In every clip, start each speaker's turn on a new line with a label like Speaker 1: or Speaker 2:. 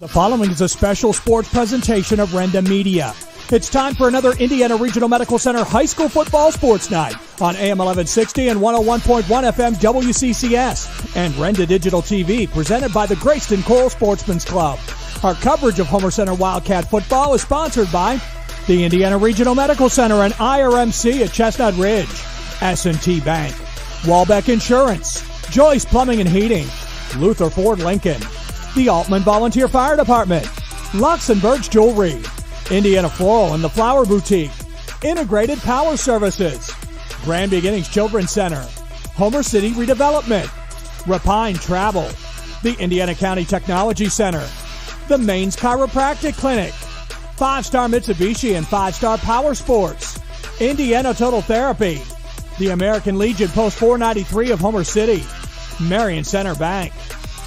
Speaker 1: The following is a special sports presentation of Renda Media. It's time for another Indiana Regional Medical Center High School Football Sports Night on AM 1160 and 101.1 FM WCCS and Renda Digital TV, presented by the Grayston Coral Sportsman's Club. Our coverage of Homer-Center Wildcat football is sponsored by the Indiana Regional Medical Center and IRMC at Chestnut Ridge, S&T Bank, Walbeck Insurance, Joyce Plumbing and Heating, Luther Ford Lincoln, the Altman Volunteer Fire Department, Luxembourg's Jewelry, Indiana Floral and the Flower Boutique, Integrated Power Services, Grand Beginnings Children's Center, Homer City Redevelopment, Rapine Travel, the Indiana County Technology Center, the Maine's Chiropractic Clinic, 5-Star Mitsubishi and 5-Star Power Sports, Indiana Total Therapy, the American Legion Post 493 of Homer City, Marion Center Bank,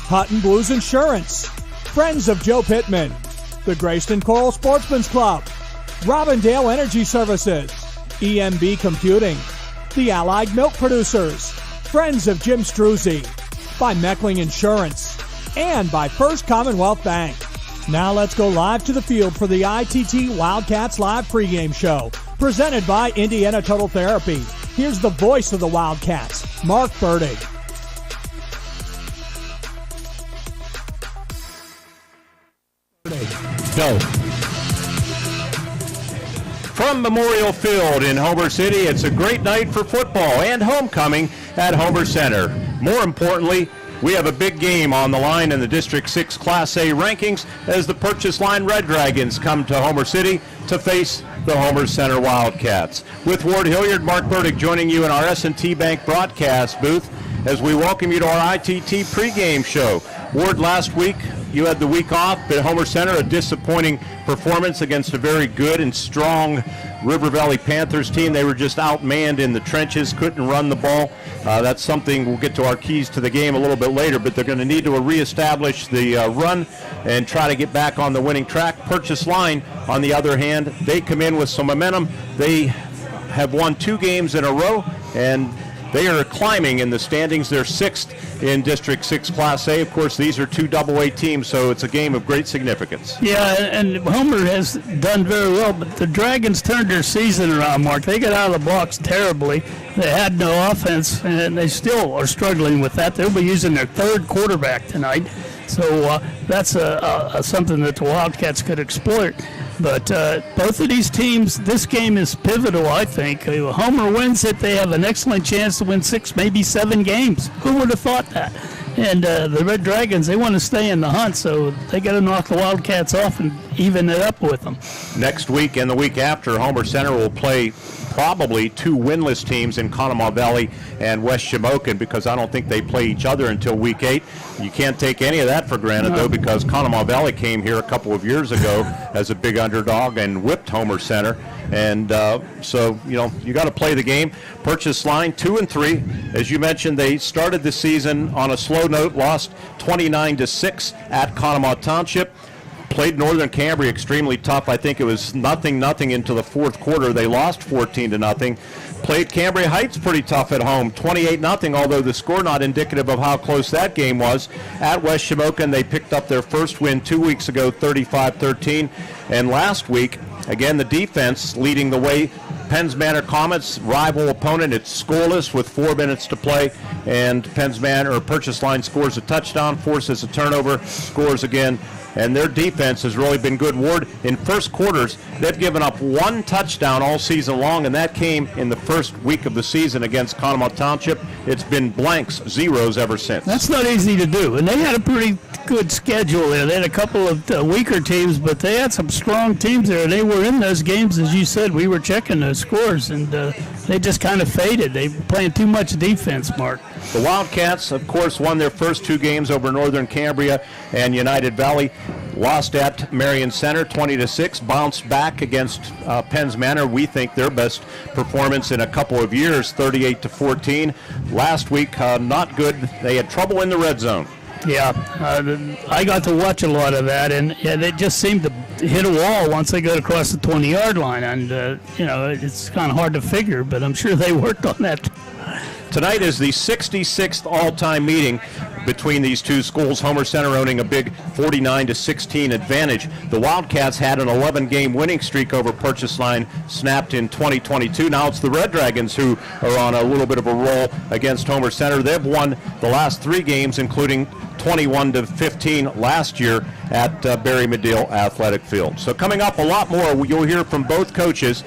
Speaker 1: Hutton Blues Insurance, Friends of Joe Pittman, the Grayston Coral Sportsman's Club, Robindale Energy Services, EMB Computing, the Allied Milk Producers, Friends of Jim Struzzi, by Meckling Insurance, and by First Commonwealth Bank. Now let's go live to the field for the ITT Wildcats Live pregame show, presented by Indiana Total Therapy. Here's the voice of the Wildcats, Mark Burdig.
Speaker 2: Go. From Memorial Field in Homer City, it's a great night for football and homecoming at Homer-Center. More importantly, we have a big game on the line in the District 6 Class A rankings as the Purchase Line Red Dragons come to Homer City to face the Homer-Center Wildcats. With Ward Hilliard, Mark Burdick joining you in our S&T Bank broadcast booth as we welcome you to our ITT pregame show. Ward, last week you had the week off at Homer-Center, a disappointing performance against a very good and strong River Valley Panthers team. They were just outmanned in the trenches, couldn't run the ball. That's something we'll get to our keys to the game a little bit later, but they're going to need to reestablish the run and try to get back on the winning track. Purchase Line, on the other hand, they come in with some momentum. They have won 2 games in a row, and they are climbing in the standings. They're 6th in District 6 Class A. Of course, these are 2 AA teams, so it's a game of great significance.
Speaker 3: Yeah, and Homer has done very well, but the Dragons turned their season around, Mark. They got out of the blocks terribly. They had no offense, and they still are struggling with that. They'll be using their 3rd quarterback tonight, so that's something that the Wildcats could exploit. But both of these teams, this game is pivotal, I think. Homer wins it, they have an excellent chance to win 6, maybe 7 games. Who would have thought that? And the Red Dragons, they want to stay in the hunt, so they got to knock the Wildcats off and even it up with them.
Speaker 2: Next week and the week after, Homer-Center will play probably 2 winless teams in Conemaugh Valley and West Shamokin, because I don't think they play each other until week 8. You can't take any of that for granted, though, because Conemaugh Valley came here a couple of years ago as a big underdog and whipped Homer-Center. And so, you got to play the game. Purchase Line 2-3. As you mentioned, they started the season on a slow note, lost 29-6 at Conemaugh Township. Played Northern Cambria extremely tough. I think it was 0-0 into the 4th quarter. They lost 14-0. Played Cambria Heights pretty tough at home, 28-0, although the score not indicative of how close that game was. At West Shamokin, they picked up their first win 2 weeks ago, 35-13. And last week, again, the defense leading the way. Penns Manor Comets, rival opponent, it's scoreless with 4 minutes to play, and Purchase Line scores a touchdown, forces a turnover, scores again, and their defense has really been good. Ward, in first quarters, they've given up 1 touchdown all season long, and that came in the first week of the season against Conemaugh Township. It's been blanks, zeros ever since.
Speaker 3: That's not easy to do, and they had a pretty good schedule there. They had a couple of weaker teams, but they had some strong teams there. They were in those games, as you said. We were checking those scores, and they just kind of faded. They were playing too much defense, Mark.
Speaker 2: The Wildcats, of course, won their first 2 games over Northern Cambria and United Valley. Lost at Marion Center 20-6, bounced back against Penns Manor. We think their best performance in a couple of years, 38-14. Last week, not good. They had trouble in the red zone.
Speaker 3: Yeah, I got to watch a lot of that, and they just seemed to hit a wall once they got across the 20-yard line, and it's kind of hard to figure, but I'm sure they worked on that.
Speaker 2: Tonight is the 66th all-time meeting between these two schools. Homer-Center owning a big 49-16 advantage. The Wildcats had an 11-game winning streak over Purchase Line, snapped in 2022. Now it's the Red Dragons who are on a little bit of a roll against Homer-Center. They've won the last 3 games, including 21-15 last year at Berry-Medill Athletic Field. So coming up, a lot more. You'll hear from both coaches.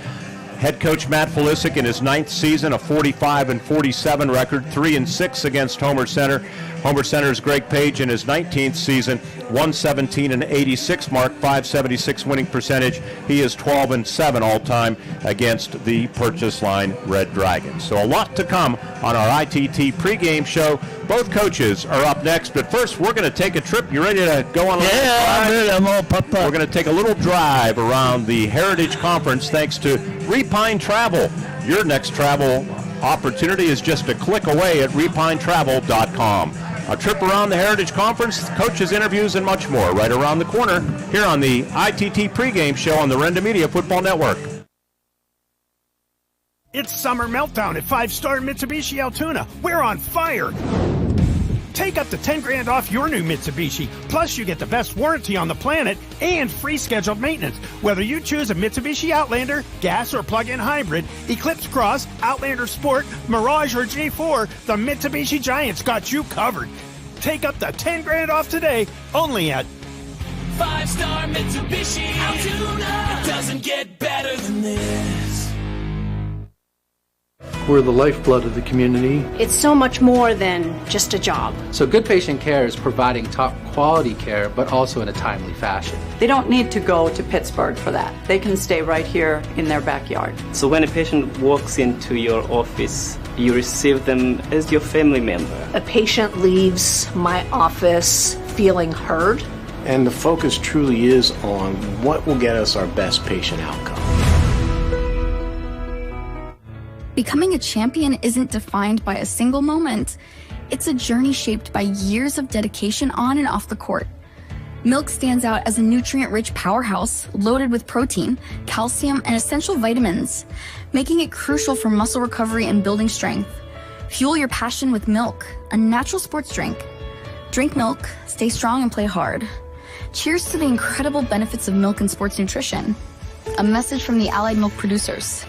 Speaker 2: Head coach Matt Felisic in his 9th season, a 45-47 record, 3-6 against Homer-Center. Homer-Center's Greg Page in his 19th season, 117-86 mark, 576 winning percentage. He is 12-7 all-time against the Purchase Line Red Dragons. So a lot to come on our ITT pregame show. Both coaches are up next, but first we're going to take a trip. You ready to go on a little drive?
Speaker 3: I'm all pumped up.
Speaker 2: We're going to take a little drive around the Heritage Conference thanks to Repine Travel. Your next travel opportunity is just a click away at repinetravel.com. A trip around the Heritage Conference, coaches, interviews, and much more right around the corner here on the ITT pregame show on the Renda Media Football Network.
Speaker 4: It's Summer Meltdown at 5-Star Mitsubishi Altoona. We're on fire. Take up to $10,000 off your new Mitsubishi. Plus, you get the best warranty on the planet and free scheduled maintenance. Whether you choose a Mitsubishi Outlander, gas or plug-in hybrid, Eclipse Cross, Outlander Sport, Mirage or G4, the Mitsubishi Giants got you covered. Take up to $10,000 off today, only at
Speaker 5: 5-Star Mitsubishi Altoona. It doesn't get better than this.
Speaker 6: We're the lifeblood of the community.
Speaker 7: It's so much more than just a job.
Speaker 8: So good patient care is providing top quality care, but also in a timely fashion.
Speaker 9: They don't need to go to Pittsburgh for that. They can stay right here in their backyard.
Speaker 10: So when a patient walks into your office, you receive them as your family member.
Speaker 7: A patient leaves my office feeling heard.
Speaker 11: And the focus truly is on what will get us our best patient outcome.
Speaker 12: Becoming a champion isn't defined by a single moment. It's a journey shaped by years of dedication on and off the court. Milk stands out as a nutrient-rich powerhouse loaded with protein, calcium, and essential vitamins, making it crucial for muscle recovery and building strength. Fuel your passion with milk, a natural sports drink. Drink milk, stay strong, and play hard. Cheers to the incredible benefits of milk and sports nutrition. A message from the Allied Milk producers.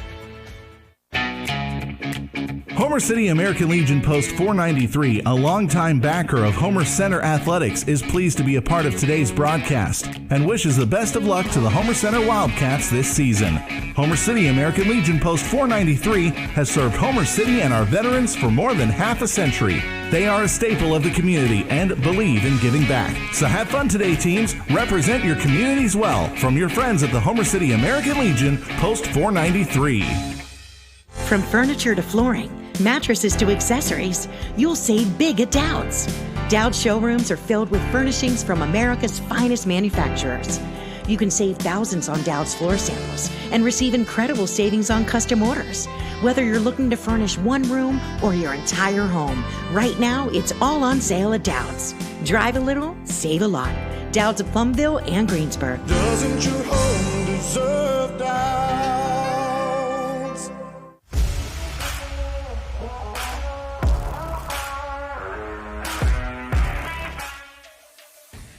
Speaker 13: Homer City American Legion Post 493, a longtime backer of Homer-Center Athletics, is pleased to be a part of today's broadcast and wishes the best of luck to the Homer-Center Wildcats this season. Homer City American Legion Post 493 has served Homer City and our veterans for more than half a century. They are a staple of the community and believe in giving back. So have fun today, teams. Represent your communities well from your friends at the Homer City American Legion Post 493.
Speaker 14: From furniture to flooring, mattresses to accessories, you'll save big at Dowd's. Dowd's showrooms are filled with furnishings from America's finest manufacturers. You can save thousands on Dowd's floor samples and receive incredible savings on custom orders. Whether you're looking to furnish one room or your entire home, right now it's all on sale at Dowd's. Drive a little, save a lot. Dowd's of Plumville and Greensburg.
Speaker 5: Doesn't your home deserve Dowd's?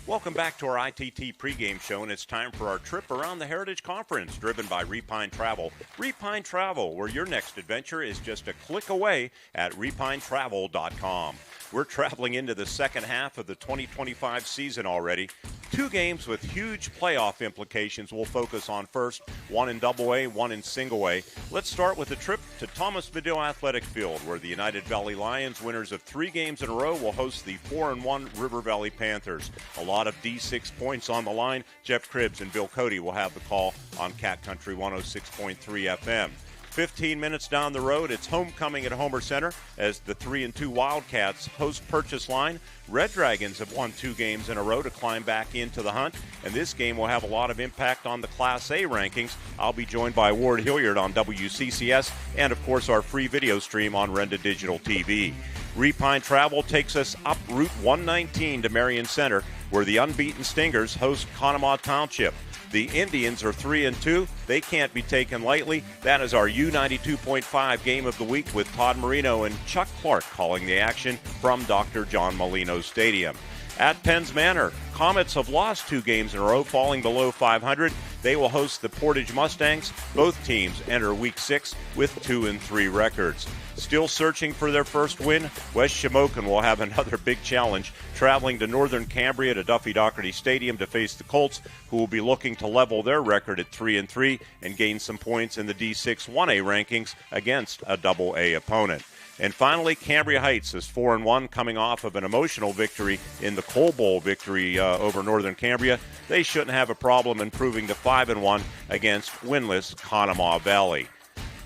Speaker 2: Welcome back to our ITT pregame show, and it's time for our trip around the Heritage Conference, driven by Repine Travel. Repine Travel, where your next adventure is just a click away at repinetravel.com. We're traveling into the second half of the 2025 season already. 2 games with huge playoff implications we'll focus on first, one in Double-A, one in Single-A. Let's start with a trip to Thomas-Medill Athletic Field, where the United Valley Lions, winners of 3 games in a row, will host the 4-1 River Valley Panthers. A lot of D6 points on the line. Jeff Cribbs and Bill Cody will have the call on Cat Country 106.3 FM. 15 minutes down the road, it's homecoming at Homer-Center as the 3-2 Wildcats host Purchase Line. Red Dragons have won 2 games in a row to climb back into the hunt, and this game will have a lot of impact on the Class A rankings. I'll be joined by Ward Hilliard on WCCS and, of course, our free video stream on Renda Digital TV. Repine Travel takes us up Route 119 to Marion Center, where the unbeaten Stingers host Conemaugh Township. The Indians are 3-2. They can't be taken lightly. That is our U92.5 game of the week with Todd Marino and Chuck Clark calling the action from Dr. John Molino Stadium. At Penns Manor, Comets have lost 2 games in a row, falling below 500. They will host the Portage Mustangs. Both teams enter Week 6 with 2-3 records. Still searching for their first win, West Shamokin will have another big challenge, traveling to Northern Cambria to Duffy Doherty Stadium to face the Colts, who will be looking to level their record at 3-3 and gain some points in the D6 1A rankings against a Double-A opponent. And finally, Cambria Heights is 4-1, coming off of an emotional victory in the Coal Bowl victory over Northern Cambria. They shouldn't have a problem improving to 5-1 against winless Conemaugh Valley.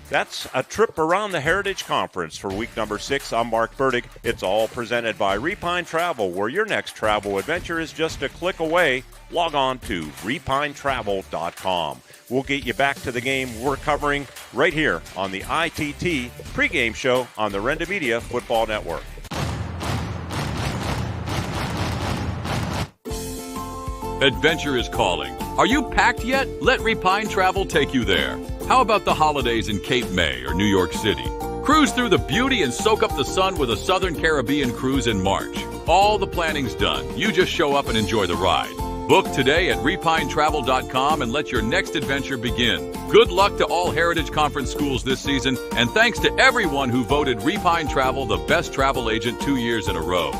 Speaker 2: That's a trip around the Heritage Conference for week number 6. I'm Mark Burdick. It's all presented by Repine Travel, where your next travel adventure is just a click away. Log on to repinetravel.com. We'll get you back to the game we're covering right here on the ITT pregame show on the Renda Media Football Network.
Speaker 15: Adventure is calling. Are you packed yet? Let Repine Travel take you there. How about the holidays in Cape May or New York City? Cruise through the beauty and soak up the sun with a Southern Caribbean cruise in March. All the planning's done. You just show up and enjoy the ride. Book today at repinetravel.com and let your next adventure begin. Good luck to all Heritage Conference schools this season, and thanks to everyone who voted Repine Travel the best travel agent 2 years in a row.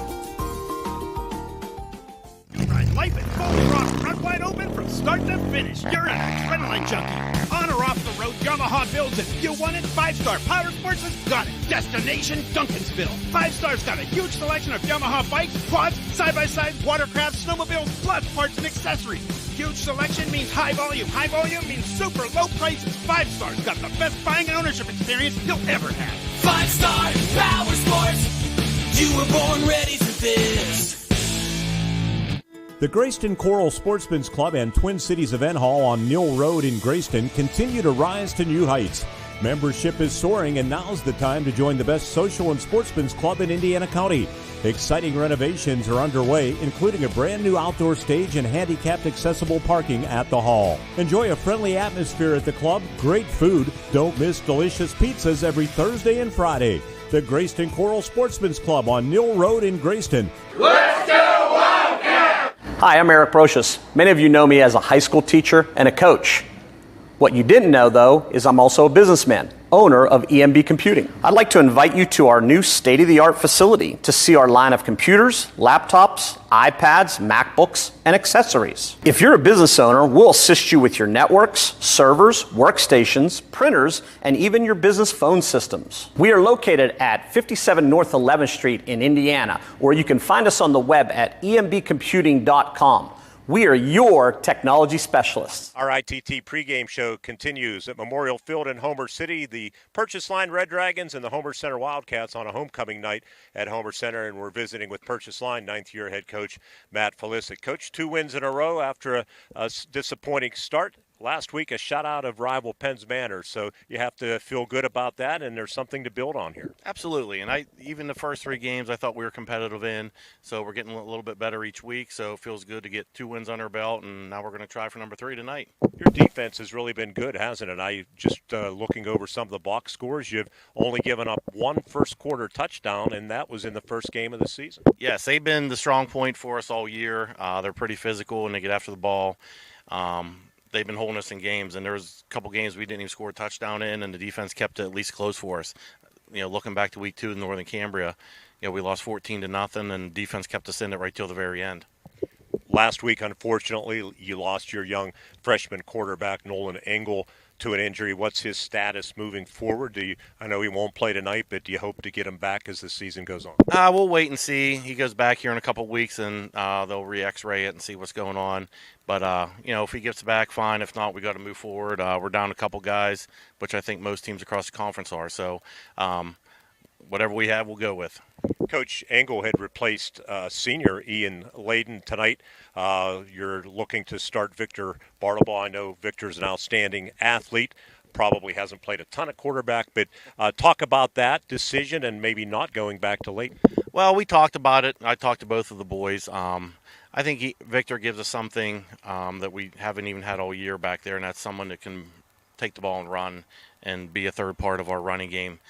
Speaker 4: Life at Full Rock, run wide open from start to finish. You're an adrenaline junkie. On or off the road, Yamaha builds it. You want it? 5-Star Power Sports has got it. Destination Duncansville. 5-Star's got a huge selection of Yamaha bikes, quads, side-by-sides, watercrafts, snowmobiles, plus parts and accessories. Huge selection means high volume. High volume means super low prices. 5-Star's got the best buying and ownership experience you'll ever have.
Speaker 5: 5-Star Power Sports. You were born ready for this.
Speaker 1: The Grayston Coral Sportsman's Club and Twin Cities Event Hall on Mill Road in Grayston continue to rise to new heights. Membership is soaring, and now's the time to join the best social and sportsman's club in Indiana County. Exciting renovations are underway, including a brand new outdoor stage and handicapped accessible parking at the hall. Enjoy a friendly atmosphere at the club, great food. Don't miss delicious pizzas every Thursday and Friday. The Grayston Coral Sportsman's Club on Mill Road in Grayston.
Speaker 16: Let's go Wildcats! Hi, I'm Eric Brocious. Many of you know me as a high school teacher and a coach. What you didn't know, though, is I'm also a businessman, owner of EMB Computing. I'd like to invite you to our new state-of-the-art facility to see our line of computers, laptops, iPads, MacBooks, and accessories. If you're a business owner, we'll assist you with your networks, servers, workstations, printers, and even your business phone systems. We are located at 57 North 11th Street in Indiana, or you can find us on the web at embcomputing.com. We are your technology specialists.
Speaker 2: Our ITT pregame show continues at Memorial Field in Homer City. The Purchase Line Red Dragons and the Homer-Center Wildcats on a homecoming night at Homer-Center, and we're visiting with Purchase Line ninth-year head coach Matt Felicic. Coach, 2 wins in a row after a disappointing start. Last week, a shutout of rival Penns Manor, so you have to feel good about that, and there's something to build on here.
Speaker 17: Absolutely, and even the first 3 games I thought we were competitive in, so we're getting a little bit better each week, so it feels good to get 2 wins on our belt, and now we're going to try for number 3 tonight.
Speaker 2: Your defense has really been good, hasn't it? I just looking over some of the box scores, you've only given up 1 first-quarter touchdown, and that was in the first game of the season.
Speaker 17: Yes, they've been the strong point for us all year. They're pretty physical, and they get after the ball. They've been holding us in games, and there was a couple games we didn't even score a touchdown in, and the defense kept it at least close for us. You know, looking back to week 2 in Northern Cambria, we lost 14-0, and defense kept us in it right till the very end.
Speaker 2: Last week, unfortunately, you lost your young freshman quarterback, Nolan Engel, to an injury. What's his status moving forward? I know he won't play tonight, but do you hope to get him back as the season goes on?
Speaker 17: We'll wait and see. He goes back here in a couple of weeks, and they'll re-x-ray it and see what's going on. But, if he gets back, fine. If not, we got to move forward. We're down a couple guys, which I think most teams across the conference are. So whatever we have, we'll go with.
Speaker 2: Coach Engel had replaced senior Ian Layden tonight. You're looking to start Victor Bartleball. I know Victor's an outstanding athlete. Probably hasn't played a ton of quarterback, but talk about that decision and maybe not going back to Layden.
Speaker 17: Well, we talked about it. I talked to both of the boys. I think Victor gives us something that we haven't even had all year back there, and that's someone that can take the ball and run and be a third part of our running game.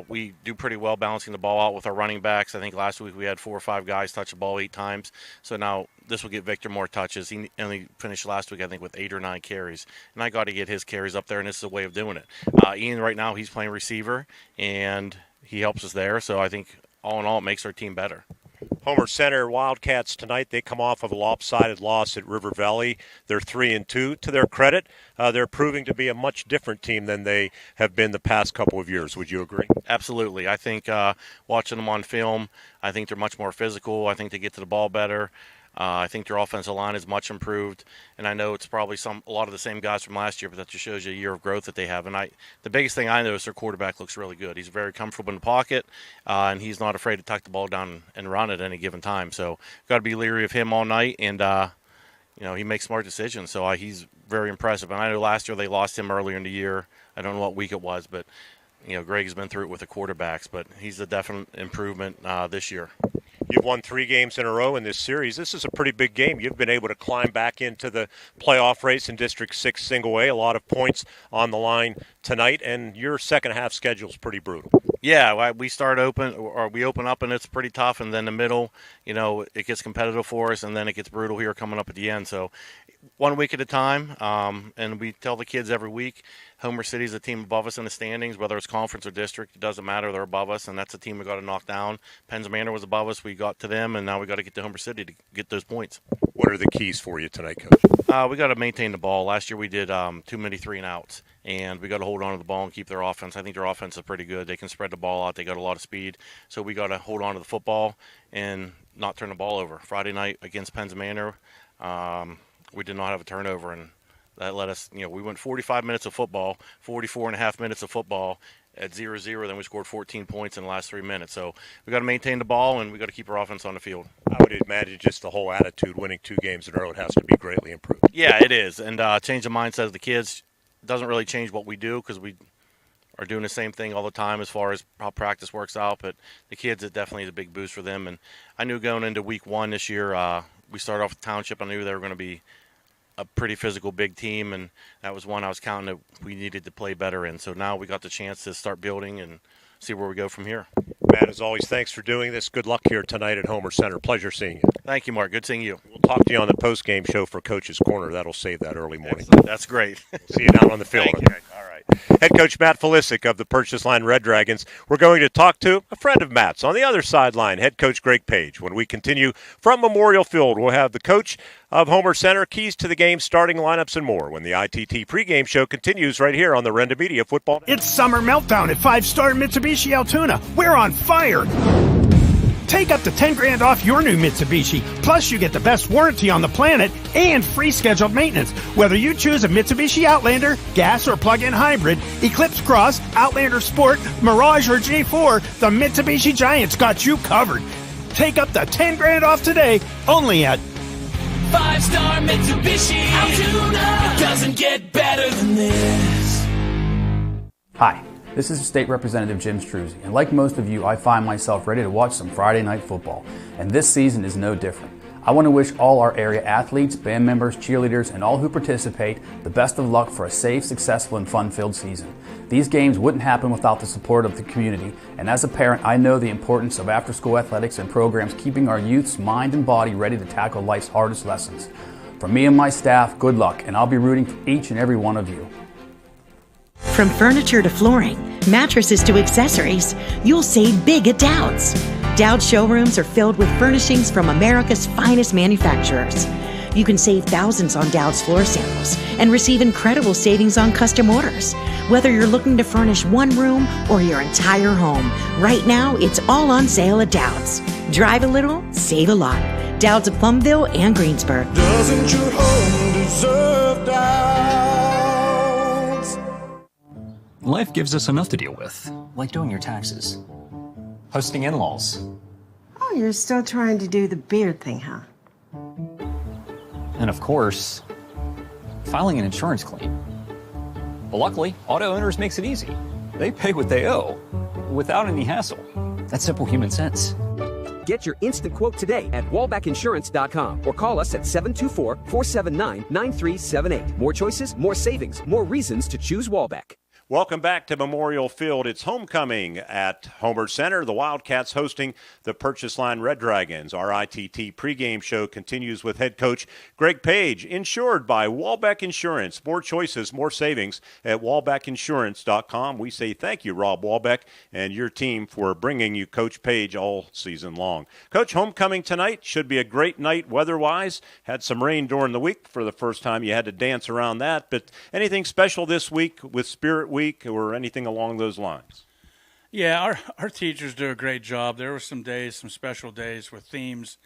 Speaker 17: We do pretty well balancing the ball out with our running backs. I think last week we had 4 or 5 guys touch the ball 8 times. So now this will get Victor more touches. He only finished last week, I think, with 8 or 9 carries. And I got to get his carries up there, and this is a way of doing it. Ian, right now, he's playing receiver, and he helps us there. So I think all in all, it makes our team better.
Speaker 18: Homer-Center Wildcats tonight, they come off of a lopsided loss at River Valley. They're 3-2. To their credit, they're proving to be a much different team than they have been the past couple of years. Would you agree?
Speaker 17: Absolutely. I think watching them on film, I think they're much more physical. I think they get to the ball better. I think their offensive line is much improved, and I know it's probably a lot of the same guys from last year, but that just shows you a year of growth that they have. And the biggest thing I know is their quarterback looks really good. He's very comfortable in the pocket, and he's not afraid to tuck the ball down and run at any given time. So got to be leery of him all night, and he makes smart decisions. So he's very impressive. And I know last year they lost him earlier in the year. I don't know what week it was, but Greg has been through it with the quarterbacks, but he's a definite improvement this year.
Speaker 18: You've won 3 games in a row in this series. This is a pretty big game. You've been able to climb back into the playoff race in District 6 single A. A lot of points on the line tonight, and your second half schedule is pretty brutal.
Speaker 17: Yeah, we open up and it's pretty tough, and then the middle, it gets competitive for us, and then it gets brutal here coming up at the end. So 1 week at a time, and we tell the kids every week, Homer City is a team above us in the standings, whether it's conference or district. It doesn't matter. They're above us, and that's a team we got to knock down. Penns Manor was above us. We got to them, and now we got to get to Homer City to get those points.
Speaker 18: What are the keys for you tonight, Coach?
Speaker 17: We got to maintain the ball. Last year we did too many 3-and-outs, and we got to hold on to the ball and keep their offense. I think their offense is pretty good. They can spread the ball out. They got a lot of speed, so we got to hold on to the football and not turn the ball over. Friday night against Penns Manor, we did not have a turnover, and that let us, we went 45 minutes of football, 44 and a half minutes of football at 0-0. Then we scored 14 points in the last 3 minutes. So we got to maintain the ball, and we got to keep our offense on the field.
Speaker 18: I would imagine just the whole attitude, winning 2 games in a row, it has to be greatly improved.
Speaker 17: Yeah, it is. And change the mindset of the kids doesn't really change what we do, because we are doing the same thing all the time as far as how practice works out. But the kids, it definitely is a big boost for them. And I knew going into week 1 this year, we started off with Township. I knew they were going to be a pretty physical big team, and that was one I was counting that we needed to play better in. So now we got the chance to start building and see where we go from here.
Speaker 18: Matt, as always, thanks for doing this. Good luck here tonight at Homer-Center. Pleasure seeing you.
Speaker 17: Thank you, Mark. Good seeing you.
Speaker 18: We'll talk to you on the post-game show for Coach's Corner. That'll save that early morning.
Speaker 17: Excellent. That's great.
Speaker 18: See you down on the field.
Speaker 17: Thank you.
Speaker 18: All right. Head coach Matt Felisic of the Purchase Line Red Dragons. We're going to talk to a friend of Matt's on the other sideline, head coach Greg Page. When we continue from Memorial Field, we'll have the coach of Homer-Center, keys to the game, starting lineups, and more when the ITT pregame show continues right here on the Renda Media Football.
Speaker 4: It's Summer Meltdown at 5-Star Mitsubishi Altoona. We're on fire. Take up to $10,000 off your new Mitsubishi. Plus, you get the best warranty on the planet and free scheduled maintenance. Whether you choose a Mitsubishi Outlander, gas or plug-in hybrid, Eclipse Cross, Outlander Sport, Mirage, or J4, the Mitsubishi Giants got you covered. Take up to $10,000 off today, only at
Speaker 5: 5-Star Mitsubishi Altoona. It doesn't get better than this.
Speaker 19: Hi. This is State Representative Jim Struzzi, and like most of you, I find myself ready to watch some Friday night football, and this season is no different. I want to wish all our area athletes, band members, cheerleaders, and all who participate the best of luck for a safe, successful, and fun-filled season. These games wouldn't happen without the support of the community, and as a parent, I know the importance of after-school athletics and programs keeping our youth's mind and body ready to tackle life's hardest lessons. From me and my staff, good luck, and I'll be rooting for each and every one of you.
Speaker 14: From furniture to flooring, mattresses to accessories, you'll save big at Dowd's. Dowd's showrooms are filled with furnishings from America's finest manufacturers. You can save thousands on Dowd's floor samples and receive incredible savings on custom orders. Whether you're looking to furnish one room or your entire home, right now it's all on sale at Dowd's. Drive a little, save a lot. Dowd's of Plumville and Greensburg.
Speaker 5: Doesn't your home deserve Dowd's?
Speaker 20: Life gives us enough to deal with, like doing your taxes, hosting in-laws.
Speaker 21: Oh, you're still trying to do the beard thing, huh?
Speaker 20: And of course, filing an insurance claim. But luckily, Auto Owners makes it easy. They pay what they owe, without any hassle. That's simple human sense.
Speaker 3: Get your instant quote today at wallbackinsurance.com or call us at 724-479-9378. More choices, more savings, more reasons to choose Wallback.
Speaker 18: Welcome back to Memorial Field. It's homecoming at Homer-Center. The Wildcats hosting the Purchase Line Red Dragons. Our ITT pregame show continues with head coach Greg Page, insured by Wallback Insurance. More choices, more savings at wallbackinsurance.com. We say thank you, Rob Wallback, and your team for bringing you Coach Page all season long. Coach, homecoming tonight should be a great night weather-wise. Had some rain during the week for the first time. You had to dance around that, but anything special this week with Spirit Week or anything along those lines?
Speaker 22: Yeah, our teachers do a great job. There were some days, some special days with themes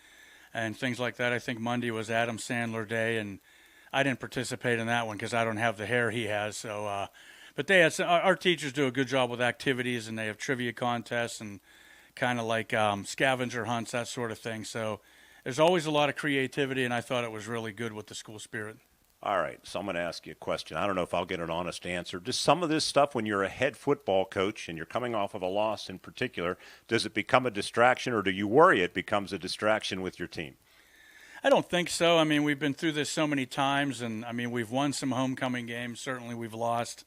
Speaker 22: and things like that. I think Monday was Adam Sandler Day, and I didn't participate in that one because I don't have the hair he has. So, but they had our teachers do a good job with activities, and they have trivia contests and kind of like scavenger hunts, that sort of thing. So there's always a lot of creativity, and I thought it was really good with the school spirit.
Speaker 18: All right, so I'm going to ask you a question. I don't know if I'll get an honest answer. Does some of this stuff, when you're a head football coach and you're coming off of a loss in particular, does it become a distraction, or do you worry it becomes a distraction with your team?
Speaker 22: I don't think so. I mean, we've been through this so many times, and I mean, we've won some homecoming games. Certainly we've lost.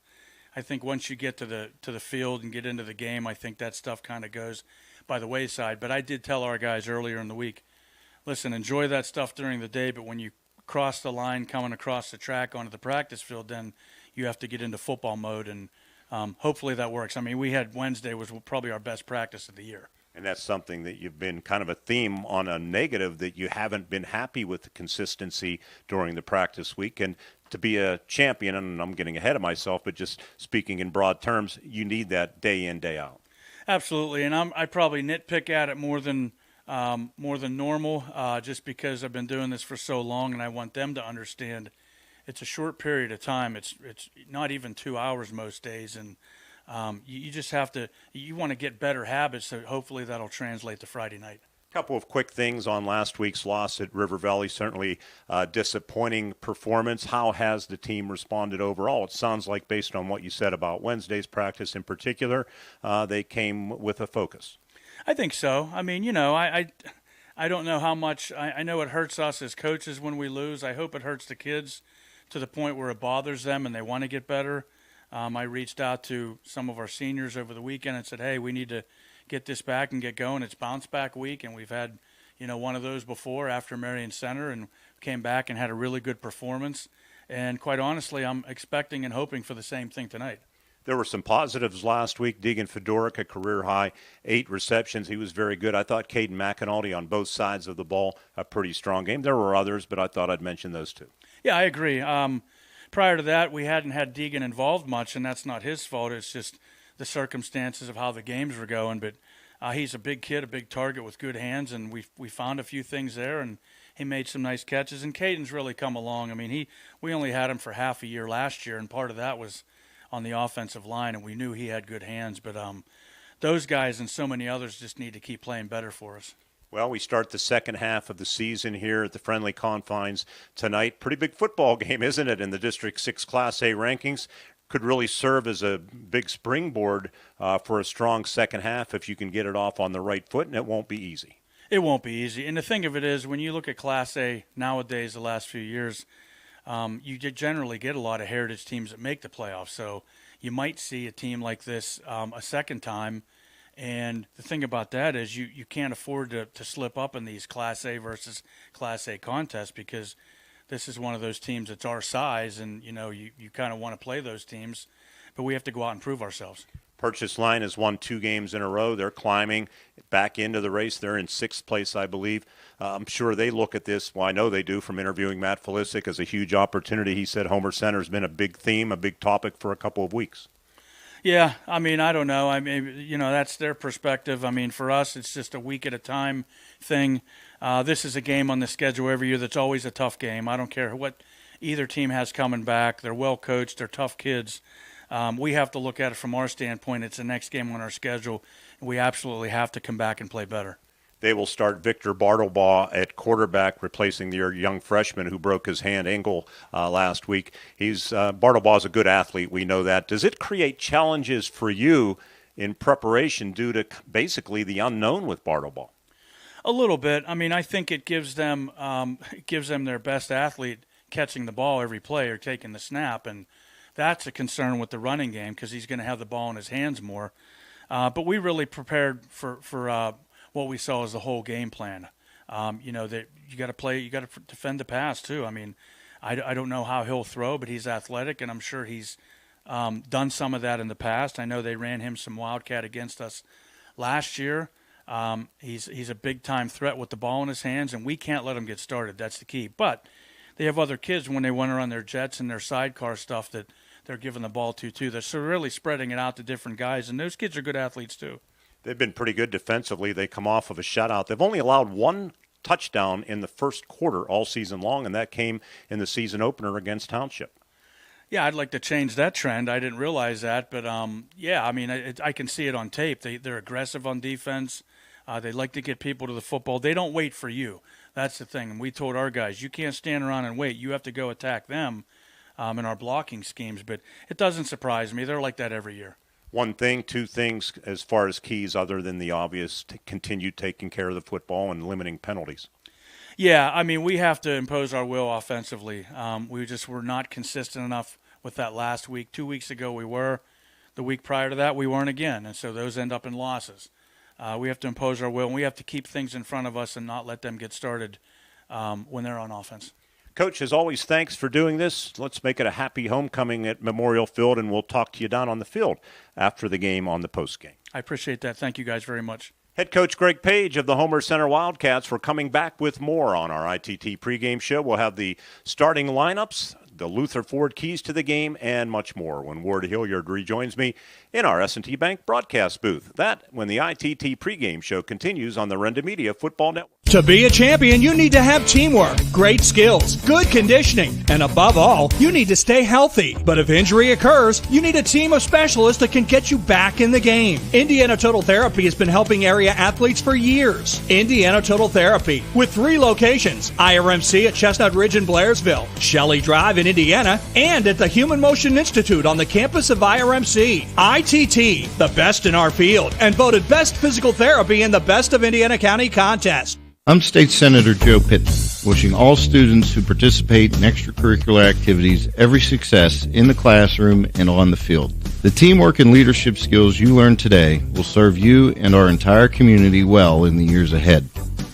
Speaker 22: I think once you get to the field and get into the game, I think that stuff kind of goes by the wayside. But I did tell our guys earlier in the week, listen, enjoy that stuff during the day, but when you cross the line coming across the track onto the practice field, then you have to get into football mode, and hopefully that works. I mean, we had Wednesday was probably our best practice of the year.
Speaker 18: And that's something that you've been kind of a theme on a negative, that you haven't been happy with the consistency during the practice week. And to be a champion, and I'm getting ahead of myself, but just speaking in broad terms, you need that day in, day out.
Speaker 22: Absolutely, and I probably nitpick at it more than normal, just because I've been doing this for so long, and I want them to understand it's a short period of time. It's not even 2 hours most days, and you just have to – you want to get better habits, so hopefully that'll translate to Friday night.
Speaker 18: A couple of quick things on last week's loss at River Valley. Certainly disappointing performance. How has the team responded overall? It sounds like, based on what you said about Wednesday's practice in particular, they came with a focus.
Speaker 22: I think so. I mean, you know, I don't know how much. I know it hurts us as coaches when we lose. I hope it hurts the kids to the point where it bothers them and they want to get better. I reached out to some of our seniors over the weekend and said, hey, we need to get this back and get going. It's bounce back week, and we've had, you know, one of those before after Marion Center, and came back and had a really good performance. And quite honestly, I'm expecting and hoping for the same thing tonight.
Speaker 18: There were some positives last week. Deegan Fedoric, a career-high 8 receptions. He was very good. I thought Caden McAnulty on both sides of the ball, a pretty strong game. There were others, but I thought I'd mention those two.
Speaker 22: Yeah, I agree. Prior to that, we hadn't had Deegan involved much, and that's not his fault. It's just the circumstances of how the games were going. But he's a big kid, a big target with good hands, and we found a few things there, and he made some nice catches. And Caden's really come along. I mean, we only had him for half a year last year, and part of that was on the offensive line, and we knew he had good hands. But those guys and so many others just need to keep playing better for us.
Speaker 18: Well, we start the second half of the season here at the Friendly Confines tonight. Pretty big football game, isn't it, in the District 6 Class A rankings? Could really serve as a big springboard for a strong second half if you can get it off on the right foot, and it won't be easy.
Speaker 22: It won't be easy. And the thing of it is, when you look at Class A nowadays, the last few years, you generally get a lot of heritage teams that make the playoffs. So you might see a team like this a second time. And the thing about that is you can't afford to slip up in these Class A versus Class A contests, because this is one of those teams that's our size, and, you know, you kind of want to play those teams. But we have to go out and prove ourselves.
Speaker 18: Purchase Line has won 2 games in a row. They're climbing back into the race. They're in 6th place, I believe. I'm sure they look at this, well, I know they do from interviewing Matt Felisic, as a huge opportunity. He said Homer-Center has been a big theme, a big topic for a couple of weeks.
Speaker 22: Yeah, I mean, I don't know. I mean, you know, that's their perspective. I mean, for us, it's just a week at a time thing. This is a game on the schedule every year that's always a tough game. I don't care what either team has coming back. They're well coached. They're tough kids. We have to look at it from our standpoint. It's the next game on our schedule, and we absolutely have to come back and play better.
Speaker 18: They will start Victor Bartlebaugh at quarterback, replacing their young freshman who broke his ankle last week. Bartlebaugh's a good athlete. We know that. Does it create challenges for you in preparation due to basically the unknown with Bartlebaugh?
Speaker 22: A little bit. I mean, I think it gives them their best athlete catching the ball every play or taking the snap, and that's a concern with the running game because he's going to have the ball in his hands more. But we really prepared for what we saw as the whole game plan. That you got to defend the pass too. I mean, I don't know how he'll throw, but he's athletic, and I'm sure he's done some of that in the past. I know they ran him some Wildcat against us last year. He's a big-time threat with the ball in his hands, and we can't let him get started. That's the key. But they have other kids when they want to run their jets and their sidecar stuff that they're giving the ball to, too. They're really spreading it out to different guys, and those kids are good athletes, too.
Speaker 2: They've been pretty good defensively. They come off of a shutout. They've only allowed one touchdown in the first quarter all season long, and that came in the season opener against Township.
Speaker 22: Yeah, I'd like to change that trend. I didn't realize that, but I mean, I can see it on tape. They're aggressive on defense. They like to get people to the football. They don't wait for you. That's the thing. And we told our guys, you can't stand around and wait. You have to go attack them in our blocking schemes. But it doesn't surprise me. They're like that every year.
Speaker 2: One thing, two things as far as keys other than the obvious, to continue taking care of the football and limiting penalties.
Speaker 22: Yeah, I mean, we have to impose our will offensively. We just were not consistent enough with that last week. 2 weeks ago we were. The week prior to that we weren't again, and so those end up in losses. We have to impose our will, and we have to keep things in front of us and not let them get started when they're on offense.
Speaker 2: Coach, as always, thanks for doing this. Let's make it a happy homecoming at Memorial Field, and we'll talk to you down on the field after the game on the postgame.
Speaker 22: I appreciate that. Thank you guys very much.
Speaker 2: Head coach Greg Page of the Homer-Center Wildcats. We're coming back with more on our ITT pregame show. We'll have the starting lineups, the Luther Ford keys to the game, and much more when Ward Hilliard rejoins me in our S&T Bank broadcast booth. That when the ITT pregame show continues on the Renda Media Football Network.
Speaker 1: To be a champion, you need to have teamwork, great skills, good conditioning, and above all, you need to stay healthy. But if injury occurs, you need a team of specialists that can get you back in the game. Indiana Total Therapy has been helping area athletes for years. Indiana Total Therapy, with 3 locations, IRMC at Chestnut Ridge in Blairsville, Shelley Drive in Indiana, and at the Human Motion Institute on the campus of IRMC. ITT, the best in our field, and voted Best Physical Therapy in the Best of Indiana County contest.
Speaker 6: I'm State Senator Joe Pittman, wishing all students who participate in extracurricular activities every success in the classroom and on the field. The teamwork and leadership skills you learn today will serve you and our entire community well in the years ahead.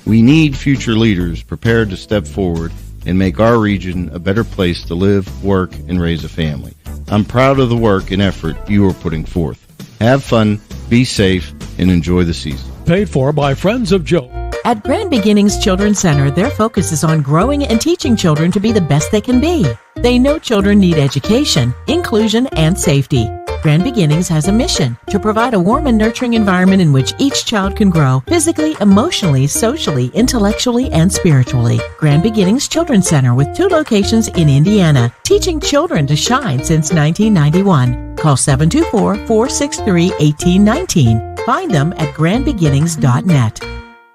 Speaker 6: We need future leaders prepared to step forward and make our region a better place to live, work, and raise a family. I'm proud of the work and effort you are putting forth. Have fun, be safe, and enjoy the season.
Speaker 1: Paid for by Friends of Joe.
Speaker 14: At Grand Beginnings Children's Center, their focus is on growing and teaching children to be the best they can be. They know children need education, inclusion, and safety. Grand Beginnings has a mission to provide a warm and nurturing environment in which each child can grow physically, emotionally, socially, intellectually, and spiritually. Grand Beginnings Children's Center with 2 locations in Indiana, teaching children to shine since 1991. Call 724-463-1819. Find them at grandbeginnings.net.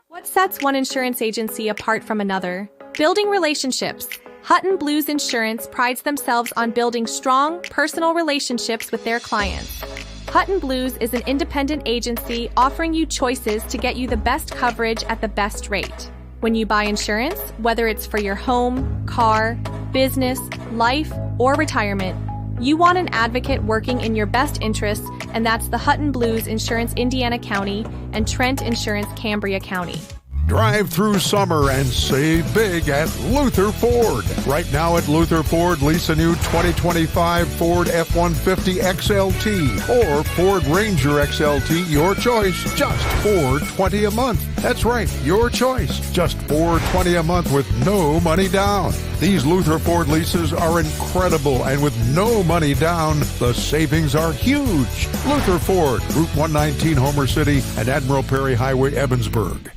Speaker 8: What sets one insurance agency apart from another? Building relationships. Hutton Blues Insurance prides themselves on building strong, personal relationships with their clients. Hutton Blues is an independent agency offering you choices to get you the best coverage at the best rate. When you buy insurance, whether it's for your home, car, business, life, or retirement, you want an advocate working in your best interests, and that's the Hutton Blues Insurance Indiana County and Trent Insurance Cambria County.
Speaker 23: Drive through summer and save big at Luther Ford. Right now at Luther Ford, lease a new 2025 Ford F-150 XLT or Ford Ranger XLT, your choice, just $420 a month. That's right, your choice, just $420 a month with no money down. These Luther Ford leases are incredible, and with no money down, the savings are huge. Luther Ford, Route 119, Homer City, and Admiral Perry Highway, Evansburg.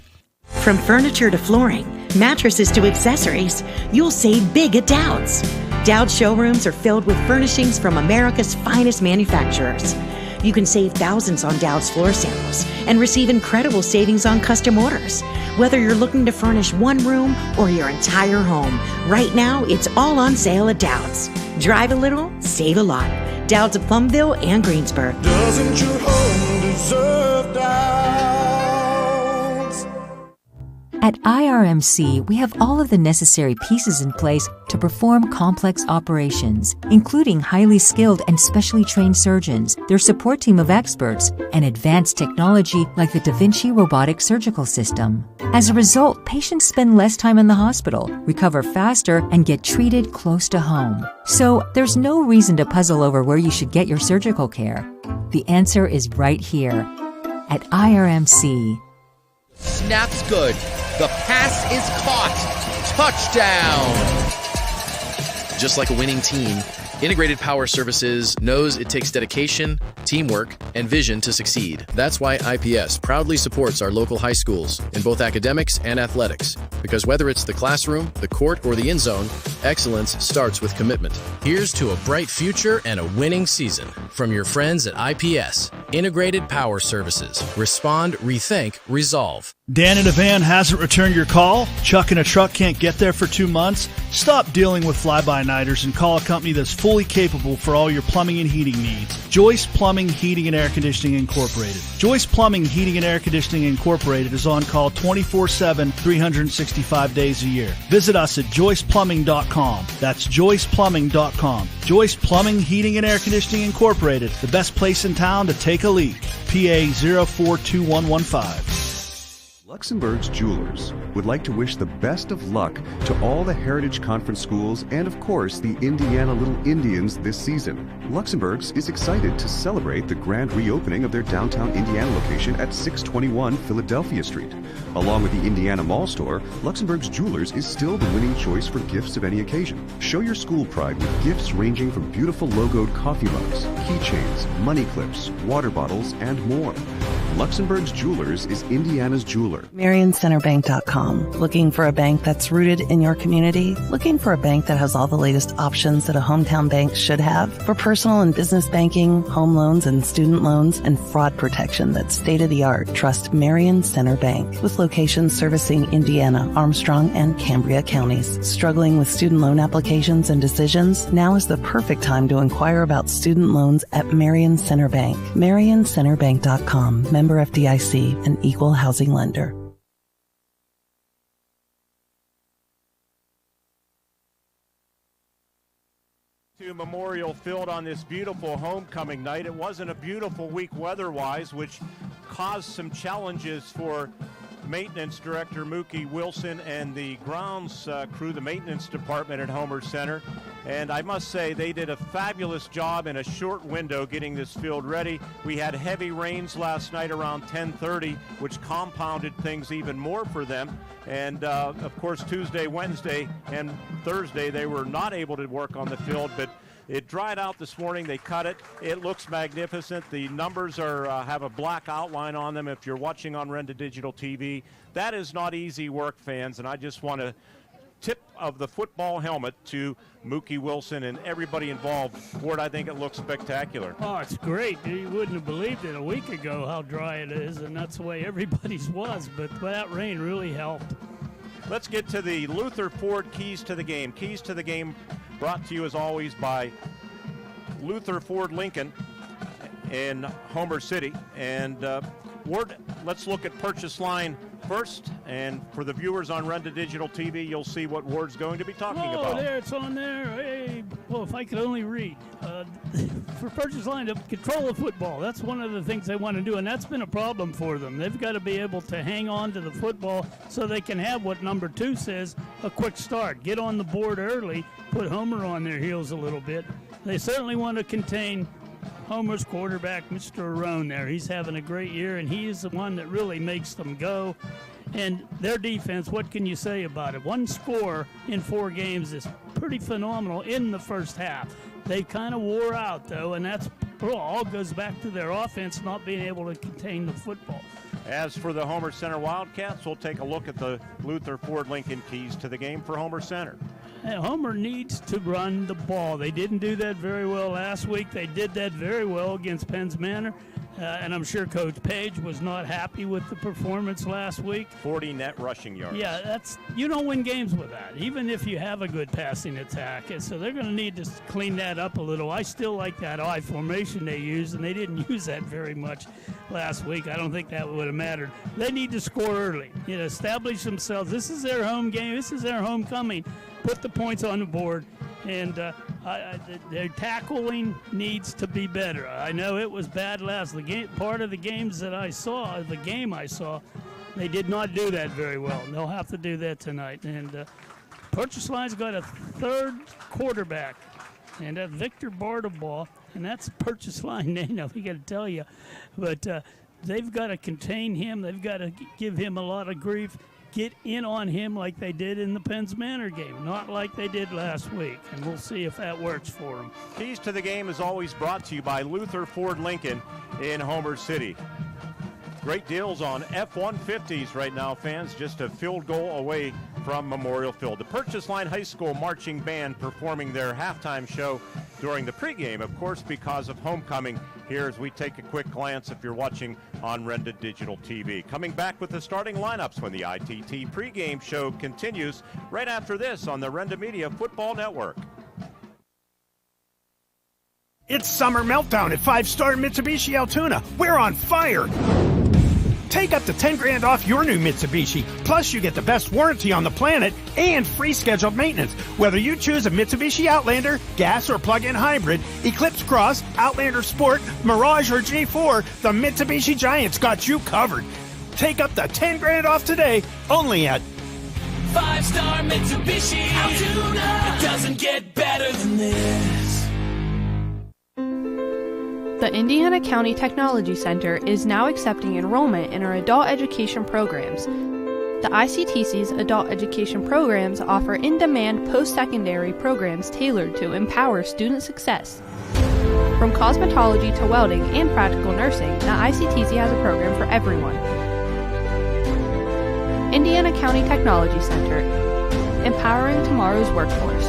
Speaker 14: From furniture to flooring, mattresses to accessories, you'll save big at Dowd's. Dowd's showrooms are filled with furnishings from America's finest manufacturers. You can save thousands on Dowd's floor samples and receive incredible savings on custom orders. Whether you're looking to furnish one room or your entire home, right now it's all on sale at Dowd's. Drive a little, save a lot. Dowd's of Plumville and Greensburg.
Speaker 5: Doesn't your home deserve Dowd's?
Speaker 7: At IRMC, we have all of the necessary pieces in place to perform complex operations, including highly skilled and specially trained surgeons, their support team of experts, and advanced technology like the Da Vinci robotic surgical system. As a result, patients spend less time in the hospital, recover faster, and get treated close to home. So, there's no reason to puzzle over where you should get your surgical care. The answer is right here at IRMC.
Speaker 9: Snaps good. The pass is caught. Touchdown! Just like a winning team, Integrated Power Services knows it takes dedication, teamwork, and vision to succeed. That's why IPS proudly supports our local high schools in both academics and athletics. Because whether it's the classroom, the court, or the end zone, excellence starts with commitment.
Speaker 10: Here's to a bright future and a winning season from your friends at IPS, Integrated Power Services. Respond, rethink, resolve.
Speaker 24: Dan in a van hasn't returned your call? Chuck in a truck can't get there for 2 months? Stop dealing with fly-by-nighters and call a company that's fully capable for all your plumbing and heating needs. Joyce Plumbing, Heating, and Air Conditioning Incorporated. Joyce Plumbing, Heating, and Air Conditioning Incorporated is on call 24/7, 365 days a year. Visit us at joyceplumbing.com. That's joyceplumbing.com. Joyce Plumbing, Heating, and Air Conditioning Incorporated, the best place in town to take a leak. PA 042115.
Speaker 25: Luxembourg's Jewelers would like to wish the best of luck to all the Heritage Conference schools and, of course, the Indiana Little Indians this season. Luxembourg's is excited to celebrate the grand reopening of their downtown Indiana location at 621 Philadelphia Street. Along with the Indiana Mall store, Luxembourg's Jewelers is still the winning choice for gifts of any occasion. Show your school pride with gifts ranging from beautiful logoed coffee mugs, keychains, money clips, water bottles, and more. Luxembourg's Jewelers is Indiana's jeweler.
Speaker 26: MarionCenterBank.com. Looking for a bank that's rooted in your community? Looking for a bank that has all the latest options that a hometown bank should have? For personal and business banking, home loans and student loans, and fraud protection that's state-of-the-art, trust Marion Center Bank. With locations servicing Indiana, Armstrong, and Cambria counties. Struggling with student loan applications and decisions? Now is the perfect time to inquire about student loans at Marion Center Bank. MarionCenterBank.com. Member FDIC, an equal housing lender.
Speaker 18: To Memorial Field on this beautiful homecoming night. It wasn't a beautiful week weather-wise, which caused some challenges for maintenance director Mookie Wilson and the grounds crew, the maintenance department at Homer-Center. And I must say they did a fabulous job in a short window getting this field ready. We had heavy rains last night around 10:30, which compounded things even more for them. And of course Tuesday, Wednesday, and Thursday they were not able to work on the field, but it dried out this morning. They cut it. It looks magnificent. The numbers are have a black outline on them if you're watching on Renda Digital TV. That is not easy work, fans, and I just want to tip of the football helmet to Mookie Wilson and everybody involved. Ward, I think it looks spectacular.
Speaker 27: Oh, it's great. You wouldn't have believed it a week ago how dry it is, and that's the way everybody's was, but that rain really helped.
Speaker 18: Let's get to the Luther Ford Keys to the Game. Keys to the Game brought to you as always by Luther Ford Lincoln in Homer City. And Ward, let's look at purchase line first. And for the viewers on Renda Digital TV, you'll see what Ward's going to be talking about.
Speaker 27: Oh, there, it's on there. Hey, well, if I could only read. For purchase line, to control the football, that's one of the things they want to do, and that's been a problem for them. They've got to be able to hang on to the football so they can have what number 2 says, a quick start. Get on the board early, put Homer on their heels a little bit. They certainly want to contain Homer's quarterback, Mr. Arone there. He's having a great year, and he is the one that really makes them go. And their defense, what can you say about it? 1 score in 4 games is pretty phenomenal in the first half. They kind of wore out, though, and that's all goes back to their offense not being able to contain the football.
Speaker 18: As for the Homer-Center Wildcats, we'll take a look at the Luther Ford Lincoln Keys to the Game for Homer-Center.
Speaker 27: Homer needs to run the ball. They didn't do that very well last week. They did that very well against Penns Manor. And I'm sure Coach Page was not happy with the performance last week.
Speaker 2: 40 net rushing yards.
Speaker 27: Yeah, you don't win games with that, even if you have a good passing attack. And so they're going to need to clean that up a little. I still like that I formation they used, and they didn't use that very much last week. I don't think that would have mattered. They need to score early, establish themselves. This is their home game. This is their homecoming. Put the points on the board. And their tackling needs to be better. I know it was bad part of the games that I saw, they did not do that very well. They'll have to do that tonight. And Purchase Line's got a third quarterback, and that's Victor Bardabaugh, and that's Purchase Line. We got to tell you, but they've got to contain him. They've got to give him a lot of grief. Get in on him like they did in the Penns Manor game, not like they did last week, and we'll see if that works for them.
Speaker 2: Keys to the Game is always brought to you by Luther Ford Lincoln in Homer City. Great deals on F-150s right now, fans, just a field goal away from Memorial Field. The Purchase Line High School Marching Band performing their halftime show during the pregame, of course, because of homecoming here as we take a quick glance if you're watching on Renda Digital TV. Coming back with the starting lineups when the ITT pregame show continues right after this on the Renda Media Football Network.
Speaker 4: It's Summer Meltdown at 5-Star Mitsubishi Altoona. We're on fire! Take up to $10,000 off your new Mitsubishi. Plus, you get the best warranty on the planet and free scheduled maintenance. Whether you choose a Mitsubishi Outlander, gas or plug-in hybrid, Eclipse Cross, Outlander Sport, Mirage or G4, the Mitsubishi Giant's got you covered. Take up to $10,000 off today, only at
Speaker 5: 5-Star Mitsubishi Altoona. It doesn't get better than this.
Speaker 11: The Indiana County Technology Center is now accepting enrollment in our adult education programs. The ICTC's adult education programs offer in-demand post-secondary programs tailored to empower student success. From cosmetology to welding and practical nursing, the ICTC has a program for everyone. Indiana County Technology Center, empowering tomorrow's workforce.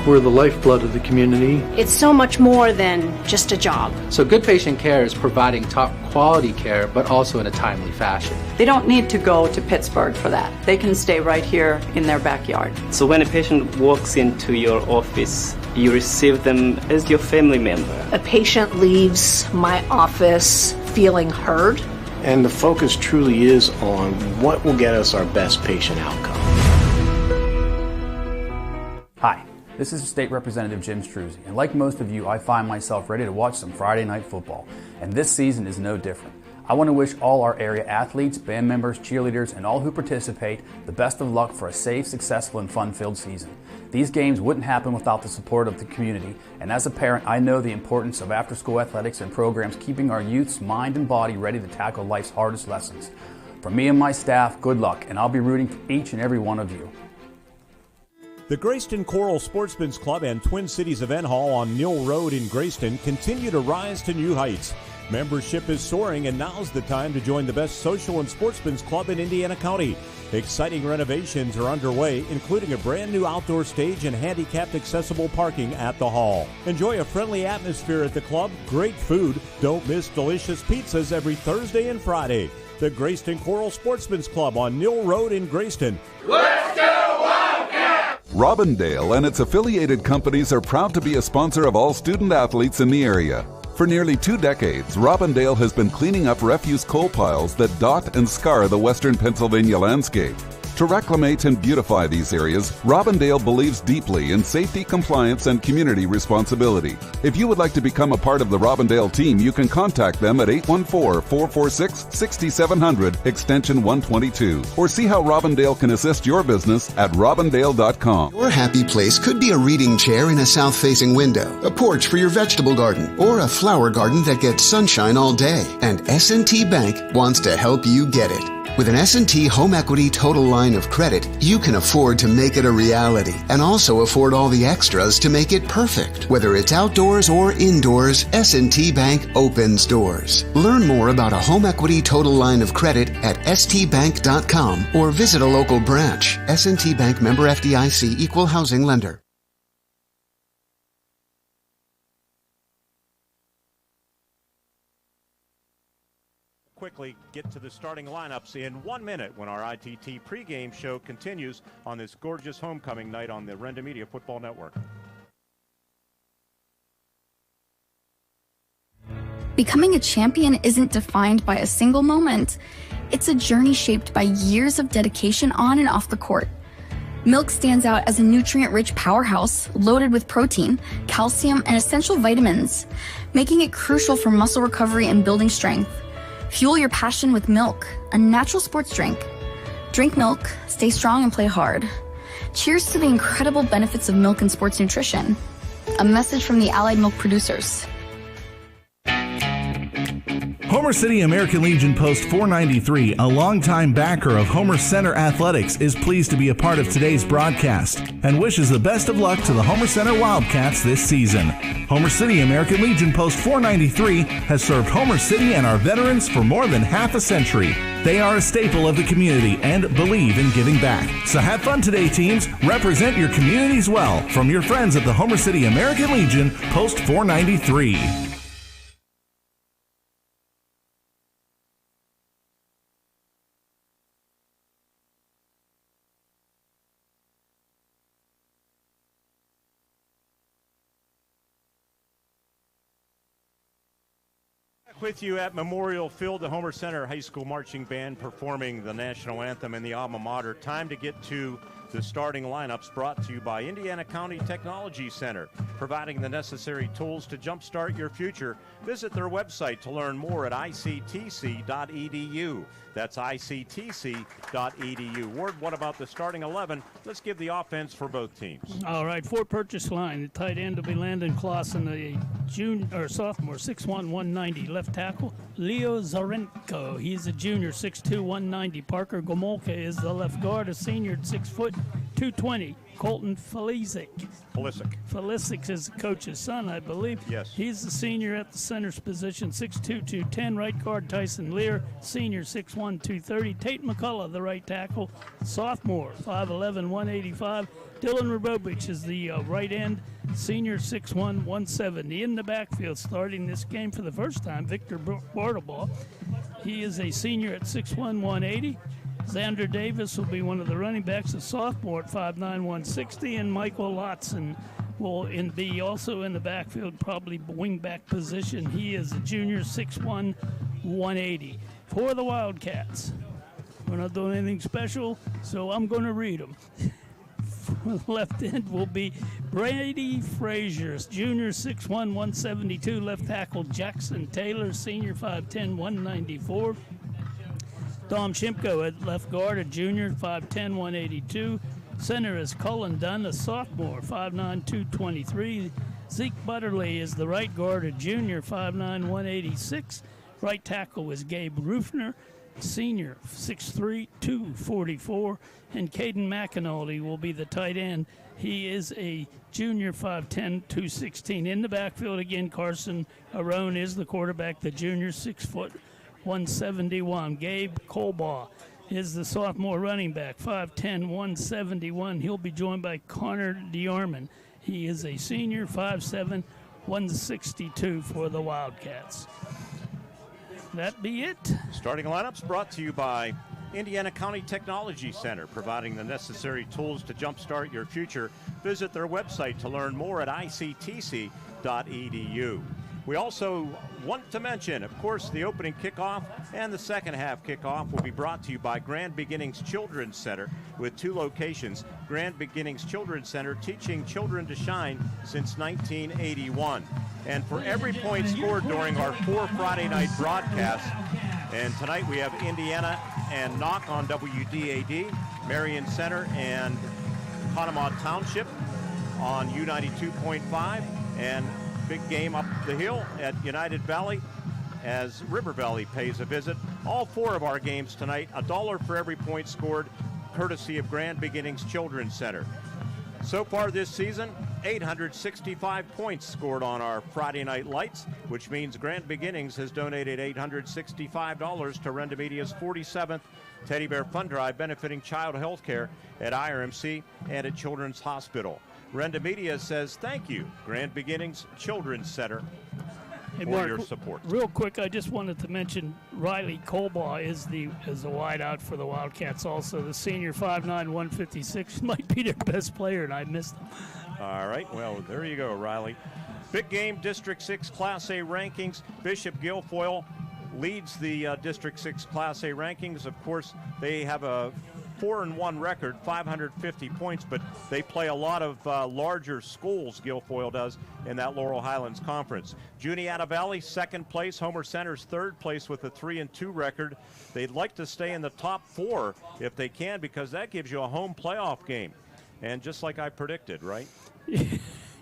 Speaker 12: We're the lifeblood of the community.
Speaker 13: It's so much more than just a job.
Speaker 15: So good patient care is providing top quality care, but also in a timely fashion.
Speaker 16: They don't need to go to Pittsburgh for that. They can stay right here in their backyard.
Speaker 17: So when a patient walks into your office, you receive them as your family member.
Speaker 13: A patient leaves my office feeling heard.
Speaker 12: And the focus truly is on what will get us our best patient outcome.
Speaker 19: Hi. This is State Representative Jim Struzzi, and like most of you, I find myself ready to watch some Friday night football, and this season is no different. I want to wish all our area athletes, band members, cheerleaders, and all who participate the best of luck for a safe, successful, and fun-filled season. These games wouldn't happen without the support of the community, and as a parent, I know the importance of after-school athletics and programs keeping our youth's mind and body ready to tackle life's hardest lessons. For me and my staff, good luck, and I'll be rooting for each and every one of you.
Speaker 28: The Grayston Coral Sportsman's Club and Twin Cities Event Hall on Mill Road in Grayston continue to rise to new heights. Membership is soaring, and now's the time to join the best social and sportsman's club in Indiana County. Exciting renovations are underway, including a brand new outdoor stage and handicapped accessible parking at the hall. Enjoy a friendly atmosphere at the club, great food. Don't miss delicious pizzas every Thursday and Friday. The Grayston Coral Sportsman's Club on Mill Road in Grayston.
Speaker 29: Let's go Wildcats! Robindale and its affiliated companies are proud to be a sponsor of all student athletes in the area. For nearly 2 decades, Robindale has been cleaning up refuse coal piles that dot and scar the western Pennsylvania landscape. To reclimate and beautify these areas, Robindale believes deeply in safety, compliance, and community responsibility. If you would like to become a part of the Robindale team, you can contact them at 814-446-6700, extension 122, or see how Robindale can assist your business at robindale.com.
Speaker 30: Your happy place could be a reading chair in a south-facing window, a porch for your vegetable garden, or a flower garden that gets sunshine all day. And S&T Bank wants to help you get it. With an S&T Home Equity Total Line of Credit, you can afford to make it a reality and also afford all the extras to make it perfect. Whether it's outdoors or indoors, S&T Bank opens doors. Learn more about a home equity total line of credit at stbank.com or visit a local branch. S&T Bank, member FDIC, equal housing lender.
Speaker 28: Quickly get to the starting lineups in 1 minute when our ITT pregame show continues on this gorgeous homecoming night on the Renda Media Football Network.
Speaker 1: Becoming a champion isn't defined by a single moment. It's a journey shaped by years of dedication on and off the court. Milk stands out as a nutrient-rich powerhouse loaded with protein, calcium, and essential vitamins, making it crucial for muscle recovery and building strength. Fuel your passion with milk, a natural sports drink. Drink milk, stay strong, and play hard. Cheers to the incredible benefits of milk and sports nutrition. A message from the Allied Milk producers.
Speaker 3: Homer City American Legion Post 493, a longtime backer of Homer-Center Athletics, is pleased to be a part of today's broadcast and wishes the best of luck to the Homer-Center Wildcats this season. Homer City American Legion Post 493 has served Homer City and our veterans for more than half a century. They are a staple of the community and believe in giving back. So have fun today, teams. Represent your communities well from your friends at the Homer City American Legion Post 493.
Speaker 28: With you at Memorial Field, the Homer-Center High School Marching Band performing the national anthem in the alma mater. Time to get to the starting lineups, brought to you by Indiana County Technology Center, providing the necessary tools to jumpstart your future. Visit their website to learn more at ictc.edu. That's ictc.edu. Ward, what about the starting 11? Let's give the offense for both teams.
Speaker 27: All right, for Purchase line, the tight end will be Landon Clausen, the sophomore, 6'1", 190. Left tackle, Leo Zarenko. He's a junior, 6'2", 190. Parker Gomolka is the left guard, a senior, 6 foot, 220. Colton Felisic is the coach's son, I believe.
Speaker 28: Yes.
Speaker 27: He's the senior at the center's position, 6'2", 210. Right guard, Tyson Lear, senior, 6'1", 230. Tate McCullough, the right tackle, sophomore, 5'11", 185. Dylan Rabovich is the right end, senior, 6'1", 170. In the backfield, starting this game for the first time, Victor Bartlebaugh. He is a senior at 6'1", 180. Xander Davis will be one of the running backs, a sophomore at 5'9", 160, and Michael Lotson will be also in the backfield, probably wing-back position. He is a junior, 6'1", 180. For the Wildcats, we're not doing anything special, so I'm going to read them. For the left end will be Brady Frazier, junior, 6'1", 172. Left tackle Jackson Taylor, senior, 5'10", 194. Dom Shimko at left guard, a junior, 5'10", 182. Center is Cullen Dunn, a sophomore, 5'9", 223. Zeke Butterly is the right guard, a junior, 5'9", 186. Right tackle was Gabe Rufner, senior, 6'3", 244. And Caden McAnally will be the tight end. He is a junior, 5'10", 216. In the backfield again, Carson Arone is the quarterback, the junior, 6 foot, 171. Gabe Colbaugh is the sophomore running back, 5'10", 171. He'll be joined by Connor DeArmond. He is a senior, 5'7", 162 for the Wildcats. That be it.
Speaker 28: Starting lineups brought to you by Indiana County Technology Center, providing the necessary tools to jumpstart your future. Visit their website to learn more at ictc.edu. We also want to mention, of course, the opening kickoff and the second half kickoff will be brought to you by Grand Beginnings Children's Center with 2 locations. Grand Beginnings Children's Center, teaching children to shine since 1981. And for every point scored during our 4 Friday night broadcasts, and tonight we have Indiana and Knock on WDAD, Marion Center and Conemaugh Township on U92.5, and big game up the hill at United Valley
Speaker 2: as River Valley pays a visit. All 4 of our games tonight, $1 for every point scored, courtesy of Grand Beginnings Children's Center. So far this season, 865 points scored on our Friday night lights, which means Grand Beginnings has donated $865 to Renda Media's 47th Teddy Bear Fund Drive benefiting child health care at IRMC and at Children's Hospital. Renda Media says thank you, Grand Beginnings Children's Center,
Speaker 27: Hey,
Speaker 2: for
Speaker 27: Mark,
Speaker 2: your support.
Speaker 27: Real quick, I just wanted to mention Riley Colbaugh is the wideout for the Wildcats also. The senior 5'9", 156 might be their best player, and I missed him.
Speaker 2: All right, well, there you go, Riley. Big game, District 6 Class A rankings. Bishop Guilfoyle leads the District 6 Class A rankings. Of course, they have a 4-1 record, 550 points, but they play a lot of larger schools, Guilfoyle does, in that Laurel Highlands Conference. Juniata Valley, second place. Homer-Center's third place with a 3-2 record. They'd like to stay in the top 4 if they can, because that gives you a home playoff game. And just like I predicted, right?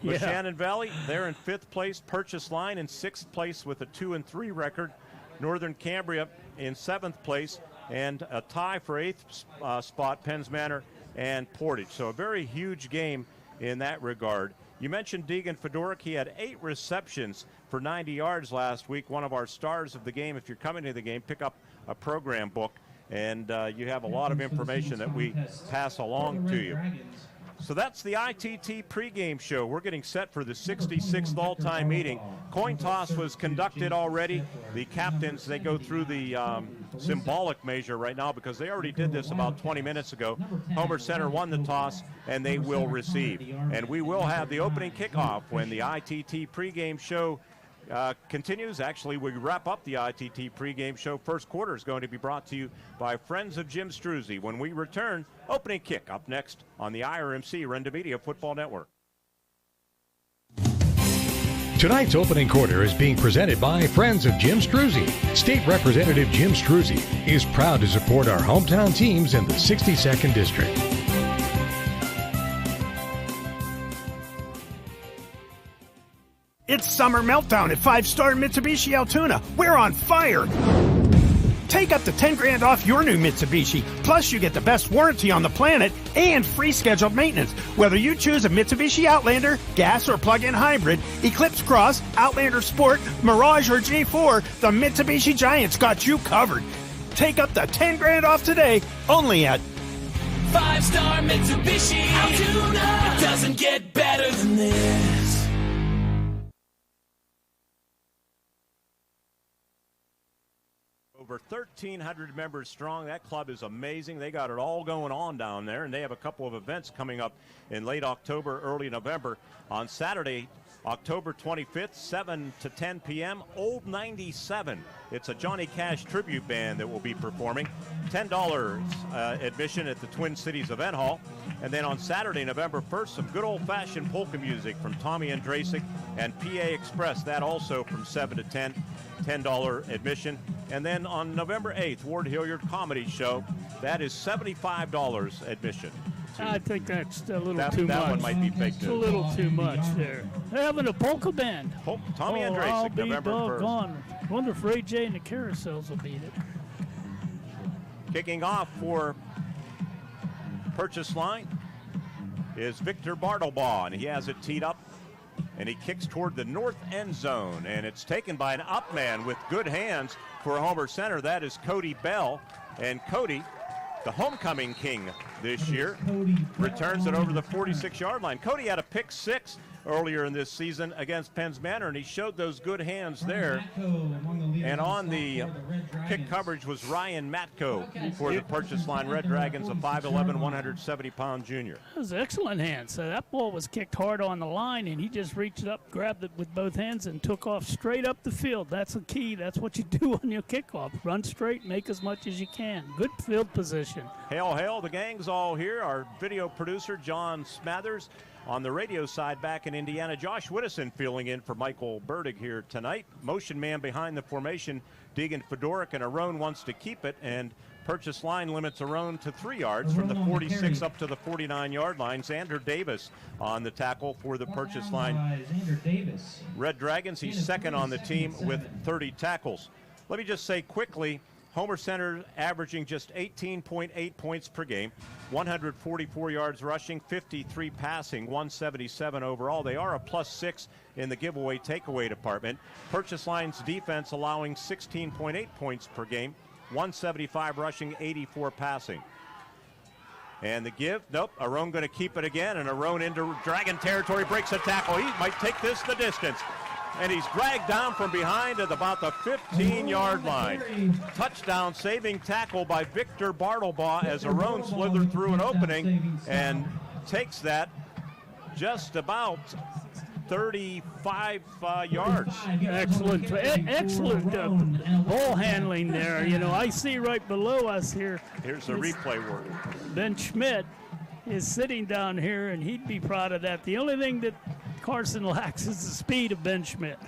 Speaker 27: Yeah.
Speaker 2: Shannon Valley, they're in 5th place. Purchase Line in 6th place with a 2-3 record. Northern Cambria in 7th place. And a tie for 8th spot, Penns Manor and Portage. So a very huge game in that regard. You mentioned Deegan Fedoruk. He had 8 receptions for 90 yards last week, one of our stars of the game. If you're coming to the game, pick up a program book, and you have a lot of information that we pass along to you. So that's the ITT pregame show. We're getting set for the 66th all-time meeting. Coin toss was conducted already. The captains, they go through the symbolic measure right now because they already did this about 20 minutes ago. Homer-Center won the toss, and they will receive. And we will have the opening kickoff when the ITT pregame show continues. Actually, we wrap up the ITT pregame show. First quarter is going to be brought to you by Friends of Jim Struzzi. When we return, opening kick up next on the IRMC Renda Media Football Network.
Speaker 6: Tonight's opening quarter is being presented by Friends of Jim Struzzi. State Representative Jim Struzzi is proud to support our hometown teams in the 62nd District.
Speaker 4: It's Summer Meltdown at 5-Star Mitsubishi Altoona. We're on fire! Take up to $10,000 off your new Mitsubishi. Plus, you get the best warranty on the planet and free scheduled maintenance. Whether you choose a Mitsubishi Outlander, gas or plug-in hybrid, Eclipse Cross, Outlander Sport, Mirage or G4, the Mitsubishi Giants got you covered. Take up to $10,000 off today, only at
Speaker 5: 5-Star Mitsubishi Altoona. It doesn't get better than this.
Speaker 2: Over 1,300 members strong. That club is amazing. They got it all going on down there, and they have a couple of events coming up in late October, early November. On Saturday, October 25th, 7 to 10 p.m., Old 97. It's a Johnny Cash tribute band that will be performing. $10 admission at the Twin Cities Event Hall. And then on Saturday, November 1st, some good old-fashioned polka music from Tommy Andrasic and PA Express. That also from 7 to 10, $10 admission. And then on November 8th, Ward Hilliard Comedy Show. That is $75 admission.
Speaker 27: I think that's a little too much.
Speaker 2: That one might be fake news.
Speaker 27: It's a little too much there. They're having a polka band.
Speaker 2: Tommy Andrasic, November 1st.
Speaker 27: I wonder if Ray J and the Carousels will beat it.
Speaker 2: Kicking off for Purchase Line is Victor Bartlebaugh, and he has it teed up, and he kicks toward the north end zone, and it's taken by an up man with good hands for Homer-Center. That is Cody Bell, and Cody, the homecoming king this year, returns it over the 46-yard line. Cody had a pick 6 earlier in this season against Penns Manor, and he showed those good hands there. And on the kick coverage was Ryan Matko for the Purchase Line Red Dragons, a 5'11", 170-pound junior.
Speaker 27: That was excellent hands. That ball was kicked hard on the line, and he just reached up, grabbed it with both hands, and took off straight up the field. That's the key. That's what you do on your kickoff. Run straight, make as much as you can. Good field position.
Speaker 2: Hail, hail, the gang's all here. Our video producer, John Smathers. On the radio side back in Indiana, Josh Whittison filling in for Michael Burdig here tonight. Motion man behind the formation, Deegan Fedoruk, and Arone wants to keep it, and Purchase line limits Arone to 3 yards from the 46 up to the 49-yard line. Xander Davis on the tackle for the Purchase line. Red Dragons, he's second on the team with 30 tackles. Let me just say quickly, Homer-Center averaging just 18.8 points per game, 144 yards rushing, 53 passing, 177 overall. They are a +6 in the giveaway takeaway department. Purchase line's defense allowing 16.8 points per game, 175 rushing, 84 passing. And the give, nope, Arone going to keep it again, and Arone into Dragon territory, breaks a tackle. He might take this the distance. And he's dragged down from behind at about the 15-yard line. Touchdown saving tackle by Victor Bartlebaugh as Arone slithered through an opening and takes that just about 35 yards.
Speaker 27: Excellent ball handling there. You know, I see right below us here.
Speaker 2: Here's the replay word.
Speaker 27: Ben Schmidt is sitting down here, and he'd be proud of that. The only thing that Carson lacks is the speed of Ben Schmidt.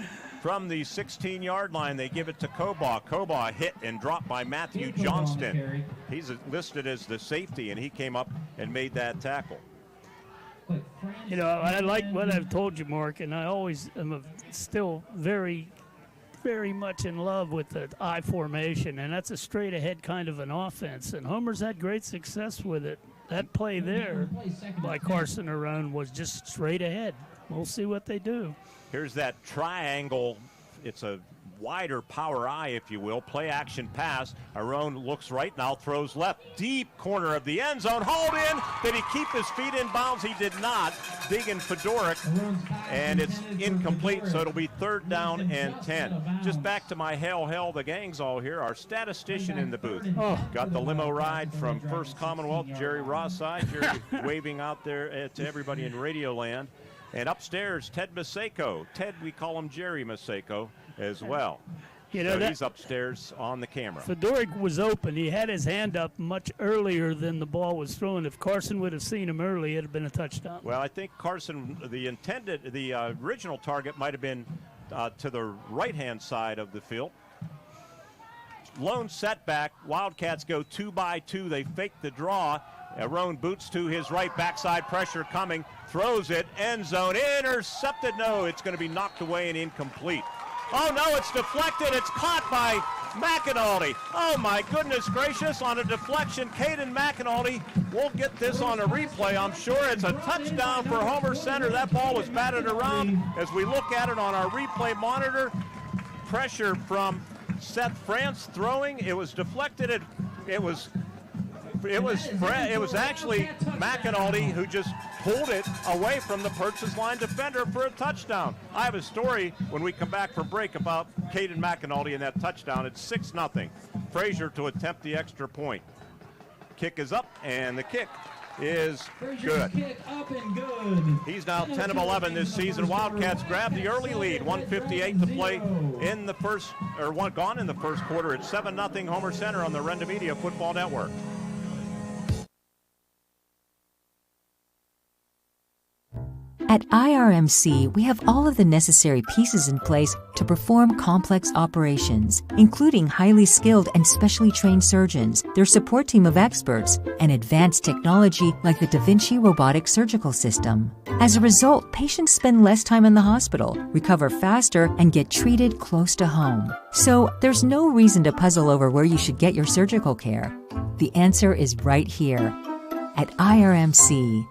Speaker 2: From the 16-yard line, they give it to Kobaugh. Kobaugh hit and dropped by Matthew Johnston. He's listed as the safety, and he came up and made that tackle.
Speaker 27: You know, I like what I've told you, Mark, and I always am still very, very much in love with the I formation, and that's a straight-ahead kind of an offense, and Homer's had great success with it. That play there by Carson Arone was just straight ahead. We'll see what they do.
Speaker 2: Here's that triangle. It's a wider power I, if you will. Play action pass. Arone looks right, now throws left. Deep corner of the end zone. Hauled in. Did he keep his feet in bounds? He did not. Digging Fedoruk. And it's incomplete, so it'll be 3rd down and 10. Just back to my hell, the gang's all here. Our statistician in the booth. Got the limo ride from First Commonwealth, Jerry Rosside. Jerry waving out there to everybody in Radio Land. And upstairs, Ted Maseko. Ted, we call him Jerry Maseko as well.
Speaker 27: You know,
Speaker 2: so he's upstairs on the camera.
Speaker 27: Fedoruk was open. He had his hand up much earlier than the ball was thrown. If Carson would have seen him early, it would have been a touchdown.
Speaker 2: Well, I think Carson, the original target might have been to the right-hand side of the field. Lone setback. Wildcats go 2-by-2. They fake the draw. Arone boots to his right, backside pressure coming, throws it, end zone, intercepted. No, it's going to be knocked away and incomplete. Oh no, it's deflected. It's caught by McAnulty. Oh my goodness gracious, on a deflection, Caden McAnulty. We'll get this on a replay, I'm sure. It's a touchdown for Homer-Center. That ball was batted around. As we look at it on our replay monitor, pressure from Seth France throwing. It was deflected. It was actually McAnulty who just pulled it away from the Purchase line defender for a touchdown. I have a story when we come back from break about Caden McAnulty and that touchdown. It's 6-0. Frazier to attempt the extra point. Kick is up, and the kick is good. He's now 10 of 11 this season. Wildcats grab the early lead. 1:58 to play in the first, gone in the first quarter. It's 7-0 Homer-Center on the Renda Media Football Network.
Speaker 7: At IRMC, we have all of the necessary pieces in place to perform complex operations, including highly skilled and specially trained surgeons, their support team of experts, and advanced technology like the Da Vinci robotic surgical system. As a result, patients spend less time in the hospital, recover faster, and get treated close to home. So there's no reason to puzzle over where you should get your surgical care. The answer is right here at IRMC.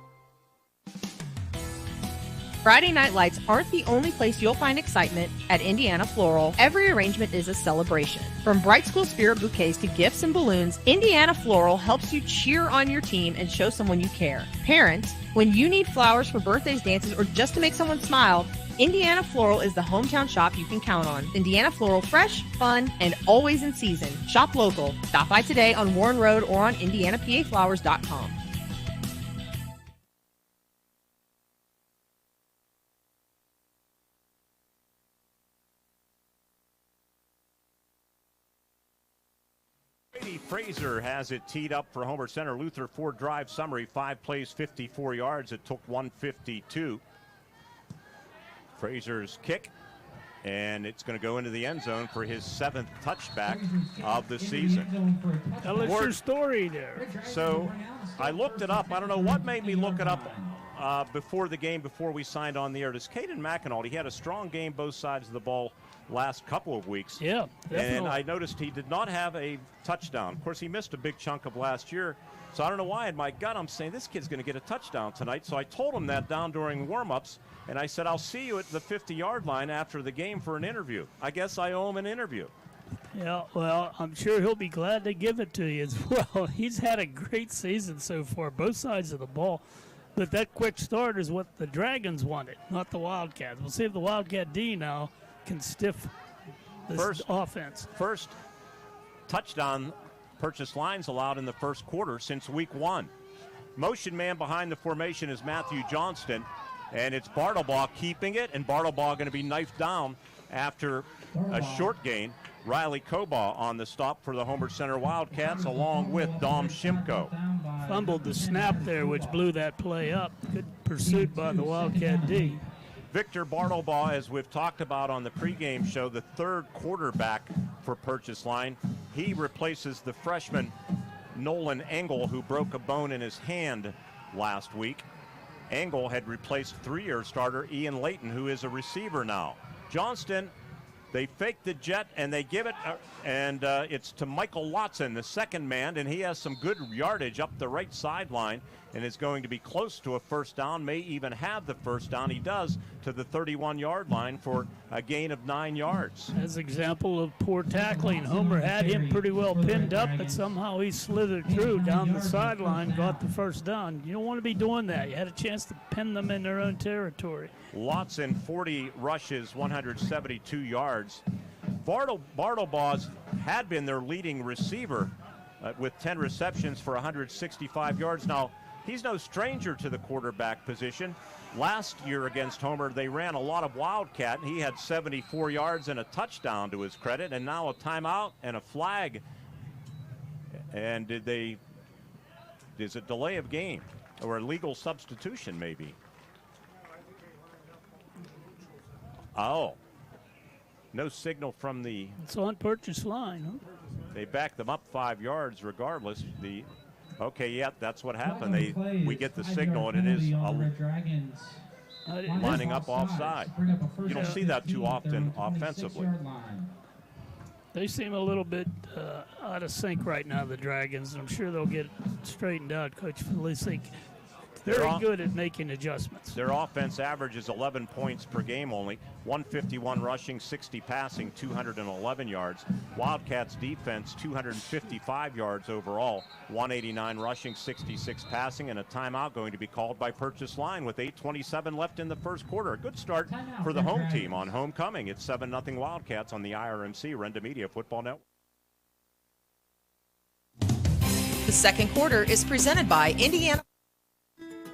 Speaker 8: Friday night lights aren't the only place you'll find excitement at Indiana Floral. Every arrangement is a celebration. From Bright School Spirit bouquets to gifts and balloons, Indiana Floral helps you cheer on your team and show someone you care. Parents, when you need flowers for birthdays, dances, or just to make someone smile, Indiana Floral is the hometown shop you can count on. Indiana Floral, fresh, fun, and always in season. Shop local. Stop by today on Warren Road or on IndianaPAFlowers.com.
Speaker 2: Fraser has it teed up for Homer-Center. Luther, 4-drive summary, 5 plays, 54 yards. It took 152. Fraser's kick And it's going to go into the end zone for his 7th touchback of the season.
Speaker 27: Tell us your story there.
Speaker 2: So I looked it up. I don't know what made me look it up before the game, before we signed on the air. This Caden McEnulty, he had a strong game both sides of the ball last couple of weeks.
Speaker 27: Yeah, definitely.
Speaker 2: And I noticed he did not have a touchdown. Of course, he missed a big chunk of last year. So I don't know why in my gut I'm saying this kid's going to get a touchdown tonight. So I told him that down during warm-ups, and I said, I'll see you at the 50-yard line after the game for an interview. I guess I owe him an interview.
Speaker 27: Yeah, well, I'm sure he'll be glad to give it to you as well. He's had a great season so far, both sides of the ball. But that quick start is what the Dragons wanted, not the Wildcats. We'll see if the Wildcat D now can stiff this offense.
Speaker 2: First touchdown Purchase lines allowed in the first quarter since week 1. Motion man behind the formation is Matthew Johnston, and it's Bartlebaugh keeping it, and Bartlebaugh going to be knifed down after a short gain. Riley Kobaugh on the stop for the Homer-Center Wildcats, along with Dom Shimko.
Speaker 27: Fumbled the snap there, which blew that play up. Good pursuit by the Wildcat D.
Speaker 2: Victor Bartlebaugh, as we've talked about on the pregame show, the third quarterback for Purchase Line. He replaces the freshman Nolan Engel, who broke a bone in his hand last week. Engel had replaced 3-year starter Ian Layton, who is a receiver now. Johnston, they fake the jet, and they give it, it's to Michael Watson, the second man, and he has some good yardage up the right sideline and is going to be close to a first down, may even have the first down. He does to the 31-yard line for a gain of 9 yards.
Speaker 27: As an example of poor tackling, Homer had him pretty well pinned up, but somehow he slithered through down the sideline, got the first down. You don't want to be doing that. You had a chance to pin them in their own territory.
Speaker 2: Watson, 40 rushes, 172 yards. Bartlebaugh's had been their leading receiver with 10 receptions for 165 yards. Now, he's no stranger to the quarterback position. Last year against Homer, they ran a lot of Wildcat, and he had 74 yards and a touchdown to his credit, and now a timeout and a flag. And is it delay of game or a legal substitution maybe? Oh, no signal from the...
Speaker 27: It's on Purchase Line, huh?
Speaker 2: They backed them up 5 yards regardless. Okay, yep, that's what happened. We get the signal, and it is lining up offside. You don't see that too often offensively.
Speaker 27: They seem a little bit out of sync right now, the Dragons. I'm sure they'll get straightened out. Coach Felicik very good at making adjustments.
Speaker 2: Their offense averages 11 points per game only, 151 rushing, 60 passing, 211 yards. Wildcats defense, 255 yards overall, 189 rushing, 66 passing, and a timeout going to be called by Purchase Line with 8:27 left in the first quarter. A good start for the home team on homecoming. It's 7-0 Wildcats on the IRMC Renda Media Football Network.
Speaker 8: The second quarter is presented by Indiana.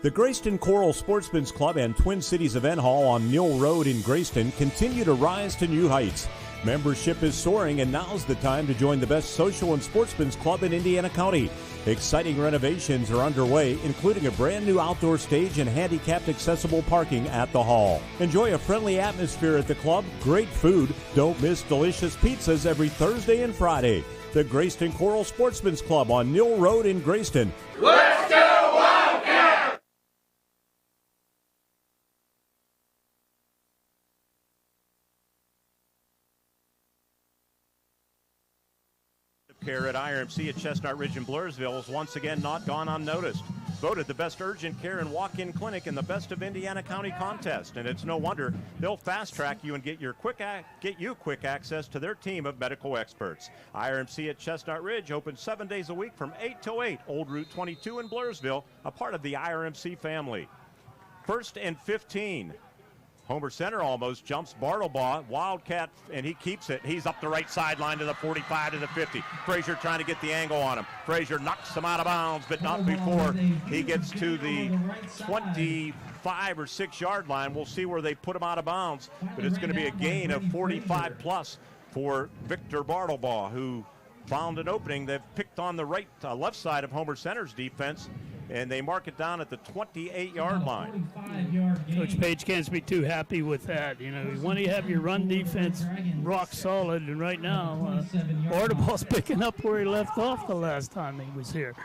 Speaker 28: The Grayston Coral Sportsman's Club and Twin Cities Event Hall on Mill Road in Grayston continue to rise to new heights. Membership is soaring, and now's the time to join the best social and sportsman's club in Indiana County. Exciting renovations are underway, including a brand new outdoor stage and handicapped accessible parking at the hall. Enjoy a friendly atmosphere at the club, great food. Don't miss delicious pizzas every Thursday and Friday. The Grayston Coral Sportsman's Club on Mill Road in Grayston.
Speaker 5: Let's go Wildcats!
Speaker 2: Care at IRMC at Chestnut Ridge and Blairsville is once again not gone unnoticed. Voted the best urgent care and walk-in clinic in the Best of Indiana County contest, and it's no wonder they'll fast-track you and get you quick access to their team of medical experts. IRMC at Chestnut Ridge open 7 days a week from 8 till 8. Old Route 22 in Blairsville, a part of the IRMC family. 1st and 15. Homer-Center almost jumps Bartlebaugh, Wildcat, and he keeps it. He's up the right sideline to the 45 to the 50. Frazier trying to get the angle on him. Frazier knocks him out of bounds, but not before he gets to the 25 or 6-yard line. We'll see where they put him out of bounds, but it's going to be a gain of 45 plus for Victor Bartlebaugh, who found an opening. They've picked on the left side of Homer-Center's defense, and they mark it down at the 28-yard line.
Speaker 27: Coach Page can't be too happy with that. You want to have your run defense rock solid, and right now, Bardaball's picking up where he left off the last time he was here.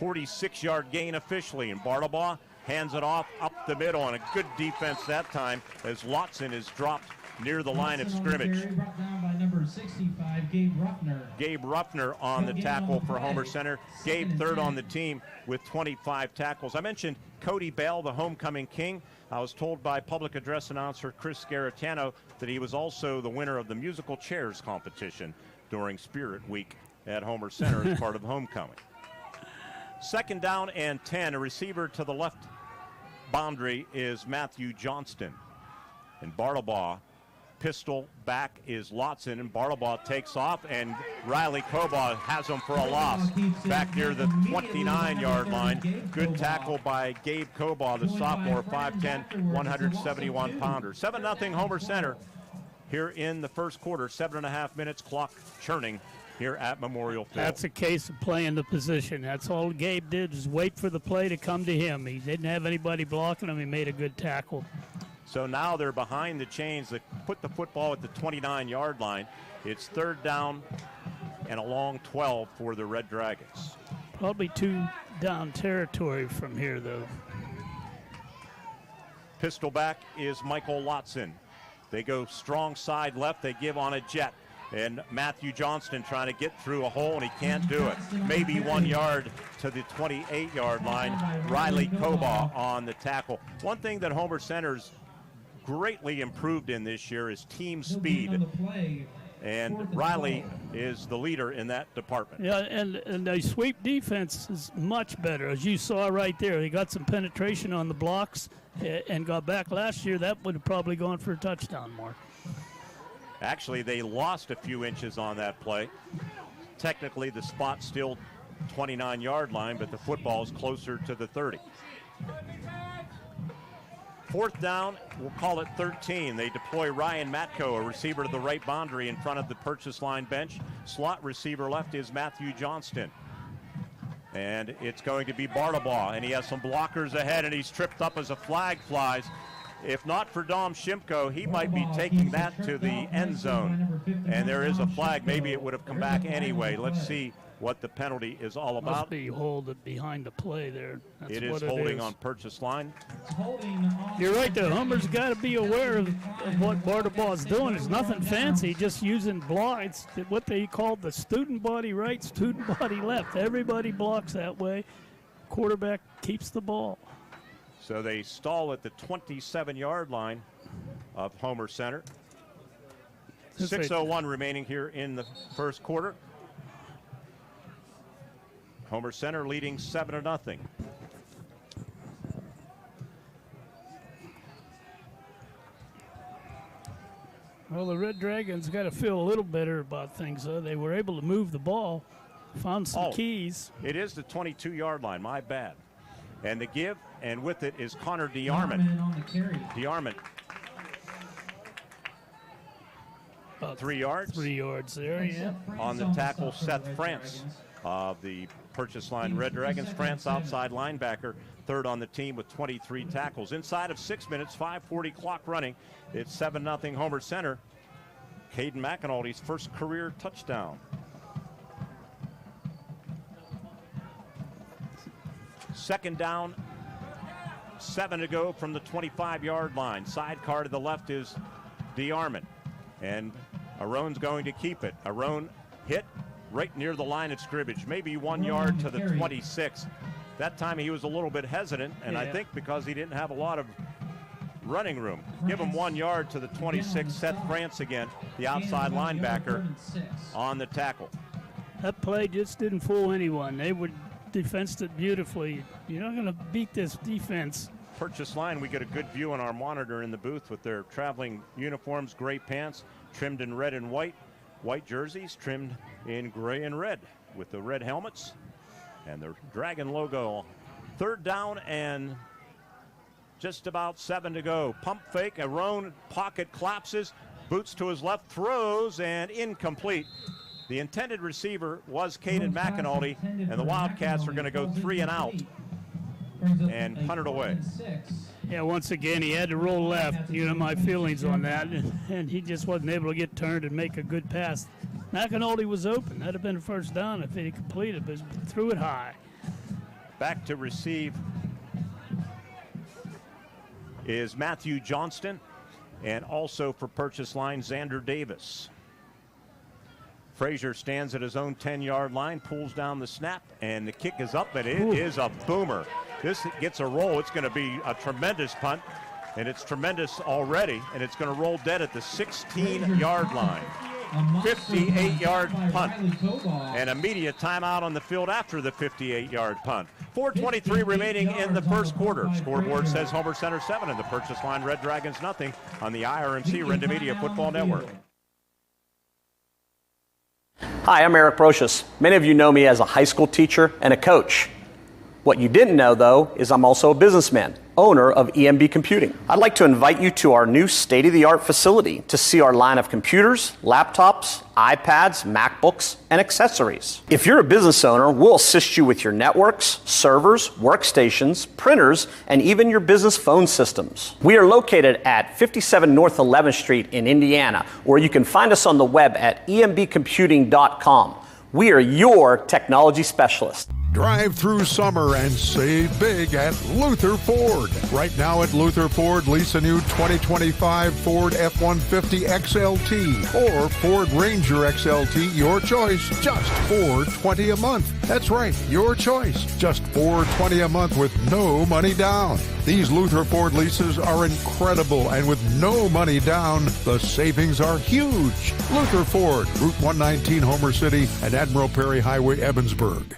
Speaker 2: 46-yard gain officially, and Bardabaugh hands it off up the middle, and a good defense that time as Lotzon is dropped near the line of scrimmage.
Speaker 9: Brought down by number 65, Gabe Ruffner.
Speaker 2: Gabe Ruffner on the tackle for Homer-Center. Gabe third on the team with 25 tackles. I mentioned Cody Bell, the homecoming king. I was told by public address announcer Chris Garitano that he was also the winner of the musical chairs competition during Spirit Week at Homer-Center as part of homecoming. 2nd down and 10. A receiver to the left boundary is Matthew Johnston. And Bardabaugh, pistol back is Lotzon, and Bardabaugh takes off, and Riley Cobaugh has him for a loss back near the 29-yard line. Good tackle by Gabe Cobaugh, the sophomore, 5'10", 171-pounder. 7-0 Homer-Center here in the first quarter. 7.5 minutes, clock churning here at Memorial Field.
Speaker 27: That's a case of playing the position. That's all Gabe did, is wait for the play to come to him. He didn't have anybody blocking him. He made a good tackle.
Speaker 2: So now they're behind the chains that put the football at the 29-yard line. It's 3rd down and a long 12 for the Red Dragons.
Speaker 27: Probably 2 down territory from here, though.
Speaker 2: Pistol back is Michael Lotzon. They go strong side left. They give on a jet. And Matthew Johnston trying to get through a hole, and he can't do it. Maybe 1 yard to the 28-yard line. Riley Cobaugh on the tackle. One thing that Homer-Center's greatly improved in this year is team speed. And Riley is the leader in that department.
Speaker 27: Yeah, and the sweep defense is much better, as you saw right there. He got some penetration on the blocks and got back last year. That would have probably gone for a touchdown more.
Speaker 2: Actually, they lost a few inches on that play. Technically, the spot's still 29-yard line, but the football is closer to the 30. 4th down, we'll call it 13. They deploy Ryan Matko, a receiver to the right boundary in front of the purchase line bench. Slot receiver left is Matthew Johnston. And it's going to be Bardabaugh, and he has some blockers ahead, and he's tripped up as a flag flies. If not for Dom Shimko, he might be taking that to the end zone. And there is a flag. Maybe it would have come back anyway. Let's see what the penalty is all about.
Speaker 27: Must be hold behind the play there. That's
Speaker 2: it is holding on purchase line.
Speaker 27: You're right, the Hummer's got to be aware of what Bardabaugh's doing. It's nothing fancy, just using blocks. It's what they call the student body right, student body left. Everybody blocks that way. Quarterback keeps the ball.
Speaker 2: So they stall at the 27-yard line of Homer-Center. 6:01 remaining here in the first quarter. Homer-Center leading 7-0.
Speaker 27: Well, the Red Dragons got to feel a little better about things. They were able to move the ball, found some keys.
Speaker 2: It is the 22-yard line, my bad. And the give, and with it is Connor DeArmond. DeArmond. 3 yards.
Speaker 27: 3 yards there, yeah.
Speaker 2: On the tackle, Seth France of the purchase line Red Dragons. France, outside linebacker, 3rd on the team with 23 tackles. Inside of 6 minutes, 5:40 clock running. It's 7-0 Homer-Center. Caden McAnaldy's first career touchdown. 2nd down, 7 to go from the 25-yard line. Sidecar to the left is DeArmond. And Arone's going to keep it. Arone hit right near the line of scrimmage, maybe 1 yard to the 26. That time he was a little bit hesitant, and I think because he didn't have a lot of running room. Give him 1 yard to the 26. Seth France again, the outside linebacker, on the tackle.
Speaker 27: That play just didn't fool anyone. They would defensed it beautifully. You're not going to beat this defense.
Speaker 2: Purchase line, we get a good view on our monitor in the booth with their traveling uniforms, gray pants trimmed in red and white, white jerseys trimmed in gray and red with the red helmets and the Dragon logo. 3rd down and just about 7 to go. Pump fake, Arone, pocket collapses, boots to his left, throws, and incomplete. The intended receiver was Caden McAnulty, and the Wildcats are going to go 3 and out and punt it away.
Speaker 27: Yeah, once again, he had to roll left. You know my feelings on that, and he just wasn't able to get turned and make a good pass. McAnulty was open. That'd have been a first down if he had completed, but threw it high.
Speaker 2: Back to receive is Matthew Johnston, and also for purchase line, Xander Davis. Frazier stands at his own 10-yard line, pulls down the snap, and the kick is up, but it is a boomer. This gets a roll. It's going to be a tremendous punt, and it's tremendous already, and it's going to roll dead at the 16-yard line. 58-yard punt, and immediate timeout on the field after the 58-yard punt. 4:23 remaining in the first quarter. Scoreboard says Homer-Center 7 and the purchase line Red Dragons nothing on the IRMC Renda Media Football Network.
Speaker 10: Hi, I'm Eric Brocious. Many of you know me as a high school teacher and a coach. What you didn't know, though, is I'm also a businessman, owner of EMB Computing. I'd like to invite you to our new state-of-the-art facility to see our line of computers, laptops, iPads, MacBooks, and accessories. If you're a business owner, we'll assist you with your networks, servers, workstations, printers, and even your business phone systems. We are located at 57 North 11th Street in Indiana, or you can find us on the web at embcomputing.com. We are your technology specialist.
Speaker 14: Drive through summer and save big at Luther Ford. Right now at Luther Ford, lease a new 2025 Ford F-150 XLT or Ford Ranger XLT, your choice, just $420 a month. That's right, your choice, just $420 a month with no money down. These Luther Ford leases are incredible, and with no money down, the savings are huge. Luther Ford, Route 119, Homer City, and Admiral Perry Highway, Evansburg.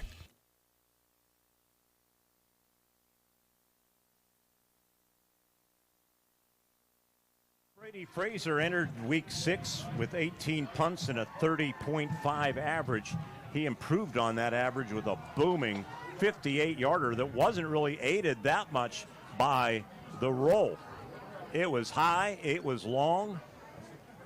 Speaker 2: Brady Frazier entered week 6 with 18 punts and a 30.5 average. He improved on that average with a booming 58-yarder that wasn't really aided that much by the roll. It was high, it was long,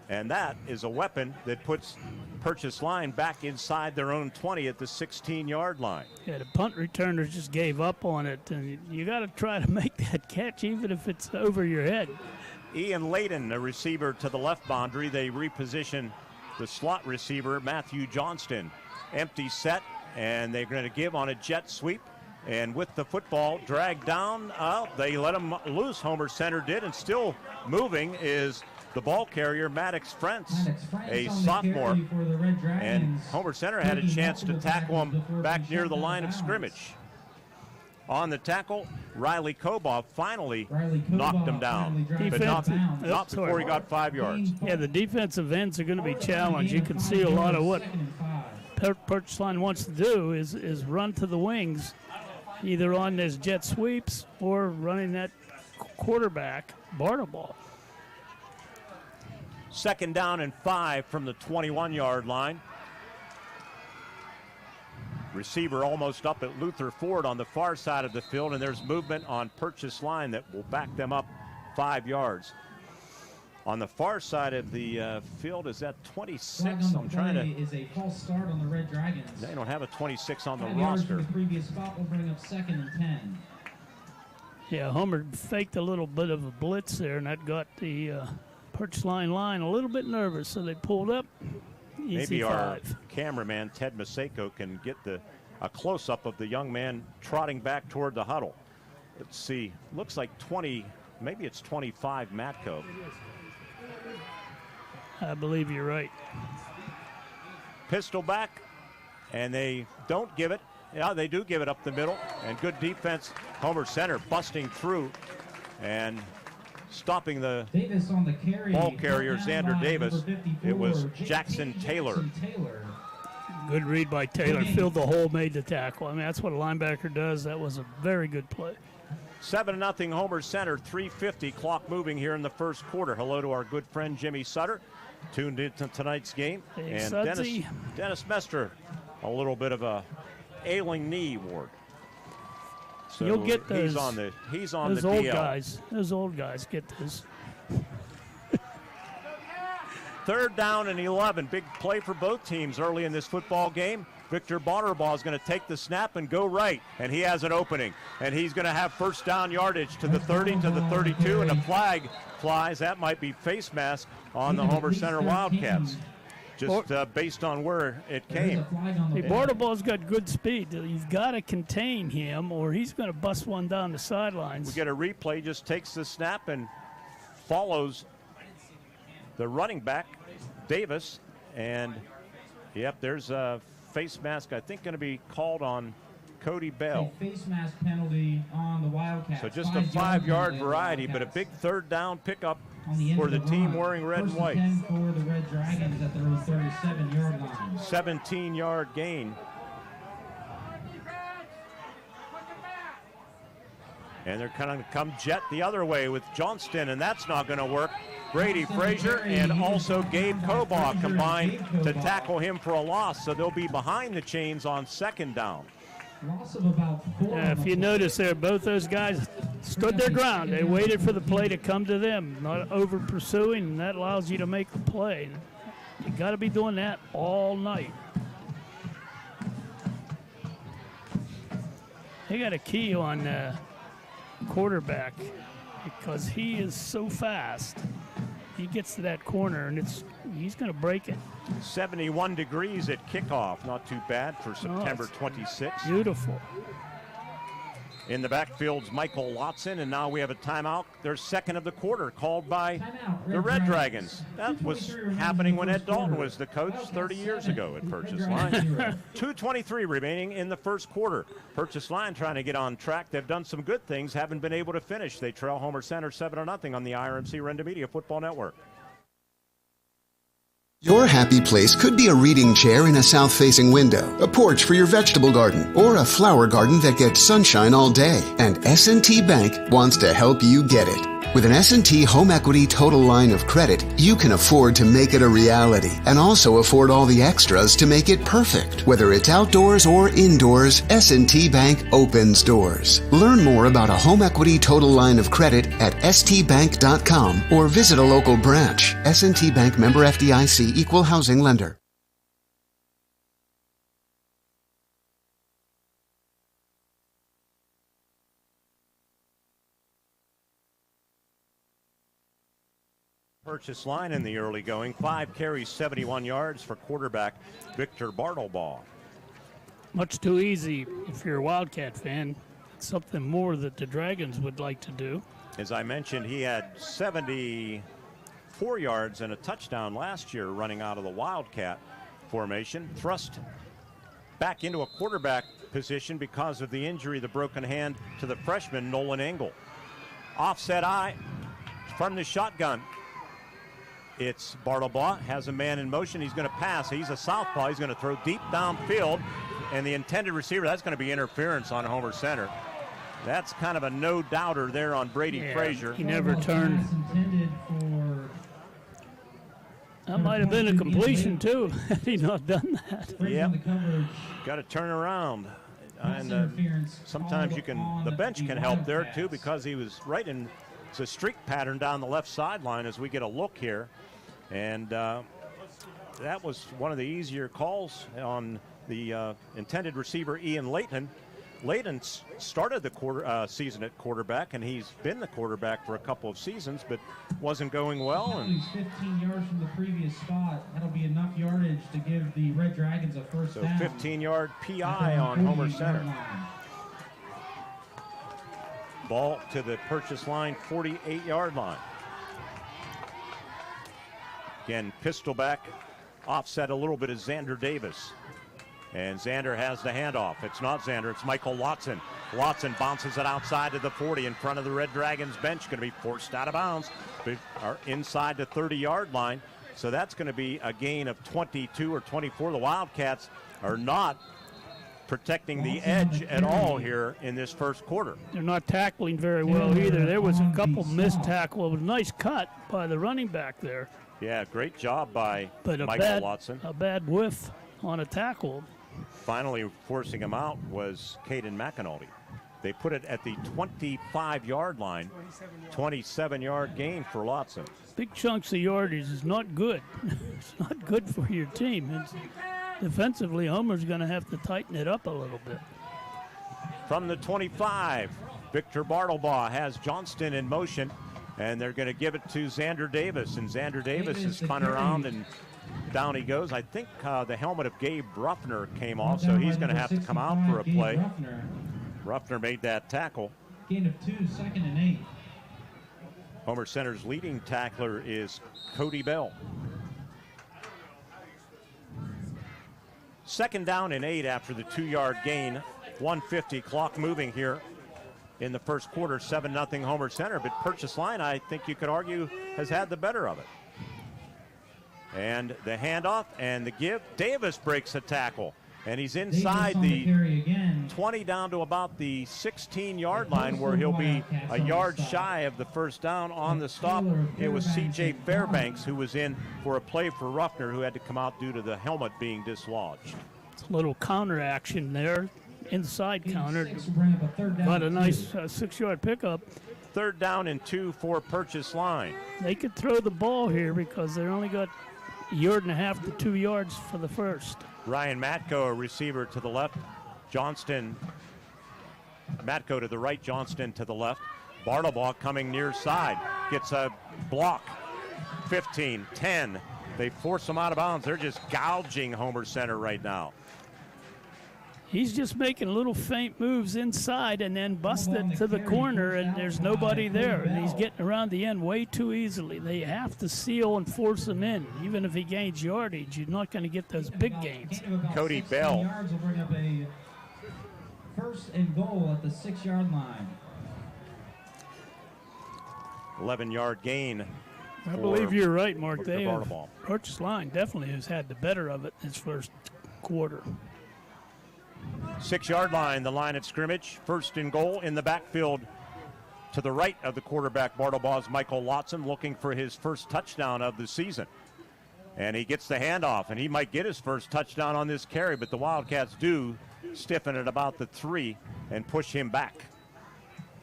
Speaker 2: and that is a weapon that puts purchase line back inside their own 20 at the 16-yard line.
Speaker 27: Yeah, the punt returners just gave up on it, and you got to try to make that catch even if it's over your head.
Speaker 2: Ian Layden, the receiver to the left boundary. They reposition the slot receiver, Matthew Johnston. Empty set, and they're going to give on a jet sweep. And with the football dragged down, they let him loose, Homer-Center did, and still moving is the ball carrier, Maddox Frentz, a sophomore. And Homer-Center had a chance to tackle him back near the line of scrimmage. On the tackle, Riley Koboff finally knocked him down, but not before he got 5 yards.
Speaker 27: Yeah, the defensive ends are going to be challenged. You can see a lot of what purchase line wants to do is run to the wings, either on his jet sweeps or running that quarterback, Bartleball.
Speaker 2: 2nd down and 5 from the 21-yard line. Receiver almost up at Luther Ford on the far side of the field, and there's movement on purchase line that will back them up 5 yards. On the far side of the field is that 26. I'm trying to.
Speaker 9: Is a false start on the Red Dragons.
Speaker 2: They don't have a 26 on the
Speaker 9: 5 yards
Speaker 2: roster.
Speaker 9: for the previous spot will bring up 2nd and 10.
Speaker 27: Yeah, Homer faked a little bit of a blitz there, and that got the purchase line a little bit nervous, so they pulled up.
Speaker 2: Maybe our cameraman, Ted Maseko, can get a close-up of the young man trotting back toward the huddle. Let's see. Looks like 20, maybe it's 25 Matko.
Speaker 27: I believe you're right.
Speaker 2: Pistol back, and they don't give it. Yeah, they do give it up the middle, and good defense. Homer-Center busting through and stopping the ball carrier, Xander Davis. It was Jackson Taylor.
Speaker 27: Good read by Taylor. Filled the hole, made the tackle. I mean, that's what a linebacker does. That was a very good play.
Speaker 2: 7-0 Homer-Center, 3:50 clock moving here in the first quarter. Hello to our good friend Jimmy Sutter, tuned into tonight's game.
Speaker 27: Hey,
Speaker 2: and Dennis Mester, a little bit of a ailing knee, Ward. So
Speaker 27: you'll get those.
Speaker 2: He's on
Speaker 27: those
Speaker 2: the
Speaker 27: old
Speaker 2: DL.
Speaker 27: guys. Those old guys get this.
Speaker 2: 3rd down and 11. Big play for both teams early in this football game. Victor Barterbaugh is going to take the snap and go right, and he has an opening. And he's going to have first down yardage to the 30, to the 32, and a flag flies. That might be face mask on the Homer-Center Wildcats, just based on where it came.
Speaker 27: Hey, Barterbaugh's got good speed. You've got to contain him, or he's going to bust one down the sidelines.
Speaker 2: We get a replay, just takes the snap and follows the running back, Davis, and, yep, there's a face mask, I think, going to be called on Cody Bell.
Speaker 9: A face mask penalty on the Wildcats.
Speaker 2: So just a 5-yard variety, but a big 3rd down pickup for the team wearing red and white.
Speaker 9: 10 for the Red Dragons at their own 37-yard line.
Speaker 2: 17-yard gain. And they're kind of come jet the other way with Johnston, and that's not going to work. Brady Frazier and also Gabe Kobaugh combined to tackle him for a loss, so they'll be behind the chains on 2nd down.
Speaker 9: Loss of about 4.
Speaker 27: If you notice there, both those guys stood their ground. They waited for the play to come to them, not over pursuing, and that allows you to make the play. You got to be doing that all night. They got a key on quarterback because he is so fast. He gets to that corner, and he's going to break it.
Speaker 2: 71 degrees at kickoff. Not too bad for September 26th.
Speaker 27: Beautiful.
Speaker 2: In the backfield's Michael Lotson, and now we have a timeout. Their 2nd of the quarter called by the Red Dragons. That was happening when Ed Dalton was the coach 30 years ago at Purchase Line. 2:23 remaining in the 1st quarter. Purchase Line trying to get on track. They've done some good things, haven't been able to finish. They trail Homer-Center 7-0 on the IRMC Renda Media Football Network.
Speaker 30: Your happy place could be a reading chair in a south-facing window, a porch for your vegetable garden, or a flower garden that gets sunshine all day. And S&T Bank wants to help you get it. With an S&T Home Equity Total Line of Credit, you can afford to make it a reality and also afford all the extras to make it perfect. Whether it's outdoors or indoors, S&T Bank opens doors. Learn more about a Home Equity Total Line of Credit at stbank.com or visit a local branch. S&T Bank, member FDIC, equal housing lender.
Speaker 2: Purchase Line in the early going. 5 carries, 71 yards for quarterback Victor Bartelbaugh.
Speaker 27: Much too easy if you're a Wildcat fan. It's something more that the Dragons would like to do.
Speaker 2: As I mentioned, he had 74 yards and a touchdown last year running out of the Wildcat formation. Thrust back into a quarterback position because of the injury, the broken hand to the freshman Nolan Engel. Offset eye from the shotgun. It's Bartelbaugh, has a man in motion. He's going to pass. He's a southpaw. He's going to throw deep downfield. And the intended receiver, that's going to be interference on Homer-Center. That's kind of a no-doubter there on Brady Frazier.
Speaker 27: He never turned. That might have been a completion, too, had he not done that.
Speaker 2: Yep. Got to turn around. And sometimes the bench can help there, too, because he was right in. It's a streak pattern down the left sideline as we get a look here. And that was one of the easier calls on the intended receiver, Ian Leighton. Leighton started the season at quarterback, and he's been the quarterback for a couple of seasons, but wasn't going well. And
Speaker 9: he's 15 yards from the previous spot. That'll be enough yardage to give the Red Dragons a first down.
Speaker 2: So 15-yard PI on Homer-Center. Ball to the Purchase Line, 48-yard line. Again, pistol back, offset a little bit is Xander Davis. And Xander has the handoff. It's not Xander, it's Michael Lotson. Lotson bounces it outside to the 40 in front of the Red Dragons bench. Going to be forced out of bounds, but are inside the 30-yard line. So that's going to be a gain of 22 or 24. The Wildcats are not protecting the edge at all here in this first quarter.
Speaker 27: They're not tackling very well either. There was a couple missed tackles. It was a nice cut by the running back there.
Speaker 2: Yeah, great job by Michael Lotson.
Speaker 27: A bad whiff on a tackle.
Speaker 2: Finally forcing him out was Caden McAnulty. They put it at the 25-yard line. 27-yard gain for Lotson.
Speaker 27: Big chunks of yardage is not good. It's not good for your team. Defensively, Homer's going to have to tighten it up a little bit.
Speaker 2: From the 25, Victor Bartlebaugh has Johnston in motion, and they're going to give it to Xander Davis. And Xander Davis is spun around, and down he goes. I think the helmet of Gabe Ruffner came off, so he's going to have to come out for a play. Ruffner made that tackle.
Speaker 9: Gain of 2, 2nd and 8.
Speaker 2: Homer-Center's leading tackler is Cody Bell. 2nd down and 8 after the 2-yard gain. 1:50 clock moving here in the first quarter. 7-0 Homer-Center, but Purchase Line, I think you could argue, has had the better of it. And the handoff and the give. Davis breaks a tackle, and he's inside the 20 down to about the 16-yard line, where he'll be a yard shy of the first down on the stop. It was C.J. Fairbanks who was in for a play for Ruffner, who had to come out due to the helmet being dislodged.
Speaker 27: It's a little counter action there, inside counter. But a nice 6-yard pickup.
Speaker 2: 3rd down and 2 for Purchase Line.
Speaker 27: They could throw the ball here because they only got 1.5 to 2 yards for the first.
Speaker 2: Ryan Matko, a receiver to the left. Johnston, Matko to the right, Johnston to the left. Bartlebaugh coming near side. Gets a block. 15, 10. They force him out of bounds. They're just gouging Homer-Center right now.
Speaker 27: He's just making little faint moves inside and then bust it to the corner, and there's nobody there. And he's getting around the end way too easily. They have to seal and force him in. Even if he gains yardage, you're not going to get those big gains.
Speaker 2: Cody Bell.
Speaker 9: Yards will bring up a 1st and goal at the 6-yard line.
Speaker 2: 11-yard gain.
Speaker 27: I believe you're right, Mark.
Speaker 2: They
Speaker 27: Purchase Line definitely has had the better of it this first quarter.
Speaker 2: 6-yard line, the line of scrimmage. 1st and goal in the backfield to the right of the quarterback. Bartlebaugh's Michael Lotson, looking for his first touchdown of the season. And he gets the handoff, and he might get his first touchdown on this carry, but the Wildcats do stiffen at about the 3 and push him back.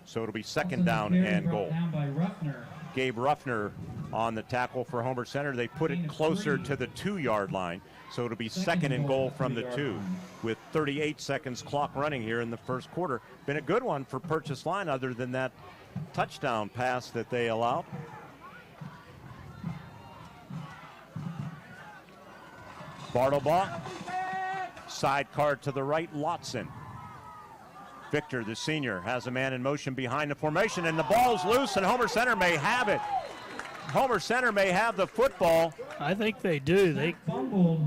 Speaker 2: So it'll be 2nd down and goal.
Speaker 9: Down by Ruffner.
Speaker 2: Gabe Ruffner on the tackle for Homer-Center. They put it closer to the 2-yard line, so it'll be 2nd and goal from the 2 with 38 seconds clock running here in the first quarter. Been a good one for Purchase Line, other than that touchdown pass that they allowed. Bartlebaugh, side card to the right, Lotson. Victor, the senior, has a man in motion behind the formation, and the ball's loose, and Homer-Center may have it. Homer-Center may have the football.
Speaker 27: I think they do. They
Speaker 9: fumbled.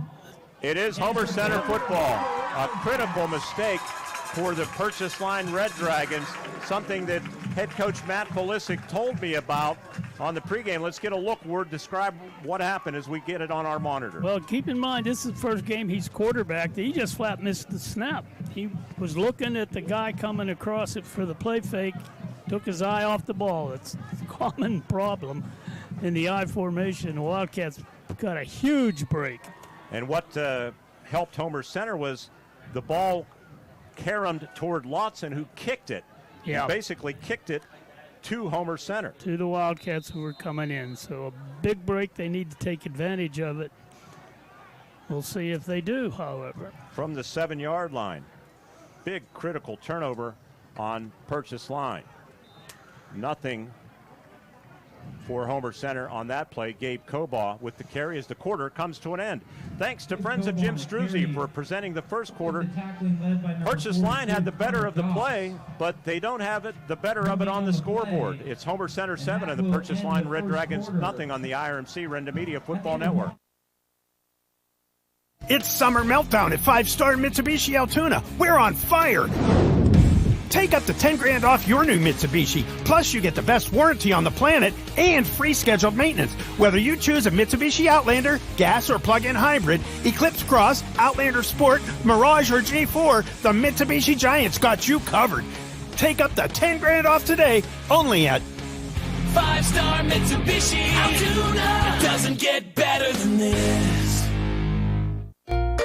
Speaker 2: It is Homer-Center football. A critical mistake for the Purchase Line Red Dragons, something that head coach Matt Polisic told me about on the pregame. Let's get a look. We'll describe what happened as we get it on our monitor.
Speaker 27: Well, keep in mind, this is the first game he's quarterbacked. He just flat missed the snap. He was looking at the guy coming across it for the play fake, took his eye off the ball. It's a common problem in the I formation. The Wildcats got a huge break.
Speaker 2: And what helped Homer-Center was the ball caromed toward Lotson, who kicked it.
Speaker 27: Yeah.
Speaker 2: He basically kicked it to Homer-Center.
Speaker 27: To the Wildcats who were coming in. So a big break. They need to take advantage of it. We'll see if they do, however.
Speaker 2: From the 7-yard line. Big critical turnover on Purchase Line. Nothing for Homer-Center on that play. Gabe Cobaugh with the carry as the quarter comes to an end. Thanks to Friends of Jim Struzzi for presenting the first quarter. Purchase Line had the better of the play, but they don't have it the better of it on the scoreboard. It's Homer-Center 7 and the Purchase Line Red Dragons nothing on the IRMC Renda Media Football Network.
Speaker 4: It's Summer Meltdown at 5-Star Mitsubishi Altoona. We're on fire! Take up to $10,000 off your new Mitsubishi. Plus, you get the best warranty on the planet and free scheduled maintenance. Whether you choose a Mitsubishi Outlander, gas or plug-in hybrid, Eclipse Cross, Outlander Sport, Mirage or J4, the Mitsubishi Giants got you covered. Take up to $10,000 off today, only at
Speaker 5: 5-Star Mitsubishi Altoona. It doesn't get better than this.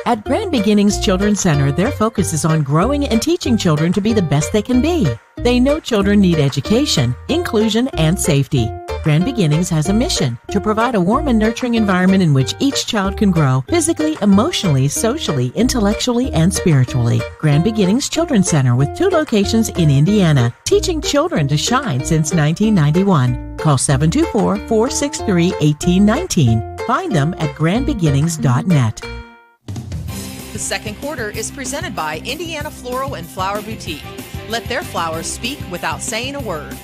Speaker 11: At Grand Beginnings Children's Center, their focus is on growing and teaching children to be the best they can be. They know children need education, inclusion, and safety. Grand Beginnings has a mission to provide a warm and nurturing environment in which each child can grow physically, emotionally, socially, intellectually, and spiritually. Grand Beginnings Children's Center with 2 locations in Indiana, teaching children to shine since 1991. Call 724-463-1819. Find them at grandbeginnings.net.
Speaker 8: The second quarter is presented by Indiana Floral and Flower Boutique. Let their flowers speak without saying a word.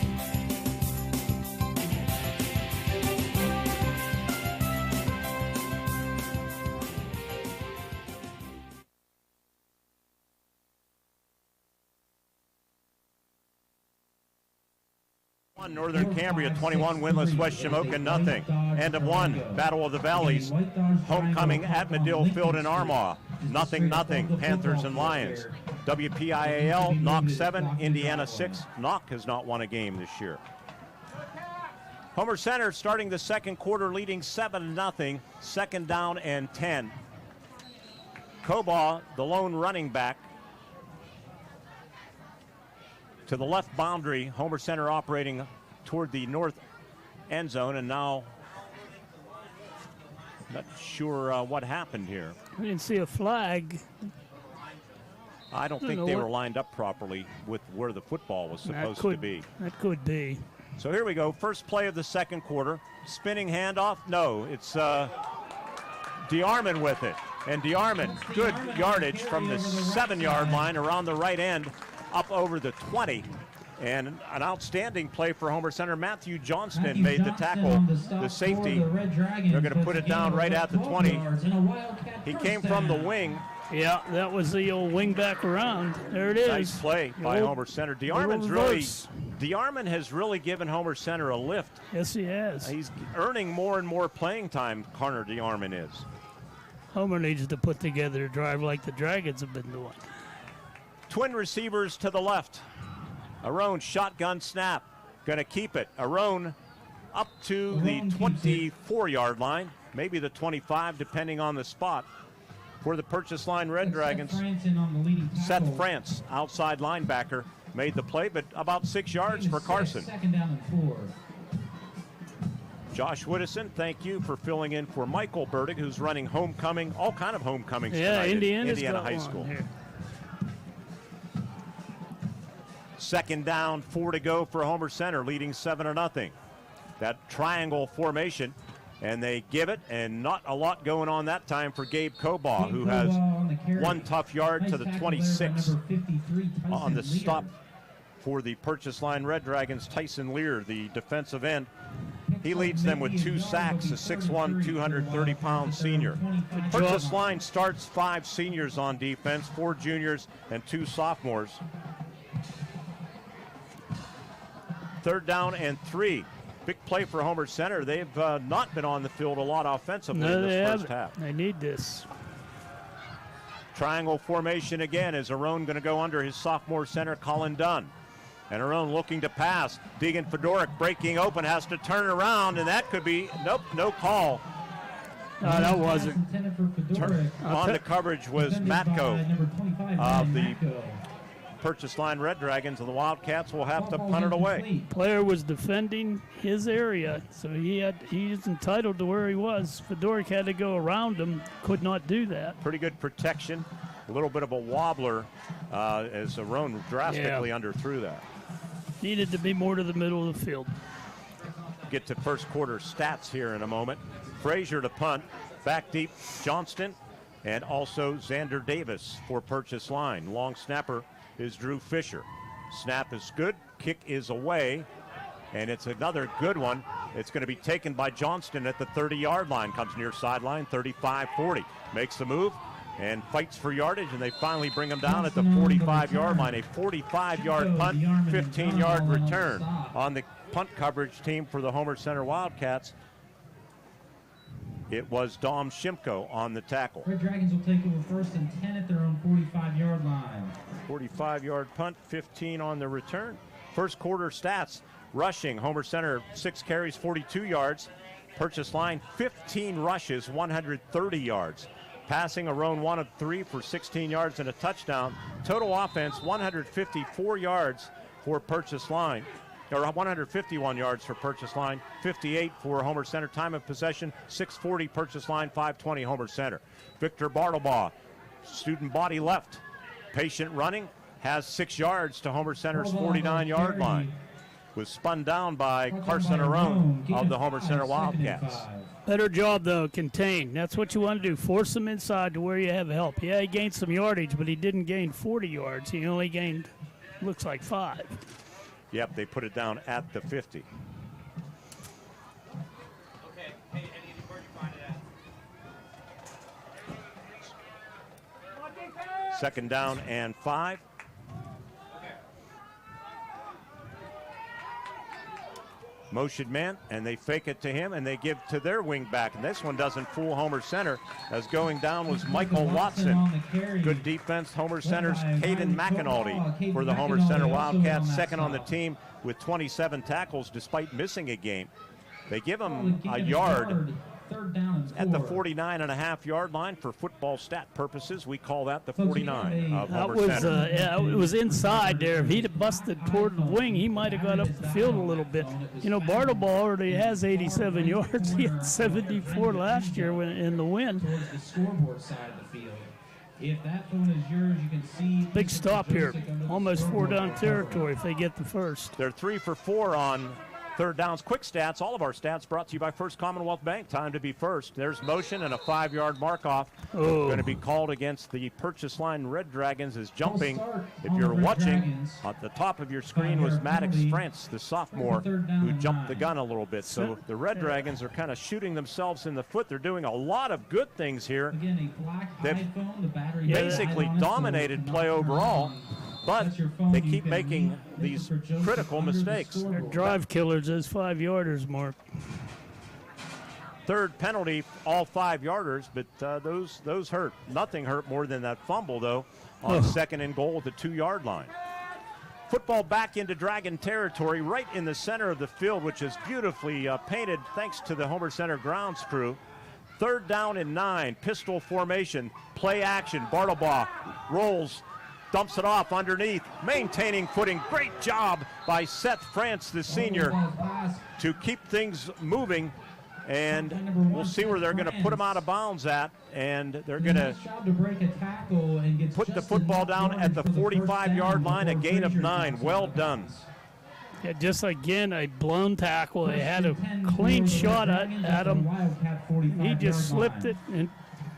Speaker 2: Northern Cambria 21, winless West Shamokin nothing. End of 1, Battle of the Valleys. Homecoming at Medill Field in Armagh. 0-0, Panthers and Lions. WPIAL, Knock 7, Indiana 6. Knock has not won a game this year. Homer-Center starting the second quarter leading 7-0, second down and 10. Kobaugh, the lone running back, to the left boundary. Homer-Center operating toward the north end zone, and now not sure what happened here.
Speaker 27: I didn't see a flag.
Speaker 2: I don't think they were lined up properly with where the football was supposed to be.
Speaker 27: That could be.
Speaker 2: So here we go, first play of the second quarter. Spinning handoff, no, it's DeArmond with it. And DeArmond, good yardage from the 7-yard line around the right end, up over the 20. And an outstanding play for Homer-Center. Matthew Johnston made the tackle, the safety. They're going to put it down right at the 20. He came from the wing.
Speaker 27: Yeah, that was the old wing back around. There it is.
Speaker 2: Nice play by Homer-Center. DeArmond has really given Homer-Center a lift.
Speaker 27: Yes, he has.
Speaker 2: He's earning more and more playing time, Connor DeArmond is.
Speaker 27: Homer needs to put together a drive like the Dragons have been doing.
Speaker 2: Twin receivers to the left. Arone shotgun snap. Going to keep it. Arone up to the 24-yard line, maybe the 25, depending on the spot. For the Purchase Line Red Dragons, Seth France, outside linebacker, made the play, but about 6 yards for Carson.
Speaker 9: Second down and 4.
Speaker 2: Josh Whittison, thank you for filling in for Michael Burdick, who's running homecoming, all kind of homecomings tonight at Indiana High School. Second down, 4 to go for Homer-Center, leading 7-0. That triangle formation, and they give it, and not a lot going on that time for Gabe Kobaugh, who has 1 tough yard to the 26 on the stop for the Purchase Line Red Dragons. Tyson Lear, the defensive end, he leads them with 2 sacks, a 6'1", 230-pound senior. Purchase Line starts 5 seniors on defense, 4 juniors and 2 sophomores. Third down and 3. Big play for Homer-Center. They've not been on the field a lot offensively in this first half.
Speaker 27: They need this.
Speaker 2: Triangle formation again. Is Arone going to go under his sophomore center, Colin Dunn? And Arone looking to pass. Deegan Fedoruk breaking open, has to turn around, and that could be, nope, no call.
Speaker 27: No, that wasn't.
Speaker 2: On the coverage was Matko of the Purchase Line Red Dragons, and the Wildcats will have to punt it away.
Speaker 27: Player was defending his area, so he's entitled to where he was. Fedoruk had to go around him, could not do that.
Speaker 2: Pretty good protection. A little bit of a wobbler as Arone drastically underthrew that.
Speaker 27: Needed to be more to the middle of the field.
Speaker 2: Get to first quarter stats here in a moment. Frazier to punt, back deep Johnston, and also Xander Davis for Purchase Line. Long snapper is Drew Fisher. Snap is good, kick is away, and it's another good one. It's going to be taken by Johnston at the 30-yard line. Comes near sideline, 35-40. Makes the move and fights for yardage, and they finally bring him down at the 45-yard line. A 45-yard punt, 15-yard return on the punt coverage team for the Homer-Center Wildcats. It was Dom Shimko on the tackle.
Speaker 9: Red Dragons will take over first and 10 at their own 45-yard line.
Speaker 2: 45-yard punt, 15 on the return. First quarter stats, rushing, Homer-Center 6 carries, 42 yards. Purchase Line 15 rushes, 130 yards. Passing, Arone 1 of 3 for 16 yards and a touchdown. Total offense, 154 yards for Purchase Line, or 151 yards for Purchase Line, 58 for Homer Center. Time of possession, 6:40 Purchase Line, 5:20 Homer Center. Victor Bartlebaugh, student body left, patient running, has 6 yards to Homer Center's 49-yard line. Was spun down by Carson Arone of the Homer Center Wildcats.
Speaker 27: Better job, though, contain. That's what you want to do. Force them inside to where you have help. Yeah, he gained some yardage, but he didn't gain 40 yards. He only gained, looks like 5.
Speaker 2: Yep, they put it down at the 50.
Speaker 15: Okay, hey, Eddie, where'd you find it at?
Speaker 2: Second down and 5. Motion man, and they fake it to him, and they give to their wing back. And this one doesn't fool Homer Center, as going down was Michael Watson. Good defense, Homer Center's Caden McAnulty for the Homer Center Wildcats, second on the team with 27 tackles despite missing a game. They give him a yard at the 49.5-yard line. For football stat purposes, we call that the 49 of Homer Center.
Speaker 27: Yeah, it was inside there. If he'd have busted toward the wing, he might have got up the field a little bit. You know, Bartlebaugh already has 87 yards. He had 74 last year in the win.
Speaker 9: Towards the scoreboard side of the field. If that phone is yours, you can see.
Speaker 27: Big stop here. Almost 4-down territory if they get the first.
Speaker 2: They're 3 for 4 on third downs. Quick stats, all of our stats brought to you by First Commonwealth Bank. Time to be first. There's motion and a 5-yard mark off. Going to be called against the Purchase Line Red Dragons is jumping. If you're watching, at the top of your screen was Maddox France, the sophomore, who jumped the gun a little bit. So the Red Dragons are kind of shooting themselves in the foot. They're doing a lot of good things here. They've basically dominated play overall, but they keep making these critical mistakes.
Speaker 27: Their drive killers is 5-yarders, Mark.
Speaker 2: Third penalty, all 5-yarders, but those hurt. Nothing hurt more than that fumble, though, on second and goal at the 2-yard line. Football back into Dragon territory, right in the center of the field, which is beautifully painted thanks to the Homer Center grounds crew. Third down and 9, pistol formation, play action. Bartlebaugh rolls, dumps it off underneath, maintaining footing. Great job by Seth France, the senior, to keep things moving. And we'll see where they're going to put him out of bounds at. And they're going to put the football down at the 45-yard line, a gain of 9. Well done.
Speaker 27: Yeah, just again, a blown tackle. They had a clean shot at him. He just slipped it and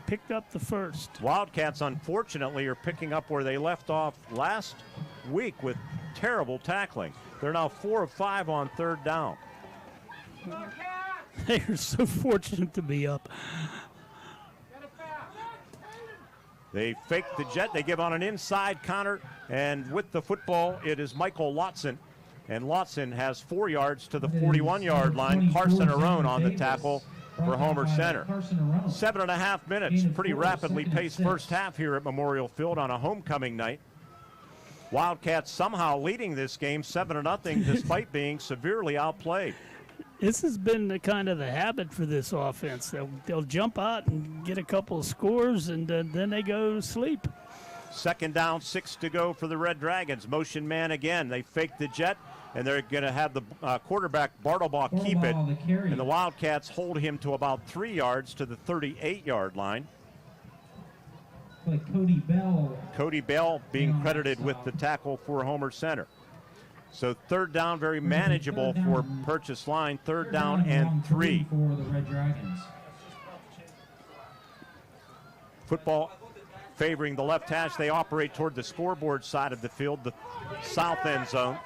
Speaker 27: picked up the first.
Speaker 2: Wildcats, unfortunately, are picking up where they left off last week with terrible tackling. They're now 4 of 5 on third down.
Speaker 27: They are so fortunate to be up.
Speaker 2: They fake the jet. They give on an inside counter, and with the football, it is Michael Lotson. And Lotson has 4 yards to the 41-yard line. Carson Arone on the tackle for Homer Center. 7.5 minutes, pretty rapidly paced first half here at Memorial Field on a homecoming night. Wildcats somehow leading this game 7-0 despite being severely outplayed.
Speaker 27: This has been the kind of the habit for this offense. They'll jump out and get a couple of scores, and then they go to sleep.
Speaker 2: Second down, 6 to go for the Red Dragons. Motion man again. They fake the jet, and they're going to have the quarterback Bartlebaugh keep it. And the Wildcats hold him to about 3 yards to the 38-yard line. Cody Bell being credited with the tackle for Homer Center. So third down, very manageable for Purchase Line. Third down and 3.
Speaker 9: For the Red Dragons.
Speaker 2: Football favoring the left hash. They operate toward the scoreboard side of the field, the south end zone.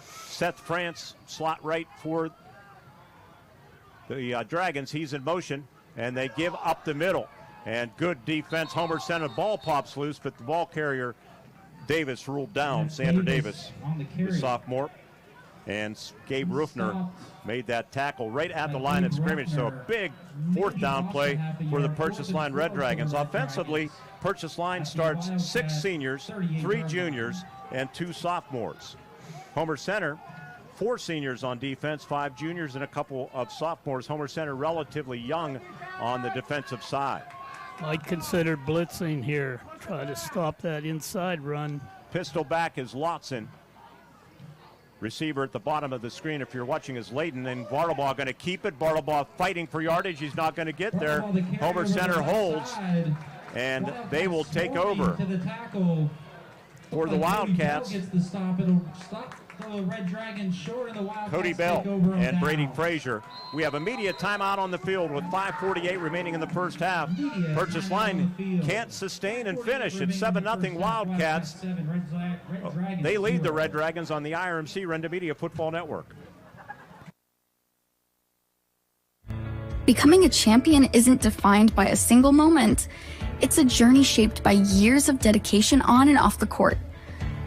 Speaker 2: Seth France, slot right for the Dragons. He's in motion, and they give up the middle. And good defense. Homer Center ball pops loose, but the ball carrier Davis ruled down. Sander Davis, the sophomore. And Gabe Rufner made that tackle right at the line of scrimmage. So a big fourth down play for the Purchase Line Red Dragons. Offensively, Purchase Line starts 6 seniors, 3 juniors, and 2 sophomores. Homer Center, 4 seniors on defense, 5 juniors, and a couple of sophomores. Homer Center relatively young on the defensive side.
Speaker 27: Might consider blitzing here, try to stop that inside run.
Speaker 2: Pistol back is Lotson. Receiver at the bottom of the screen, if you're watching, is Layton, and Bartlebaugh going to keep it. Bartlebaugh fighting for yardage. He's not going to get there. Homer-Center holds, and they will take over for the Wildcats. Cody Bell and Brady Frazier. We have immediate timeout on the field with 5:48 remaining in the first half. Purchase line can't sustain and finish. It's 7-0 Wildcats. They lead the Red Dragons on the IRMC Renda Media Football Network.
Speaker 1: Becoming a champion isn't defined by a single moment. It's a journey shaped by years of dedication on and off the court.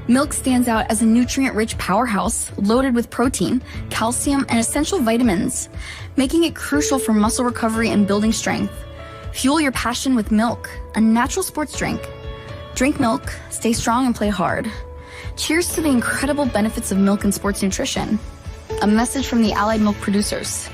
Speaker 1: Milk stands out as a nutrient-rich powerhouse loaded with protein, calcium, and essential vitamins, making it crucial for muscle recovery and building strength. Fuel your passion with milk, a natural sports drink. Drink milk, stay strong, and play hard. Cheers to the incredible benefits of milk and sports nutrition. A message from the Allied Milk producers.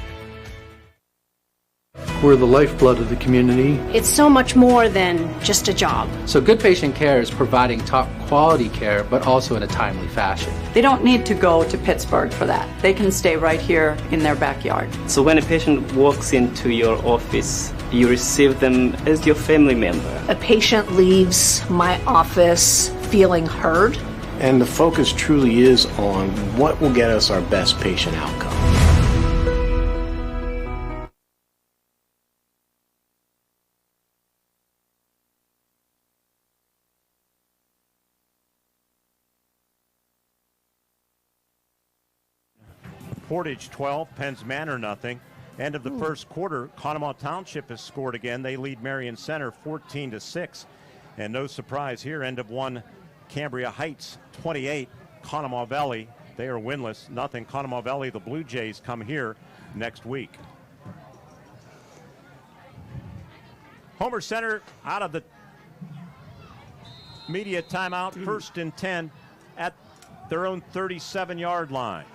Speaker 16: We're the lifeblood of the community.
Speaker 13: It's so much more than just a job.
Speaker 17: So good patient care is providing top quality care, but also in a timely fashion.
Speaker 18: They don't need to go to Pittsburgh for that. They can stay right here in their backyard.
Speaker 20: So when a patient walks into your office, you receive them as your family member.
Speaker 13: A patient leaves my office feeling heard.
Speaker 12: And the focus truly is on what will get us our best patient outcome.
Speaker 2: Portage 12, Penns Manor nothing. End of the first quarter, Conemaugh Township has scored again. They lead Marion Center 14-6. And no surprise here, end of one, Cambria Heights 28, Conemaugh Valley. They are winless, nothing. Conemaugh Valley, the Blue Jays come here next week. Homer-Center out of the media timeout, 1st and 10 at their own 37-yard line.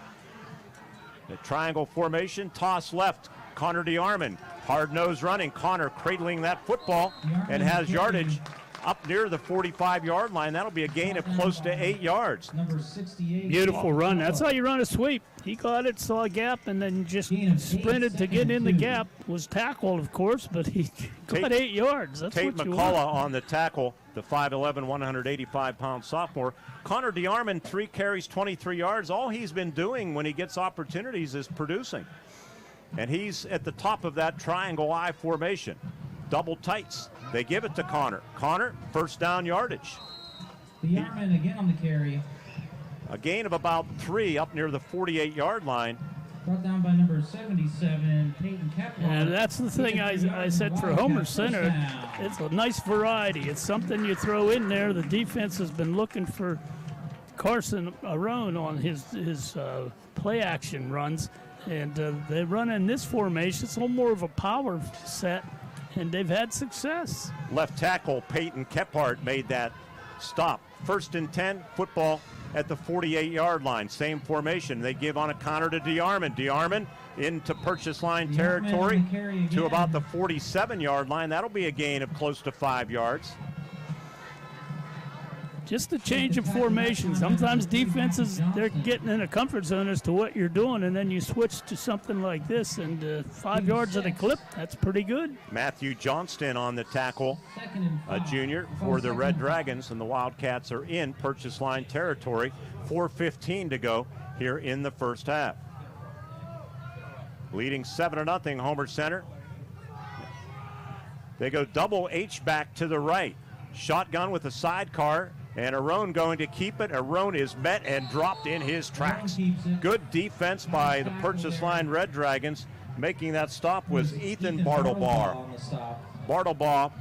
Speaker 2: The triangle formation, toss left, Connor DeArmond, hard nose running. Connor cradling that football and has yardage up near the 45-yard line. That'll be a gain of close to 8 yards.
Speaker 27: Beautiful run. That's how you run a sweep. He got it, saw a gap, and then just sprinted to get in the gap. Was tackled, of course, but he got 8 yards. That's
Speaker 2: Tate
Speaker 27: what you
Speaker 2: McCullough
Speaker 27: want.
Speaker 2: on the tackle, the 5'11", 185-pound sophomore. Connor DeArmond, 3 carries, 23 yards. All he's been doing when he gets opportunities is producing. And he's at the top of that triangle I formation. Double tights. They give it to Connor. Connor, first down yardage.
Speaker 9: DeArmond again on the carry.
Speaker 2: A gain of about 3 up near the 48-yard line.
Speaker 9: Brought down by number 77, Peyton Kepler.
Speaker 27: And that's the thing I said for Homer-Center. It's a nice variety. It's something you throw in there. The defense has been looking for Carson Arone on his play action runs. And they run in this formation. It's a little more of a power set, and they've had success.
Speaker 2: Left tackle Peyton Kephart made that stop. 1st and 10, football at the 48-yard line. Same formation. They give on a counter to DeArmond. DeArmond into purchase line territory to about the 47-yard line. That'll be a gain of close to 5 yards.
Speaker 27: Just a change of formation. Sometimes defenses, they're getting in a comfort zone as to what you're doing, and then you switch to something like this, and 5 yards at a clip, that's pretty good.
Speaker 2: Matthew Johnston on the tackle, a junior for the Red Dragons, and the Wildcats are in purchase line territory. 4:15 to go here in the first half. Leading 7-0 Homer-Center. They go double H-back to the right. Shotgun with a sidecar. And Arone going to keep it. Arone is met and dropped in his tracks. Good defense by the purchase line Red Dragons. Making that stop was Ethan Bartlebaugh. Bartlebaugh.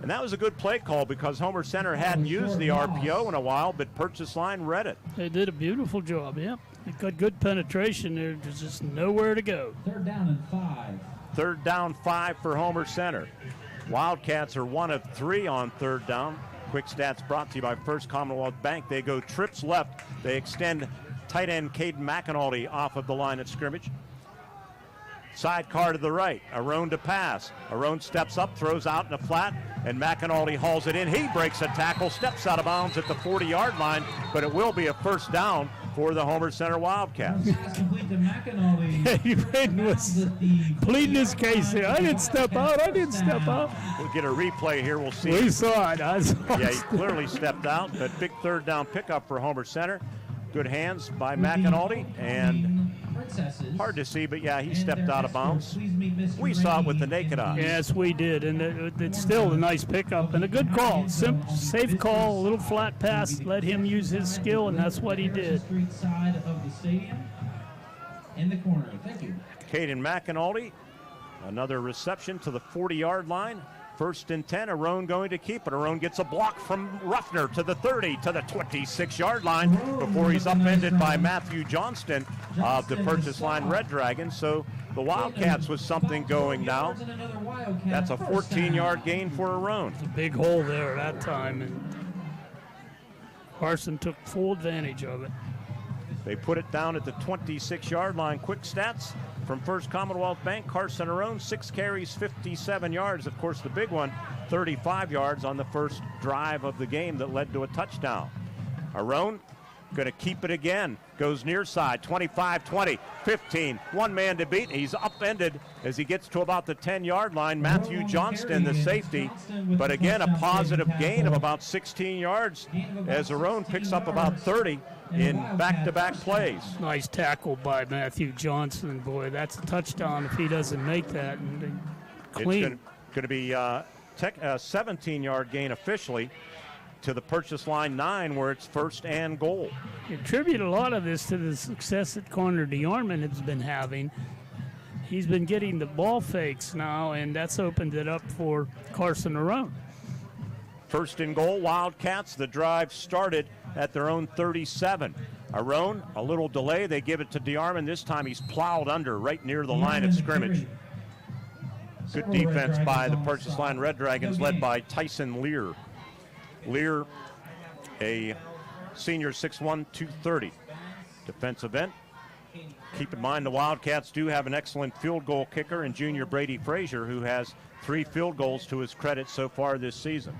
Speaker 2: And that was a good play call because Homer-Center hadn't used the RPO in a while, but purchase line read it.
Speaker 27: They did a beautiful job, yeah. They got good penetration there. There's just nowhere to go.
Speaker 9: 3rd down and 5.
Speaker 2: 3rd down 5 for Homer-Center. Wildcats are 1 of 3 on 3rd down. Quick stats brought to you by First Commonwealth Bank. They go trips left. They extend tight end Caden McAnulty off of the line of scrimmage. Sidecar to the right. Arone to pass. Arone steps up, throws out in the flat, and McAnulty hauls it in. He breaks a tackle, steps out of bounds at the 40-yard line, but it will be a first down for the Homer-Center Wildcats.
Speaker 27: He was pleading his case here. I didn't step out.
Speaker 2: We'll get a replay here. We'll see.
Speaker 27: We saw it.
Speaker 2: Yeah, he clearly stepped out, but big third down pickup for Homer-Center. Good hands by McAnulty, and hard to see, but yeah, he stepped out of bounds. We saw it with the naked eye.
Speaker 27: Yes, we did, and it's still a nice pickup and a good call. Safe call, a little flat pass, let him use his skill, and that's what he did.
Speaker 9: In the corner. Thank you.
Speaker 2: Caden McAnulty, another reception to the 40-yard line. 1st and 10, Arone going to keep it. Arone gets a block from Ruffner to the 30, to the 26-yard line before he's upended by Matthew Johnston of the Purchase Line Red Dragons. So the Wildcats with something going now. That's a 14-yard gain for Arone.
Speaker 27: A big hole there at that time, and Carson took full advantage of it.
Speaker 2: They put it down at the 26-yard line. Quick stats from First Commonwealth Bank. Carson Arone, 6 carries, 57 yards. Of course, the big one, 35 yards on the first drive of the game that led to a touchdown. Arone going to keep it again. Goes near side, 25, 20, 15. One man to beat. He's upended as he gets to about the 10-yard line. Matthew Johnston, the safety. But again, a positive gain of about 16 yards as Arone picks up about 30 in back-to-back plays.
Speaker 27: Nice tackle by Matthew Johnson. Boy, that's a touchdown if he doesn't make that. And clean.
Speaker 2: It's going to be a 17-yard gain officially to the Purchase Line 9, where it's 1st and goal.
Speaker 27: You attribute a lot of this to the success that Connor DeArmond has been having. He's been getting the ball fakes now, and that's opened it up for Carson Arone.
Speaker 2: 1st and goal, Wildcats. The drive started at their own 37. Arone, a little delay. They give it to DeArmond. This time he's plowed under right near the line of scrimmage. Good defense by the Purchase Line Red Dragons, led by Tyson Lear. Lear, a senior, 6'1", 230. Defensive end. Keep in mind the Wildcats do have an excellent field goal kicker in junior Brady Frazier, who has 3 field goals to his credit so far this season.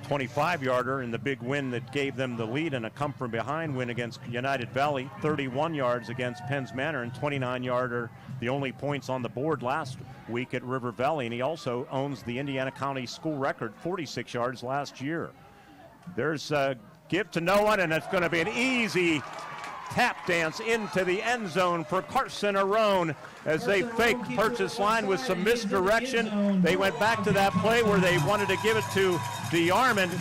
Speaker 2: 25-yarder in the big win that gave them the lead and a come-from-behind win against United Valley. 31 yards against Penns Manor, and 29-yarder, the only points on the board last week at River Valley. And he also owns the Indiana County school record, 46 yards last year. There's a give to no one, and it's going to be an easy tap dance into the end zone for Carson Arone as they fake Purchase Line with some misdirection. They went back to that play where they wanted to give it to DeArmond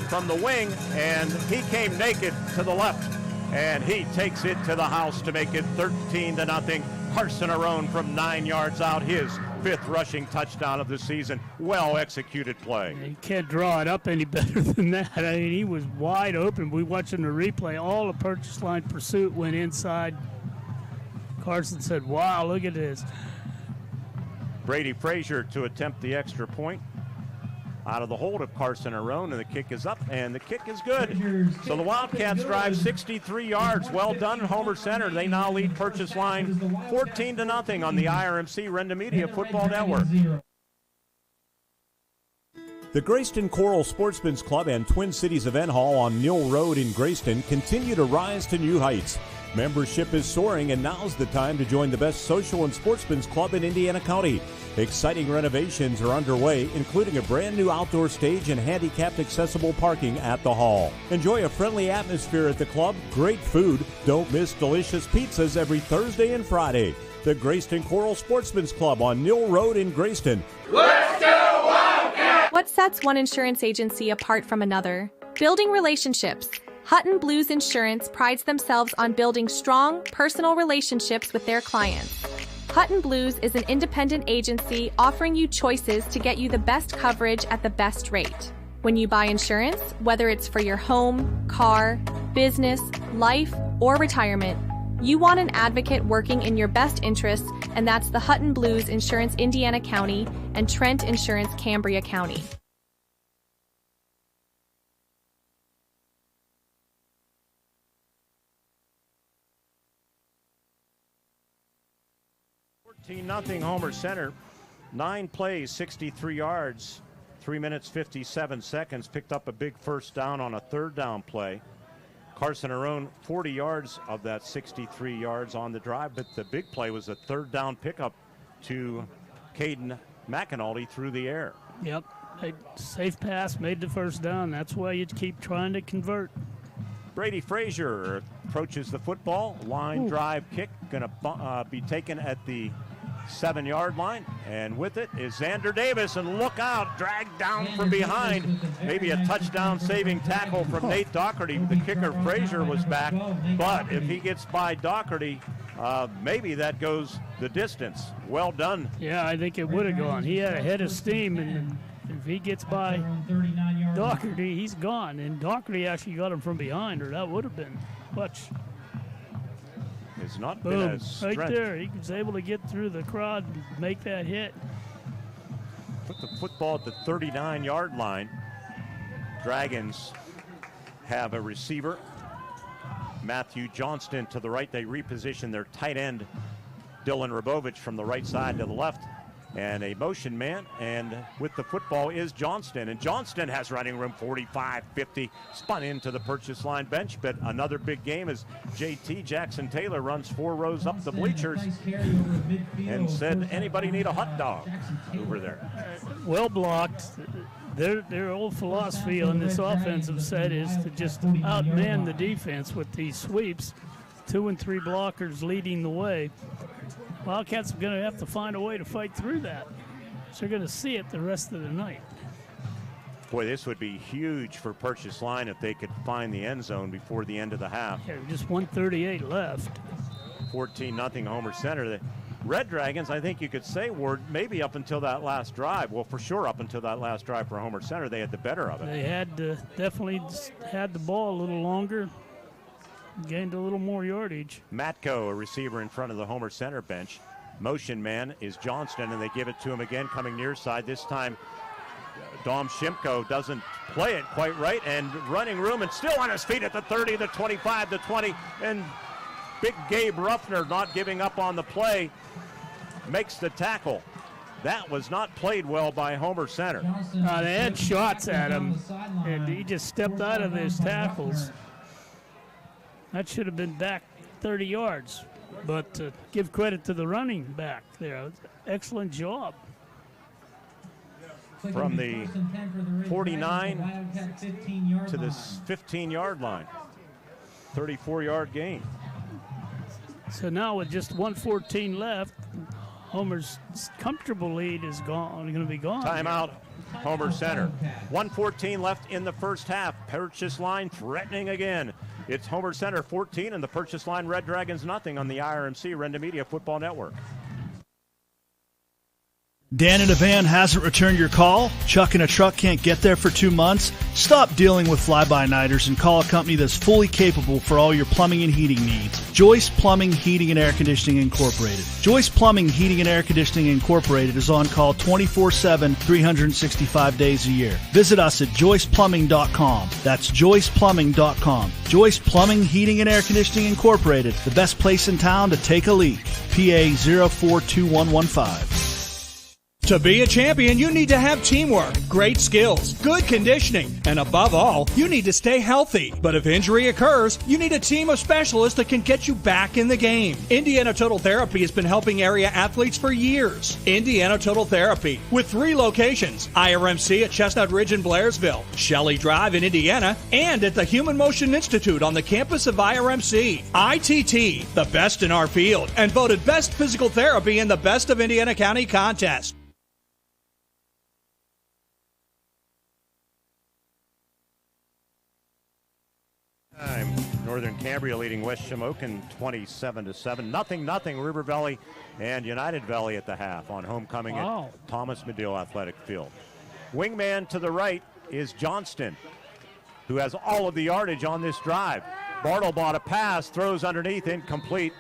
Speaker 2: from the wing, and he came naked to the left, and he takes it to the house to make it 13-0. Carson Arone from 9 yards out, his 5th rushing touchdown of the season. Well executed play.
Speaker 27: You can't draw it up any better than that. I mean, he was wide open. We watching the replay. All the Purchase Line pursuit went inside. Carson said, wow, look at this.
Speaker 2: Brady Frazier to attempt the extra point out of the hold of Carson Arone, and the kick is up, and the kick is good. So the Wildcats drive 63 yards. Well done, Homer-Center. They now lead Purchase Line 14-0 on the IRMC Renda Media Football Network.
Speaker 28: The Grayston Coral Sportsman's Club and Twin Cities Event Hall on Mill Road in Grayston continue to rise to new heights. Membership is soaring, and now's the time to join the best social and sportsman's club in Indiana County. Exciting renovations are underway, including a brand new outdoor stage and handicapped accessible parking at the hall. Enjoy a friendly atmosphere at the club, great food. Don't miss delicious pizzas every Thursday and Friday. The Grayston Coral Sportsman's Club on Mill Road in Grayston.
Speaker 3: Let's go Wildcats! What sets one insurance agency apart from another? Building relationships. Hutton Blues Insurance prides themselves on building strong, personal relationships with their clients. Hutton Blues is an independent agency offering you choices to get you the best coverage at the best rate. When you buy insurance, whether it's for your home, car, business, life, or retirement, you want an advocate working in your best interests, and that's the Hutton Blues Insurance Indiana County and Trent Insurance Cambria County.
Speaker 2: 14-0 Homer-Center. 9 plays, 63 yards, 3 minutes, 57 seconds. Picked up a big first down on a third down play. Carson Arone, 40 yards of that 63 yards on the drive, but the big play was a third down pickup to Caden McAnulty through the air.
Speaker 27: Yep, safe pass, made the first down. That's why you keep trying to convert. Brady
Speaker 2: Frazier approaches the football. Line drive kick, going to be taken at the 7-yard line, and with it is Xander Davis, and look out, dragged down from behind. Maybe a touchdown saving tackle from Nate Doherty. The kicker Frazier was back, but if he gets by Doherty, maybe that goes the distance. Well done.
Speaker 27: Yeah, I think it would have gone. He had a head of steam, and if he gets by Doherty, he's gone. And Doherty actually got him from behind, or that would have been much.
Speaker 2: It's not been a strength.
Speaker 27: Right there, he was able to get through the crowd and make that hit.
Speaker 2: Put the football at the 39-yard line. Dragons have a receiver. Matthew Johnston to the right. They reposition their tight end, Dylan Rabovich, from the right side to the left. And a motion man, and with the football is Johnston. And Johnston has running room, 45, 50, spun into the purchase line bench. But another big game as JT Jackson Taylor runs 4 rows up the bleachers and said, anybody need a hot dog over there?
Speaker 27: Well blocked. Their old philosophy on this offensive set is to just outman the defense with these sweeps. 2 and 3 blockers leading the way. Wildcats are going to have to find a way to fight through that. So they're going to see it the rest of the night.
Speaker 2: Boy, this would be huge for Purchase Line if they could find the end zone before the end of the half.
Speaker 27: Yeah, just 1:38 left.
Speaker 2: 14-0 Homer-Center. The Red Dragons, I think you could say, were maybe up until that last drive. Well, for sure up until that last drive for Homer-Center, they had the better of it.
Speaker 27: They had definitely had the ball a little longer. Gained a little more yardage.
Speaker 2: Matko, a receiver in front of the Homer-Center bench. Motion man is Johnston, and they give it to him again coming near side. This time, Dom Shimko doesn't play it quite right, and running room, and still on his feet at the 30, the 25, the 20, and big Gabe Ruffner not giving up on the play, makes the tackle. That was not played well by Homer-Center.
Speaker 27: They had shots at him, and he just stepped out of his tackles. That should have been back 30 yards. But give credit to the running back there. Excellent job.
Speaker 2: From the 49 to the 15-yard line. 34-yard gain.
Speaker 27: So now with just 1:14 left, Homer's comfortable lead is going to be gone.
Speaker 2: Timeout, Homer-Center. 1:14 left in the first half. Purchase Line threatening again. It's Homer-Center 14 and the Purchase Line Red Dragons nothing on the IRMC Renda Media Football Network.
Speaker 6: Dan in a van hasn't returned your call? Chuck in a truck can't get there for 2 months? Stop dealing with fly-by-nighters and call a company that's fully capable for all your plumbing and heating needs. Joyce Plumbing, Heating, and Air Conditioning Incorporated. Joyce Plumbing, Heating, and Air Conditioning Incorporated is on call 24/7, 365 days a year. Visit us at joyceplumbing.com. That's joyceplumbing.com. Joyce Plumbing, Heating, and Air Conditioning Incorporated, the best place in town to take a leak. PA 042115.
Speaker 7: To be a champion, you need to have teamwork, great skills, good conditioning, and above all, you need to stay healthy. But if injury occurs, you need a team of specialists that can get you back in the game. Indiana Total Therapy has been helping area athletes for years. Indiana Total Therapy, with 3 locations, IRMC at Chestnut Ridge in Blairsville, Shelley Drive in Indiana, and at the Human Motion Institute on the campus of IRMC. ITT, the best in our field, and voted Best Physical Therapy in the Best of Indiana County contest.
Speaker 2: Northern Cambria leading West Shamokin 27-7. 0-0 River Valley and United Valley at the half on homecoming at Thomas Medill Athletic Field. Wingman to the right is Johnston, who has all of the yardage on this drive. Bartlebaugh to pass, throws underneath, incomplete.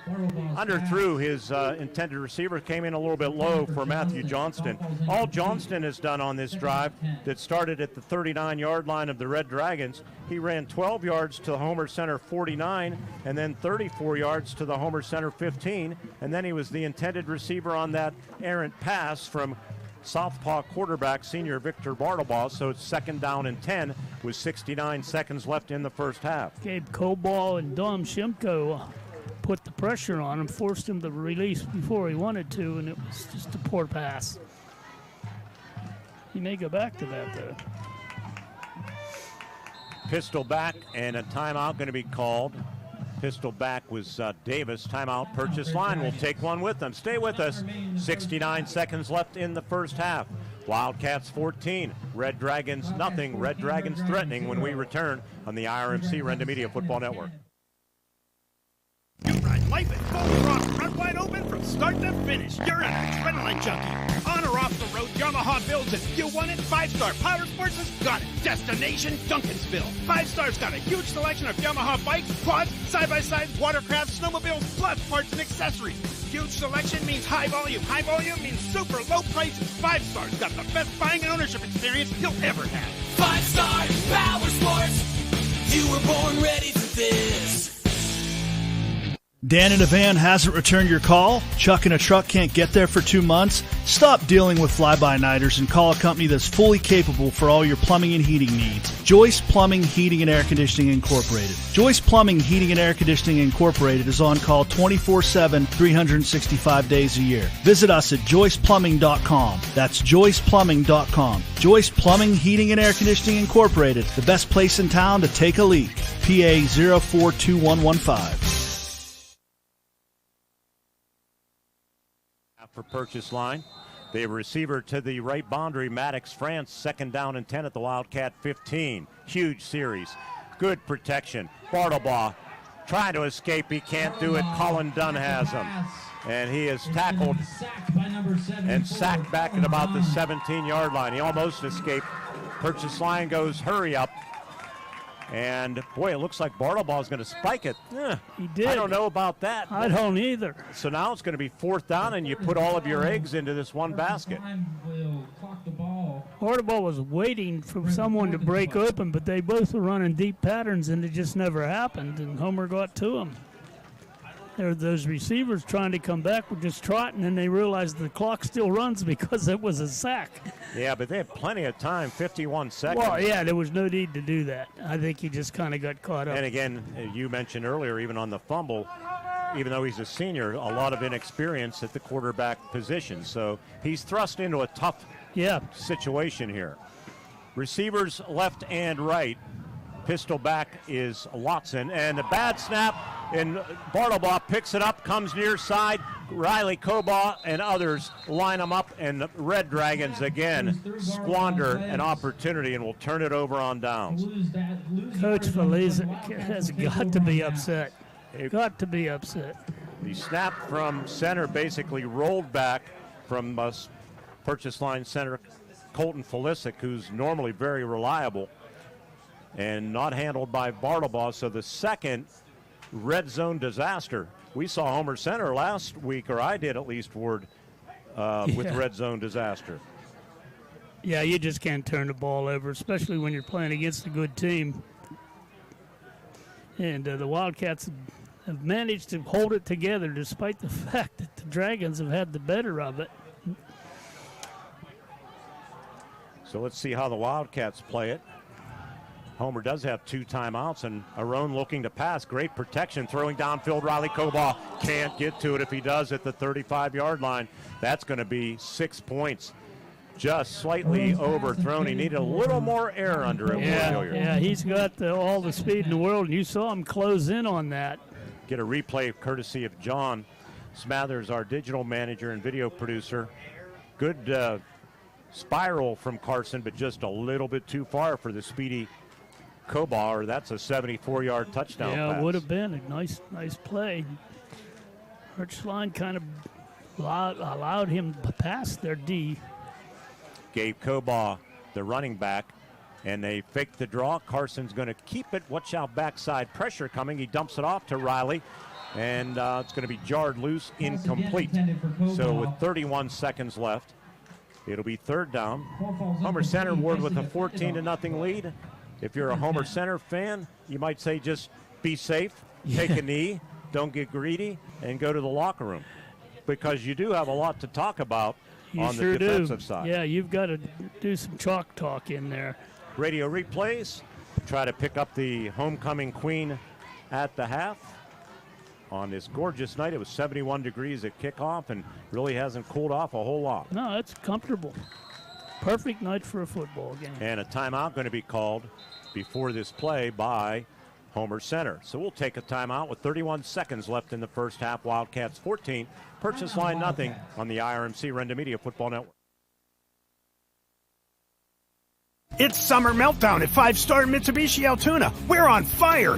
Speaker 2: Underthrew his intended receiver, came in a little bit low for Matthew Johnston. All Johnston has done on this drive that started at the 39-yard line of the Red Dragons, he ran 12 yards to the Homer-Center 49 and then 34 yards to the Homer-Center 15, and then he was the intended receiver on that errant pass from Southpaw quarterback senior Victor Bartlebaugh. So it's 2nd down and 10 with 69 seconds left in the first half.
Speaker 27: Gabe Coball and Dom Shimko put the pressure on him, forced him to release before he wanted to, and it was just a poor pass. He may go back to that, though.
Speaker 2: Pistol back and a timeout going to be called. Pistol back was Davis. Timeout, Purchase Line will take one with them. Stay with us. 69 seconds left in the first half. Wildcats 14, Red Dragons nothing. Red Dragons threatening when we return on the IRMC Renda Media Football Network.
Speaker 4: Life is full rock, run wide open from start to finish. You're an adrenaline junkie. On or off the road, Yamaha builds it. You want it? 5-Star Power Sports has got it. Destination Duncansville. 5-Star's got a huge selection of Yamaha bikes, quads, side-by-sides, watercrafts, snowmobiles, plus parts and accessories. Huge selection means high volume. High volume means super low prices. 5-Star's got the best buying and ownership experience you'll ever have.
Speaker 5: 5-Star Power Sports. You were born ready for this.
Speaker 6: Dan in a van hasn't returned your call? Chuck in a truck can't get there for 2 months? Stop dealing with fly-by-nighters and call a company that's fully capable for all your plumbing and heating needs. Joyce Plumbing, Heating, and Air Conditioning Incorporated. Joyce Plumbing, Heating, and Air Conditioning Incorporated is on call 24/7, 365 days a year. Visit us at joyceplumbing.com. That's joyceplumbing.com. Joyce Plumbing, Heating, and Air Conditioning Incorporated, the best place in town to take a leak. PA 042115.
Speaker 2: For Purchase Line. They have a receiver to the right boundary, Maddox France, 2nd down and 10 at the Wildcat 15. Huge series. Good protection. Bartlebaugh trying to escape. He can't do it. Colin Dunn has him. And he is tackled and sacked back at about the 17-yard line. He almost escaped. Purchase Line goes hurry up. And, boy, it looks like Bartlebaugh's going to spike it.
Speaker 27: He did.
Speaker 2: I don't know about that.
Speaker 27: I don't either.
Speaker 2: So now it's going to be 4th down, and you put all of your eggs into this one basket.
Speaker 27: Bartlebaugh was waiting for someone to break open, but they both were running deep patterns, and it just never happened, and Homer got to him. There were those receivers trying to come back were just trotting, and they realized the clock still runs because it was a sack.
Speaker 2: Yeah, but they had plenty of time, 51 seconds.
Speaker 27: Well, yeah, there was no need to do that. I think he just kind of got caught up.
Speaker 2: And again, you mentioned earlier, even on the fumble, even though he's a senior, a lot of inexperience at the quarterback position. So he's thrust into a tough situation here. Receivers left and right. Pistol back is Watson, and a bad snap, and Bartlebaugh picks it up, comes near side. Riley Cobaugh and others line them up, and the Red Dragons again squander an opportunity and will turn it over on downs.
Speaker 27: Coach Feliz has got to be upset. Got to be upset.
Speaker 2: The snap from center basically rolled back from Purchase Line center Colton Felisic, who's normally very reliable, and not handled by Bartlebaugh. So the second red zone disaster. We saw Homer-Center last week, or I did at least, Ward, with red zone disaster.
Speaker 27: Yeah, you just can't turn the ball over, especially when you're playing against a good team. And the Wildcats have managed to hold it together despite the fact that the Dragons have had the better of it.
Speaker 2: So let's see how the Wildcats play it. Homer does have 2 timeouts, and Arone looking to pass. Great protection, throwing downfield. Riley Cobaugh can't get to it. If he does at the 35-yard line, that's going to be 6 points. Just slightly overthrown. He needed a little more air under it.
Speaker 27: Yeah, he's got all the speed in the world, and you saw him close in on that.
Speaker 2: Get a replay courtesy of John Smathers, our digital manager and video producer. Good spiral from Carson, but just a little bit too far for the speedy Cobaugh, or that's a 74-yard touchdown pass.
Speaker 27: Yeah, it would have been a nice play. Hirschline kind of allowed him to pass their D.
Speaker 2: Gabe Cobaugh, the running back, and they fake the draw. Carson's going to keep it. Watch out, backside pressure coming. He dumps it off to Riley, and it's going to be jarred loose, incomplete. So with 31 seconds left, it'll be third down. Homer-Center Ward with a 14-0 lead. If you're a Homer-Center fan, you might say just be safe, take a knee, don't get greedy, and go to the locker room, because you do have a lot to talk about on the defensive side.
Speaker 27: Yeah, you've got to do some chalk talk in there.
Speaker 2: Radio replays try to pick up the homecoming queen at the half. On this gorgeous night, it was 71 degrees at kickoff and really hasn't cooled off a whole lot.
Speaker 27: No, it's comfortable. Perfect night for a football game.
Speaker 2: And a timeout going to be called before this play by Homer-Center. So we'll take a timeout with 31 seconds left in the first half. Wildcats 14, Purchase Line nothing on the IRMC Renda Media Football Network.
Speaker 4: It's Summer Meltdown at 5-Star Mitsubishi Altoona. We're on fire!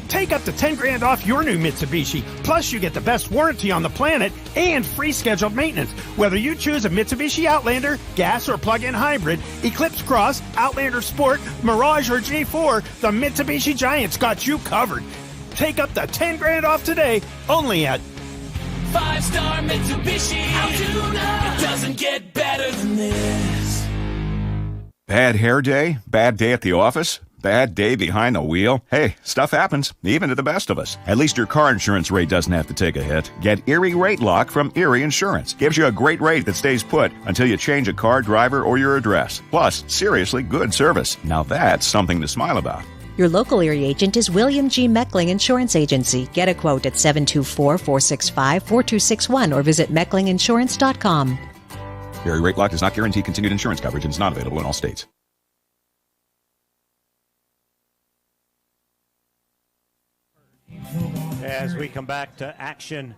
Speaker 4: Take up to 10 grand off your new Mitsubishi. Plus, you get the best warranty on the planet and free scheduled maintenance. Whether you choose a Mitsubishi Outlander, gas or plug-in hybrid, Eclipse Cross, Outlander Sport, Mirage or G4, the Mitsubishi Giants got you covered. Take up to 10 grand off today, only at
Speaker 5: 5-Star Mitsubishi Altoona. It doesn't get better than this.
Speaker 10: Bad hair day? Bad day at the office? Bad day behind the wheel? Hey, stuff happens, even to the best of us. At least your car insurance rate doesn't have to take a hit. Get Erie Rate Lock from Erie Insurance. Gives you a great rate that stays put until you change a car, driver, or your address. Plus, seriously good service. Now that's something to smile about.
Speaker 14: Your local Erie agent is William G. Meckling Insurance Agency. Get a quote at 724-465-4261 or visit mecklinginsurance.com.
Speaker 10: Erie Rate Lock does not guarantee continued insurance coverage and is not available in all states.
Speaker 2: As we come back to action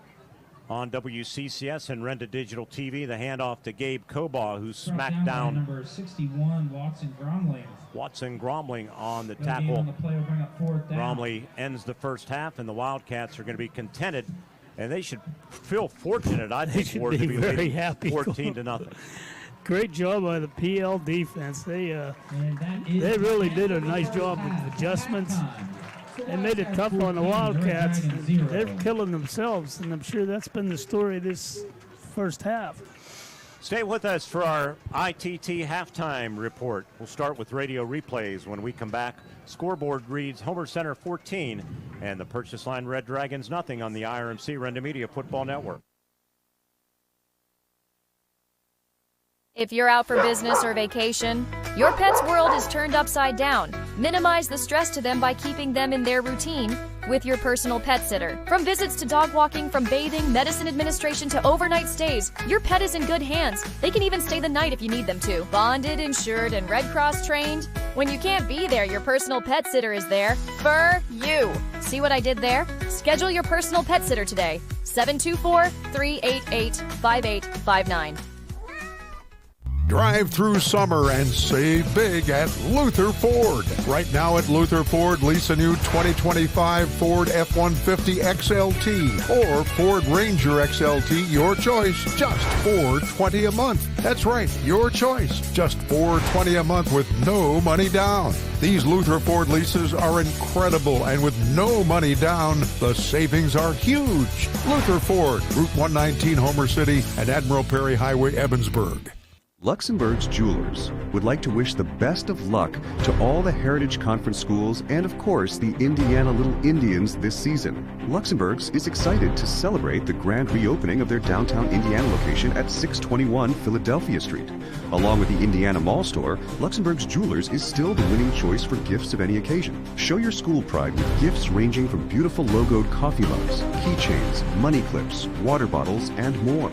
Speaker 2: on WCCS and Renda Digital TV, the handoff to Gabe Cobaugh, who smacked down
Speaker 9: number 61,
Speaker 2: Watson Gromling on the tackle. Gromley ends the first half, and the Wildcats are going to be contented, and they should feel fortunate, I think,
Speaker 27: to be very happy.
Speaker 2: 14-0.
Speaker 27: Great job by the PL defense. They really did a nice job with adjustments. They made it tough on the Wildcats. They're killing themselves, and I'm sure that's been the story this first half.
Speaker 2: Stay with us for our ITT halftime report. We'll start with radio replays. When we come back, scoreboard reads Homer-Center 14 and the Purchase Line Red Dragons nothing on the IRMC Renda Media Football Network.
Speaker 19: If you're out for business or vacation, your pet's world is turned upside down. Minimize the stress to them by keeping them in their routine with your personal pet sitter. From visits to dog walking, from bathing, medicine administration to overnight stays, your pet is in good hands. They can even stay the night if you need them to. Bonded, insured, and Red Cross trained. When you can't be there, your personal pet sitter is there for you. See what I did there? Schedule your personal pet sitter today. 724-388-5859.
Speaker 21: Drive through summer and save big at Luther Ford. Right now at Luther Ford, lease a new 2025 Ford F-150 XLT or Ford Ranger XLT, your choice, just $420 a month. That's right, your choice, just $420 a month with no money down. These Luther Ford leases are incredible, and with no money down, the savings are huge. Luther Ford, Route 119, Homer City, and Admiral Perry Highway, Evansburg.
Speaker 22: Luxembourg's Jewelers would like to wish the best of luck to all the Heritage Conference schools and, of course, the Indiana Little Indians this season. Luxembourg's is excited to celebrate the grand reopening of their downtown Indiana location at 621 Philadelphia Street. Along with the Indiana Mall store, Luxembourg's Jewelers is still the winning choice for gifts of any occasion. Show your school pride with gifts ranging from beautiful logoed coffee mugs, keychains, money clips, water bottles, and more.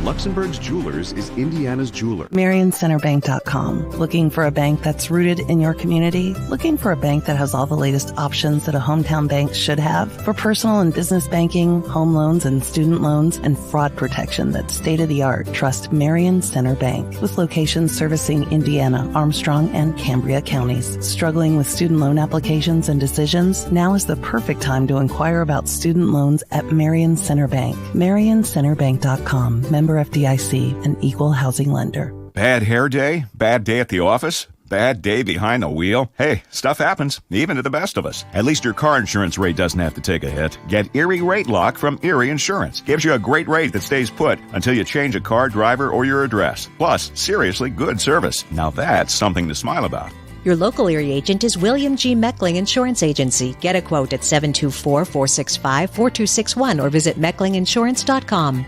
Speaker 22: Luxembourg's Jewelers is Indiana's jeweler.
Speaker 23: MarionCenterBank.com. Looking for a bank that's rooted in your community? Looking for a bank that has all the latest options that a hometown bank should have? For personal and business banking, home loans and student loans, and fraud protection that's state-of-the-art, trust Marion Center Bank. With locations servicing Indiana, Armstrong, and Cambria counties. Struggling with student loan applications and decisions? Now is the perfect time to inquire about student loans at Marion Center Bank. MarionCenterBank.com. Member FDIC, an equal housing lender.
Speaker 10: Bad hair day? Bad day at the office? Bad day behind the wheel? Hey, stuff happens, even to the best of us. At least your car insurance rate doesn't have to take a hit. Get Erie Rate Lock from Erie Insurance. Gives you a great rate that stays put until you change a car, driver, or your address. Plus, seriously good service. Now that's something to smile about.
Speaker 14: Your local Erie agent is William G. Meckling Insurance Agency. Get a quote at 724-465-4261 or visit mecklinginsurance.com.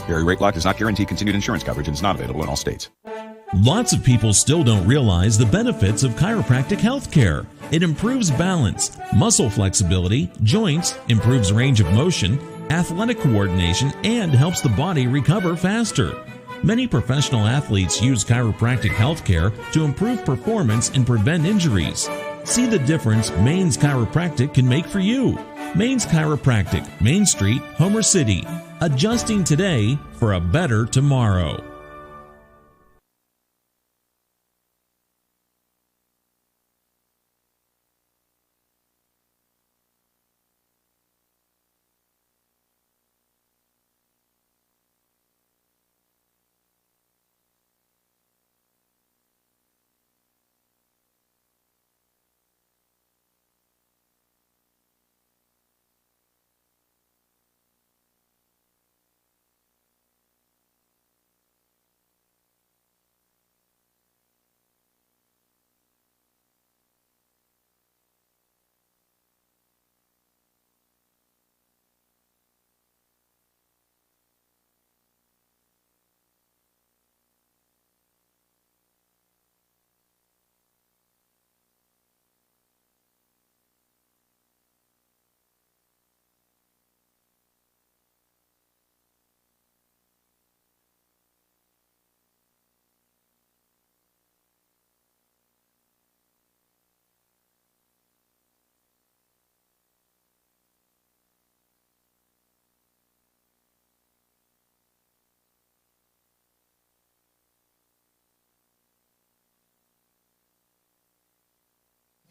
Speaker 10: Erie Rate Lock does not guarantee continued insurance coverage and is not available in all states.
Speaker 1: Lots of people still don't realize the benefits of chiropractic health care. It improves balance, muscle flexibility, joints, improves range of motion, athletic coordination, and helps the body recover faster. Many professional athletes use chiropractic health care to improve performance and prevent injuries. See the difference Maine's Chiropractic can make for you. Maine's Chiropractic, Main Street, Homer City. Adjusting today for a better tomorrow.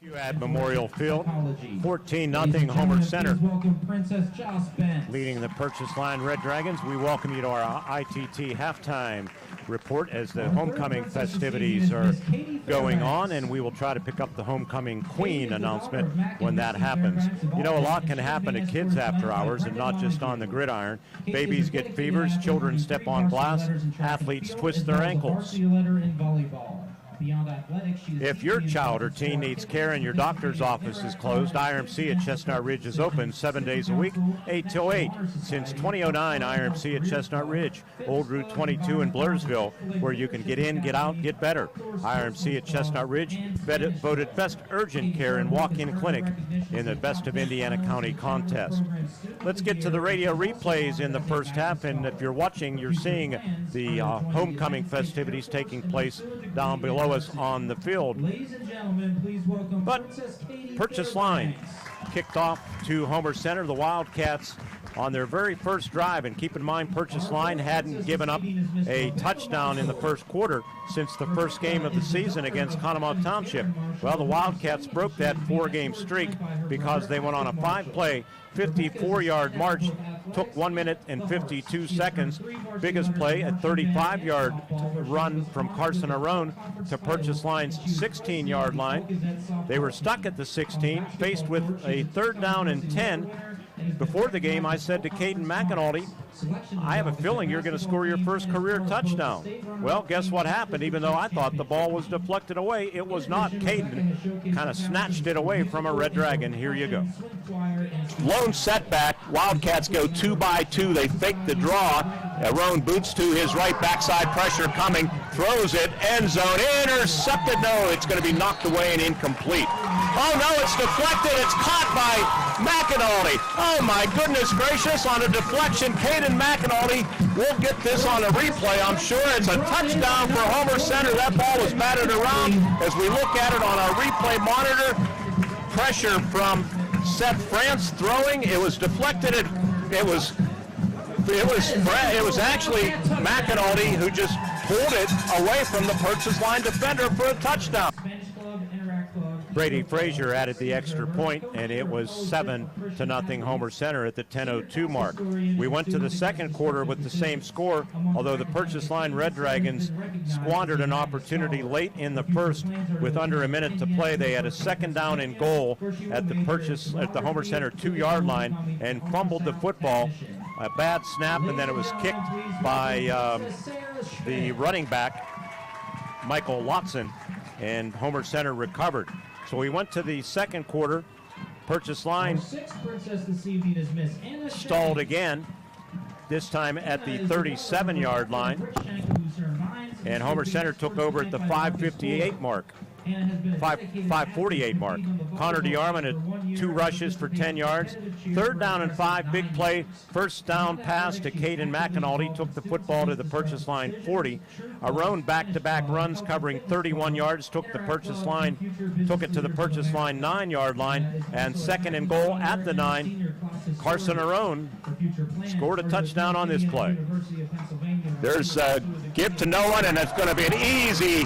Speaker 2: You at Memorial Field, 14-0 Homer-Center. Leading the purchase line, Red Dragons. We welcome you to our ITT halftime report as the homecoming festivities are going on, and we will try to pick up the homecoming queen announcement when that happens. You know, a lot can happen to kids after hours and not just on the gridiron. Babies get fevers, children step on glass, athletes twist their ankles. If your child or teen needs care and your doctor's office is closed, IRMC at Chestnut Ridge is open 7 days a week, 8 till 8. Since 2009, IRMC at Chestnut Ridge, Old Route 22 in Blairsville, where you can get in, get out, get better. IRMC at Chestnut Ridge voted Best Urgent Care and Walk-In Clinic in the Best of Indiana County contest. Let's get to the radio replays in the first half, and if you're watching, you're seeing the homecoming festivities taking place down below us on the field. But purchase line kicked off to Homer-Center. The Wildcats on their very first drive, and keep in mind purchase line hadn't given up a touchdown in the first quarter since the first game of the season against Conemaugh Township. Well, the Wildcats broke that 4-game streak because they went on a 5-play 54-yard march, took 1 minute and 52 seconds. Biggest play, a 35-yard run from Carson Arone to purchase line's 16-yard line. They were stuck at the 16, faced with a 3rd down and 10. Before the game, I said to Caden McAnulty, I have a feeling you're going to score your first career touchdown. Well, guess what happened? Even though I thought the ball was deflected away, it was not. Caden kind of snatched it away from a Red Dragon. Here you go. Lone setback. Wildcats go 2 by 2. They fake the draw. Arone boots to his right, backside pressure coming, throws it, end zone, intercepted. No, it's going to be knocked away and incomplete. Oh no, it's deflected. It's caught by McAnulty. Oh my goodness gracious, on a deflection, Caden McAnulty will get this on a replay. I'm sure it's a touchdown for Homer-Center. That ball was batted around. As we look at it on our replay monitor, pressure from Seth France throwing. It was deflected. It was actually McAnulty who just pulled it away from the purchase line defender for a touchdown. Brady Frazier added the extra point, and it was 7-0 Homer-Center at the 10:02 mark. We went to the second quarter with the same score, although the Purchase Line Red Dragons squandered an opportunity late in the first with under a minute to play. They had a second down and goal at the Homer-Center 2-yard line and fumbled the football. A bad snap, and then it was kicked by the running back, Michael Watson, and Homer-Center recovered. So we went to the second quarter. Purchase Line stalled again, this time at the 37-yard line, and Homer-Center took over at the 5:58 mark. 5:48 mark. Connor DeArmond had 2 rushes for 10 yards. 3rd down and 5, big play. First down pass to Caden McAnulty, took the football to the Purchase Line 40. Arone back-to-back runs covering 31 yards, took it to the Purchase Line 9-yard line, and 2nd and goal at the 9. Carson Arone scored a touchdown on this play. There's a give to no one, and it's going to be an easy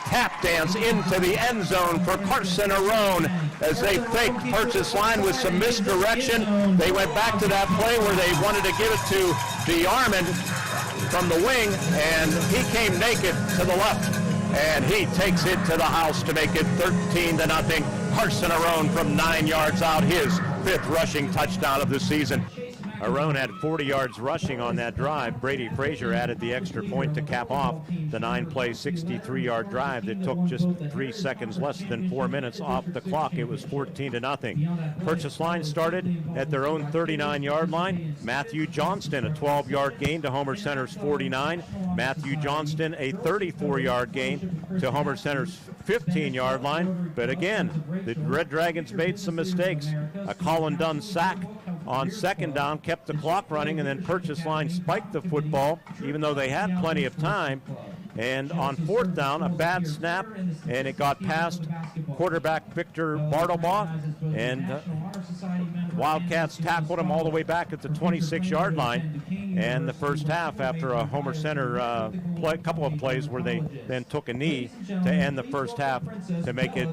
Speaker 2: tap dance into the end zone for Carson Arone as they faked Purchase Line with some misdirection. They went back to that play where they wanted to give it to DeArmond from the wing, and he came naked to the left, and he takes it to the house to make it 13-0. Carson Arone from 9 yards out, his 5th rushing touchdown of the season. Arone had 40 yards rushing on that drive. Brady Frazier added the extra point to cap off the 9-play, 63-yard drive that took just 3 seconds, less than 4 minutes off the clock. It was 14-0. Purchase Line started at their own 39-yard line. Matthew Johnston, a 12-yard gain to Homer-Center's 49. Matthew Johnston, a 34-yard gain to Homer-Center's 15-yard line. But again, the Red Dragons made some mistakes. A Colin Dunn sack on 2nd down kept the clock running, and then Purchase Line spiked the football, even though they had plenty of time. And on 4th down, a bad snap, and it got past quarterback Victor Bartlebaugh, and Wildcats tackled him all the way back at the 26-yard line. And the first half, after a Homer-Center couple of plays where they then took a knee to end the first half to make it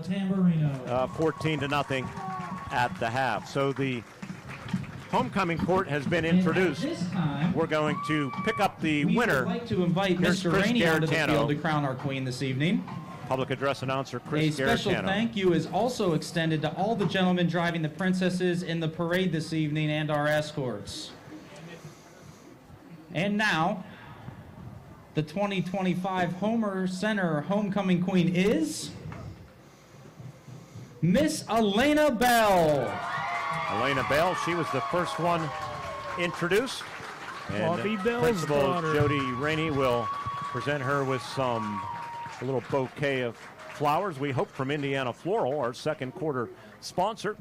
Speaker 2: 14-0 at the half. So the homecoming court has been introduced. We're going to pick up the winner.
Speaker 9: I'd like to invite Mr. Rainey onto the field to crown our queen this evening.
Speaker 2: Public address announcer Chris Garetano.
Speaker 9: A special thank you is also extended to all the gentlemen driving the princesses in the parade this evening and our escorts. And now, the 2025 Homer-Center homecoming queen is Miss Elena Bell.
Speaker 2: Elena Bell, she was the first one introduced. And Principal Jody Rainey will present her with a little bouquet of flowers, we hope from Indiana Floral, our second quarter sponsor.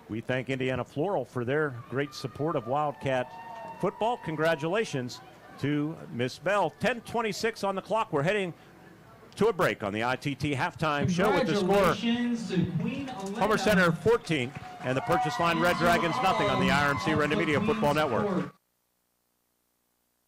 Speaker 2: We thank Indiana Floral for their great support of Wildcat football. Congratulations to Miss Bell. 10:26 on the clock. We're heading to a break on the ITT halftime show with the score Homer-Center 14 and the Purchase Line Red Dragons nothing on the IRMC Renda Media Football Network.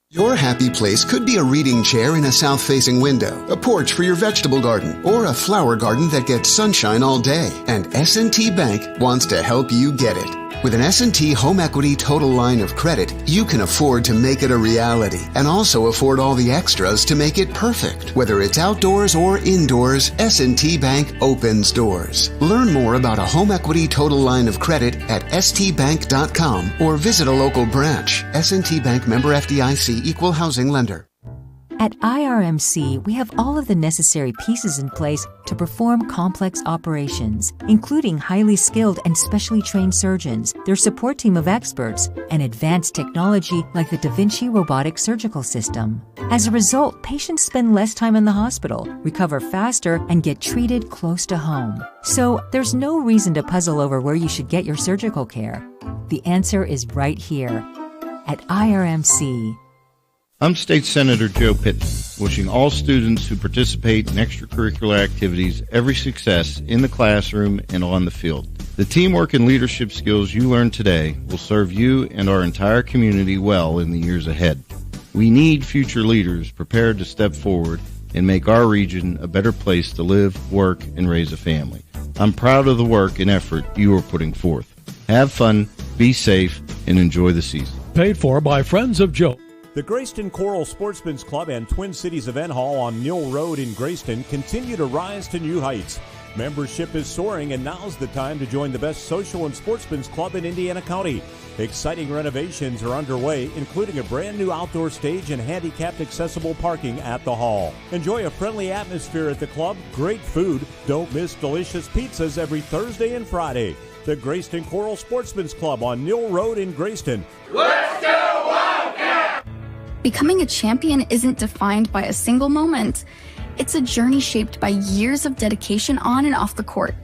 Speaker 8: Your happy place could be a reading chair in a south-facing window, a porch for your vegetable garden, or a flower garden that gets sunshine all day. And S&T Bank wants to help you get it. With an S&T Home Equity Total Line of Credit, you can afford to make it a reality and also afford all the extras to make it perfect. Whether it's outdoors or indoors, S&T Bank opens doors. Learn more about a Home Equity Total Line of Credit at stbank.com or visit a local branch. S&T Bank, member FDIC, equal housing lender.
Speaker 11: At IRMC, we have all of the necessary pieces in place to perform complex operations, including highly skilled and specially trained surgeons, their support team of experts, and advanced technology like the Da Vinci robotic surgical system. As a result, patients spend less time in the hospital, recover faster, and get treated close to home. So there's no reason to puzzle over where you should get your surgical care. The answer is right here at IRMC.
Speaker 15: I'm State Senator Joe Pitton, wishing all students who participate in extracurricular activities every success in the classroom and on the field. The teamwork and leadership skills you learn today will serve you and our entire community well in the years ahead. We need future leaders prepared to step forward and make our region a better place to live, work, and raise a family. I'm proud of the work and effort you are putting forth. Have fun, be safe, and enjoy the season.
Speaker 13: Paid for by Friends of Joe.
Speaker 28: The Grayston Coral Sportsman's Club and Twin Cities Event Hall on Mill Road in Grayston continue to rise to new heights. Membership is soaring, and now's the time to join the best social and sportsman's club in Indiana County. Exciting renovations are underway, including a brand new outdoor stage and handicapped accessible parking at the hall. Enjoy a friendly atmosphere at the club, great food. Don't miss delicious pizzas every Thursday and Friday. The Grayston Coral Sportsman's Club on Mill Road in Grayston.
Speaker 16: Let's go Wildcats! Becoming a champion isn't defined by a single moment. It's a journey shaped by years of dedication on and off the court.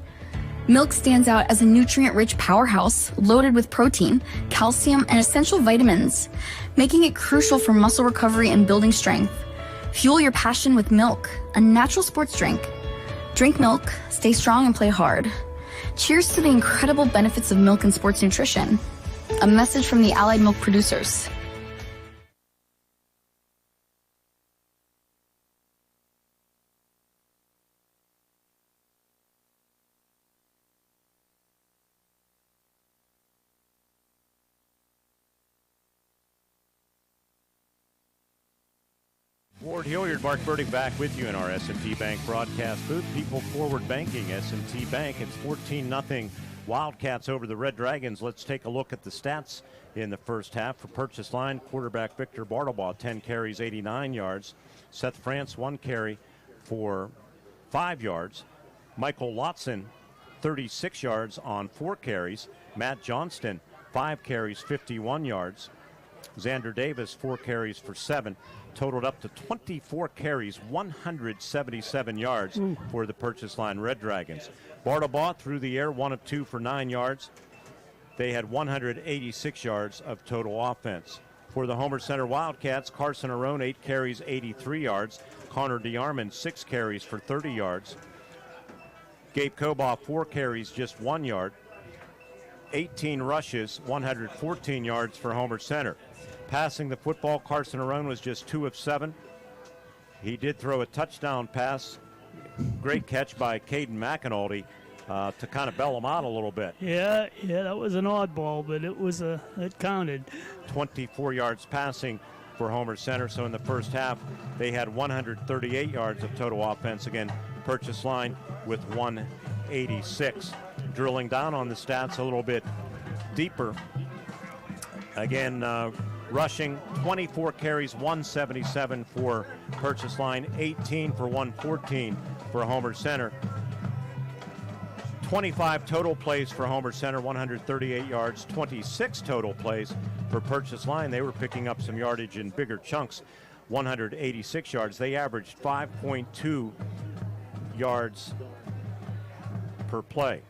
Speaker 16: Milk stands out as a nutrient-rich powerhouse loaded with protein, calcium, and essential vitamins, making it crucial for muscle recovery and building strength. Fuel your passion with milk, a natural sports drink. Drink milk, stay strong, and play hard. Cheers to the incredible benefits of milk and sports nutrition. A message from the Allied Milk producers.
Speaker 2: Ward Hilliard, Mark Burdick back with you in our S&T Bank broadcast booth. People Forward Banking, S&T Bank. It's 14-0 Wildcats over the Red Dragons. Let's take a look at the stats in the first half. For Purchase Line, quarterback Victor Bartlebaugh, 10 carries, 89 yards. Seth France, 1 carry for 5 yards. Michael Lotson, 36 yards on 4 carries. Matt Johnston, 5 carries, 51 yards. Xander Davis, 4 carries for 7. Totaled up to 24 carries, 177 yards for the Purchase Line Red Dragons. Bartlebaugh through the air, 1 of 2 for 9 yards. They had 186 yards of total offense. For the Homer-Center Wildcats, Carson Arone, 8 carries, 83 yards. Connor DeArmond, 6 carries for 30 yards. Gabe Kobaugh, 4 carries, just 1 yard. 18 rushes, 114 yards for Homer-Center. Passing the football, Carson Arone was just 2 of 7. He did throw a touchdown pass. Great catch by Caden McAnulty to kind of bail him out a little bit.
Speaker 27: Yeah, that was an oddball, but it counted.
Speaker 2: 24 yards passing for Homer-Center. So in the first half, they had 138 yards of total offense. Again, Purchase Line with 186. Drilling down on the stats a little bit deeper. Again, rushing, 24 carries, 177 for Purchase Line, 18 for 114 for Homer-Center. 25 total plays for Homer-Center, 138 yards, 26 total plays for Purchase Line. They were picking up some yardage in bigger chunks, 186 yards. They averaged 5.2 yards per play.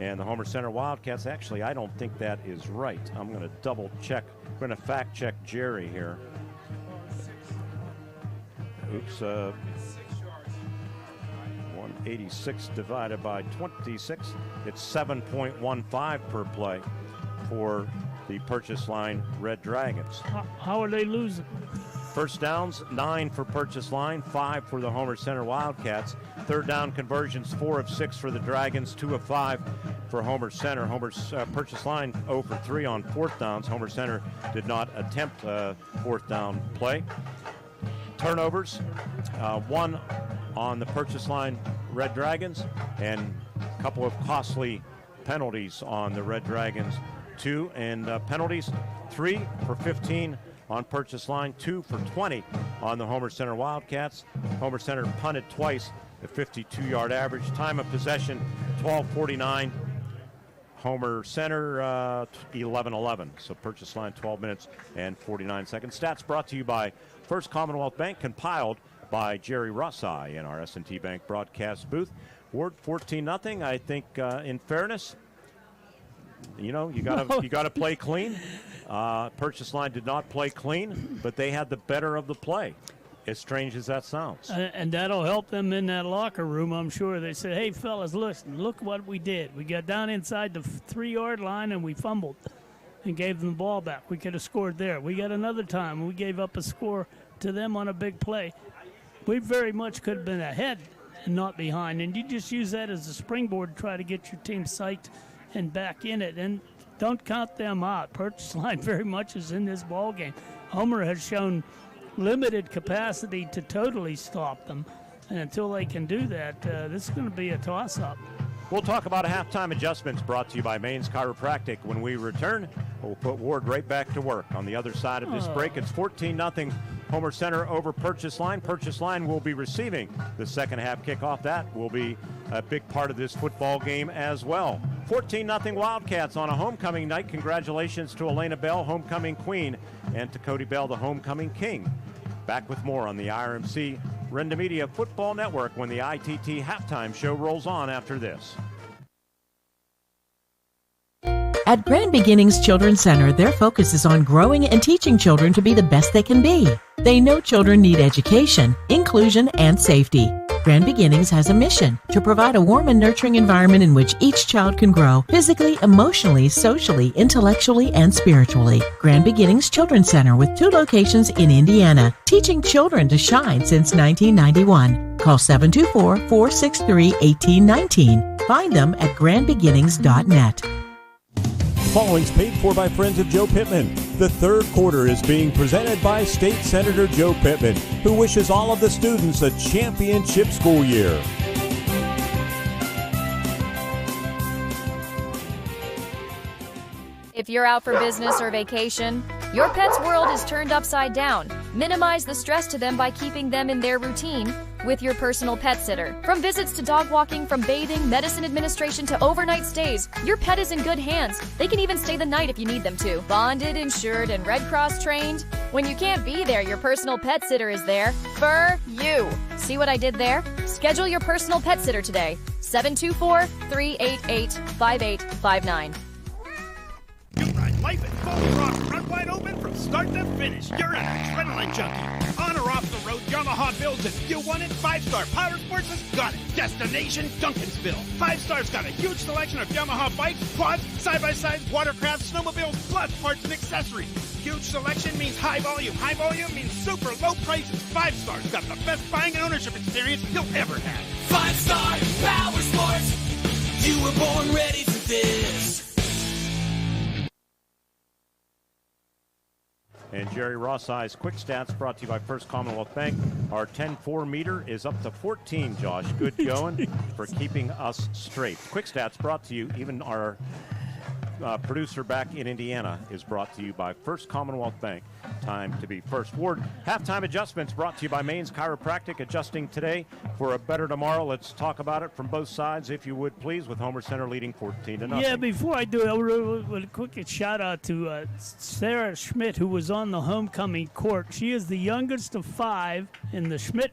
Speaker 2: And the Homer-Center Wildcats, actually, I don't think that is right. I'm going to double check. We're going to fact check Jerry here. Oops. 186 divided by 26. It's 7.15 per play for the Purchase Line Red Dragons.
Speaker 27: How are they losing?
Speaker 2: First downs, 9 for Purchase Line, 5 for the Homer-Center Wildcats. Third down conversions, 4 of 6 for the Dragons, 2 of 5 for Homer-Center. Purchase Line 0 for 3 on fourth downs. Homer-Center did not attempt a fourth down play. Turnovers, 1 on the Purchase Line Red Dragons, and a couple of costly penalties on the Red Dragons, 2. And penalties, 3 for 15 on Purchase Line, 2 for 20 on the Homer-Center Wildcats. Homer-Center punted twice, a 52-yard average. Time of possession, 12:49. Homer-Center, 11:11. So Purchase Line, 12 minutes and 49 seconds. Stats brought to you by First Commonwealth Bank, compiled by Jerry Rossai in our S&T Bank broadcast booth. Ward, 14-0. I think, in fairness, you gotta play clean. Purchase Line did not play clean, but they had the better of the play, as strange as that sounds.
Speaker 27: And that'll help them in that locker room, I'm sure. They said, hey, fellas, listen, look what we did. We got down inside the 3-yard line and we fumbled and gave them the ball back. We could have scored there. We got another time and we gave up a score to them on a big play. We very much could have been ahead and not behind. And you just use that as a springboard to try to get your team psyched and back in it. And don't count them out. Purchase Line very much is in this ball game. Homer has shown limited capacity to totally stop them. And until they can do that, this is going to be a toss-up.
Speaker 2: We'll talk about halftime adjustments brought to you by Maine's Chiropractic. When we return, we'll put Ward right back to work. On the other side of this break, it's 14-0 Homer-Center over Purchase Line. Purchase Line will be receiving the second half kickoff. That will be a big part of this football game as well. 14-0 Wildcats on a homecoming night. Congratulations to Elena Bell, homecoming queen, and to Cody Bell, the homecoming king. Back with more on the IRMC Renda Media Football Network when the ITT halftime show rolls on after this.
Speaker 3: At Grand Beginnings Children's Center, their focus is on growing and teaching children to be the best they can be. They know children need education, inclusion, and safety. Grand Beginnings has a mission to provide a warm and nurturing environment in which each child can grow physically, emotionally, socially, intellectually, and spiritually. Grand Beginnings Children's Center with 2 locations in Indiana, teaching children to shine since 1991. Call 724-463-1819. Find them at grandbeginnings.net.
Speaker 28: Following's paid for by friends of Joe Pittman. The third quarter is being presented by State Senator Joe Pittman, who wishes all of the students a championship school year.
Speaker 19: If you're out for business or vacation, your pet's world is turned upside down. Minimize the stress to them by keeping them in their routine with your personal pet sitter. From visits to dog walking, from bathing, medicine administration to overnight stays, your pet is in good hands. They can even stay the night if you need them to. Bonded, insured, and Red Cross trained. When you can't be there, your personal pet sitter is there for you. See what I did there? Schedule your personal pet sitter today. 724-388-5859.
Speaker 4: You ride life at full throttle, run wide open from start to finish. You're an adrenaline junkie. On or off the road, Yamaha builds it. You want it? 5-Star Power Sports has got it. Destination Duncansville. 5-Star's got a huge selection of Yamaha bikes, quads, side-by-sides, watercraft, snowmobiles, plus parts and accessories. Huge selection means high volume. High volume means super low prices. 5-Star's got the best buying and ownership experience you'll ever have.
Speaker 5: 5-Star Power Sports. You were born ready for this.
Speaker 2: And Jerry Rossi's Quick Stats brought to you by First Commonwealth Bank. Our 10-4 meter is up to 14, Josh. Good going for keeping us straight. Quick Stats brought to you, even our producer back in Indiana is brought to you by First Commonwealth Bank. Time to be first. Ward, halftime adjustments brought to you by Maine's Chiropractic, adjusting today for a better tomorrow. Let's talk about it from both sides, if you would, please, with Homer-Center leading 14-0.
Speaker 27: Yeah, before I do it, I would a quick shout out to Sarah Schmidt, who was on the homecoming court. She is the youngest of 5 in the Schmidt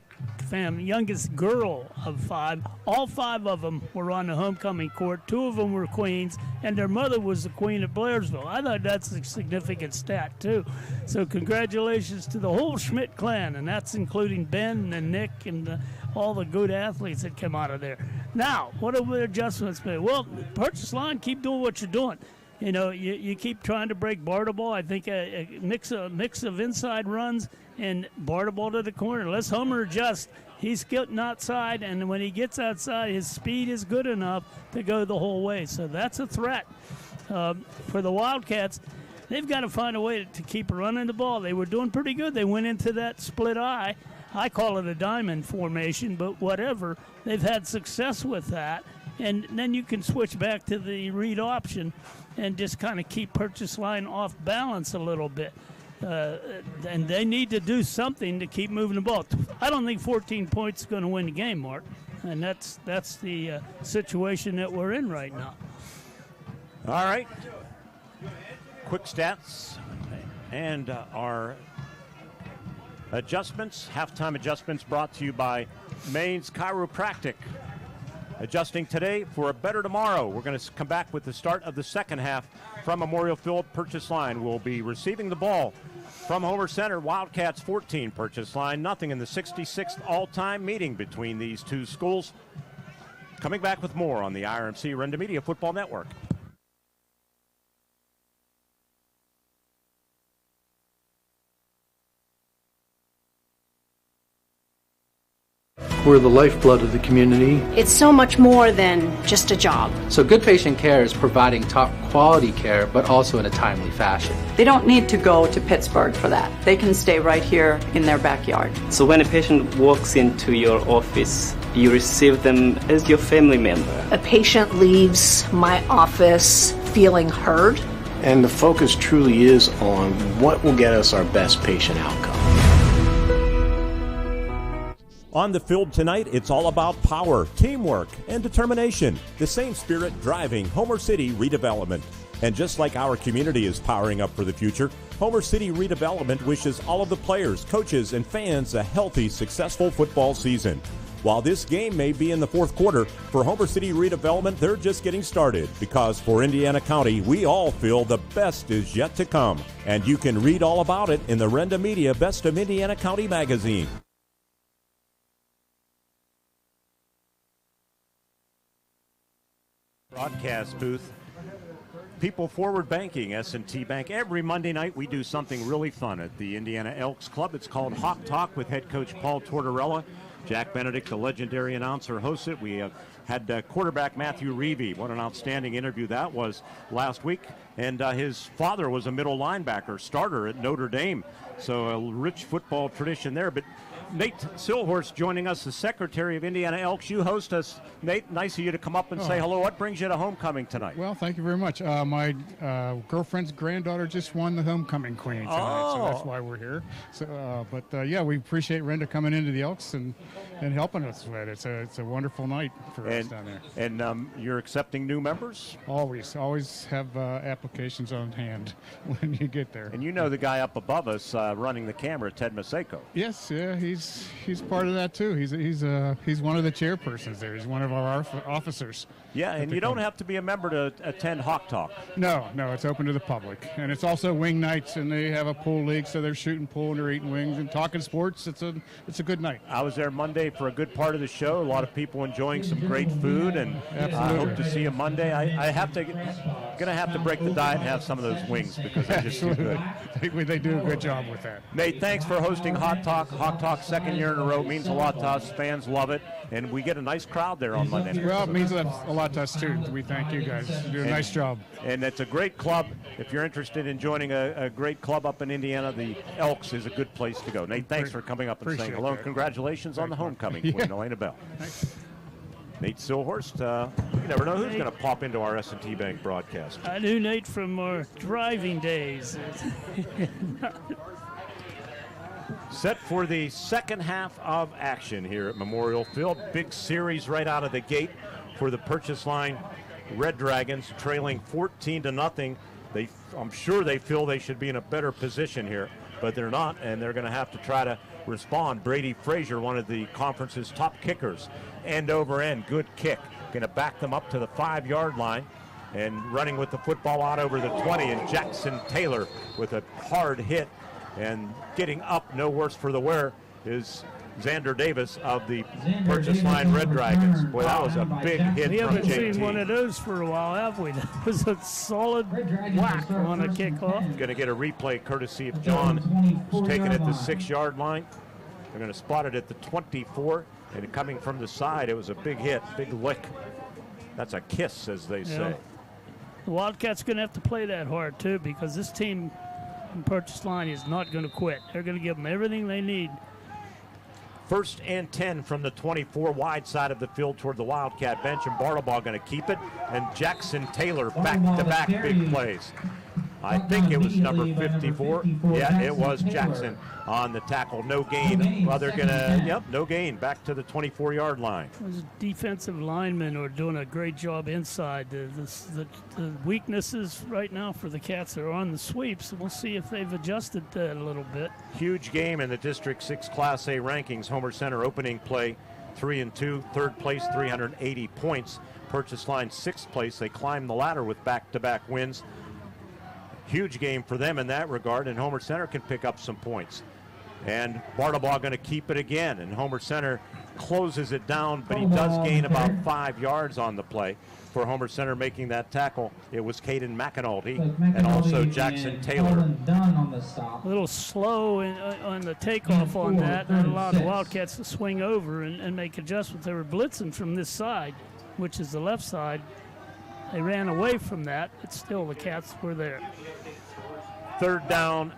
Speaker 27: family, youngest girl of 5. All 5 of them were on the homecoming court. 2 of them were queens, and their mother was the queen of Blairsville. I thought that's a significant stat, too. So congratulations to the whole Schmidt clan, and that's including Ben and Nick and all the good athletes that came out of there. Now, what have the adjustments been? Well, Purchase Line, keep doing what you're doing. You know, you keep trying to break bar to ball. I think a mix of inside runs and bar to ball to the corner. Let's Homer adjust. He's getting outside, and when he gets outside, his speed is good enough to go the whole way. So that's a threat for the Wildcats. They've got to find a way to keep running the ball. They were doing pretty good. They went into that split eye. I call it a diamond formation, but whatever. They've had success with that. And then you can switch back to the read option and just kind of keep Purchase Line off balance a little bit. And they need to do something to keep moving the ball. I don't think 14 points is going to win the game, Mark. And that's the situation that we're in right now.
Speaker 2: All right. Quick Stats and our adjustments, halftime adjustments brought to you by Maine's Chiropractic. Adjusting today for a better tomorrow. We're going to come back with the start of the second half from Memorial Field. Purchase Line will be receiving the ball from Homer-Center. Wildcats 14, Purchase Line nothing in the 66th all-time meeting between these two schools. Coming back with more on the IRMC Renda Media Football Network.
Speaker 7: We're the lifeblood of the community.
Speaker 12: It's so much more than just a job.
Speaker 17: So good patient care is providing top quality care, but also in a timely fashion.
Speaker 18: They don't need to go to Pittsburgh for that. They can stay right here in their backyard.
Speaker 20: So when a patient walks into your office, you receive them as your family member.
Speaker 12: A patient leaves my office feeling heard.
Speaker 24: And the focus truly is on what will get us our best patient outcome.
Speaker 28: On the field tonight, it's all about power, teamwork, and determination. The same spirit driving Homer City redevelopment. And just like our community is powering up for the future, Homer City Redevelopment wishes all of the players, coaches, and fans a healthy, successful football season. While this game may be in the fourth quarter, for Homer City Redevelopment, they're just getting started, because for Indiana County, we all feel the best is yet to come. And you can read all about it in the Renda Media Best of Indiana County magazine. Broadcast booth. People Forward Banking, S&T Bank. Every Monday night we do something really fun at the Indiana Elks Club. It's called Hawk Talk with head coach Paul Tortorella. Jack Benedict, the legendary announcer, hosts it. We had quarterback Matthew Reevy. What an outstanding interview that was last week. And his father was a middle linebacker, starter at Notre Dame. So a rich football tradition there. But Nate Silhorst joining us, the secretary of Indiana Elks. You host us. Nate, nice of you to come up and say hello. What brings you to homecoming tonight?
Speaker 25: Well, thank you very much. My girlfriend's granddaughter just won the homecoming queen tonight, so that's why we're here. So, yeah, we appreciate Renda coming into the Elks and helping us with it. It's a wonderful night for us down there.
Speaker 28: And you're accepting new members?
Speaker 25: Always have applications on hand when you get there.
Speaker 28: And you know the guy up above us running the camera, Ted Maseko.
Speaker 25: Yes, yeah, he's part of that too. He's one of the chairpersons there. He's one of our officers.
Speaker 28: Yeah, and you don't have to be a member to attend Hawk Talk.
Speaker 25: No, it's open to the public, and it's also wing nights, and they have a pool league, so they're shooting pool and they're eating wings and talking sports. It's a good night.
Speaker 28: I was there Monday for a good part of the show. A lot of people enjoying some great food, and I hope to see you Monday. Gonna have to break the diet and have some of those wings because they're just too good.
Speaker 25: They do a good job with that.
Speaker 28: Nate, thanks for hosting Hawk Talk. Hawk Talk, second year in a row, means a lot to us. Fans love it, and we get a nice crowd there on Monday.
Speaker 25: Well, it means a lot to us too. We thank you guys. You do a nice job.
Speaker 28: And it's a great club. If you're interested in joining a great club up in Indiana, the Elks is a good place to go. Nate, thanks for coming up and saying hello. Congratulations on the homecoming queen, Elena Bell.
Speaker 25: Thanks.
Speaker 28: Nate Silhorst, you never know who's going to pop into our S&T Bank broadcast.
Speaker 27: I knew Nate from our driving days.
Speaker 28: Set for the second half of action here at Memorial Field. Big series right out of the gate for the Purchase Line Red Dragons, trailing 14-0. I'm sure they feel they should be in a better position here, but they're not, and they're going to have to try to respond. Brady Frazier, one of the conference's top kickers, end over end, good kick. Going to back them up to the 5-yard line, and running with the football out over the 20, and Jackson Taylor with a hard hit, and getting up, no worse for the wear, is Xander Davis of the Purchase Line Red Dragons. Boy, that was a big hit
Speaker 27: we
Speaker 28: from
Speaker 27: haven't
Speaker 28: JT.
Speaker 27: seen one of those for a while, have we? That was a solid whack on a kickoff.
Speaker 28: Going to get a replay courtesy of John, who's taken it at the 6-yard line. They're going to spot it at the 24, and coming from the side, it was a big hit, big lick. That's a kiss, as they say.
Speaker 27: The Wildcats going to have to play that hard, too, because this team in Purchase Line is not going to quit. They're going to give them everything they need.
Speaker 28: 1st and 10 from the 24, wide side of the field toward the Wildcat bench, and Bartlebaugh going to keep it, and Jackson Taylor back-to-back big plays. I think it was number 54. Yeah, it was Jackson on the tackle. No gain. Well, they're going to, no gain. Back to the 24-yard line.
Speaker 27: Those defensive linemen are doing a great job inside. The weaknesses right now for the Cats are on the sweeps. We'll see if they've adjusted that a little bit.
Speaker 28: Huge game in the District 6 Class A rankings. Homer-Center opening play 3-2. Third place, 380 points. Purchase Line 6th place. They climbed the ladder with back-to-back wins. Huge game for them in that regard, and Homer-Center can pick up some points. And Bartlebaugh going to keep it again, and Homer-Center
Speaker 2: closes it down, but he does gain about 5 yards on the play. For Homer-Center making that tackle, it was Caden McAnulty and also Jackson Taylor.
Speaker 27: A little slow on the takeoff on that. That allowed the Wildcats to swing over and make adjustments. They were blitzing from this side, which is the left side. They ran away from that, but still the Cats were there.
Speaker 2: 3rd down,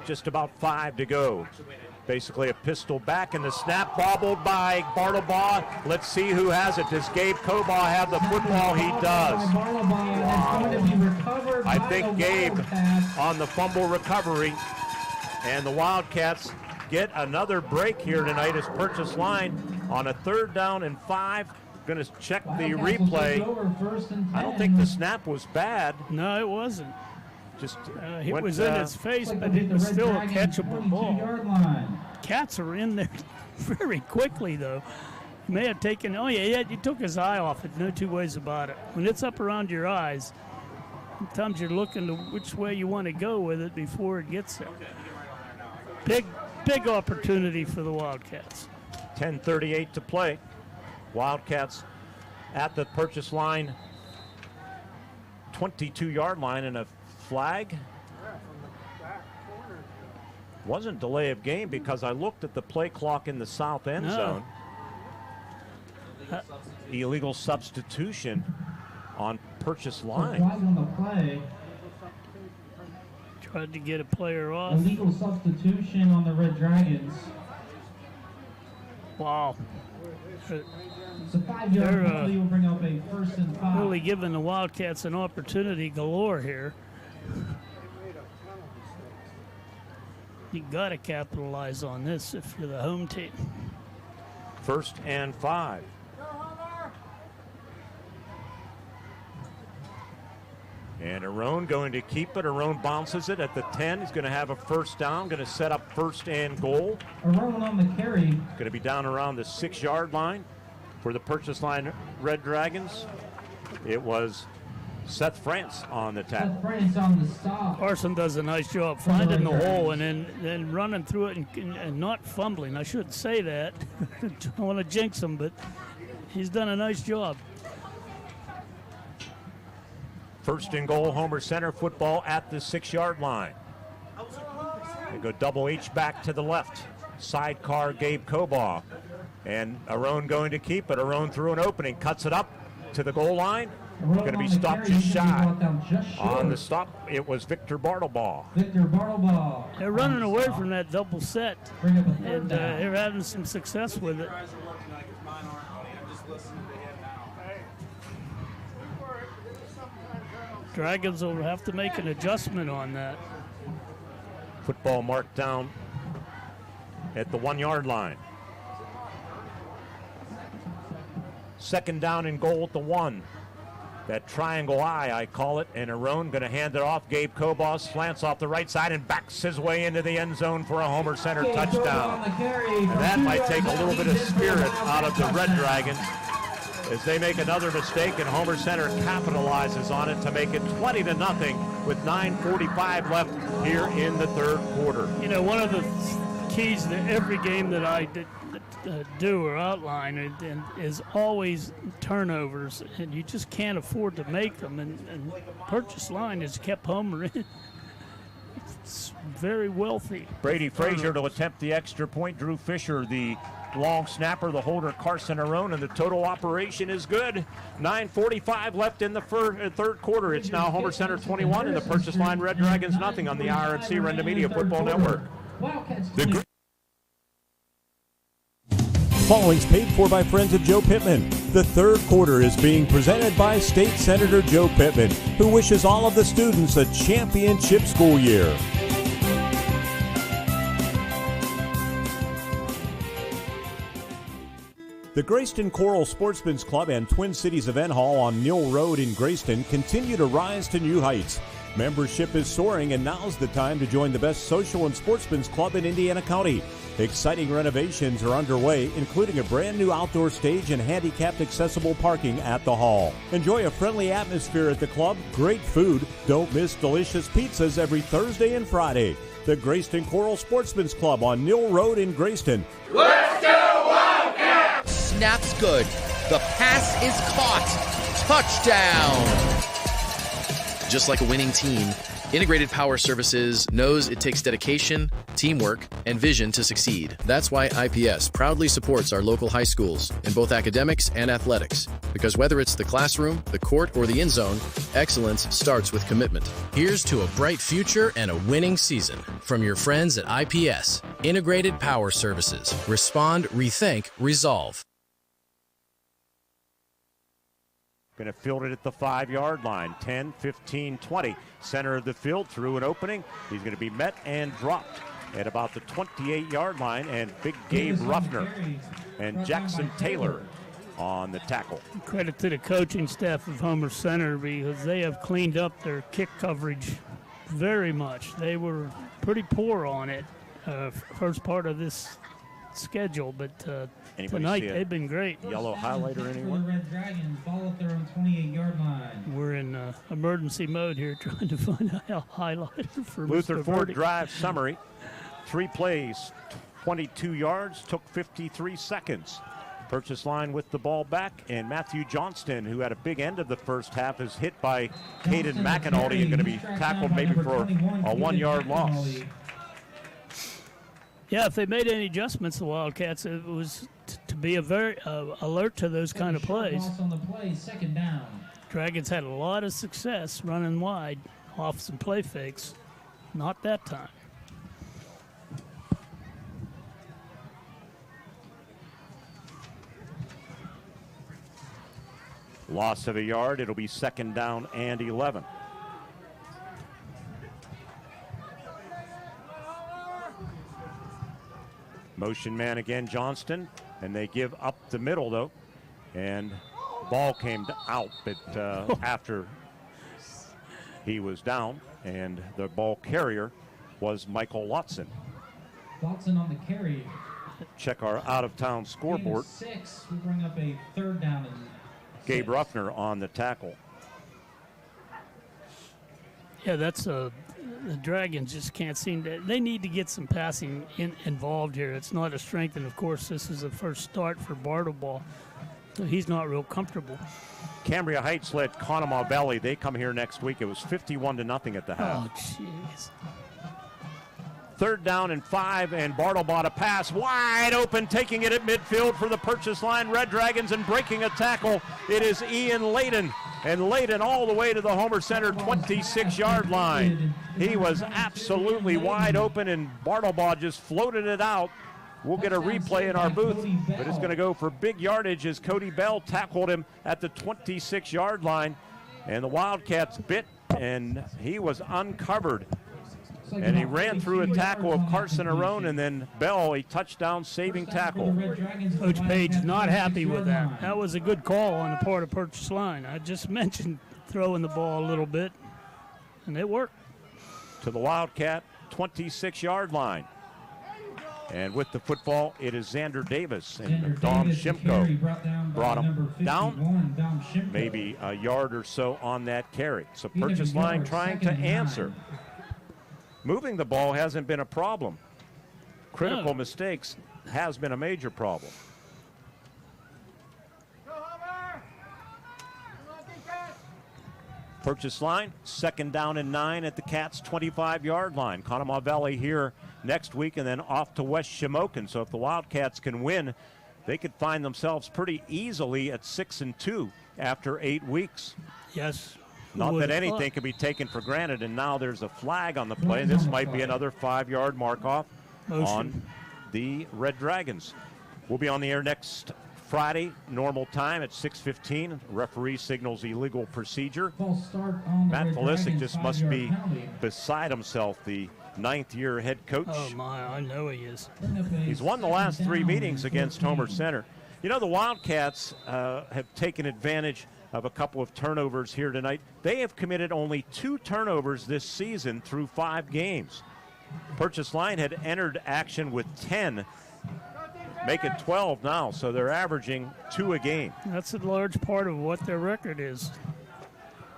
Speaker 2: just about 5 to go. Basically a pistol back, and the snap bobbled by Bartlebaugh. Let's see who has it. Does Gabe Cobaugh have the football? He does. I think Gabe on the fumble recovery, and the Wildcats get another break here tonight as Purchase Line on a 3rd down and 5. Going to check the replay. I don't think the snap was bad.
Speaker 27: No, it wasn't.
Speaker 2: Just
Speaker 27: it was in his face, but it was still a catchable ball. Cats are in there very quickly, though. He may have taken, he took his eye off it, no two ways about it. When it's up around your eyes, sometimes you're looking to which way you want to go with it before it gets there. Big opportunity for the Wildcats.
Speaker 2: 10:38 to play. Wildcats at the Purchase Line, 22-yard line, and a flag. Wasn't delay of game because I looked at the play clock in the south end zone. Illegal substitution on Purchase Line.
Speaker 27: Tried to get a player off.
Speaker 9: Illegal substitution on the Red Dragons.
Speaker 27: Wow.
Speaker 9: It's a 5-yard penalty. Will bring up a 1st and 5.
Speaker 27: Really giving the Wildcats an opportunity galore here. You got to capitalize on this if you're the home team.
Speaker 2: 1st and 5. And Arone going to keep it. Arone bounces it at the 10. He's going to have a 1st down. Going to set up 1st and goal.
Speaker 9: Arone on the carry.
Speaker 2: Going to be down around the 6-yard line for the Purchase Line Red Dragons. It was Seth France on the tackle.
Speaker 9: Seth France on the stop.
Speaker 27: Carson does a nice job finding the hole and then running through it and not fumbling. I shouldn't say that. I don't want to jinx him, but he's done a nice job.
Speaker 2: 1st and goal, Homer-Center football at the 6-yard line. They go double H back to the left. Sidecar Gabe Cobaugh. And Arone going to keep it. Arone through an opening, cuts it up to the goal line. Going to be stopped just shy. On the stop, it was Victor Bartlebaugh.
Speaker 27: They're running away from that double set, and they're having some success with it. Dragons will have to make an adjustment on that.
Speaker 2: Football marked down at the 1-yard line. 2nd down and goal at the 1. That triangle I call it, and Arone going to hand it off. Gabe Cobaugh slants off the right side and backs his way into the end zone for a Homer-Center touchdown. And that might take a little bit of spirit out of the Red Dragons as they make another mistake, and Homer-Center capitalizes on it to make it 20-0 with 9:45 left here in the 3rd quarter.
Speaker 27: You know, one of the keys to every game that I do or outline is always turnovers, and you just can't afford to make them, and Purchase Line has kept Homer in. It's very wealthy.
Speaker 2: Brady Frazier to attempt the extra point. Drew Fisher, the long snapper, the holder Carson Arone, and the total operation is good. 9:45 left in the 3rd quarter. It's now Homer-Center 21 and the Purchase Line Red Dragons nothing on the IRMC Renda Media Football Network.
Speaker 28: Following's paid for by friends of Joe Pittman. The 3rd quarter is being presented by State Senator Joe Pittman, who wishes all of the students a championship school year. The Grayston Coral Sportsman's Club and Twin Cities Event Hall on Mill Road in Grayston continue to rise to new heights. Membership is soaring, and now's the time to join the best social and sportsman's club in Indiana County. Exciting renovations are underway, including a brand new outdoor stage and handicapped accessible parking at the hall. Enjoy a friendly atmosphere at the club, great food. Don't miss delicious pizzas every Thursday and Friday. The Grayston Coral Sportsman's Club on Mill Road in Grayston.
Speaker 5: Let's go!
Speaker 1: snap's good. The pass is caught. Touchdown.
Speaker 6: Just like a winning team, Integrated Power Services knows it takes dedication, teamwork, and vision to succeed. That's why IPS proudly supports our local high schools in both academics and athletics. Because whether it's the classroom, the court, or the end zone, excellence starts with commitment.
Speaker 10: Here's to a bright future and a winning season from your friends at IPS. Integrated Power Services. Respond, rethink, resolve.
Speaker 2: Going to field it at the 5-yard line. 10, 15, 20. Center of the field through an opening. He's going to be met and dropped at about the 28-yard line. And big Gabe Ruffner and Jackson Taylor on the tackle.
Speaker 27: Credit to the coaching staff of Homer-Center because they have cleaned up their kick coverage very much. They were pretty poor on it first part of this schedule, but tonight they've been great.
Speaker 2: Yellow highlighter anywhere?
Speaker 9: The Red Dragons, ball up there on 28-yard line.
Speaker 27: We're in emergency mode here trying to find a highlighter for
Speaker 2: Luther
Speaker 27: Mr.
Speaker 2: Ford
Speaker 27: Verdict.
Speaker 2: drive summary. 3 plays, 22 yards, took 53 seconds. Purchase line with the ball back, and Matthew Johnston, who had a big end of the first half, is hit by Caden McAnulty and going to be tackled maybe for a 1-yard loss.
Speaker 27: Yeah, if they made any adjustments, the Wildcats, it was to be a very alert to those kind of plays.
Speaker 9: On the play, second down.
Speaker 27: Dragons had a lot of success running wide off some play fakes. Not that time.
Speaker 2: Loss of a yard. It'll be second down and 11. Motion man again, Johnston, and they give up the middle though, and ball came out, but after he was down, and the ball carrier was Michael Watson.
Speaker 9: Watson on the carry.
Speaker 2: Check our out-of-town scoreboard.
Speaker 9: 6, we bring up a third down. And
Speaker 2: Gabe Ruffner on the tackle.
Speaker 27: Yeah, that's the Dragons just can't seem to. They need to get some passing involved here. It's not a strength, and of course, this is the first start for Bartleball, so he's not real comfortable.
Speaker 2: Cambria Heights led Conemaugh Valley. They come here next week. It was 51-0 at the half.
Speaker 27: Oh, jeez.
Speaker 2: Third down and 5, and Bartleball to pass wide open, taking it at midfield for the purchase line. Red Dragons and breaking a tackle. It is Ian Layden, and Layden all the way to the Homer-Center 26-yard line. He was absolutely wide open, and Bartleball just floated it out. We'll get a replay in our booth, but it's going to go for big yardage as Cody Bell tackled him at the 26-yard line, and the Wildcats bit, and he was uncovered. And he ran through a tackle of Carson Arone, and then Bell, a touchdown saving tackle.
Speaker 27: Coach Page not happy with that. That was a good call on the part of purchase line. I just mentioned throwing the ball a little bit, and it worked.
Speaker 2: To the Wildcat 26-yard line. And with the football, it is Xander Davis, and Dom Shimko brought him down, maybe a yard or so on that carry. So purchase line trying to answer. Moving the ball hasn't been a problem. Critical mistakes has been a major problem. Purchase line, second down and 9 at the Cats' 25-yard line. Conemaugh Valley here next week, and then off to West Shamokin. So if the Wildcats can win, they could find themselves pretty easily at 6-2 after 8 weeks.
Speaker 27: Yes.
Speaker 2: Not that anything can be taken for granted, and now there's a flag on the play, and this might be another 5-yard mark-off on the Red Dragons. We'll be on the air next Friday, normal time at 6:15. Referee signals illegal procedure. Matt Felisic just must be beside himself, the 9th-year head coach.
Speaker 27: Oh, my, I know he is.
Speaker 2: He's won the last 3 meetings against Homer-Center. You know, the Wildcats have taken advantage of a couple of turnovers here tonight. They have committed only 2 turnovers this season through 5 games. Purchase line had entered action with 10, make it 12 now, so they're averaging 2 a game.
Speaker 27: That's a large part of what their record is.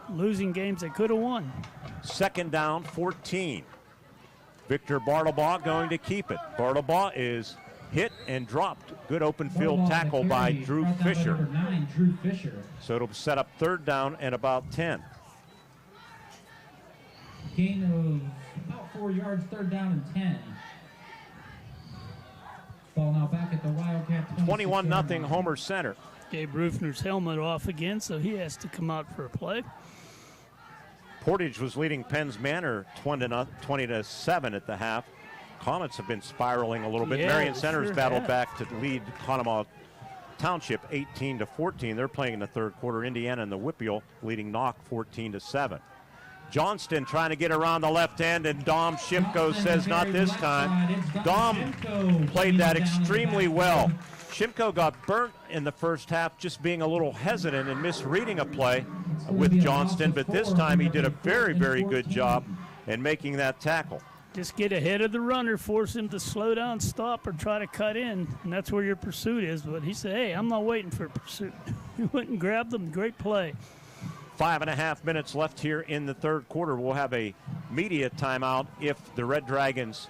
Speaker 27: Losing games they could have won.
Speaker 2: Second down, 14. Victor Bartleball going to keep it. Bartleball is hit and dropped. Good open field tackle by Drew Fisher.
Speaker 9: Number 9, Drew Fisher.
Speaker 2: So it'll set up 3rd down and about 10.
Speaker 9: Gain of about 4 yards, 3rd down and 10. Ball now back at the Wildcat
Speaker 2: 21-0 Homer-Center.
Speaker 27: Gabe Rufner's helmet off again, so he has to come out for a play.
Speaker 2: Portage was leading Penns Manor 20-7 at the half. Comets have been spiraling a little bit.
Speaker 27: Yeah,
Speaker 2: Marion Center's
Speaker 27: sure
Speaker 2: battled
Speaker 27: have.
Speaker 2: back to lead Conemaugh Township 18-14. They're playing in the 3rd quarter. Indiana and the Whippeal leading Knock 14-7. Johnston trying to get around the left end, and Dom Shimko says not this time. Dom played that extremely well. Shimko got burnt in the first half just being a little hesitant and misreading a play with Johnston, but this time he did a very, very good job in making that tackle.
Speaker 27: Just get ahead of the runner, force him to slow down, stop, or try to cut in, and that's where your pursuit is. But he said, hey, I'm not waiting for pursuit. He went and grabbed them. Great play.
Speaker 2: 5.5 minutes left here in the 3rd quarter. We'll have a media timeout if the Red Dragons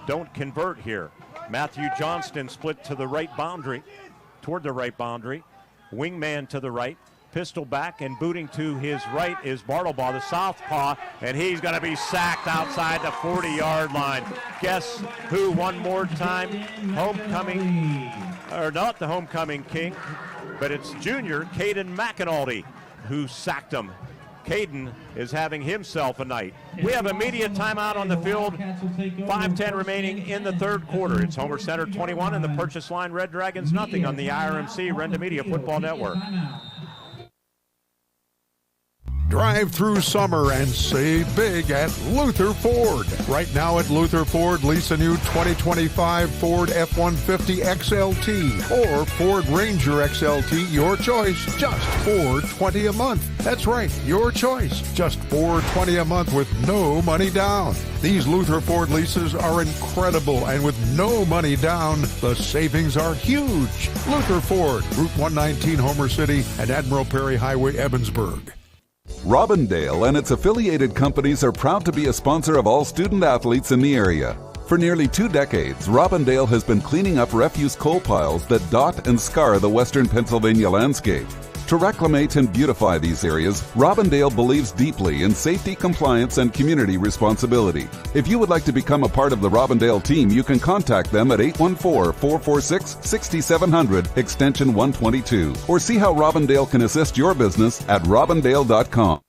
Speaker 2: don't convert here. Matthew Johnston split to the right boundary, toward the right boundary. Wingman to the right. Pistol back, and booting to his right is Bartlebaugh, the southpaw, and he's going to be sacked outside the 40-yard line. Guess who one more time? Homecoming, or not the homecoming king, but it's junior Caden McAnulty who sacked him. Caden is having himself a night. We have a media timeout on the field. 5:10 remaining in the 3rd quarter. It's Homer-Center 21 and the Purchase Line Red Dragons nothing on the IRMC Renda Media Football Network.
Speaker 8: Drive through summer and save big at Luther Ford. Right now at Luther Ford, lease a new 2025 Ford F-150 XLT or Ford Ranger XLT, your choice, just $420 a month. That's right, your choice, just $420 a month with no money down. These Luther Ford leases are incredible, and with no money down, the savings are huge. Luther Ford, Route 119, Homer City, and Admiral Perry Highway, Evansburg.
Speaker 11: Robindale and its affiliated companies are proud to be a sponsor of all student athletes in the area. For nearly 2 decades, Robindale has been cleaning up refuse coal piles that dot and scar the western Pennsylvania landscape. To reclimate and beautify these areas, Robindale believes deeply in safety, compliance, and community responsibility. If you would like to become a part of the Robindale team, you can contact them at 814-446-6700, extension 122, or see how Robindale can assist your business at robindale.com.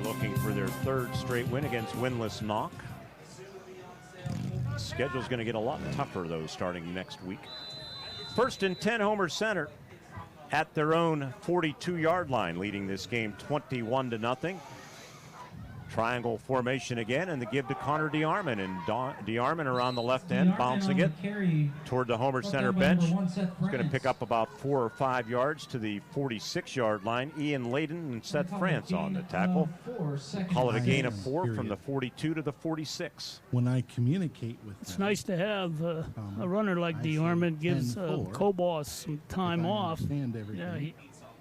Speaker 2: Looking for their 3rd straight win against winless Knock. Schedule's going to get a lot tougher, though, starting next week. 1st and 10 Homer-Center at their own 42-yard line, leading this game 21-0. Triangle formation again, and the give to Connor DeArmond. And DeArmond around the left end, bouncing it toward the Homer-Center bench. He's going to pick up about 4 or 5 yards to the 46-yard line. Ian Layden and Seth France on the tackle. Call it a gain of 4 from the 42 to the 46.
Speaker 14: When I communicate with
Speaker 27: It's nice to have a runner like DeArmond. Gives Cobos some time off. Yeah,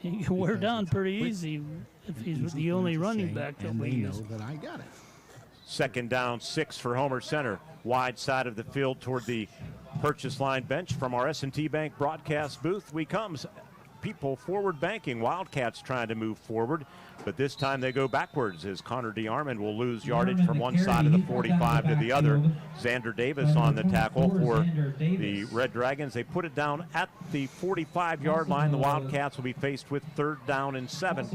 Speaker 27: he can wear down pretty easy if he's the only running back that we use.
Speaker 14: That I got it.
Speaker 2: 2nd down, 6 for Homer-Center. Wide side of the field toward the Purchase Line bench. From our S&T Bank broadcast booth, we comes people forward banking. Wildcats trying to move forward, but this time they go backwards as Connor DeArmond will lose yardage from one side of the 45 to the other. Xander Davis on the tackle for the Red Dragons. They put it down at the 45-yard line. The Wildcats will be faced with 3rd down and 7.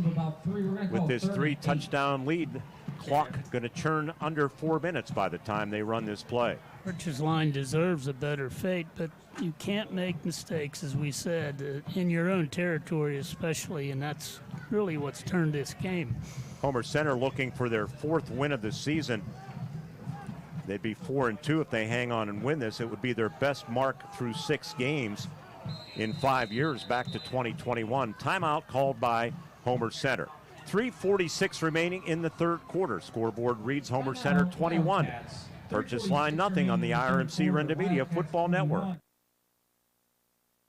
Speaker 2: With this 3-touchdown lead, clock going to churn under 4 minutes by the time they run this play.
Speaker 27: Purchase Line deserves a better fate, but you can't make mistakes, as we said, in your own territory especially, and that's really what's turned this game.
Speaker 2: Homer-Center looking for their 4th win of the season. They'd be 4-2 if they hang on and win this. It would be their best mark through 6 games in 5 years, back to 2021. Timeout called by Homer-Center. 3:46 remaining in the 3rd quarter. Scoreboard reads Homer-Center 21. Purchase Line nothing on the IRMC Renda Media Football Network.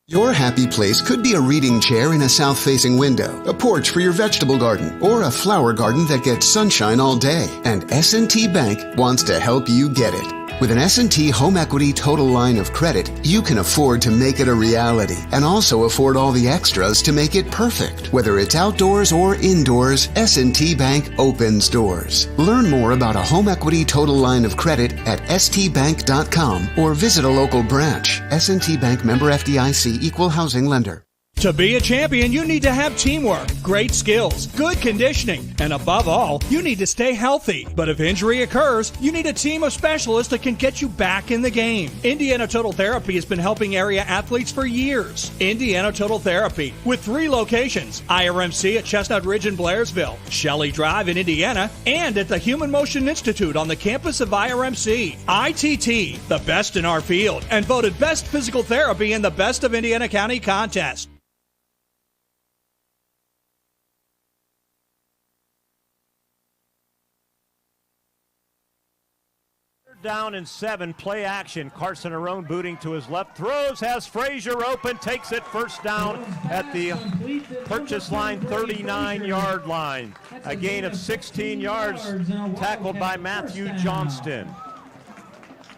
Speaker 13: Your happy place could be a reading chair in a south-facing window, a porch for your vegetable garden, or a flower garden that gets sunshine all day. And S&T Bank wants to help you get it. With an S&T Home Equity Total Line of Credit, you can afford to make it a reality and also afford all the extras to make it perfect. Whether it's outdoors or indoors, S&T Bank opens doors. Learn more about a Home Equity Total Line of Credit at stbank.com or visit a local branch. S&T Bank, member FDIC, equal housing lender.
Speaker 14: To be a champion, you need to have teamwork, great skills, good conditioning, and above all, you need to stay healthy. But if injury occurs, you need a team of specialists that can get you back in the game. Indiana Total Therapy has been helping area athletes for years. Indiana Total Therapy, with 3 locations, IRMC at Chestnut Ridge in Blairsville, Shelley Drive in Indiana, and at the Human Motion Institute on the campus of IRMC. ITT, the best in our field, and voted Best Physical Therapy in the Best of Indiana County contest.
Speaker 28: Down in 7, play action. Carson Arone booting to his left, throws, has Frazier open, takes it first down at the purchase line, 39-yard line. A gain of 16 yards, tackled by Matthew Johnston.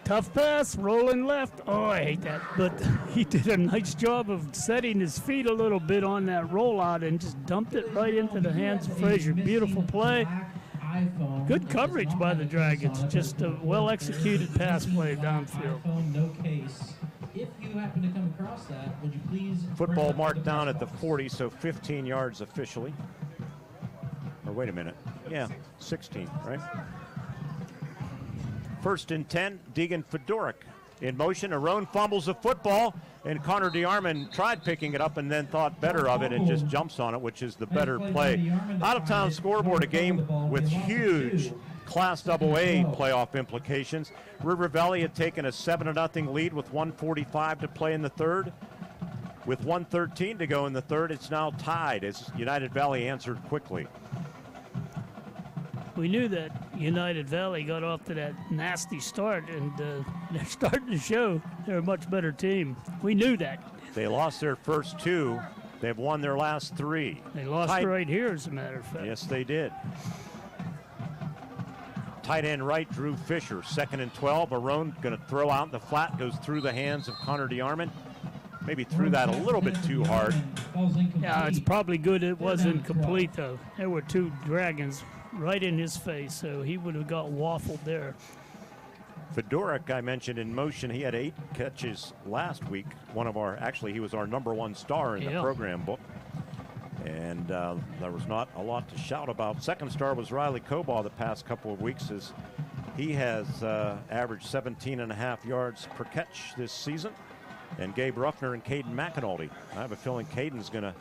Speaker 27: Tough pass, rolling left. Oh, I hate that. But he did a nice job of setting his feet a little bit on that rollout and just dumped it right into the hands of Frazier. Beautiful play. Good coverage by the Dragons. Just a well-executed pass play downfield.
Speaker 9: If you happen to come across that, would you please...
Speaker 28: Football marked down at the 40, so 15 yards officially. Or wait a minute. Yeah, 16, right? First and 10, Deegan Fedoruk in motion. Arone fumbles the football, and Connor DeArmond tried picking it up and then thought better of it and just jumps on it, which is the better play. Out-of-town scoreboard, a game with huge Class AA playoff implications. River Valley had taken a 7-0 lead with 1:45 to play in the third. With 1:13 to go in the third, it's now tied as United Valley answered quickly.
Speaker 27: We knew that United Valley got off to that nasty start, and they're starting to show they're a much better team. We knew that.
Speaker 28: They lost their first 2. They've won their last 3.
Speaker 27: They lost right here, as a matter of fact.
Speaker 28: Yes, they did. Tight end right, Drew Fisher, 2nd and 12. Arone going to throw out in the flat, goes through the hands of Connor DeArmond. Maybe threw that a little bit too hard.
Speaker 27: Yeah, it's probably good it wasn't complete, though. There were 2 Dragons right in his face, so he would have got waffled there.
Speaker 28: Fedoruk, I mentioned in motion, he had 8 catches last week. Actually, he was our #1 star in the program book. And there was not a lot to shout about. Second star was Riley Cobaugh the past couple of weeks, as he has averaged 17.5 yards per catch this season. And Gabe Ruffner and Caden McAnulty. I have a feeling Caden's going to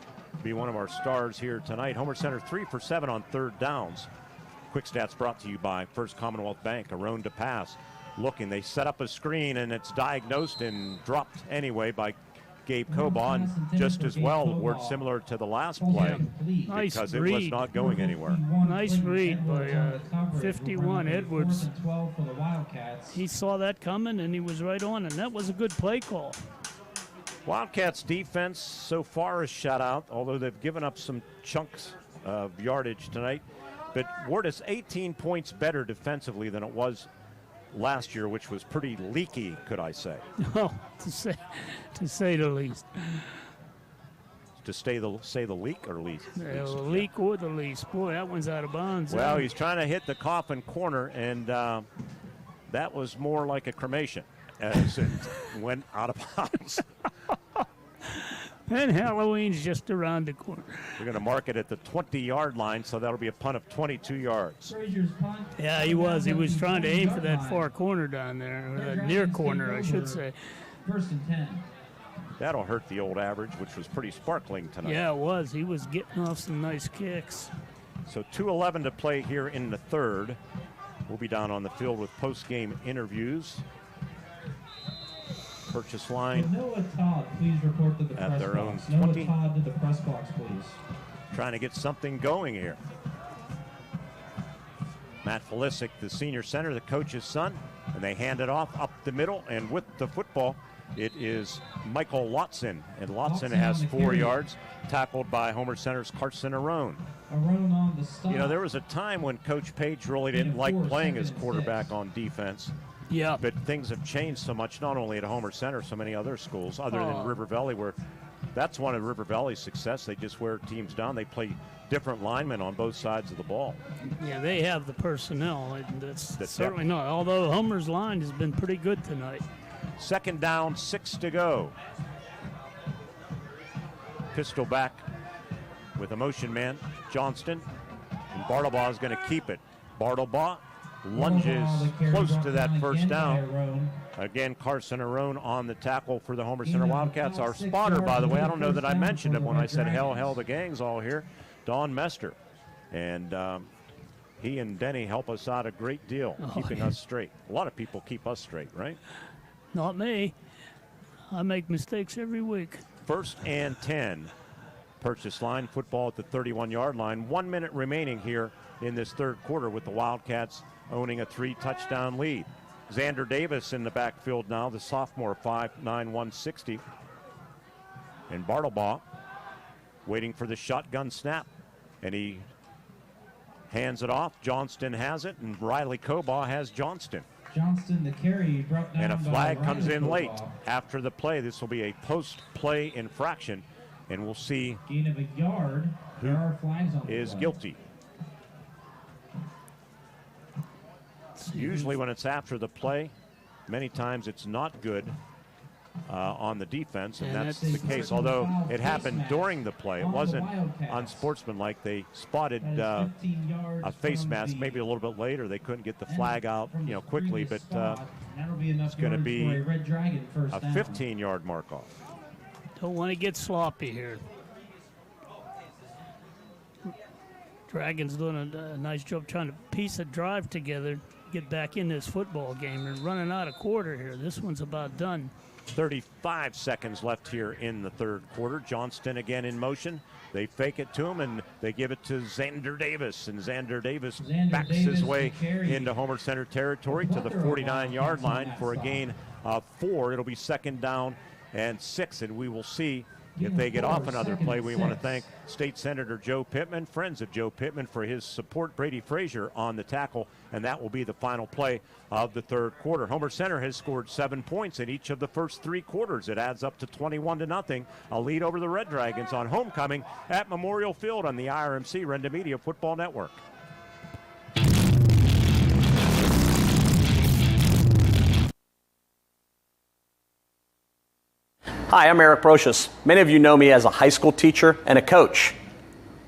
Speaker 28: be one of our stars here tonight. Homer-Center 3 for 7 on third downs. Quick stats brought to you by First Commonwealth Bank. Arone to pass. Looking, they set up a screen and it's diagnosed and dropped anyway by Gabe Cobaugh, and just as well, word similar to the last play, because it was not going anywhere.
Speaker 27: Nice read by 51 Edwards. He saw that coming and he was right on, and that was a good play call.
Speaker 28: Wildcats defense so far is shut out, although they've given up some chunks of yardage tonight. But Ward is 18 points better defensively than it was last year, which was pretty leaky, could I say?
Speaker 27: Oh, to say the least.
Speaker 28: To say the leak or least?
Speaker 27: The leak or the least. Boy, that one's out of bounds.
Speaker 28: Well, he's trying to hit the coffin corner, and that was more like a cremation as it went out of bounds.
Speaker 27: And Halloween's just around the corner.
Speaker 28: We're going to mark it at the 20-yard line, so that'll be a punt of 22 yards.
Speaker 27: Yeah, he was. He was trying to aim for that far corner down there, or that near corner, I should say.
Speaker 9: First and 10.
Speaker 28: That'll hurt the old average, which was pretty sparkling tonight.
Speaker 27: Yeah, it was. He was getting off some nice kicks.
Speaker 28: So 2:11 to play here in the third. We'll be down on the field with post-game interviews. Purchase line
Speaker 9: Noah Todd, please report to the
Speaker 28: at
Speaker 9: press
Speaker 28: their own
Speaker 9: box.
Speaker 28: 20.
Speaker 9: Noah Todd to the press box, please.
Speaker 28: Trying to get something going here. Matt Felisic, the senior center, the coach's son, and they hand it off up the middle, and with the football
Speaker 2: It is Michael Lotson, and Lotson has 4 yards, tackled by Homer-Center's Carson Arone.
Speaker 9: On the stop.
Speaker 2: You know, there was a time when Coach Page really didn't like playing his quarterback on defense.
Speaker 27: Yeah.
Speaker 2: But things have changed so much, not only at Homer-Center, so many other schools, other than River Valley, where that's one of River Valley's success. They just wear teams down. They play different linemen on both sides of the ball.
Speaker 27: Yeah, they have the personnel. That's certainly not. Although Homer's line has been pretty good tonight.
Speaker 2: 2nd down, 6 to go. Pistol back with a motion man, Johnston. And Bartlebaugh is going to keep it. Bartlebaugh lunges close to that first down. Again, Carson Arone on the tackle for the Homer-Center Wildcats. Our spotter, by the way, I don't know that I mentioned him when I said hell, the gang's all here. Don Mester. And he and Denny help us out a great deal, keeping us straight. A lot of people keep us straight, right?
Speaker 27: Not me. I make mistakes every week.
Speaker 2: 1st and 10. Purchase line, football at the 31-yard line. 1 minute remaining here in this 3rd quarter with the Wildcats owning a 3-touchdown lead. Xander Davis in the backfield now, the sophomore, 5'9", 160. And Bartlebaugh waiting for the shotgun snap. And he hands it off. Johnston has it, and Riley Cobaugh has Johnston.
Speaker 9: Johnston, the carry, brought down.
Speaker 2: And a flag
Speaker 9: by
Speaker 2: comes
Speaker 9: Riley
Speaker 2: in
Speaker 9: Cobaugh.
Speaker 2: late after the play. This will be a post-play infraction, and we'll see
Speaker 9: Gain of a yard. There are flags on the
Speaker 2: is
Speaker 9: play.
Speaker 2: guilty. Usually when it's after the play, many times it's not good on the defense, and that's the case. Although it happened during the play, it wasn't unsportsmanlike. They spotted a face mask maybe a little bit later. They couldn't get the flag out, quickly, but it's going to be a 15-yard mark off.
Speaker 27: Don't want to get sloppy here. Dragons doing a nice job trying to piece a drive together, get back in this football game. They're running out of quarter here. This one's about done.
Speaker 2: 35 seconds left here in the 3rd quarter. Johnston again in motion. They fake it to him, and they give it to Xander Davis. And Xander Davis backs his way into Homer-Center territory to the 49-yard line for a gain of 4. It'll be 2nd down and 6, and we will see if they get off another play. We want to thank State Senator Joe Pittman, friends of Joe Pittman, for his support. Brady Frazier on the tackle, and that will be the final play of the 3rd quarter. Homer-Center has scored 7 points in each of the first 3 quarters. It adds up to 21-0, a lead over the Red Dragons on homecoming at Memorial Field on the IRMC Renda Media Football Network.
Speaker 3: Hi, I'm Eric Brocious. Many of you know me as a high school teacher and a coach.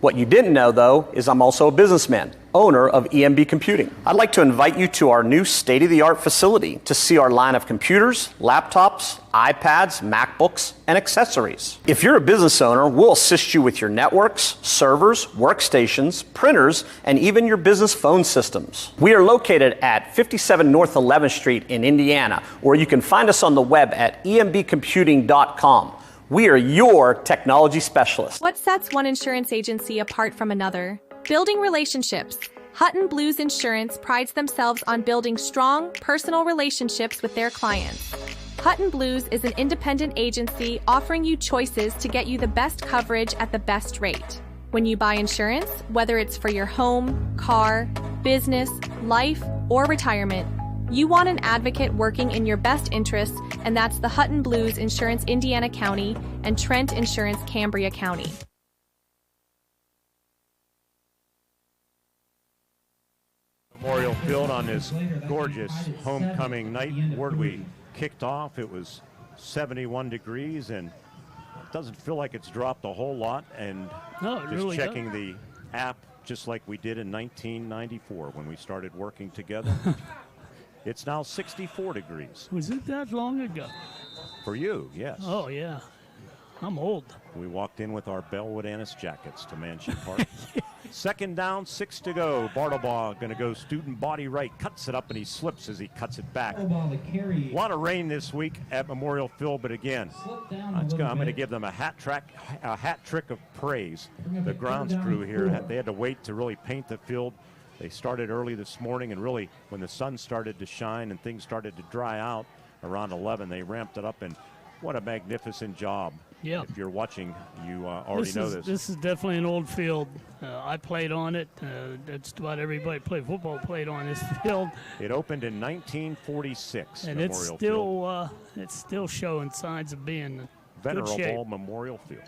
Speaker 3: What you didn't know, though, is I'm also a businessman, owner of EMB Computing. I'd like to invite you to our new state-of-the-art facility to see our line of computers, laptops, iPads, MacBooks, and accessories. If you're a business owner, we'll assist you with your networks, servers, workstations, printers, and even your business phone systems. We are located at 57 North 11th Street in Indiana, or you can find us on the web at embcomputing.com. We are your technology specialists.
Speaker 15: What sets one insurance agency apart from another? Building relationships. Hutton Blues Insurance prides themselves on building strong, personal relationships with their clients. Hutton Blues is an independent agency offering you choices to get you the best coverage at the best rate. When you buy insurance, whether it's for your home, car, business, life, or retirement, you want an advocate working in your best interests, and that's the Hutton Blues Insurance Indiana County and Trent Insurance Cambria County.
Speaker 2: Memorial Field on this gorgeous homecoming night. Where we kicked off, it was 71 degrees, and it doesn't feel like it's dropped a whole lot. And just
Speaker 27: really
Speaker 2: checking
Speaker 27: does.
Speaker 2: the app, just like we did in 1994 when we started working together. It's now 64 degrees.
Speaker 27: Was it that long ago?
Speaker 2: For you, yes.
Speaker 27: Oh, yeah. I'm old.
Speaker 2: We walked in with our Bellwood Annis jackets to Mansion Park. 2nd down, 6 to go. Bartlebaugh going to go student body right, cuts it up, and he slips as he cuts it back. A lot of rain this week at Memorial Field, but again, I'm going to give them a hat trick of praise. The grounds crew here, they had to wait to really paint the field. They started early this morning, and really when the sun started to shine and things started to dry out, around 11. They ramped it up, and what a magnificent job.
Speaker 27: Yeah.
Speaker 2: If you're watching, you already know this.
Speaker 27: This is definitely an old field. I played on it. That's about everybody played football played on this field.
Speaker 2: It opened in 1946.
Speaker 27: And
Speaker 2: Memorial
Speaker 27: it's still showing signs of being
Speaker 2: venerable
Speaker 27: good shape.
Speaker 2: Memorial Field.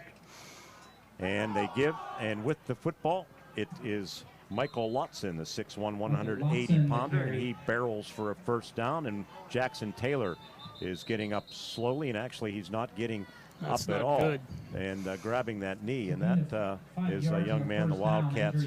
Speaker 2: And they give, and with the football, it is Michael Lotson, the 6'1", 180-pounder, and he barrels for a first down, and Jackson Taylor is getting up slowly, and actually he's not getting
Speaker 27: That's
Speaker 2: up at
Speaker 27: not
Speaker 2: all,
Speaker 27: good.
Speaker 2: and grabbing that knee, and that is a young man the Wildcats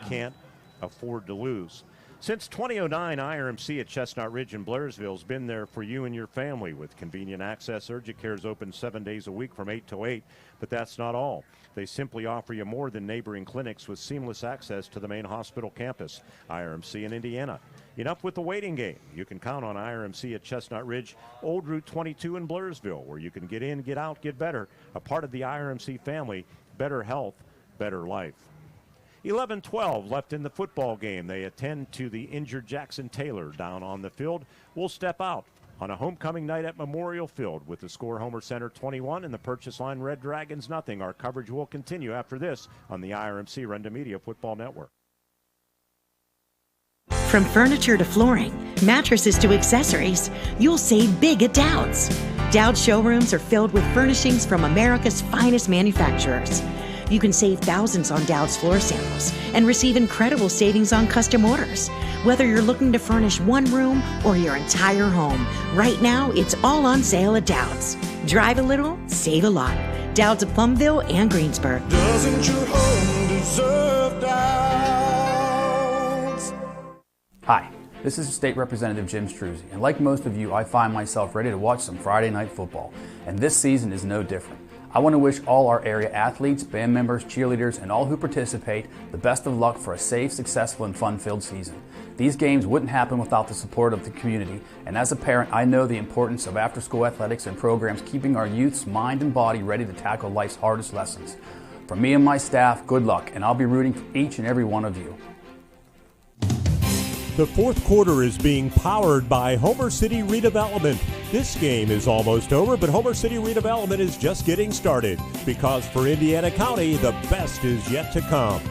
Speaker 2: can't afford to lose. Since 2009, IRMC at Chestnut Ridge in Blairsville has been there for you and your family with convenient access. Urgent Care is open 7 days a week from 8 to 8, but that's not all. They simply offer you more than neighboring clinics with seamless access to the main hospital campus. IRMC in Indiana. Enough with the waiting game. You can count on IRMC at Chestnut Ridge, Old Route 22 in Blairsville, where you can get in, get out, get better. A part of the IRMC family, better health, better life. 11-12 left in the football game. They attend to the injured Jackson Taylor down on the field. We'll step out on a homecoming night at Memorial Field with the score Homer-Center 21 and the purchase line Red Dragons nothing. Our coverage will continue after this on the IRMC Renda Media Football Network.
Speaker 4: From furniture to flooring, mattresses to accessories, you'll save big at Dowd's. Dowd's showrooms are filled with furnishings from America's finest manufacturers. You can save thousands on Dowd's floor samples and receive incredible savings on custom orders. Whether you're looking to furnish one room or your entire home, right now it's all on sale at Dowd's. Drive a little, save a lot. Dowd's of Plumville and Greensburg.
Speaker 5: Doesn't your home deserve Dowd's?
Speaker 7: Hi, this is State Representative Jim Struzzi, and like most of you, I find myself ready to watch some Friday night football, and this season is no different. I want to wish all our area athletes, band members, cheerleaders, and all who participate the best of luck for a safe, successful, and fun-filled season. These games wouldn't happen without the support of the community, and as a parent, I know the importance of after-school athletics and programs keeping our youth's mind and body ready to tackle life's hardest lessons. From me and my staff, good luck, and I'll be rooting for each and every one of you.
Speaker 28: The fourth quarter is being powered by Homer City Redevelopment. This game is almost over, but Homer City Redevelopment is just getting started because for Indiana County, the best is yet to come.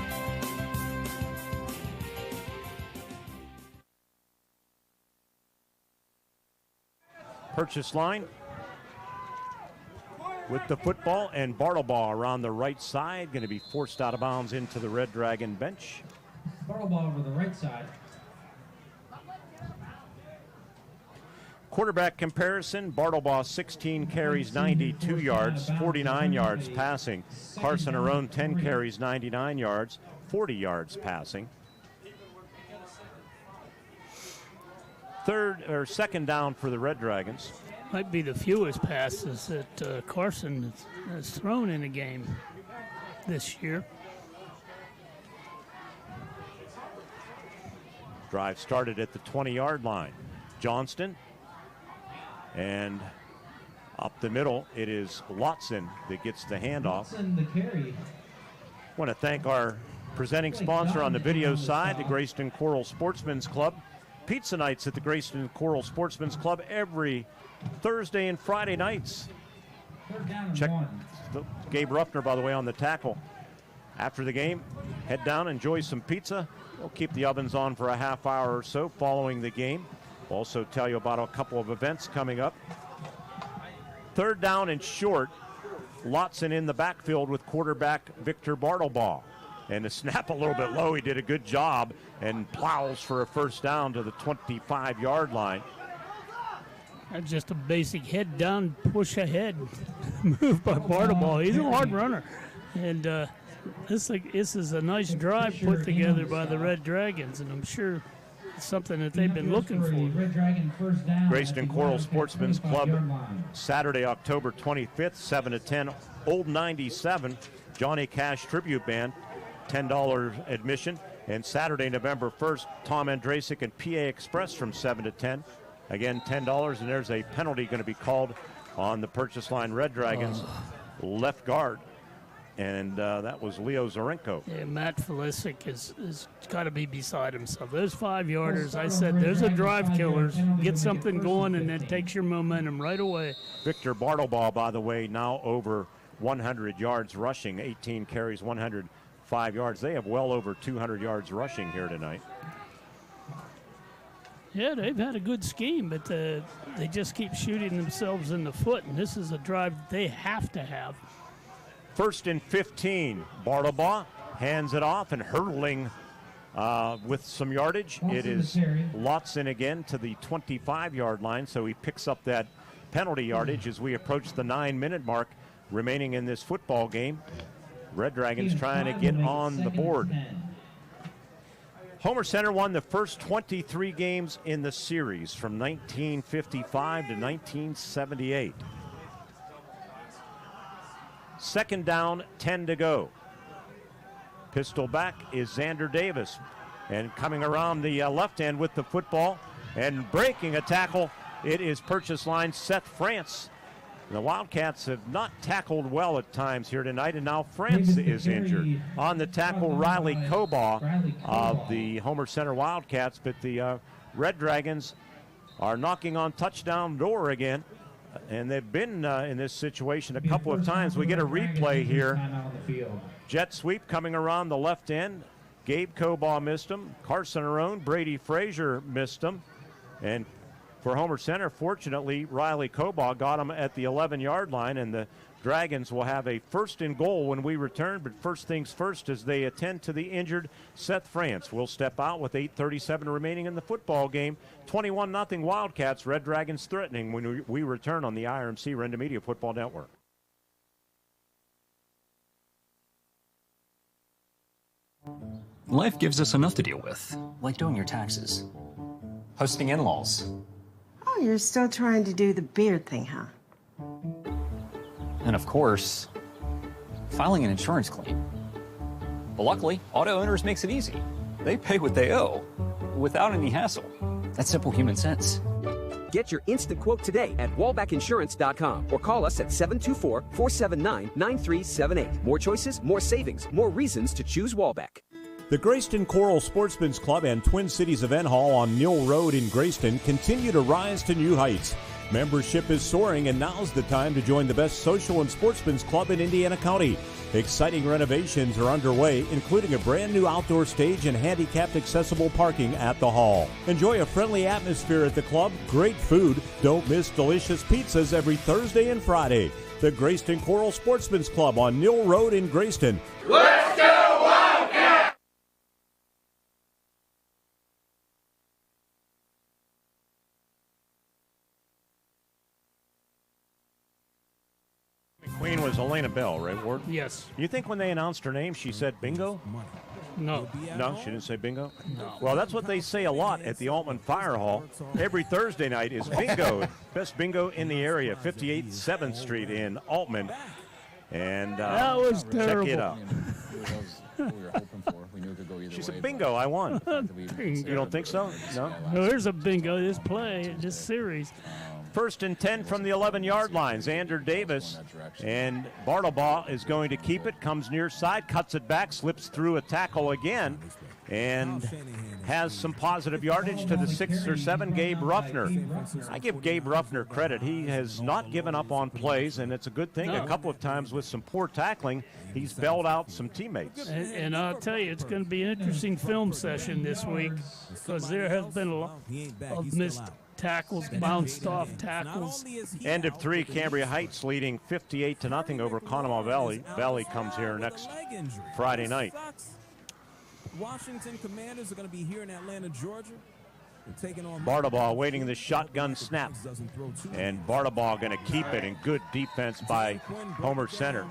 Speaker 2: Purchase line with the football, and Bartlebaugh around the right side, going to be forced out of bounds into the Red Dragon bench.
Speaker 9: Bartlebaugh over the right side.
Speaker 2: Quarterback comparison, Bartlebaugh 16 carries, 92 yards, 49 yards passing. Carson Arone 10 carries, 99 yards, 40 yards passing. Second down for the Red Dragons.
Speaker 27: Might be the fewest passes that Carson has thrown in a game this year.
Speaker 2: Drive started at the 20-yard line. Johnston. And up the middle, it is Lotson that gets the handoff.
Speaker 9: Lotson, the carry.
Speaker 2: Want to thank our presenting sponsor on the video side, the Grayston Coral Sportsman's Club. Pizza nights at the Grayston Coral Sportsman's Club every Thursday and Friday nights. Check Gabe Ruffner, by the way, on the tackle. After the game, head down, enjoy some pizza. We'll keep the ovens on for a half hour or so following the game. We'll also tell you about a couple of events coming up. Third down and short. Lotson in the backfield with quarterback Victor Bartlebaugh. And the snap a little bit low. He did a good job and plows for a first down to the 25-yard line.
Speaker 27: That's just a basic head down, push ahead move by Bartlebaugh. He's a hard runner. And this is a nice drive put together by the Red Dragons, and I'm sure it's something that they've been looking for.
Speaker 2: Grayston Coral Sportsman's Club, Saturday, October 25th, 7 to 10, Old 97, Johnny Cash Tribute Band, $10 admission. And Saturday, November 1st, Tom Andrasic and PA Express from 7 to 10. Again, $10, and there's a penalty going to be called on the purchase line Red Dragons left guard. and that was Leo Zarenko.
Speaker 27: Yeah, Matt Felicic is got to be beside himself. Those 5-yarders, I said, there's a drive killers. Get something going, and it takes your momentum right away.
Speaker 2: Victor Bartlebaugh, by the way, now over 100 yards rushing, 18 carries, 105 yards. They have well over 200 yards rushing here tonight.
Speaker 27: Yeah, they've had a good scheme, but they just keep shooting themselves in the foot, and this is a drive that they have to have.
Speaker 2: 1st and 15. Bartlebaugh hands it off and hurdling with some yardage. It is Lotson again to the 25-yard line, so he picks up that penalty yardage as we approach the 9-minute mark remaining in this football game. Red Dragons trying to get on the board. Homer-Center won the first 23 games in the series from 1955 to 1978. 2nd down, 10 to go. Pistol back is Xander Davis. And coming around the left end with the football and breaking a tackle, it is Purchase line Seth France. The Wildcats have not tackled well at times here tonight, and now France is injured. On the tackle, Riley Cobaugh of the Homer-Center Wildcats, but the Red Dragons are knocking on touchdown door again, and they've been in this situation a couple of times. We get a replay here. Jet sweep coming around the left end. Gabe Cobaugh missed him. Carson Arone, Brady Frazier missed him, and for Homer-Center, fortunately, Riley Cobaugh got him at the 11-yard line, and the Dragons will have a 1st and goal when we return. But first things first, as they attend to the injured Seth France. Will step out with 8:37 remaining in the football game. 21-0 Wildcats. Red Dragons threatening when we return on the IRMC Renda Media Football Network.
Speaker 16: Life gives us enough to deal with, like doing your taxes, hosting in-laws.
Speaker 17: Oh, you're still trying to do the beard thing, huh?
Speaker 16: And of course, filing an insurance claim. But luckily, Auto Owners makes it easy. They pay what they owe without any hassle. That's simple human sense.
Speaker 18: Get your instant quote today at wallbackinsurance.com or call us at 724-479-9378. More choices, more savings, more reasons to choose Wallback.
Speaker 28: The Grayston Coral Sportsman's Club and Twin Cities Event Hall on Neal Road in Grayston continue to rise to new heights. Membership is soaring, and now's the time to join the best social and sportsman's club in Indiana County. Exciting renovations are underway, including a brand new outdoor stage and handicapped accessible parking at the hall. Enjoy a friendly atmosphere at the club, great food. Don't miss delicious pizzas every Thursday and Friday. The Grayston Coral Sportsman's Club on Neal Road in Grayston.
Speaker 5: Let's go Wildcats!
Speaker 2: Queen was Elena Bell, right, Ward?
Speaker 27: Yes.
Speaker 2: You think when they announced her name, she said bingo?
Speaker 27: No.
Speaker 2: No, she didn't say bingo?
Speaker 27: No.
Speaker 2: Well, that's what they say a lot at the Altman Fire Hall. Every Thursday night is bingo. Best bingo in the area, 58th 7th Street in Altman. And
Speaker 27: that was terrible.
Speaker 2: Check it out. She said, bingo, I won.
Speaker 27: Bingo.
Speaker 2: You don't think so? No?
Speaker 27: No, there's a bingo this play, this series.
Speaker 2: 1st and 10 from the 11-yard line. Xander Davis, and Bartlebaugh is going to keep it, comes near side, cuts it back, slips through a tackle again, and has some positive yardage to the 6 or 7, Gabe Ruffner. I give Gabe Ruffner credit. He has not given up on plays, and it's a good thing. A couple of times with some poor tackling, he's bailed out some teammates.
Speaker 27: And I'll tell you, it's going to be an interesting film session this week because there has been a lot of missed tackles, bounced off tackles.
Speaker 2: End of 3, Cambria Heights leading 58-0 over Conemaugh Valley. Valley comes here next Friday night.
Speaker 19: Washington Commanders are going to be here in Atlanta, Georgia. They're taking on
Speaker 2: Bartlebaugh waiting the shotgun snap. And Bartlebaugh going to keep it, in good defense by Homer-Center.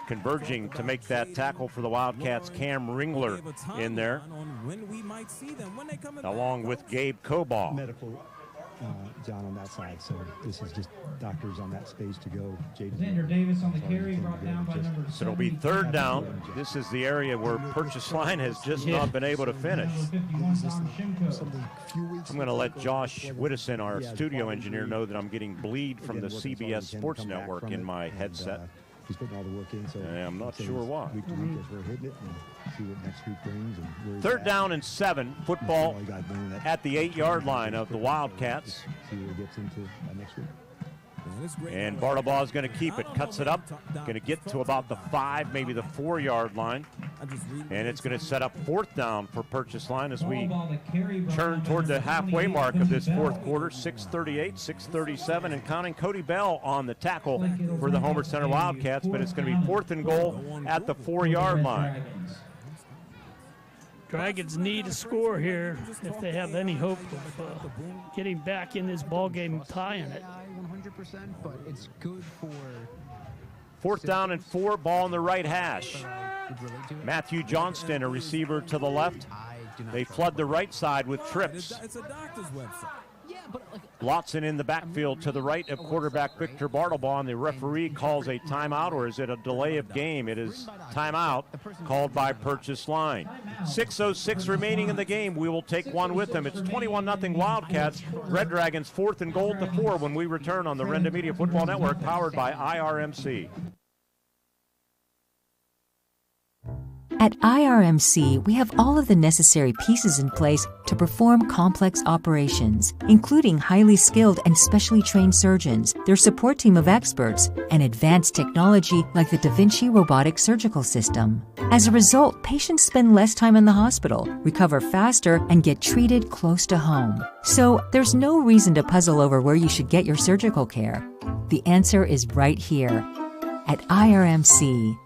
Speaker 2: Converging to make that tackle for the Wildcats, Cam Ringler in there, along with Gabe Cobaugh.
Speaker 21: Medical, John, on that side, so this is just doctors on that space to go.
Speaker 9: Xander Davis on the carry, brought down by number 7.
Speaker 2: So it'll be 3rd down. This is the area where Purchase Line has just not been able to finish. I'm going to let Josh Whittison, our studio engineer, know that I'm getting bleed from the CBS Sports Network in my headset.
Speaker 21: he's putting all the work in. So
Speaker 2: I'm not sure why.
Speaker 21: Week to week as we're hitting it and see what next week brings. And where he's
Speaker 2: Third
Speaker 21: at.
Speaker 2: down and 7. Football
Speaker 21: All you gotta bring that
Speaker 2: at the 8-yard line of the Wildcats.
Speaker 21: See where he gets into next week.
Speaker 2: And Bardabaugh is going to keep it, cuts it up, going to get to about the 5, maybe the 4-yard line. And it's going to set up 4th down for Purchase Line as we turn toward the halfway mark of this 4th quarter. 6:38, 6:37, and counting. Cody Bell on the tackle for the Homer-Center Wildcats, but it's going to be 4th and goal at the 4-yard line.
Speaker 27: Dragons need a score here if they have any hope of getting back in this ball game, tying it.
Speaker 1: 100%, but it's good for
Speaker 2: 4th down and 4, ball in the right hash. Matthew Johnston, a receiver to the left. They flood the right side with trips.
Speaker 19: It's a doctor's website.
Speaker 2: Lotson in the backfield to the right of quarterback Victor Bardabaugh, and the referee calls a timeout, or is it a delay of game? It is timeout called by Purchase Line. 6:06 remaining in the game. We will take one with them. It's 21-0 Wildcats. Red Dragons 4th and goal to 4 when we return on the Renda Media Football Network, powered by IRMC.
Speaker 12: At IRMC, we have all of the necessary pieces in place to perform complex operations, including highly skilled and specially trained surgeons, their support team of experts, and advanced technology like the Da Vinci robotic surgical system. As a result, patients spend less time in the hospital, recover faster, and get treated close to home. So, there's no reason to puzzle over where you should get your surgical care. The answer is right here at IRMC.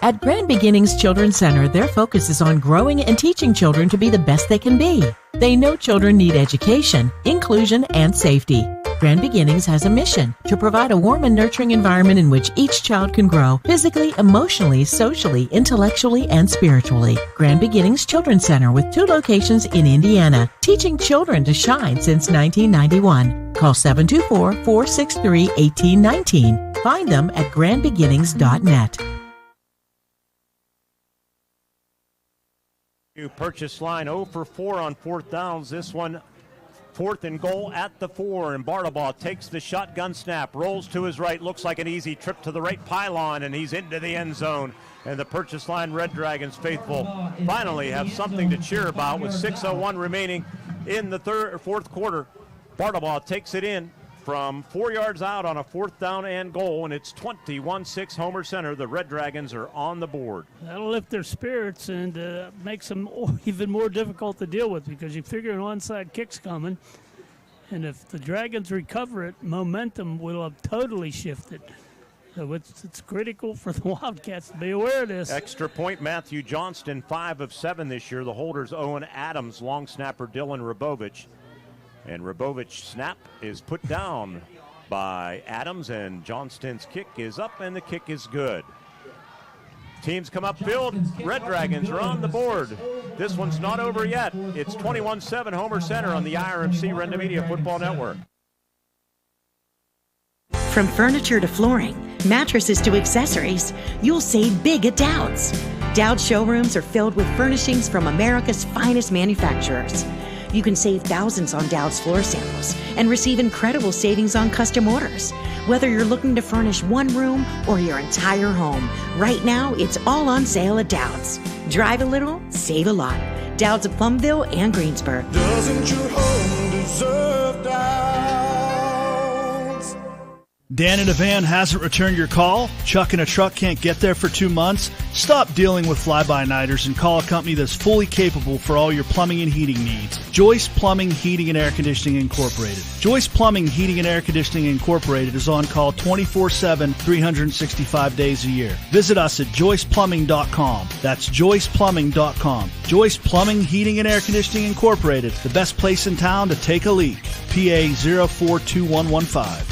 Speaker 20: At Grand Beginnings Children's Center, their focus is on growing and teaching children to be the best they can be. They know children need education, inclusion, and safety. Grand Beginnings has a mission to provide a warm and nurturing environment in which each child can grow physically, emotionally, socially, intellectually, and spiritually. Grand Beginnings Children's Center with 2 locations in Indiana, teaching children to shine since 1991. Call 724-463-1819. Find them at grandbeginnings.net.
Speaker 2: Purchase Line 0 for 4 on 4th downs. This one 4th and goal at the 4, and Bardabaugh takes the shotgun snap, rolls to his right, looks like an easy trip to the right pylon, and he's into the end zone. And the Purchase Line Red Dragons faithful finally have something to cheer about with 6:01 remaining in the 4th quarter. Bardabaugh takes it in from 4 yards out on a 4th down and goal, and it's 21-6 Homer-Center. The Red Dragons are on the board.
Speaker 27: That'll lift their spirits and makes them even more difficult to deal with, because you figure an onside kick's coming, and if the Dragons recover it, momentum will have totally shifted. So it's critical for the Wildcats to be aware of this.
Speaker 2: Extra point, Matthew Johnston, 5 of 7 this year. The holders, Owen Adams, long snapper Dylan Rabovich. And Rabovich snap is put down by Adams, and Johnston's kick is up, and the kick is good. Teams come upfield. Red Dragons are on the board. This one's not over yet. It's 21-7 Homer-Center on the IRMC Renda Media Football Network.
Speaker 4: From furniture to flooring, mattresses to accessories, you'll save big at Dowd's. Dowd's showrooms are filled with furnishings from America's finest manufacturers. You can save thousands on Dowd's floor samples and receive incredible savings on custom orders. Whether you're looking to furnish one room or your entire home, right now it's all on sale at Dowd's. Drive a little, save a lot. Dowd's of Plumville and Greensburg.
Speaker 5: Doesn't your home deserve Dowd's?
Speaker 22: Dan in a van hasn't returned your call? Chuck in a truck can't get there for 2 months? Stop dealing with fly-by-nighters and call a company that's fully capable for all your plumbing and heating needs. Joyce Plumbing, Heating, and Air Conditioning Incorporated. Joyce Plumbing, Heating, and Air Conditioning Incorporated is on call 24/7, 365 days a year. Visit us at joyceplumbing.com. That's joyceplumbing.com. Joyce Plumbing, Heating, and Air Conditioning Incorporated, the best place in town to take a leak. PA 042115.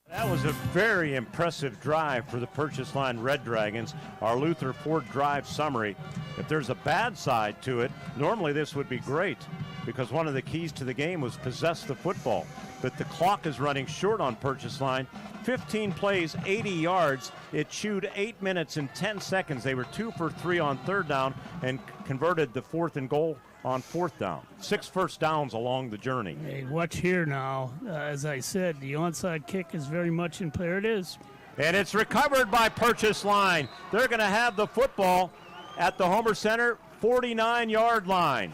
Speaker 2: That was a very impressive drive for the Purchase Line Red Dragons. Our Luther Ford drive summary. If there's a bad side to it, normally this would be great because one of the keys to the game was possess the football. But the clock is running short on Purchase Line. 15 plays, 80 yards. It chewed 8 minutes and 10 seconds. They were 2 for 3 on third down and converted the 4th and goal on 4th down. 6 first downs along the journey.
Speaker 27: Hey, watch here now. As I said, the onside kick is very much in play. There it is.
Speaker 2: And it's recovered by Purchase Line. They're going to have the football at the Homer-Center 49-yard line.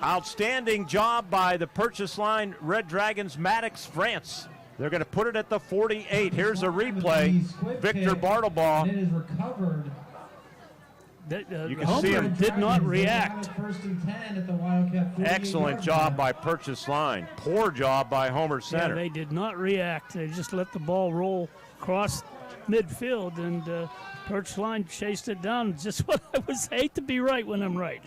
Speaker 2: Outstanding job by the Purchase Line Red Dragons, Maddox France. They're going to put it at the 48. Here's a replay. Victor Bartlebaugh.
Speaker 9: It is recovered.
Speaker 2: You can see him
Speaker 27: did not react.
Speaker 9: First and 10 at the Wildcat 48
Speaker 2: Excellent job by Purchase Line. Poor job by Homer-Center.
Speaker 27: Yeah, they did not react. They just let the ball roll across midfield, and Purchase Line chased it down. Just what I hate to be right when I'm right.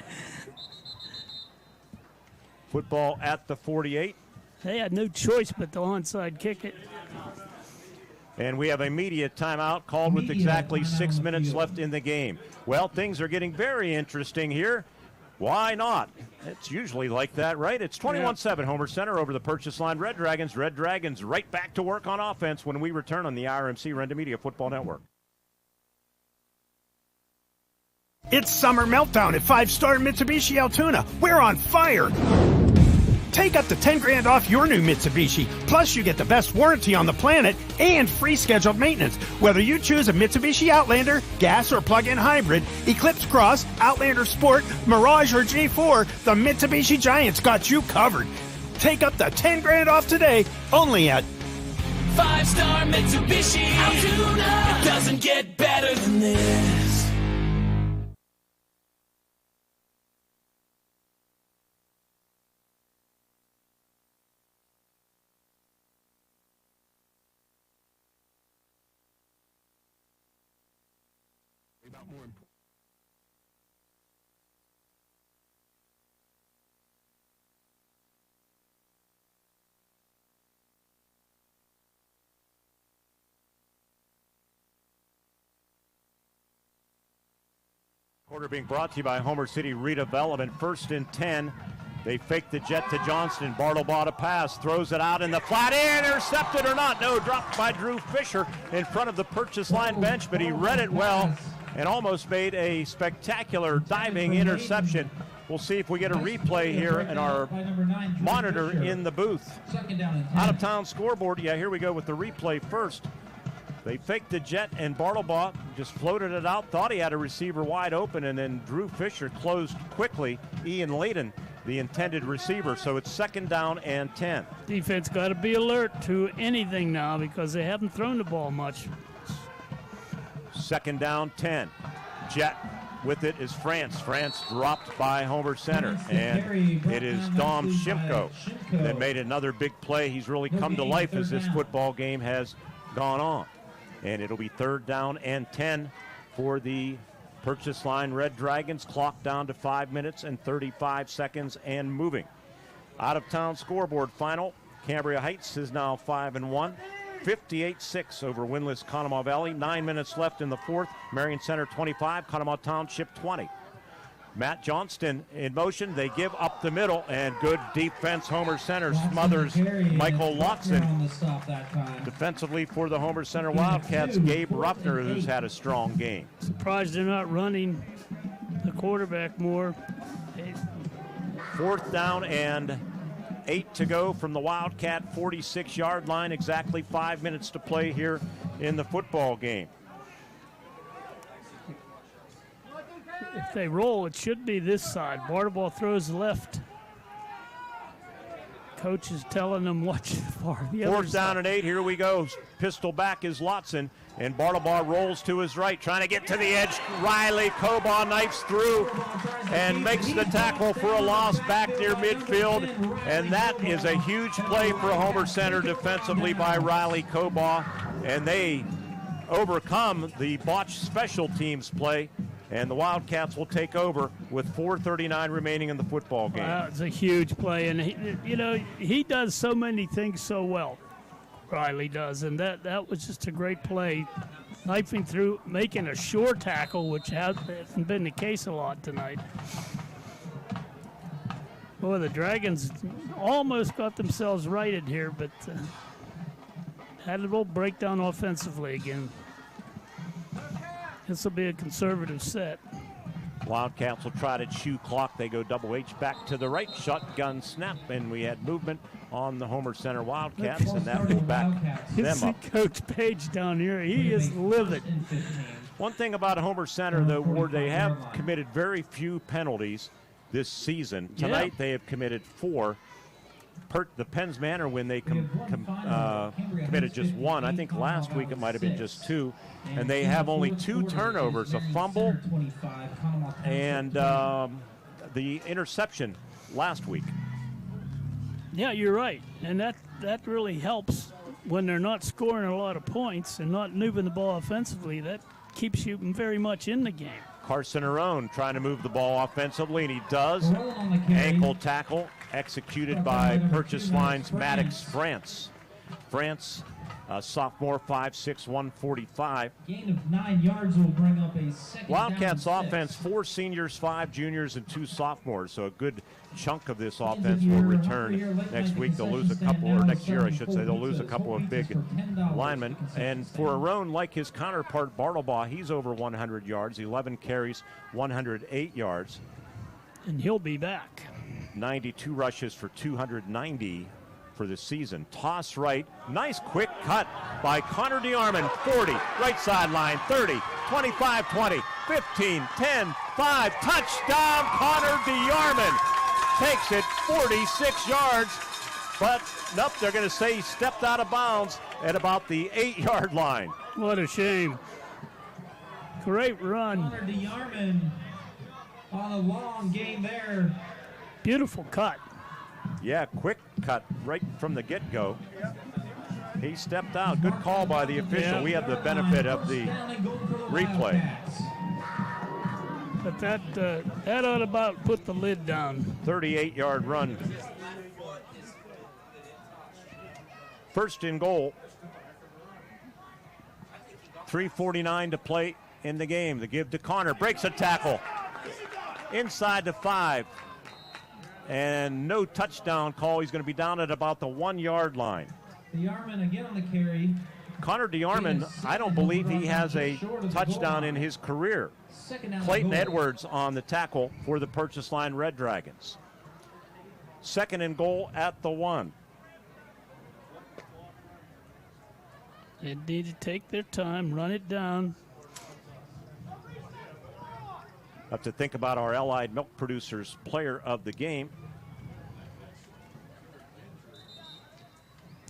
Speaker 2: Football at the 48.
Speaker 27: They had no choice but to onside kick it.
Speaker 2: And we have a media timeout called with exactly 6 minutes left in the game. Well, things are getting very interesting here. Why not? It's usually like that, right? It's 21-7 Homer-Center over the Purchase Line Red Dragons. Red Dragons right back to work on offense when we return on the IRMC Renda Media Football Network.
Speaker 6: It's Summer Meltdown at 5-Star Mitsubishi Altoona. We're on fire! Take up to $10,000 off your new Mitsubishi. Plus, you get the best warranty on the planet and free scheduled maintenance. Whether you choose a Mitsubishi Outlander, gas or plug-in hybrid, Eclipse Cross, Outlander Sport, Mirage or G4, the Mitsubishi Giant's got you covered. Take up to $10,000 off today, only at
Speaker 5: 5-Star Mitsubishi Altoona. It doesn't get better than this.
Speaker 2: Quarter being brought to you by Homer City Redevelopment. 1st and 10. They fake the jet to Johnston. Bartlebaugh to pass. Throws it out in the flat. Intercepted or not? No, dropped by Drew Fisher in front of the Purchase Line bench, but he read it well and almost made a spectacular diving interception. We'll see if we get a replay here in our monitor in the booth. Out of town scoreboard. Yeah, here we go with the replay first. They faked the jet, and Bartlebaugh just floated it out, thought he had a receiver wide open, and then Drew Fisher closed quickly. Ian Layden, the intended receiver, so it's 2nd down and 10.
Speaker 27: Defense got to be alert to anything now because they haven't thrown the ball much.
Speaker 2: 2nd down, 10. Jet with it is France. France dropped by Homer-Center, and it is Dom Shimko that made another big play. He's really come to life as this football game has gone on. And it'll be 3rd down and 10 for the Purchase Line Red Dragons. Clock down to 5 minutes and 35 seconds and moving. Out of town scoreboard final. Cambria Heights is now 5-1. 58-6 over winless Conemaugh Valley. 9 minutes left in the 4th. Marion Center 25, Conemaugh Township 20. Matt Johnston in motion. They give up the middle, and good defense. Homer-Center smothers Michael Loxton. Defensively for the Homer-Center Wildcats, Gabe Ruffner, who's had a strong game.
Speaker 27: Surprised they're not running the quarterback more.
Speaker 2: 4th down and 8 to go from the Wildcat 46-yard line. Exactly 5 minutes to play here in the football game.
Speaker 27: If they roll, it should be this side. Bartlebaugh throws left. Coach is telling them what far the other
Speaker 2: 4th down and 8. Here we go. Pistol back is Lotson, and Bartlebaugh rolls to his right, trying to get to the edge. Riley Cobaugh knifes through and makes the tackle for a loss back near midfield. And that is a huge play for Homer-Center defensively by Riley Cobaugh. And they overcome the botched special teams play. And the Wildcats will take over with 4:39 remaining in the football game.
Speaker 27: Wow, it's a huge play, and he does so many things so well. Riley does, and that was just a great play. Knifing through, making a sure tackle, which hasn't been the case a lot tonight. Boy, the Dragons almost got themselves righted here, but had a little breakdown offensively again. This will be a conservative set.
Speaker 28: Wildcats will try to chew clock. They go double H back to the right. Shotgun snap, and we had movement on the Homer-Center Wildcats, and that will back them up.
Speaker 27: Coach Page down here, he is livid.
Speaker 28: One thing about Homer-Center, though, Ward, they have committed very few penalties this season. Tonight they have committed 4. The Penns Manor win, they committed just 1. I think last week it might have been just 2. And they have only 2 turnovers, a fumble and the interception last week.
Speaker 27: Yeah, you're right. And that really helps when they're not scoring a lot of points and not moving the ball offensively. That keeps you very much in the game.
Speaker 28: Carson Arone trying to move the ball offensively, and he does. Ankle tackle executed by Purchase Line's Maddox France. France, sophomore, 5'6", 145.
Speaker 9: Gain of 9 yards will bring up a second
Speaker 28: Wildcats
Speaker 9: down
Speaker 28: offense,
Speaker 9: 6.
Speaker 28: 4 seniors, 5 juniors, and 2 sophomores. So a good chunk of this offense will return next week. They'll lose a couple, or next year I should say, they'll lose a couple of big linemen. And for Arone, like his counterpart Bartlebaugh, he's over 100 yards, 11 carries, 108 yards.
Speaker 27: And he'll be back.
Speaker 28: 92 rushes for 290 for the season. Toss right, nice quick cut by Connor DeArmond, 40, right sideline, 30, 25, 20, 15, 10, 5, touchdown Connor DeArmond. Takes it 46 yards, but nope, they're going to say he stepped out of bounds at about the 8-yard line.
Speaker 27: What a shame. Great run.
Speaker 9: Connor DeArmond on a long gain there.
Speaker 27: Beautiful cut.
Speaker 28: Yeah, quick cut right from the get-go. He stepped out. Good call by the official.
Speaker 27: Yeah.
Speaker 28: We have the benefit of the replay.
Speaker 27: But that ought to about put the lid down.
Speaker 28: 38-yard run. First and goal. 3:49 to play in the game. The give to Connor. Breaks a tackle. Inside the 5. And no touchdown call. He's going to be down at about the 1-yard line.
Speaker 9: DeArmond again on the carry.
Speaker 28: Connor DeArmond, I don't believe he has a touchdown in his career. Clayton Edwards on the tackle for the Purchase Line Red Dragons. Second and goal at the 1.
Speaker 27: They need to take their time, run it down.
Speaker 28: Have to think about our Allied Milk Producers player of the game.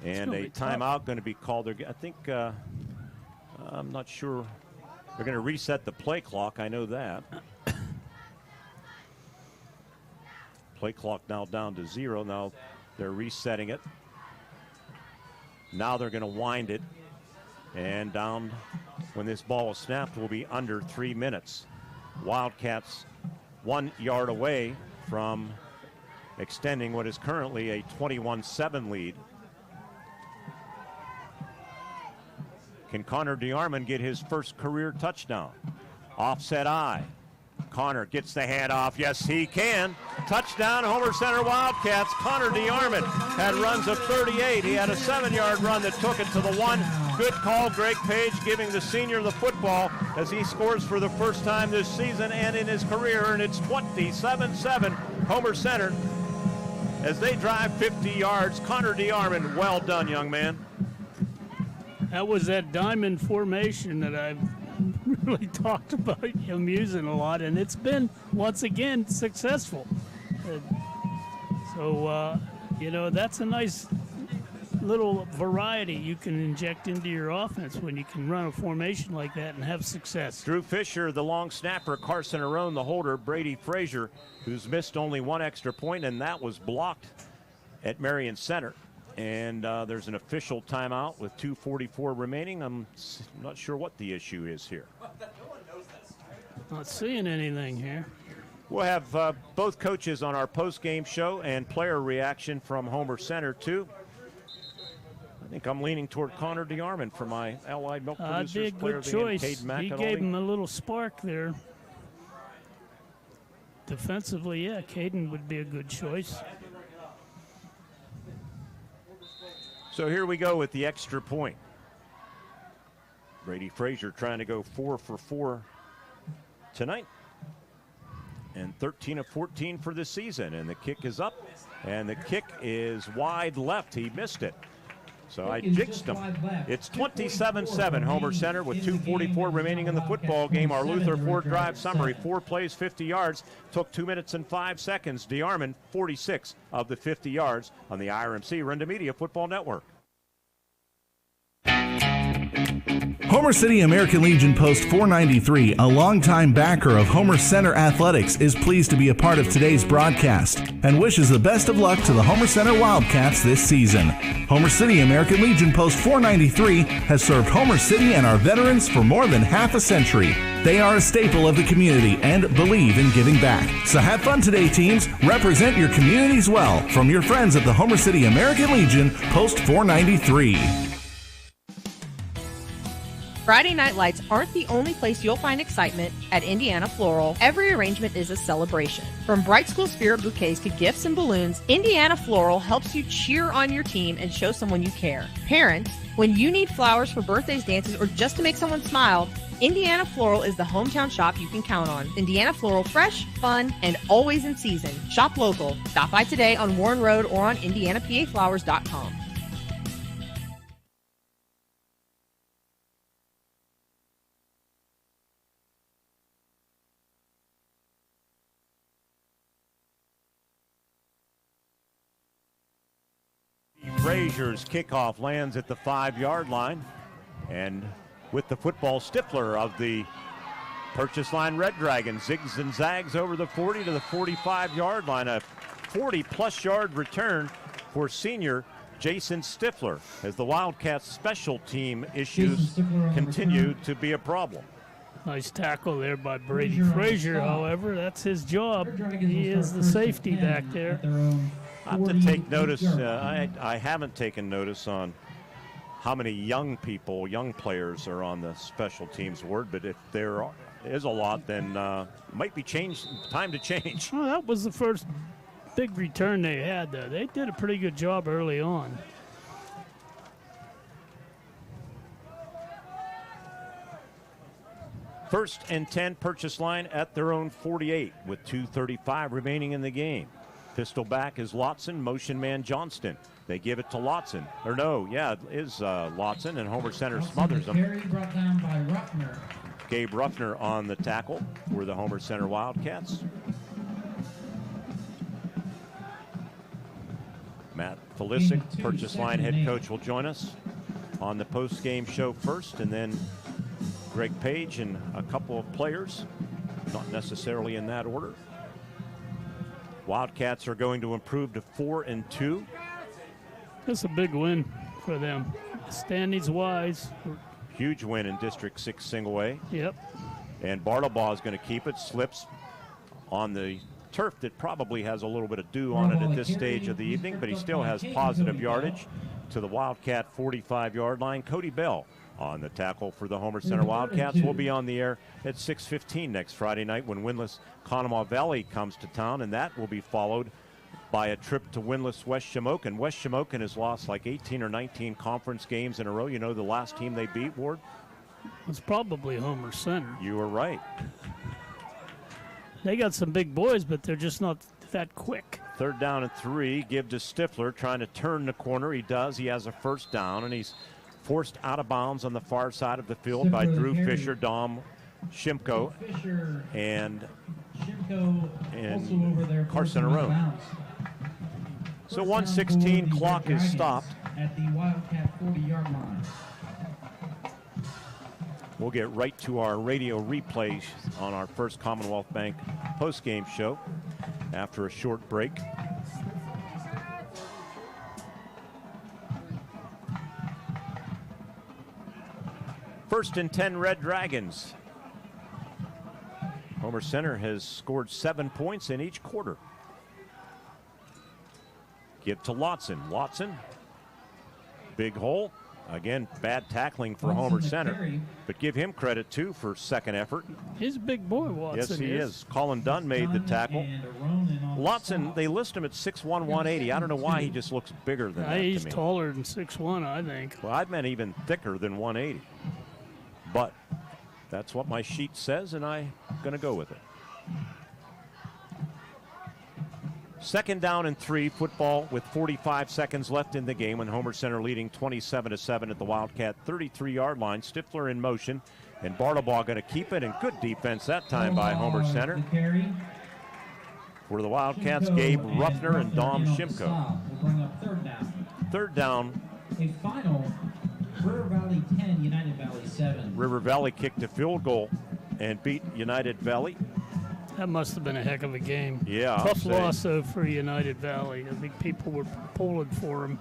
Speaker 28: And a timeout going to be called. I think, I'm not sure. They're going to reset the play clock. I know that. Play clock now down to 0. Now they're resetting it. Now they're going to wind it. And down when this ball is snapped will be under 3 minutes. Wildcats 1 yard away from extending what is currently a 21-7 lead. Can Connor DeArmond get his first career touchdown? Offset eye. Connor gets the handoff. Yes, he can. Touchdown, Homer-Center Wildcats. Connor DeArmond had runs of 38. He had a 7-yard run that took it to the 1. Good call, Greg Page giving the senior the football as he scores for the first time this season and in his career, and it's 27-7 Homer-Center as they drive 50 yards. Connor DeArmond, well done, young man.
Speaker 27: That was that diamond formation that I've really talked about him using a lot, and it's been, once again, successful. That's a nice little variety you can inject into your offense when you can run a formation like that and have success.
Speaker 28: Drew Fisher, the long snapper, Carson Arone, the holder, Brady Frazier, who's missed only 1 extra point, and that was blocked at Marion Center. And there's an official timeout with 2:44 remaining. I'm not sure what the issue is here.
Speaker 27: Not seeing anything here.
Speaker 28: We'll have both coaches on our post-game show and player reaction from Homer-Center, too.
Speaker 2: think I'm leaning toward Connor DeArmond for my Allied Milk
Speaker 27: That'd be a
Speaker 2: Producers Player
Speaker 27: good
Speaker 2: of the Game.
Speaker 27: choice.
Speaker 2: Cade
Speaker 27: He
Speaker 2: McAnally.
Speaker 27: gave him a little spark there. Defensively, yeah, Caden would be a good choice.
Speaker 2: So here we go with the extra point. Brady Frazier trying to go 4 for 4 tonight. And 13 of 14 for the season. And the kick is up. And the kick is wide left. He missed it. So I jinxed him. It's 27-7 Homer-Center with 2:44 remaining in the football game. Our Luther Ford Drive summary, 4 plays, 50 yards. Took 2 minutes and 5 seconds. DeArmond, 46 of the 50 yards on the IRMC Renda Media Football Network.
Speaker 8: Homer City American Legion Post 493, a longtime backer of Homer-Center Athletics, is pleased to be a part of today's broadcast and wishes the best of luck to the Homer-Center Wildcats this season. Homer City American Legion Post 493 has served Homer City and our veterans for more than half a century. They are a staple of the community and believe in giving back. So have fun today, teams. Represent your communities well. From your friends at the Homer City American Legion Post 493.
Speaker 10: Friday Night Lights aren't the only place you'll find excitement at Indiana Floral. Every arrangement is a celebration. From Bright School Spirit bouquets to gifts and balloons, Indiana Floral helps you cheer on your team and show someone you care. Parents, when you need flowers for birthdays, dances, or just to make someone smile, Indiana Floral is the hometown shop you can count on. Indiana Floral, fresh, fun, and always in season. Shop local. Stop by today on Warren Road or on IndianaPAFlowers.com.
Speaker 2: Frazier's kickoff lands at the 5-yard line. And with the football, Stifler of the Purchase Line Red Dragons zigs and zags over the 40 to the 45-yard line. A 40-plus yard return for senior Jason Stifler as the Wildcats special team issues continue to be a problem.
Speaker 27: Nice tackle there by Brady Frazier, however. That's his job. He is the safety back there.
Speaker 2: I have to take notice. I haven't taken notice on how many young people, young players are on the special teams board, but if there is a lot, then might be time to change.
Speaker 27: Well, that was the first big return they had, though. They did a pretty good job early on.
Speaker 2: First and 10, Purchase Line at their own 48 with 2:35 remaining in the game. Pistol back is Lotson, motion man Johnston. They give it to Lotson. Or no, yeah, it is Lotson, and Homer-Center smothers them.
Speaker 9: Brought down by Ruffner.
Speaker 2: Gabe Ruffner on the tackle for the Homer-Center Wildcats. Matt Felisic, Purchase Line head coach, will join us on the post-game show first, and then Greg Page and a couple of players, not necessarily in that order. Wildcats are going to improve to 4-2.
Speaker 27: That's a big win for them. Standings wise.
Speaker 2: Huge win in District 6 single A.
Speaker 27: Yep.
Speaker 2: And Bartlebaugh is going to keep it. Slips on the turf that probably has a little bit of dew on it at this stage of the evening, but he still has positive yardage to the Wildcat 45-yard line. Cody Bell on the tackle for the Homer-Center Wildcats. Will be on the air at 6:15 next Friday night when winless Conemaugh Valley comes to town, and that will be followed by a trip to winless West Shamokin. West Shamokin has lost like 18 or 19 conference games in a row. You know the last team they beat, Ward?
Speaker 27: It's probably Homer-Center.
Speaker 2: You were right.
Speaker 27: They got some big boys, but they're just not that quick.
Speaker 2: 3rd down and 3. Give to Stifler, trying to turn the corner. He does. He has a first down, and he's forced out of bounds on the far side of the field by Drew Fisher, Dom Shimko, and Carson Arone. So 1:16, clock is stopped.
Speaker 9: At the Wildcat 40-yard line.
Speaker 2: We'll get right to our radio replays on our first Commonwealth Bank postgame show after a short break. First and 10, Red Dragons. Homer-Center has scored 7 points in each quarter. Give to Lotson. Lotson Big hole. Again, bad tackling for Homer-Center, but give him credit, too, for second effort.
Speaker 27: He's a big boy, Watson.
Speaker 2: Yes, he is. Colin Dunn made the tackle. Watson, they list him at 6'1", 180. I don't know why he just looks bigger than that
Speaker 27: He's
Speaker 2: to me.
Speaker 27: taller than 6'1", I think.
Speaker 2: Well, I meant even thicker than 180. But that's what my sheet says, and I'm going to go with it. Second down and 3, football with 45 seconds left in the game when Homer-Center leading 27-7 at the Wildcat 33-yard line. Stifler in motion, and Bartlebaugh going to keep it, and good defense that time by Homer-Center. For the Wildcats, Gabe Ruffner and Dom Shimko. Third down.
Speaker 9: A final River Valley 10, United Valley 7.
Speaker 2: River Valley kicked a field goal and beat United Valley.
Speaker 27: That must have been a heck of a game.
Speaker 2: Yeah,
Speaker 27: tough loss, though, for United Valley. I think people were pulling for them.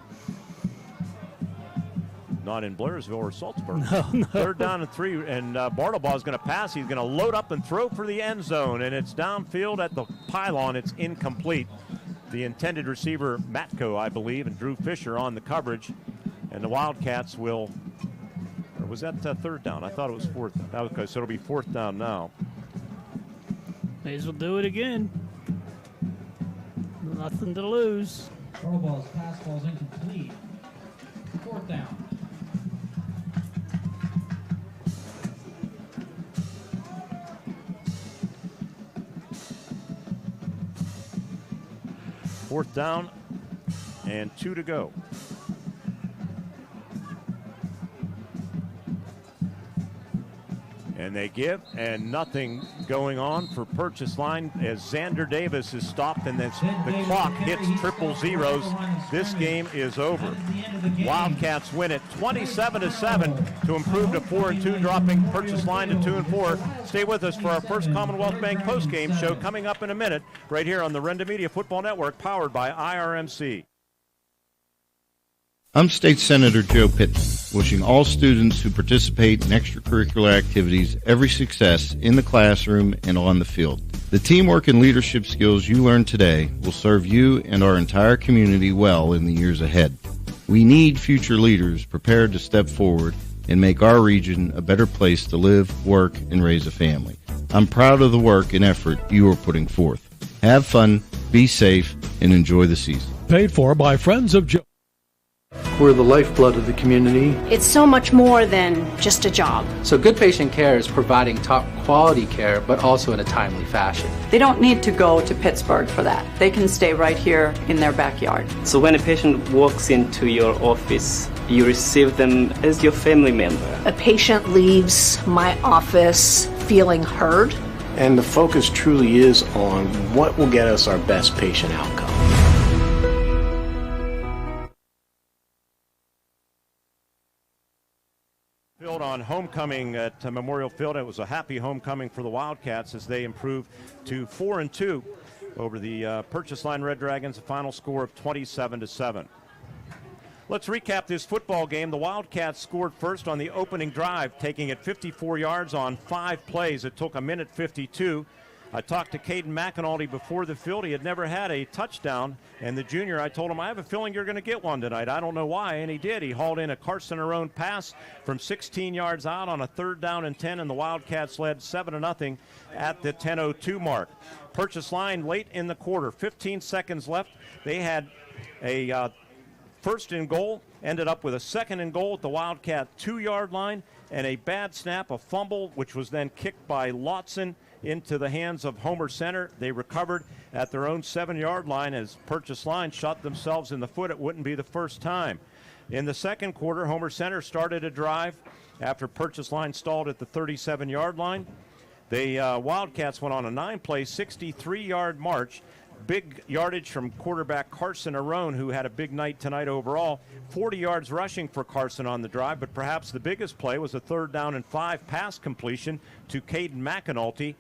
Speaker 2: Not in Blairsville or Salzburg.
Speaker 27: No.
Speaker 2: Third down and 3, and Bartlebaugh is going to pass. He's going to load up and throw for the end zone, and it's downfield at the pylon. It's incomplete. The intended receiver, Matko, I believe, and Drew Fisher on the coverage, and the Wildcats will. Or was that third down? I thought it was fourth. Okay, so it'll be fourth down now.
Speaker 27: May as well do it again. Nothing to lose.
Speaker 9: Bartlebaugh's pass ball's incomplete. Fourth down.
Speaker 2: Fourth down and 2 to go. And they give, and nothing going on for Purchase Line as Xander Davis is stopped, and then the clock hits triple zeros. This game is over. Wildcats win it 27-7 to improve to 4-2, dropping Purchase Line to 2-4. Stay with us for our first Commonwealth Bank postgame show coming up in a minute, right here on the Renda Media Football Network, powered by IRMC.
Speaker 3: I'm State Senator Joe Pitton, wishing all students who participate in extracurricular activities every success in the classroom and on the field. The teamwork and leadership skills you learn today will serve you and our entire community well in the years ahead. We need future leaders prepared to step forward and make our region a better place to live, work, and raise a family. I'm proud of the work and effort you are putting forth. Have fun, be safe, and enjoy the season.
Speaker 11: Paid for by Friends of Joe.
Speaker 13: We're the lifeblood of the community.
Speaker 14: It's so much more than just a job.
Speaker 23: So Good Patient Care is providing top quality care, but also in a timely fashion.
Speaker 24: They don't need to go to Pittsburgh for that. They can stay right here in their backyard.
Speaker 25: So when a patient walks into your office, you receive them as your family member.
Speaker 14: A patient leaves my office feeling heard.
Speaker 13: And the focus truly is on what will get us our best patient outcome.
Speaker 2: Field on homecoming at Memorial Field. It was a happy homecoming for the Wildcats as they improved to 4-2 over the Purchase Line Red Dragons, a final score of 27-7. Let's recap this football game. The Wildcats scored first on the opening drive, taking it 54 yards on 5 plays. It took 1:52. I talked to Caden McAnulty before the field. He had never had a touchdown, and the junior, I told him, I have a feeling you're going to get one tonight. I don't know why, and he did. He hauled in a Carson-Arone pass from 16 yards out on a 3rd down and 10, and the Wildcats led 7-0 at the 10:02 mark. Purchase Line late in the quarter, 15 seconds left. They had a first and goal, ended up with a second and goal at the Wildcat 2-yard line, and a bad snap, a fumble, which was then kicked by Lotson into the hands of Homer-Center. They recovered at their own 7-yard line as Purchase Line shot themselves in the foot. It wouldn't be the first time. In the second quarter, Homer-Center started a drive after Purchase Line stalled at the 37-yard line. The Wildcats went on a 9-play, 63-yard march. Big yardage from quarterback Carson-Arone, who had a big night tonight overall. 40 yards rushing for Carson on the drive, but perhaps the biggest play was a 3rd down and 5 pass completion to Caden McAnulty.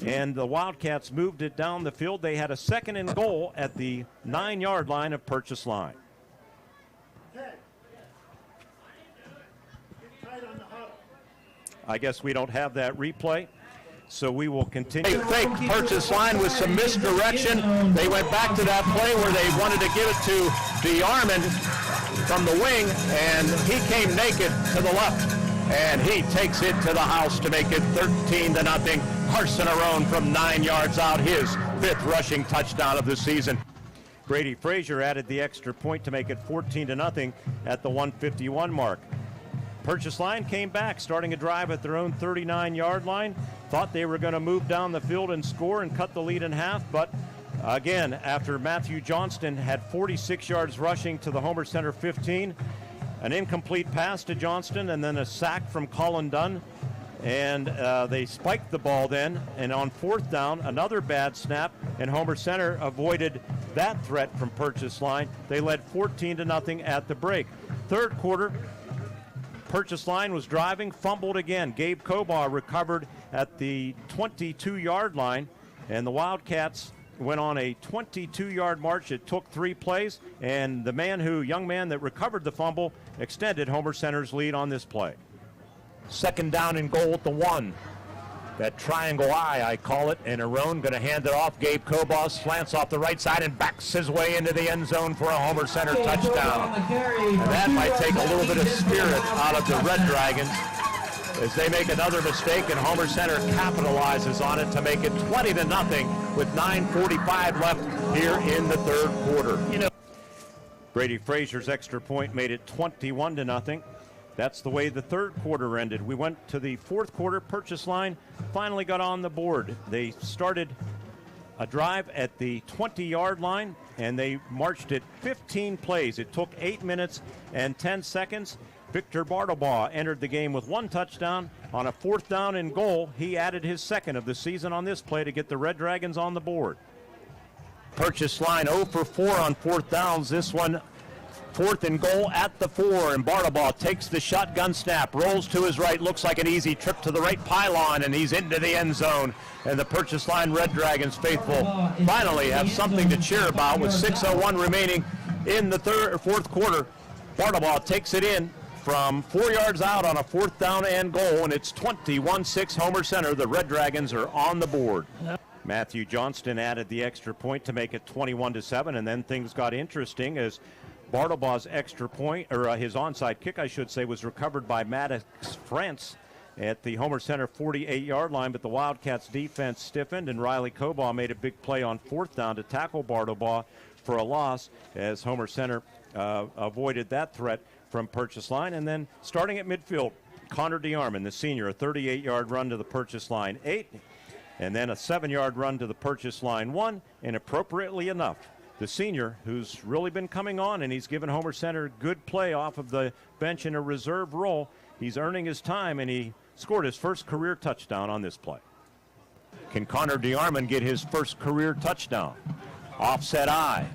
Speaker 2: And the Wildcats moved it down the field. They had a second and goal at the 9-yard line of Purchase Line. I guess we don't have that replay. So we will continue. Fake purchase line with some misdirection. They went back to that play where they wanted to give it to DeArmond from the wing, and he came naked to the left, and he takes it to the house to make it 13-0. Carson Arone from 9 yards out, his 5th rushing touchdown of the season. Brady Frazier added the extra point to make it 14-0 at the 151 mark. Purchase line came back, starting a drive at their own 39-yard line. Thought they were going to move down the field and score and cut the lead in half, but again, after Matthew Johnston had 46 yards rushing to the Homer-Center 15, an incomplete pass to Johnston, and then a sack from Colin Dunn, and they spiked the ball then, and on 4th down, another bad snap, and Homer-Center avoided that threat from Purchase line. They led 14-0 at the break. Third quarter, Purchase line was driving, fumbled again. Gabe Kobaugh recovered at the 22-yard line, and the Wildcats went on a 22-yard march. It took 3 plays, and the young man that recovered the fumble extended Homer-Center's lead on this play. 2nd down and goal at the 1. That triangle I call it, and Arone going to hand it off. Gabe Kobaugh slants off the right side and backs his way into the end zone for a Homer-Center touchdown. And that might take a little bit of spirit out of the Red Dragons as they make another mistake, and Homer-Center capitalizes on it to make it 20-0 with 9:45 left here in the third quarter. Brady Frazier's extra point made it 21-0. That's the way the third quarter ended. We went to the fourth quarter. Purchase line finally got on the board. They started a drive at the 20-yard line, and they marched it 15 plays. It took 8 minutes and 10 seconds. Victor Bartlebaugh entered the game with 1 touchdown. On a 4th down and goal, he added his 2nd of the season on this play to get the Red Dragons on the board. Purchase line 0 for 4 on 4th downs. This one 4th and goal at the 4, and Bartlebaugh takes the shotgun snap, rolls to his right, looks like an easy trip to the right pylon, and he's into the end zone. And the Purchase line Red Dragons faithful finally have something to cheer about with 6:01 remaining in the fourth quarter. Bartlebaugh takes it in from 4 yards out on a 4th down and goal, and it's 21-6 Homer-Center. The Red Dragons are on the board. Matthew Johnston added the extra point to make it 21-7, and then things got interesting as Bartlebaugh's extra point, or his onside kick, I should say, was recovered by Maddox France at the Homer-Center 48-yard line, but the Wildcats defense stiffened, and Riley Kobaugh made a big play on 4th down to tackle Bartlebaugh for a loss as Homer-Center avoided that threat from Purchase line. And then starting at midfield, Connor DeArmond, the senior, a 38-yard run to the Purchase line 8, and then a 7-yard run to the Purchase line 1, and appropriately enough, the senior, who's really been coming on, and he's given Homer-Center good play off of the bench in a reserve role. He's earning his time, and he scored his first career touchdown on this play. Can Connor DeArmond get his first career touchdown? Offset I.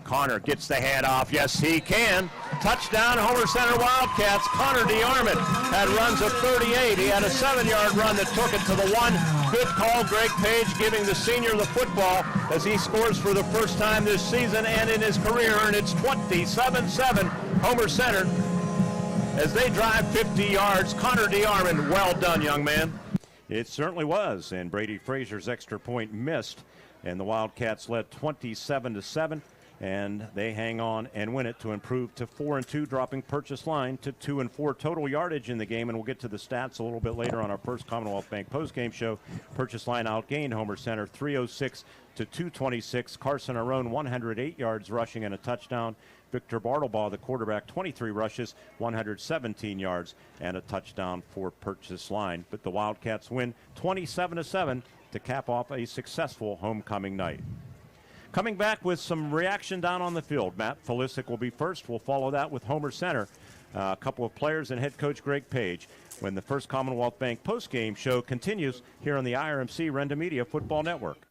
Speaker 2: Connor gets the handoff. Yes, he can. Touchdown, Homer-Center Wildcats. Connor DeArmond had runs of 38. He had a 7-yard run that took it to the 1. Good call, Greg Page giving the senior the football as he scores for the first time this season and in his career, and it's 27-7 Homer-Center as they drive 50 yards. Connor DeArmond, well done, young man. It certainly was, and Brady Frazier's extra point missed, and the Wildcats led 27-7. And they hang on and win it to improve to 4-2, dropping Purchase line to 2-4 total yardage in the game. And we'll get to the stats a little bit later on our first Commonwealth Bank postgame show. Purchase line outgained Homer-Center 306 to 226. Carson Arone 108 yards rushing and a touchdown. Victor Bartlebaugh, the quarterback, 23 rushes, 117 yards and a touchdown for Purchase line. But the Wildcats win 27-7 to cap off a successful homecoming night. Coming back with some reaction down on the field, Matt Felisic will be first. We'll follow that with Homer-Center, a couple of players, and head coach Greg Page when the first Commonwealth Bank postgame show continues here on the IRMC Renda Media Football Network.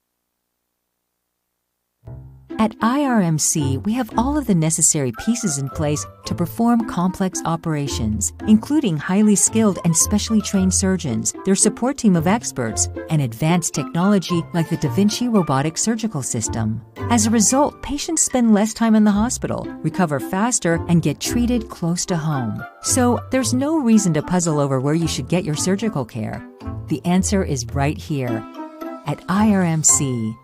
Speaker 12: At IRMC, we have all of the necessary pieces in place to perform complex operations, including highly skilled and specially trained surgeons, their support team of experts, and advanced technology like the Da Vinci robotic surgical system. As a result, patients spend less time in the hospital, recover faster, and get treated close to home. So there's no reason to puzzle over where you should get your surgical care. The answer is right here at IRMC.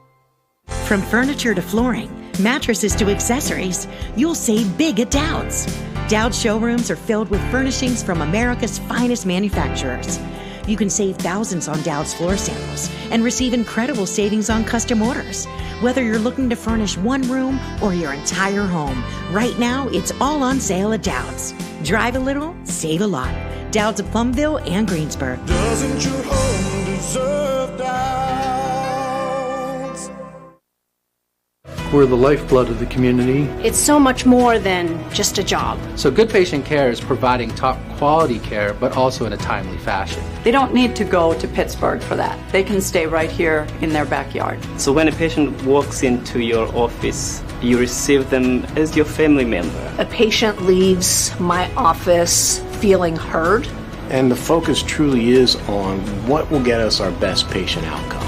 Speaker 4: From furniture to flooring, mattresses to accessories, you'll save big at Dowd's. Dowd's showrooms are filled with furnishings from America's finest manufacturers. You can save thousands on Dowd's floor samples and receive incredible savings on custom orders. Whether you're looking to furnish one room or your entire home, right now it's all on sale at Dowd's. Drive a little, save a lot. Dowd's of Plumville and Greensburg.
Speaker 5: Doesn't your home deserve Dowd's?
Speaker 23: We're the lifeblood of the community.
Speaker 14: It's so much more than just a job.
Speaker 23: So good patient care is providing top quality care, but also in a timely fashion.
Speaker 24: They don't need to go to Pittsburgh for that. They can stay right here in their backyard.
Speaker 25: So when a patient walks into your office, you receive them as your family member.
Speaker 14: A patient leaves my office feeling heard.
Speaker 13: And the focus truly is on what will get us our best patient outcome.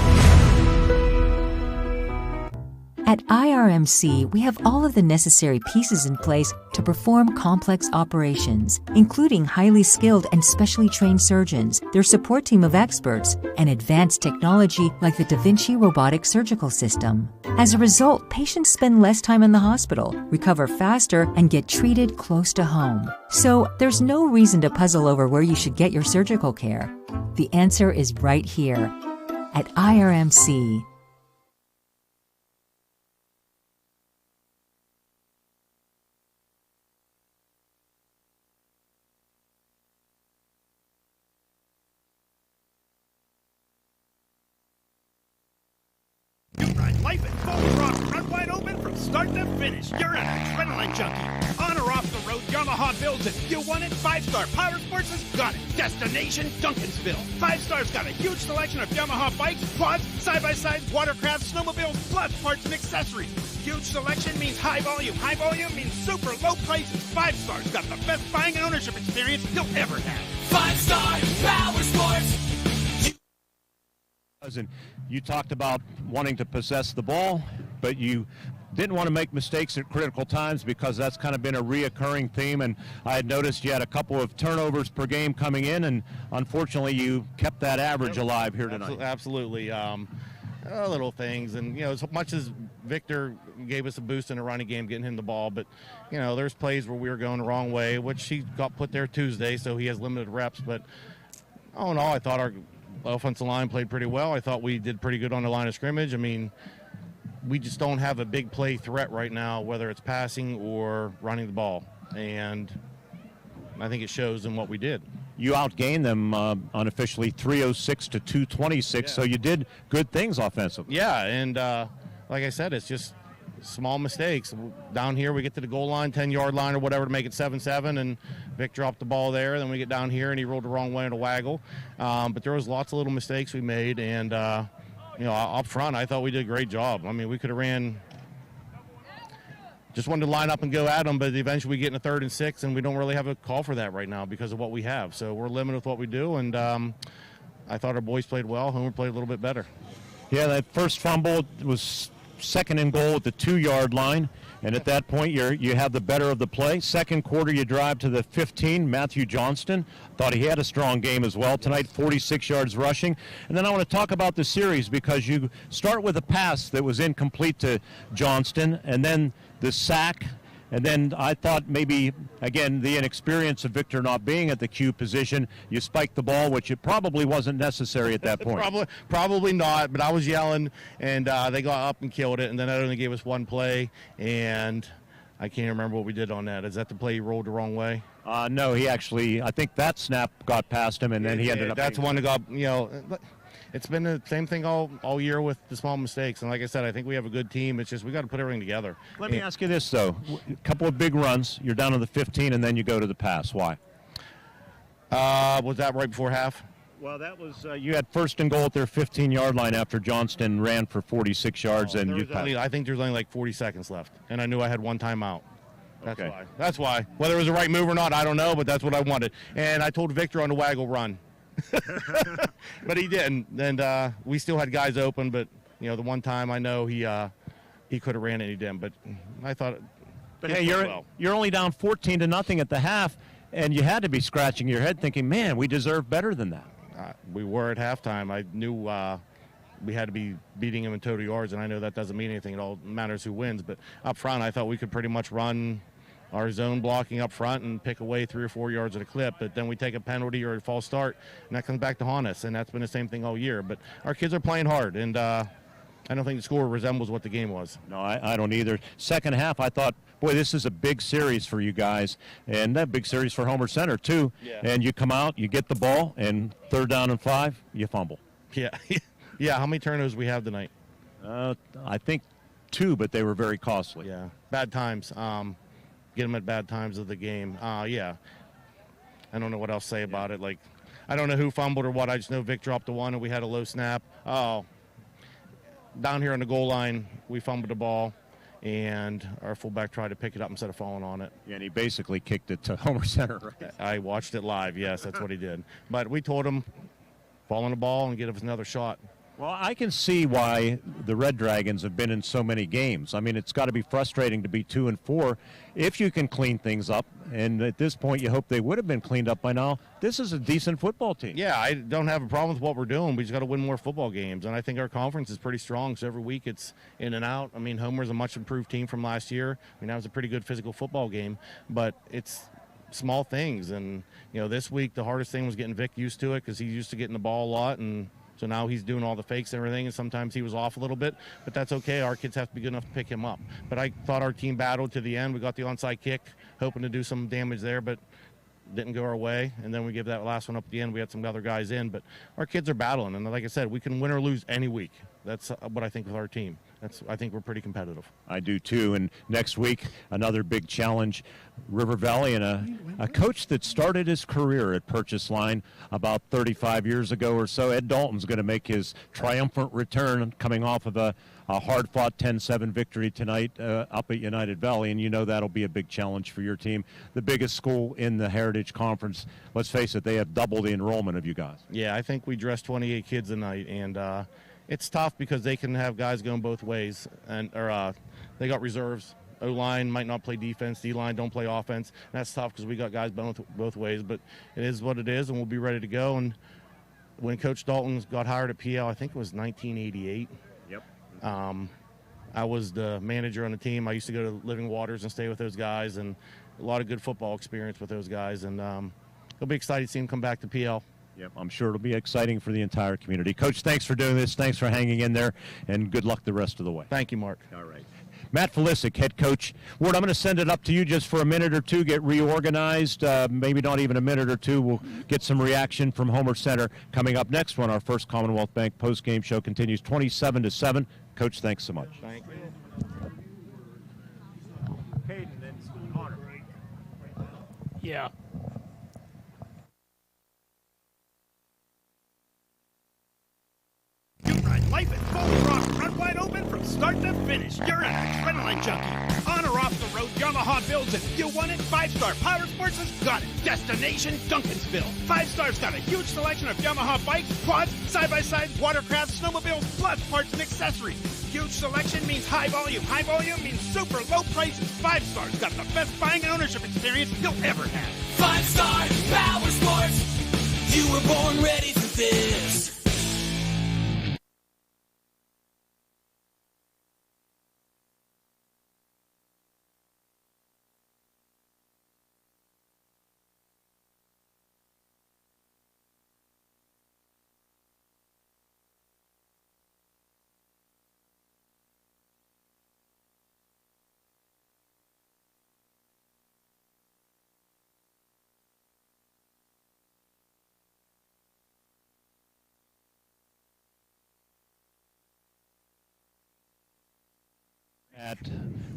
Speaker 12: At IRMC, we have all of the necessary pieces in place to perform complex operations, including highly skilled and specially trained surgeons, their support team of experts, and advanced technology like the Da Vinci robotic surgical system. As a result, patients spend less time in the hospital, recover faster, and get treated close to home. So there's no reason to puzzle over where you should get your surgical care. The answer is right here at IRMC.
Speaker 6: Life at full throttle, run wide open from start to finish. You're an adrenaline junkie. On or off the road, Yamaha builds it. You want it? 5-Star Power Sports has got it. Destination Duncansville. 5-Star's got a huge selection of Yamaha bikes, quads, side-by-side, watercraft, snowmobiles, plus parts and accessories. Huge selection means high volume. High volume means super low prices. 5-Star's got the best buying and ownership experience you'll ever have.
Speaker 5: 5-Star Power Sports.
Speaker 2: And you talked about wanting to possess the ball, but you didn't want to make mistakes at critical times because that's kind of been a reoccurring theme. And I had noticed you had a couple of turnovers per game coming in, and unfortunately you kept that average alive here tonight.
Speaker 1: Absolutely. Little things. And, as much as Victor gave us a boost in the running game, getting him the ball, but, there's plays where we were going the wrong way, which he got put there Tuesday, so he has limited reps. But all in all, I thought our offensive line played pretty well. I thought we did pretty good on the line of scrimmage. I mean, we just don't have a big play threat right now, whether it's passing or running the ball. And I think it shows in what we did.
Speaker 2: You outgained them unofficially 306 to 226, so you did good things offensively.
Speaker 1: Yeah, and like I said, it's just small mistakes. Down here, we get to the goal line, 10-yard line or whatever to make it 7-7, and Vic dropped the ball there. Then we get down here, and he rolled the wrong way in a waggle. But there was lots of little mistakes we made, and, up front, I thought we did a great job. I mean, we could have ran – just wanted to line up and go at them, but eventually we get in a 3rd and 6, and we don't really have a call for that right now because of what we have. So we're limited with what we do, and I thought our boys played well. Homer played a little bit better.
Speaker 2: Yeah, that first fumble was – second and goal at the 2-yard line, and at that point you have the better of the play. Second quarter, you drive to the 15. Matthew Johnston, thought he had a strong game as well tonight, 46 yards rushing. And then I want to talk about the series because you start with a pass that was incomplete to Johnston, and then the sack. And then I thought maybe, again, the inexperience of Victor not being at the Q position, you spiked the ball, which it probably wasn't necessary at that point.
Speaker 1: Probably not, but I was yelling, and they got up and killed it, and then that only gave us one play, and I can't remember what we did on that. Is that the play he rolled the wrong way?
Speaker 2: No, he actually, I think that snap got past him, and then he ended up.
Speaker 1: That's the one that got, it's been the same thing all year with the small mistakes. And like I said, I think we have a good team. It's just we got to put everything together.
Speaker 2: Let me ask you this, though. A couple of big runs. You're down to the 15, and then you go to the pass. Why?
Speaker 1: Was that right before half?
Speaker 2: Well, that was you had first and goal at their 15-yard line after Johnston ran for 46 yards, and you passed.
Speaker 1: I think there's only like 40 seconds left, and I knew I had one timeout. That's why. That's why. Whether it was the right move or not, I don't know, but that's what I wanted. And I told Victor on the waggle run. But he didn't, and we still had guys open. But the one time I know he could have ran it, and he didn't. But I thought.
Speaker 2: But hey, you're only down 14-0 at the half, and you had to be scratching your head, thinking, "Man, we deserve better than that."
Speaker 1: We were at halftime. I knew we had to be beating them in total yards, and I know that doesn't mean anything. It all matters who wins. But up front, I thought we could pretty much run our zone blocking up front and pick away 3 or 4 yards at a clip. But then we take a penalty or a false start, and that comes back to haunt us. And that's been the same thing all year. But our kids are playing hard, and I don't think the score resembles what the game was.
Speaker 2: No, I don't either. Second half, I thought, boy, this is a big series for you guys, and that big series for Homer-Center, too.
Speaker 1: Yeah.
Speaker 2: And you come out, you get the ball, and 3rd down and 5, you fumble.
Speaker 1: Yeah. Yeah, how many turnovers we have tonight?
Speaker 2: I think 2, but they were very costly.
Speaker 1: Yeah, bad times. Get them at bad times of the game. Yeah. I don't know what else to say about it. Like, I don't know who fumbled or what. I just know Vic dropped the one, and we had a low snap. Oh, down here on the goal line, we fumbled the ball, and our fullback tried to pick it up instead of falling on it.
Speaker 2: Yeah, and he basically kicked it to Homer-Center. Right?
Speaker 1: I watched it live. Yes, that's what he did. But we told him, fall on the ball and give us another shot.
Speaker 2: Well, I can see why the Red Dragons have been in so many games. I mean, it's got to be frustrating to be 2-4 if you can clean things up. And at this point, you hope they would have been cleaned up by now. This is a decent football team.
Speaker 1: Yeah, I don't have a problem with what we're doing. We just got to win more football games. And I think our conference is pretty strong. So every week it's in and out. I mean, Homer's a much improved team from last year. I mean, that was a pretty good physical football game. But it's small things. And, you know, this week the hardest thing was getting Vic used to it because he's used to getting the ball a lot. And so now he's doing all the fakes and everything, and sometimes he was off a little bit, but that's okay. Our kids have to be good enough to pick him up. But I thought our team battled to the end. We got the onside kick, hoping to do some damage there, but didn't go our way. And then we give that last one up at the end. We had some other guys in, but our kids are battling. And like I said, we can win or lose any week. That's what I think with our team. I think we're pretty competitive.
Speaker 2: I do too. And next week, another big challenge. River Valley and a coach that started his career at Purchase Line about 35 years ago or so. Ed Dalton's going to make his triumphant return coming off of a hard-fought 10-7 victory tonight up at United Valley, and you know that'll be a big challenge for your team. The biggest school in the Heritage Conference, let's face it, they have double the enrollment of you guys.
Speaker 1: Yeah, I think we dressed 28 kids tonight, and it's tough because they can have guys going both ways, or they got reserves. O-line might not play defense, D-line don't play offense. And that's tough because we got guys both ways, but it is what it is, and we'll be ready to go. And when Coach Dalton got hired at PL, I think it was 1988.
Speaker 2: Yep.
Speaker 1: I was the manager on the team. I used to go to Living Waters and stay with those guys, and a lot of good football experience with those guys. And it'll be exciting to see him come back to PL.
Speaker 2: Yep, I'm sure it'll be exciting for the entire community. Coach, thanks for doing this. Thanks for hanging in there, and good luck the rest of the way.
Speaker 1: Thank you, Mark.
Speaker 2: All right. Matt Felisic, head coach. Ward, I'm going to send it up to you just for a minute or two, get reorganized. Maybe not even a minute or two. We'll get some reaction from Homer-Center coming up next when our first Commonwealth Bank post-game show continues 27-7. Coach, thanks so much.
Speaker 1: Thank you.
Speaker 2: Hayden and Connor.
Speaker 27: Yeah.
Speaker 6: Life is full of rock, run wide open from start to finish. You're an adrenaline junkie. On or off the road, Yamaha builds it. You want it? 5-Star Power Sports has got it. Destination Duncansville. 5-Star's got a huge selection of Yamaha bikes, quads, side-by-sides, watercrafts, snowmobiles, plus parts and accessories. Huge selection means high volume. High volume means super low prices. 5-Star's got the best buying and ownership experience you'll ever have.
Speaker 5: 5-Star Power Sports. You were born ready for this.
Speaker 2: At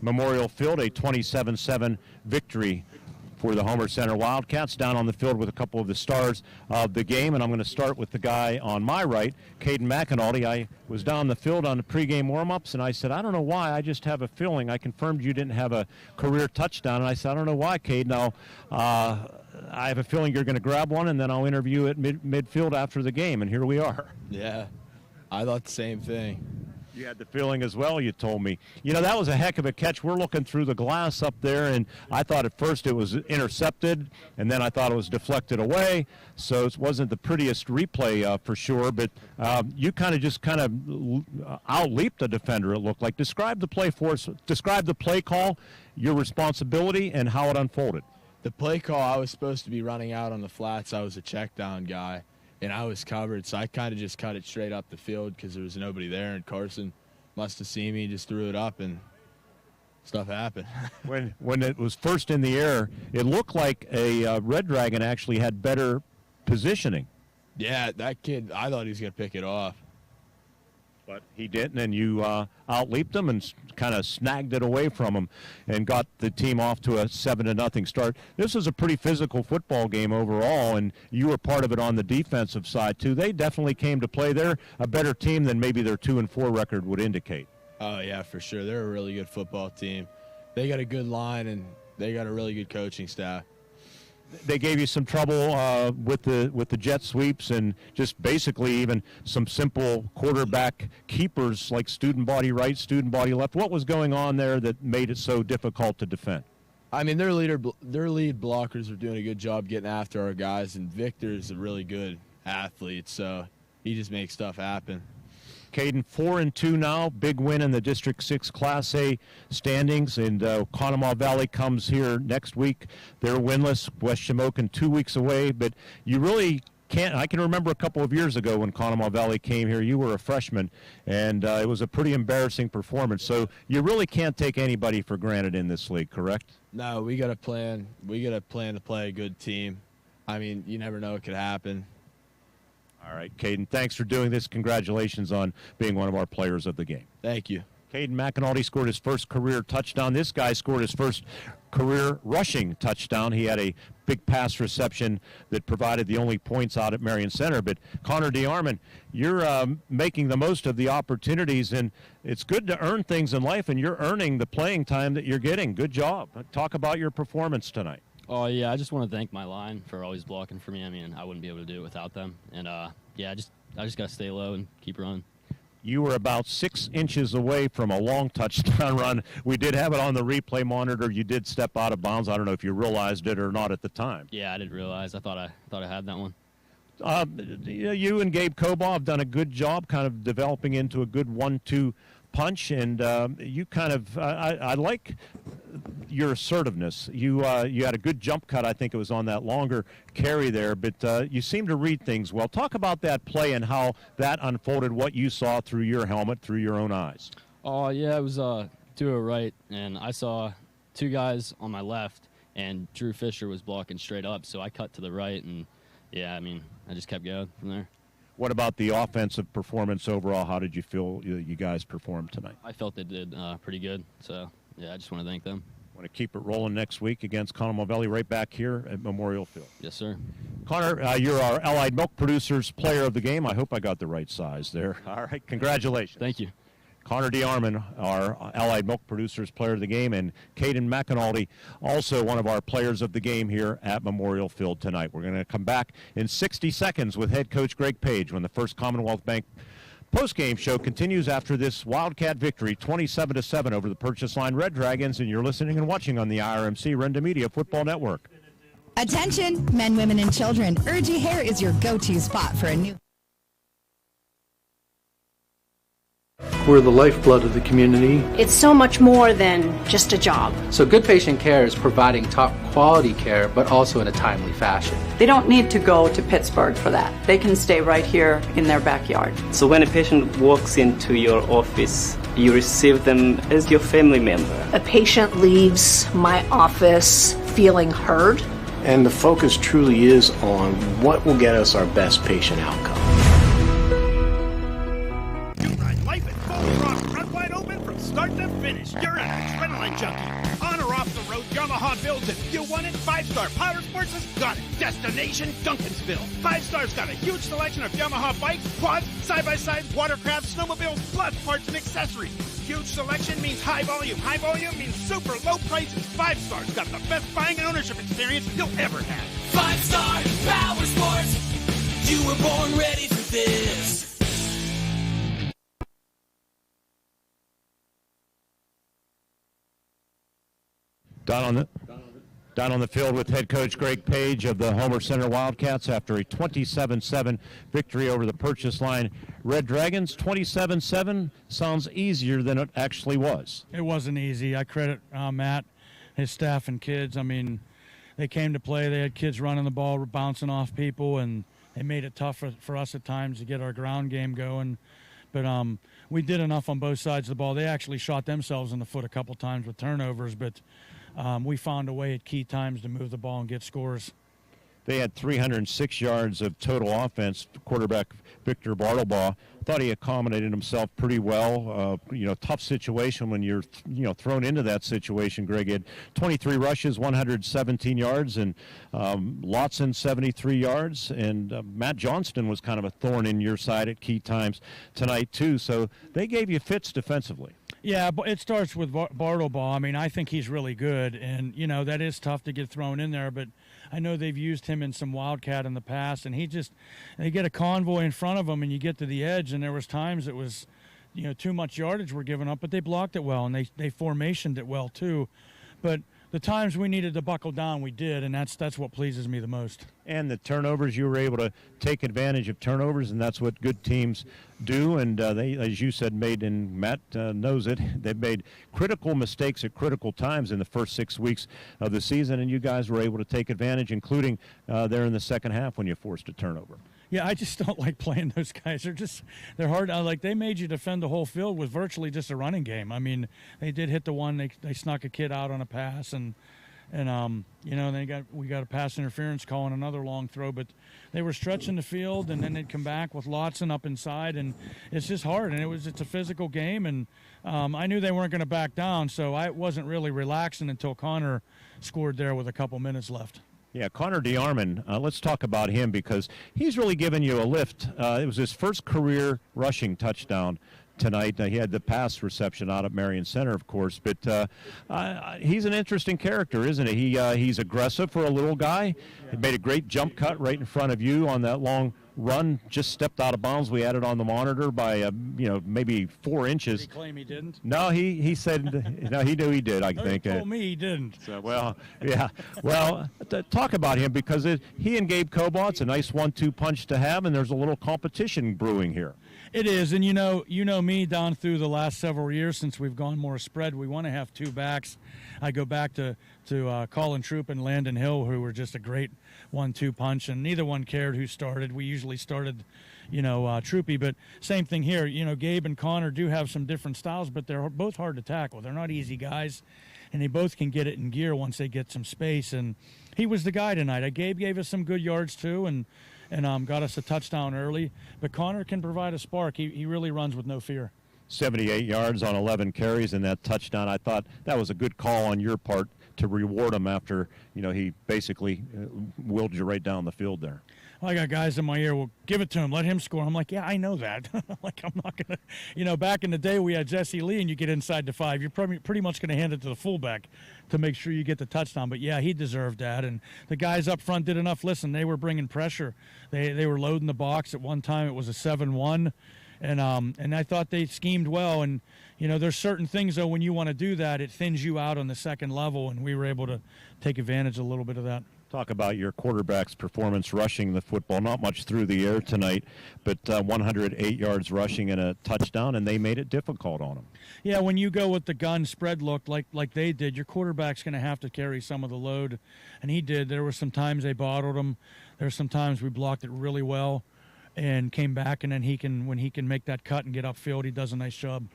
Speaker 2: Memorial Field, a 27-7 victory for the Homer-Center Wildcats, down on the field with a couple of the stars of the game. And I'm going to start with the guy on my right, Caden McAnulty. I was down the field on the pregame warm-ups, and I said, I don't know why, I just have a feeling. I confirmed you didn't have a career touchdown, and I said, I don't know why, Caden. Now, I have a feeling you're going to grab one, and then I'll interview at midfield after the game, and here we are.
Speaker 7: Yeah, I thought the same thing.
Speaker 28: You had the feeling as well, you told me. You know, that was a heck of a catch. We're looking through the glass up there, and I thought at first it was intercepted, and then I thought it was deflected away. So it wasn't the prettiest replay for sure, but you kind of outleaped the defender, it looked like. Describe the play for us. Describe the play call, your responsibility, and how it unfolded.
Speaker 7: The play call, I was supposed to be running out on the flats. I was a check down guy. And I was covered, so I kind of just cut it straight up the field because there was nobody there, and Carson must have seen me, just threw it up, and stuff happened.
Speaker 28: When it was first in the air, it looked like a Red Dragon actually had better positioning.
Speaker 7: Yeah, that kid, I thought he was going to pick it off.
Speaker 28: But he didn't, and you outleaped him and kind of snagged it away from him and got the team off to a 7-0 start. This was a pretty physical football game overall, and you were part of it on the defensive side, too. They definitely came to play. They're a better team than maybe their 2-4 record would indicate.
Speaker 7: Oh, yeah, for sure. They're a really good football team. They got a good line, and they got a really good coaching staff.
Speaker 28: They gave you some trouble with the jet sweeps and just basically even some simple quarterback keepers like student body right, student body left. What was going on there that made it so difficult to defend?
Speaker 7: I mean, their lead blockers are doing a good job getting after our guys, and Victor's a really good athlete, so he just makes stuff happen.
Speaker 28: Caden 4-2 now, big win in the District 6 Class A standings, and Conemaugh Valley comes here next week. They're winless. West Shamokin 2 weeks away, but you really can't. I can remember a couple of years ago when Conemaugh Valley came here. You were a freshman, and it was a pretty embarrassing performance. So you really can't take anybody for granted in this league, correct?
Speaker 7: No, we got to plan. We got to plan to play a good team. I mean, you never know what could happen.
Speaker 28: All right, Caden, thanks for doing this. Congratulations on being one of our players of the game.
Speaker 7: Thank you.
Speaker 28: Caden McAnulty scored his first career touchdown. This guy scored his first career rushing touchdown. He had a big pass reception that provided the only points out at Marion Center. But Connor DeArmond, you're making the most of the opportunities, and it's good to earn things in life, and you're earning the playing time that you're getting. Good job. Talk about your performance tonight.
Speaker 15: Oh, yeah, I just want to thank my line for always blocking for me. I mean, I wouldn't be able to do it without them. And, yeah, I just got to stay low and keep running.
Speaker 28: You were about 6 inches away from a long touchdown run. We did have it on the replay monitor. You did step out of bounds. I don't know if you realized it or not at the time.
Speaker 15: Yeah, I didn't realize. I thought I had that one.
Speaker 28: You and Gabe Cobaugh have done a good job kind of developing into a good 1-2 punch, and you kind of I like your assertiveness. You had a good jump cut. I think it was on that longer carry there, but you seem to read things well. Talk about that play and how that unfolded, what you saw through your helmet, through your own eyes.
Speaker 15: Oh, yeah, it was to a right, and I saw two guys on my left, and Drew Fisher was blocking straight up, so I cut to the right, and, yeah, I mean, I just kept going from there.
Speaker 28: What about the offensive performance overall? How did you feel you guys performed tonight?
Speaker 15: I felt they did pretty good, so, yeah, I just want to thank them.
Speaker 28: Want to keep it rolling next week against Conemaugh Valley right back here at Memorial Field.
Speaker 15: Yes, sir.
Speaker 28: Connor, you're our Allied Milk Producers Player of the Game. I hope I got the right size there. All right, congratulations.
Speaker 15: Thank you.
Speaker 28: Connor DeArmond, our Allied Milk Producers Player of the Game, and Caden McAnulty, also one of our players of the game here at Memorial Field tonight. We're going to come back in 60 seconds with head coach Greg Page when the First Commonwealth Bank postgame show continues after this Wildcat victory, 27-7 over the Purchase Line Red Dragons, and you're listening and watching on the IRMC Renda Media Football Network.
Speaker 16: Attention, men, women, and children. Urgy Hair is your go-to spot for a new...
Speaker 23: We're the lifeblood of the community.
Speaker 14: It's so much more than just a job.
Speaker 23: So good patient care is providing top quality care, but also in a timely fashion.
Speaker 24: They don't need to go to Pittsburgh for that. They can stay right here in their backyard.
Speaker 25: So when a patient walks into your office, you receive them as your family member.
Speaker 14: A patient leaves my office feeling heard.
Speaker 13: And the focus truly is on what will get us our best patient outcome.
Speaker 6: Life at full throttle, run wide open from start to finish. You're an adrenaline junkie. On or off the road, Yamaha builds it. You want it? 5-Star Power Sports has got it. Destination Duncansville. 5-Star's got a huge selection of Yamaha bikes, quads, side-by-sides, watercraft, snowmobiles, plus parts and accessories. Huge selection means high volume. High volume means super low prices. 5-Star's got the best buying and ownership experience you'll ever have.
Speaker 5: 5-Star Power Sports. You were born ready for this.
Speaker 2: Down on the field with head coach Greg Page of the Homer-Center Wildcats after a 27-7 victory over the Purchase Line Red Dragons. 27-7 sounds easier than it actually was.
Speaker 27: It wasn't easy. I credit Matt, his staff, and kids. I mean, they came to play. They had kids running the ball, bouncing off people, and they made it tough for us at times to get our ground game going. But we did enough on both sides of the ball. They actually shot themselves in the foot a couple times with turnovers, but we found a way at key times to move the ball and get scores.
Speaker 2: They had 306 yards of total offense. Quarterback Victor Bartlebaugh thought he accommodated himself pretty well. Tough situation when you're thrown into that situation. Greg had 23 rushes, 117 yards, and Lotson 73 yards. And Matt Johnston was kind of a thorn in your side at key times tonight too. So they gave you fits defensively.
Speaker 27: Yeah, but it starts with Bartlebaugh. I mean, I think he's really good, and that is tough to get thrown in there. But I know they've used him in some Wildcat in the past, and they get a convoy in front of him, and you get to the edge, and there was times it was, too much yardage were given up, but they blocked it well, and they formationed it well too. But the times we needed to buckle down, we did, and that's what pleases me the most.
Speaker 2: And the turnovers, you were able to take advantage of turnovers, and that's what good teams do. And they, as you said, and Matt knows it, they've made critical mistakes at critical times in the first 6 weeks of the season, and you guys were able to take advantage, including there in the second half when you forced a turnover.
Speaker 27: Yeah, I just don't like playing those guys. They're hard. They made you defend the whole field with virtually just a running game. I mean, they did hit the one. They snuck a kid out on a pass, and we got a pass interference call on another long throw. But they were stretching the field, and then they'd come back with Lotson up inside, and it's just hard. And it's a physical game, and I knew they weren't going to back down, so I wasn't really relaxing until Connor scored there with a couple minutes left.
Speaker 2: Yeah, Connor DeArmond, let's talk about him because he's really given you a lift. It was his first career rushing touchdown tonight. He had the pass reception out at Marion Center, of course, but he's an interesting character, isn't he? He's aggressive for a little guy. He made a great jump cut right in front of you on that long run, just stepped out of bounds. We had it on the monitor by maybe 4 inches.
Speaker 27: Did he claim he didn't?
Speaker 2: No, he said no. He knew he did. I think.
Speaker 27: He told me he didn't.
Speaker 2: So, well, yeah. Well, talk about him because he and Gabe Cobott's a nice 1-2 punch to have, and there's a little competition brewing here.
Speaker 27: It is, and you know me down through the last several years since we've gone more spread. We want to have 2 backs. I go back to Colin Troop and Landon Hill, who were just a great 1-2 punch, and neither one cared who started. We usually started, Troopy, but same thing here. Gabe and Connor do have some different styles, but they're both hard to tackle. They're not easy guys, and they both can get it in gear once they get some space. And he was the guy tonight. Gabe gave us some good yards too, and got us a touchdown early. But Connor can provide a spark. He really runs with no fear.
Speaker 2: 78 yards on 11 carries in that touchdown. I thought that was a good call on your part to reward him after, he basically willed you right down the field there.
Speaker 27: I got guys in my ear, well, give it to him, let him score. I'm like, yeah, I know that. I'm not going to, back in the day we had Jesse Lee and you get inside the 5. You're pretty much going to hand it to the fullback to make sure you get the touchdown. But, yeah, he deserved that. And the guys up front did enough. Listen, they were bringing pressure. They were loading the box. At one time it was a 7-1. And I thought they schemed well. And, there's certain things, though, when you want to do that, it thins you out on the second level, and we were able to take advantage a little bit of that.
Speaker 2: Talk about your quarterback's performance rushing the football. Not much through the air tonight, but 108 yards rushing and a touchdown, and they made it difficult on him.
Speaker 27: Yeah, when you go with the gun spread look like they did, your quarterback's going to have to carry some of the load, and he did. There were some times they bottled him. There were some times we blocked it really well and came back, and then when he can make that cut and get upfield, he does a nice job.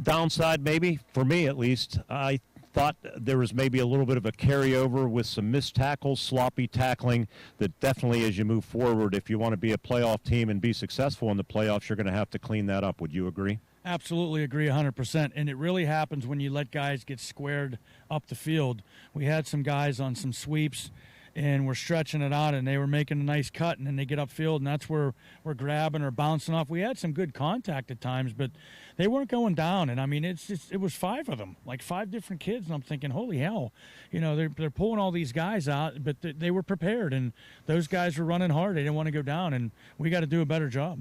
Speaker 2: Downside, maybe, for me at least, I thought there was maybe a little bit of a carryover with some missed tackles, sloppy tackling, that definitely as you move forward, if you want to be a playoff team and be successful in the playoffs, you're going to have to clean that up. Would you agree?
Speaker 27: Absolutely agree 100%. And it really happens when you let guys get squared up the field. We had some guys on some sweeps, and we're stretching it out, and they were making a nice cut, and then they get upfield, and that's where we're grabbing or bouncing off. We had some good contact at times, but they weren't going down. And, I mean, it was 5 of them, like 5 different kids, and I'm thinking, holy hell. They're pulling all these guys out, but they were prepared, and those guys were running hard. They didn't want to go down, and we got to do a better job.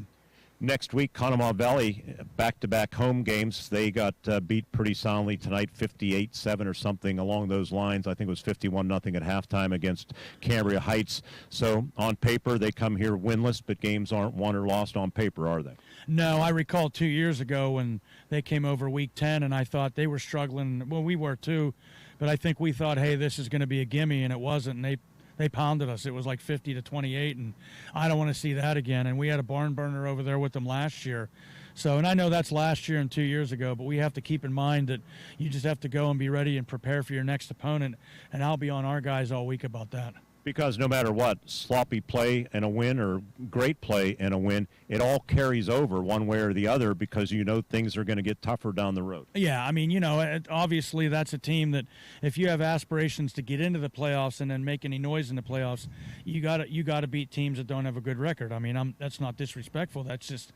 Speaker 2: Next week, Conemaugh Valley, back-to-back home games. They got beat pretty soundly tonight, 58-7 or something along those lines. I think it was 51-0 at halftime against Cambria Heights. So on paper, they come here winless, but games aren't won or lost on paper, are they?
Speaker 8: No, I recall 2 years ago when they came over week 10, and I thought they were struggling. Well, we were too, but I think we thought, hey, this is going to be a gimme, and it wasn't, and they pounded us. It was like 50-28, and I don't want to see that again. And we had a barn burner over there with them last year. So, and I know that's last year and 2 years ago, but we have to keep in mind that you just have to go and be ready and prepare for your next opponent, and I'll be on our guys all week about that.
Speaker 2: Because no matter what, sloppy play and a win or great play and a win, it all carries over one way or the other because you know things are going to get tougher down the road.
Speaker 8: Yeah, I mean, you know, obviously that's a team that if you have aspirations to get into the playoffs and then make any noise in the playoffs, you got to beat teams that don't have a good record. I mean, that's not disrespectful. That's just,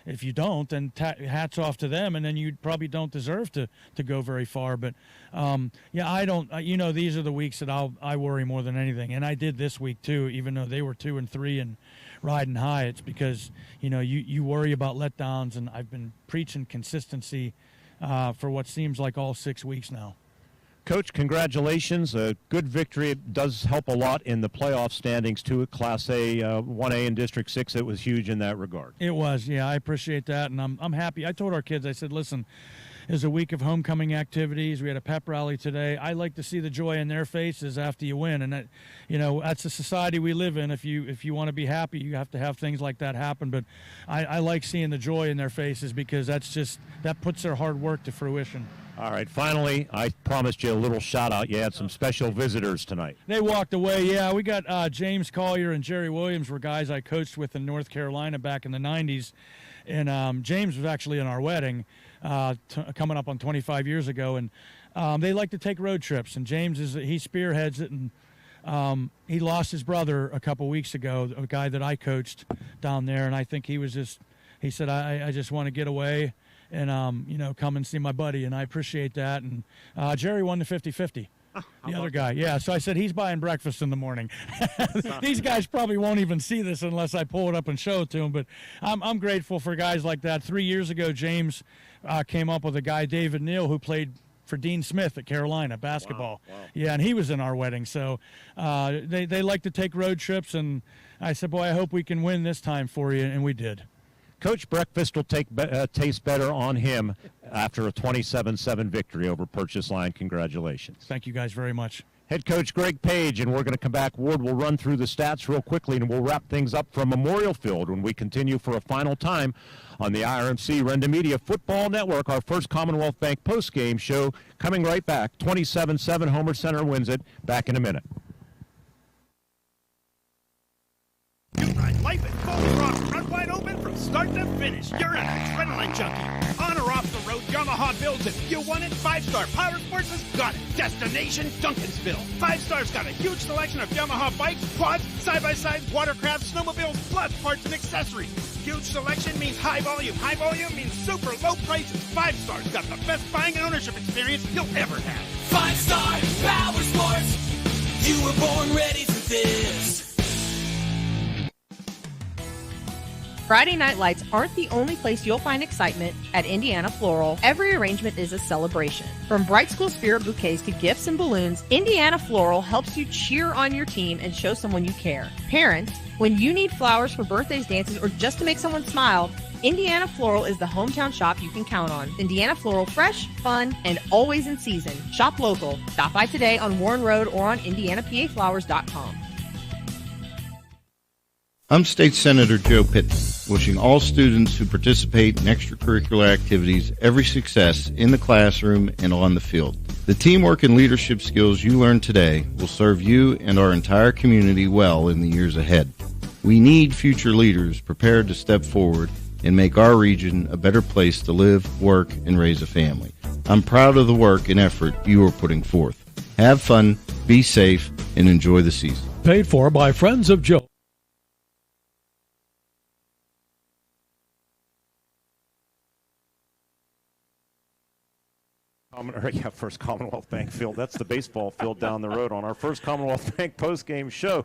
Speaker 8: if you don't, then hats off to them, and then you probably don't deserve to go very far. But yeah, I don't. You know, these are the weeks that I worry more than anything, and I did this week too. Even though they were 2-3 and riding high, it's because you worry about letdowns, and I've been preaching consistency for what seems like all 6 weeks now.
Speaker 2: Coach, congratulations. A good victory. It does help a lot in the playoff standings, too, at Class A, 1A in District 6. It was huge in that regard.
Speaker 8: It was, yeah. I appreciate that, and I'm happy. I told our kids, I said, listen, there's a week of homecoming activities. We had a pep rally today. I like to see the joy in their faces after you win, and that, that's the society we live in. If you want to be happy, you have to have things like that happen. But I like seeing the joy in their faces because that puts their hard work to fruition.
Speaker 2: All right, finally, I promised you a little shout-out. You had some special visitors tonight.
Speaker 8: They walked away, yeah. We got James Collier and Jerry Williams were guys I coached with in North Carolina back in the 90s. And James was actually in our wedding coming up on 25 years ago. And they like to take road trips. And James, he spearheads it. And he lost his brother a couple weeks ago, a guy that I coached down there. And I think he said, I just want to get away and, come and see my buddy, and I appreciate that. And Jerry won the 50-50, the other guy. Yeah, so I said, he's buying breakfast in the morning. These guys probably won't even see this unless I pull it up and show it to them, but I'm grateful for guys like that. 3 years ago, James came up with a guy, David Neal, who played for Dean Smith at Carolina basketball. Wow. Yeah, and he was in our wedding. So they like to take road trips, and I said, boy, I hope we can win this time for you, and we did.
Speaker 2: Coach, breakfast will taste better on him after a 27-7 victory over Purchase Line. Congratulations.
Speaker 8: Thank you guys very much.
Speaker 2: Head coach Greg Page, and we're going to come back. Ward will run through the stats real quickly, and we'll wrap things up from Memorial Field when we continue for a final time on the IRMC Renda Media Football Network, our first Commonwealth Bank postgame show coming right back. 27-7, Homer-Center wins it. Back in a minute.
Speaker 6: Life is fully rocked, run wide open from start to finish. You're an adrenaline junkie. On or off the road, Yamaha builds it. You want it? 5-Star Power Sports has got it. Destination Duncansville. 5-Star's got a huge selection of Yamaha bikes, quads, side-by-sides, watercraft, snowmobiles, plus parts and accessories. Huge selection means high volume. High volume means super low prices. 5-Star's got the best buying and ownership experience you'll ever have.
Speaker 5: 5-Star Power Sports. You were born ready for this.
Speaker 10: Friday Night Lights aren't the only place you'll find excitement at Indiana Floral. Every arrangement is a celebration. From bright school spirit bouquets to gifts and balloons, Indiana Floral helps you cheer on your team and show someone you care. Parents, when you need flowers for birthdays, dances, or just to make someone smile, Indiana Floral is the hometown shop you can count on. Indiana Floral, fresh, fun, and always in season. Shop local. Stop by today on Warren Road or on IndianaPAFlowers.com.
Speaker 3: I'm State Senator Joe Pitton, wishing all students who participate in extracurricular activities every success in the classroom and on the field. The teamwork and leadership skills you learn today will serve you and our entire community well in the years ahead. We need future leaders prepared to step forward and make our region a better place to live, work, and raise a family. I'm proud of the work and effort you are putting forth. Have fun, be safe, and enjoy the season.
Speaker 11: Paid for by Friends of Joe.
Speaker 2: First Commonwealth Bank field. That's the baseball field down the road on our First Commonwealth Bank post-game show.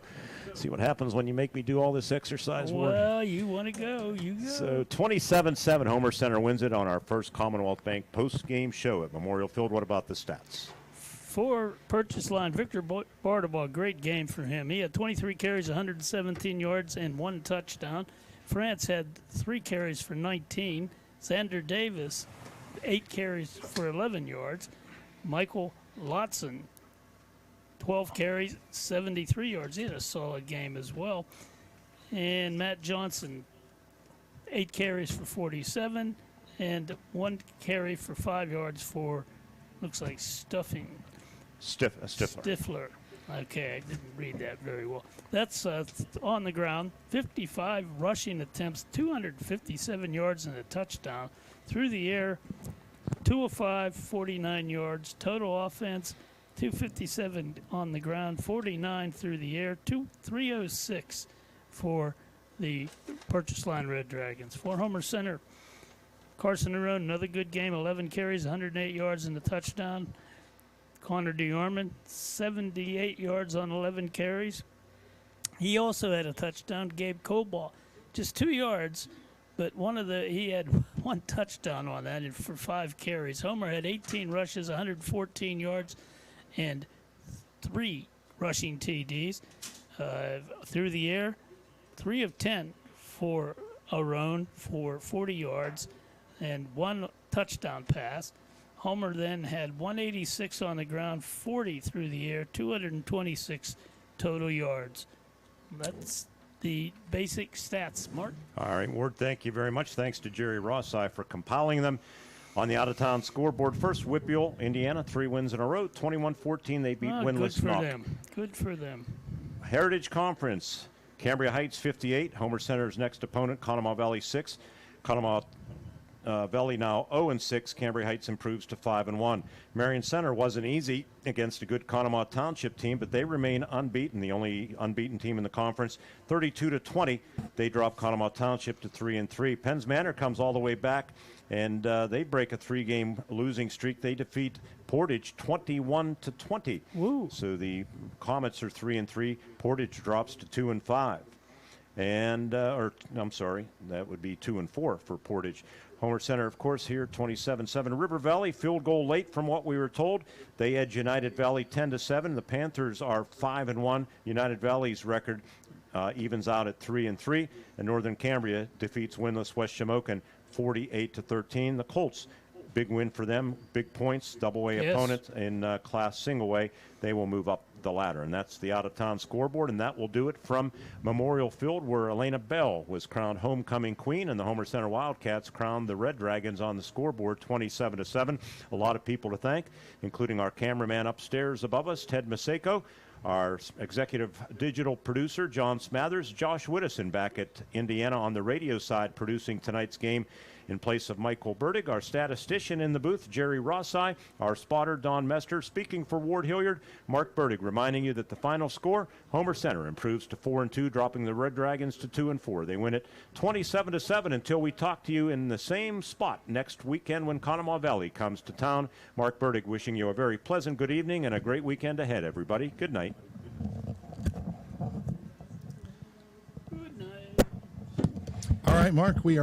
Speaker 2: See what happens when you make me do all this exercise work.
Speaker 27: Well, you want to go, you go.
Speaker 2: So 27-7, Homer-Center wins it on our First Commonwealth Bank post-game show at Memorial Field. What about the stats?
Speaker 27: For Purchase Line, Victor Bardabaugh, great game for him. He had 23 carries, 117 yards, and 1 touchdown. France had 3 carries for 19. Xander Davis, 8 carries for 11 yards. Michael Lotson, 12 carries, 73 yards. He had a solid game as well. And Matt Johnson, 8 carries for 47, and 1 carry for 5 yards for, looks like Stifler. Okay, I didn't read that very well. That's on the ground. 55 rushing attempts, 257 yards and a touchdown. Through the air, 2 of 5, 49 yards. Total offense, 257 on the ground, 49 through the air, 306 for the Purchase Line Red Dragons. For Homer-Center, Carson Arone, another good game, 11 carries, 108 yards and a touchdown. Connor DeOrmond, 78 yards on 11 carries. He also had a touchdown. Gabe Cobalt, just 2 yards, but he had 1 touchdown on that and for 5 carries. Homer had 18 rushes, 114 yards, and 3 rushing TDs. Through the air, 3 of 10 for Arone for 40 yards and 1 touchdown pass. Homer then had 186 on the ground, 40 through the air, 226 total yards. That's the basic stats, Mark.
Speaker 2: All right, Ward, thank you very much. Thanks to Jerry Rossi for compiling them. On the out-of-town scoreboard, first, Whitfield, Indiana, 3 wins in a row. 21-14, they beat winless Knock.
Speaker 27: Good for them.
Speaker 2: Heritage Conference, Cambria Heights 58, Homer-Center's next opponent, Conemaugh Valley 6. Conemaugh Valley now 0-6. Cambria Heights improves to 5-1. Marion Center wasn't easy against a good Conemaugh Township team, but they remain unbeaten, the only unbeaten team in the conference. 32-20, they drop Conemaugh Township to 3-3. Penns Manor comes all the way back, and they break a 3-game losing streak. They defeat Portage 21-20.
Speaker 27: Woo.
Speaker 2: So the Comets are 3-3. Portage drops to 2-5. I'm sorry, that would be 2-4 for Portage. Homer-Center, of course, here 27-7. River Valley, field goal late from what we were told. They edge United Valley 10-7. The Panthers are 5-1. United Valley's record evens out at 3-3. And Northern Cambria defeats winless West Shamokin 48-13. The Colts, big win for them, big points, double-A opponent in Class Single-A. They will move up the ladder, and that's the out-of-town scoreboard, and that will do it from Memorial Field, where Elena Bell was crowned homecoming queen, and the Homer-Center Wildcats crowned the Red Dragons on the scoreboard 27-7. A lot of people to thank, including our cameraman upstairs above us, Ted Maseko, our executive digital producer, John Smathers, Josh Widdison back at Indiana on the radio side producing tonight's game in place of Michael Burdig, our statistician in the booth, Jerry Rossi, our spotter, Don Mester. Speaking for Ward Hilliard, Mark Burdig, reminding you that the final score, Homer-Center improves to 4-2, dropping the Red Dragons to 2-4. They win it 27-7 until we talk to you in the same spot next weekend when Conemaugh Valley comes to town. Mark Burdig wishing you a very pleasant good evening and a great weekend ahead, everybody. Good night.
Speaker 9: All right, Mark, we are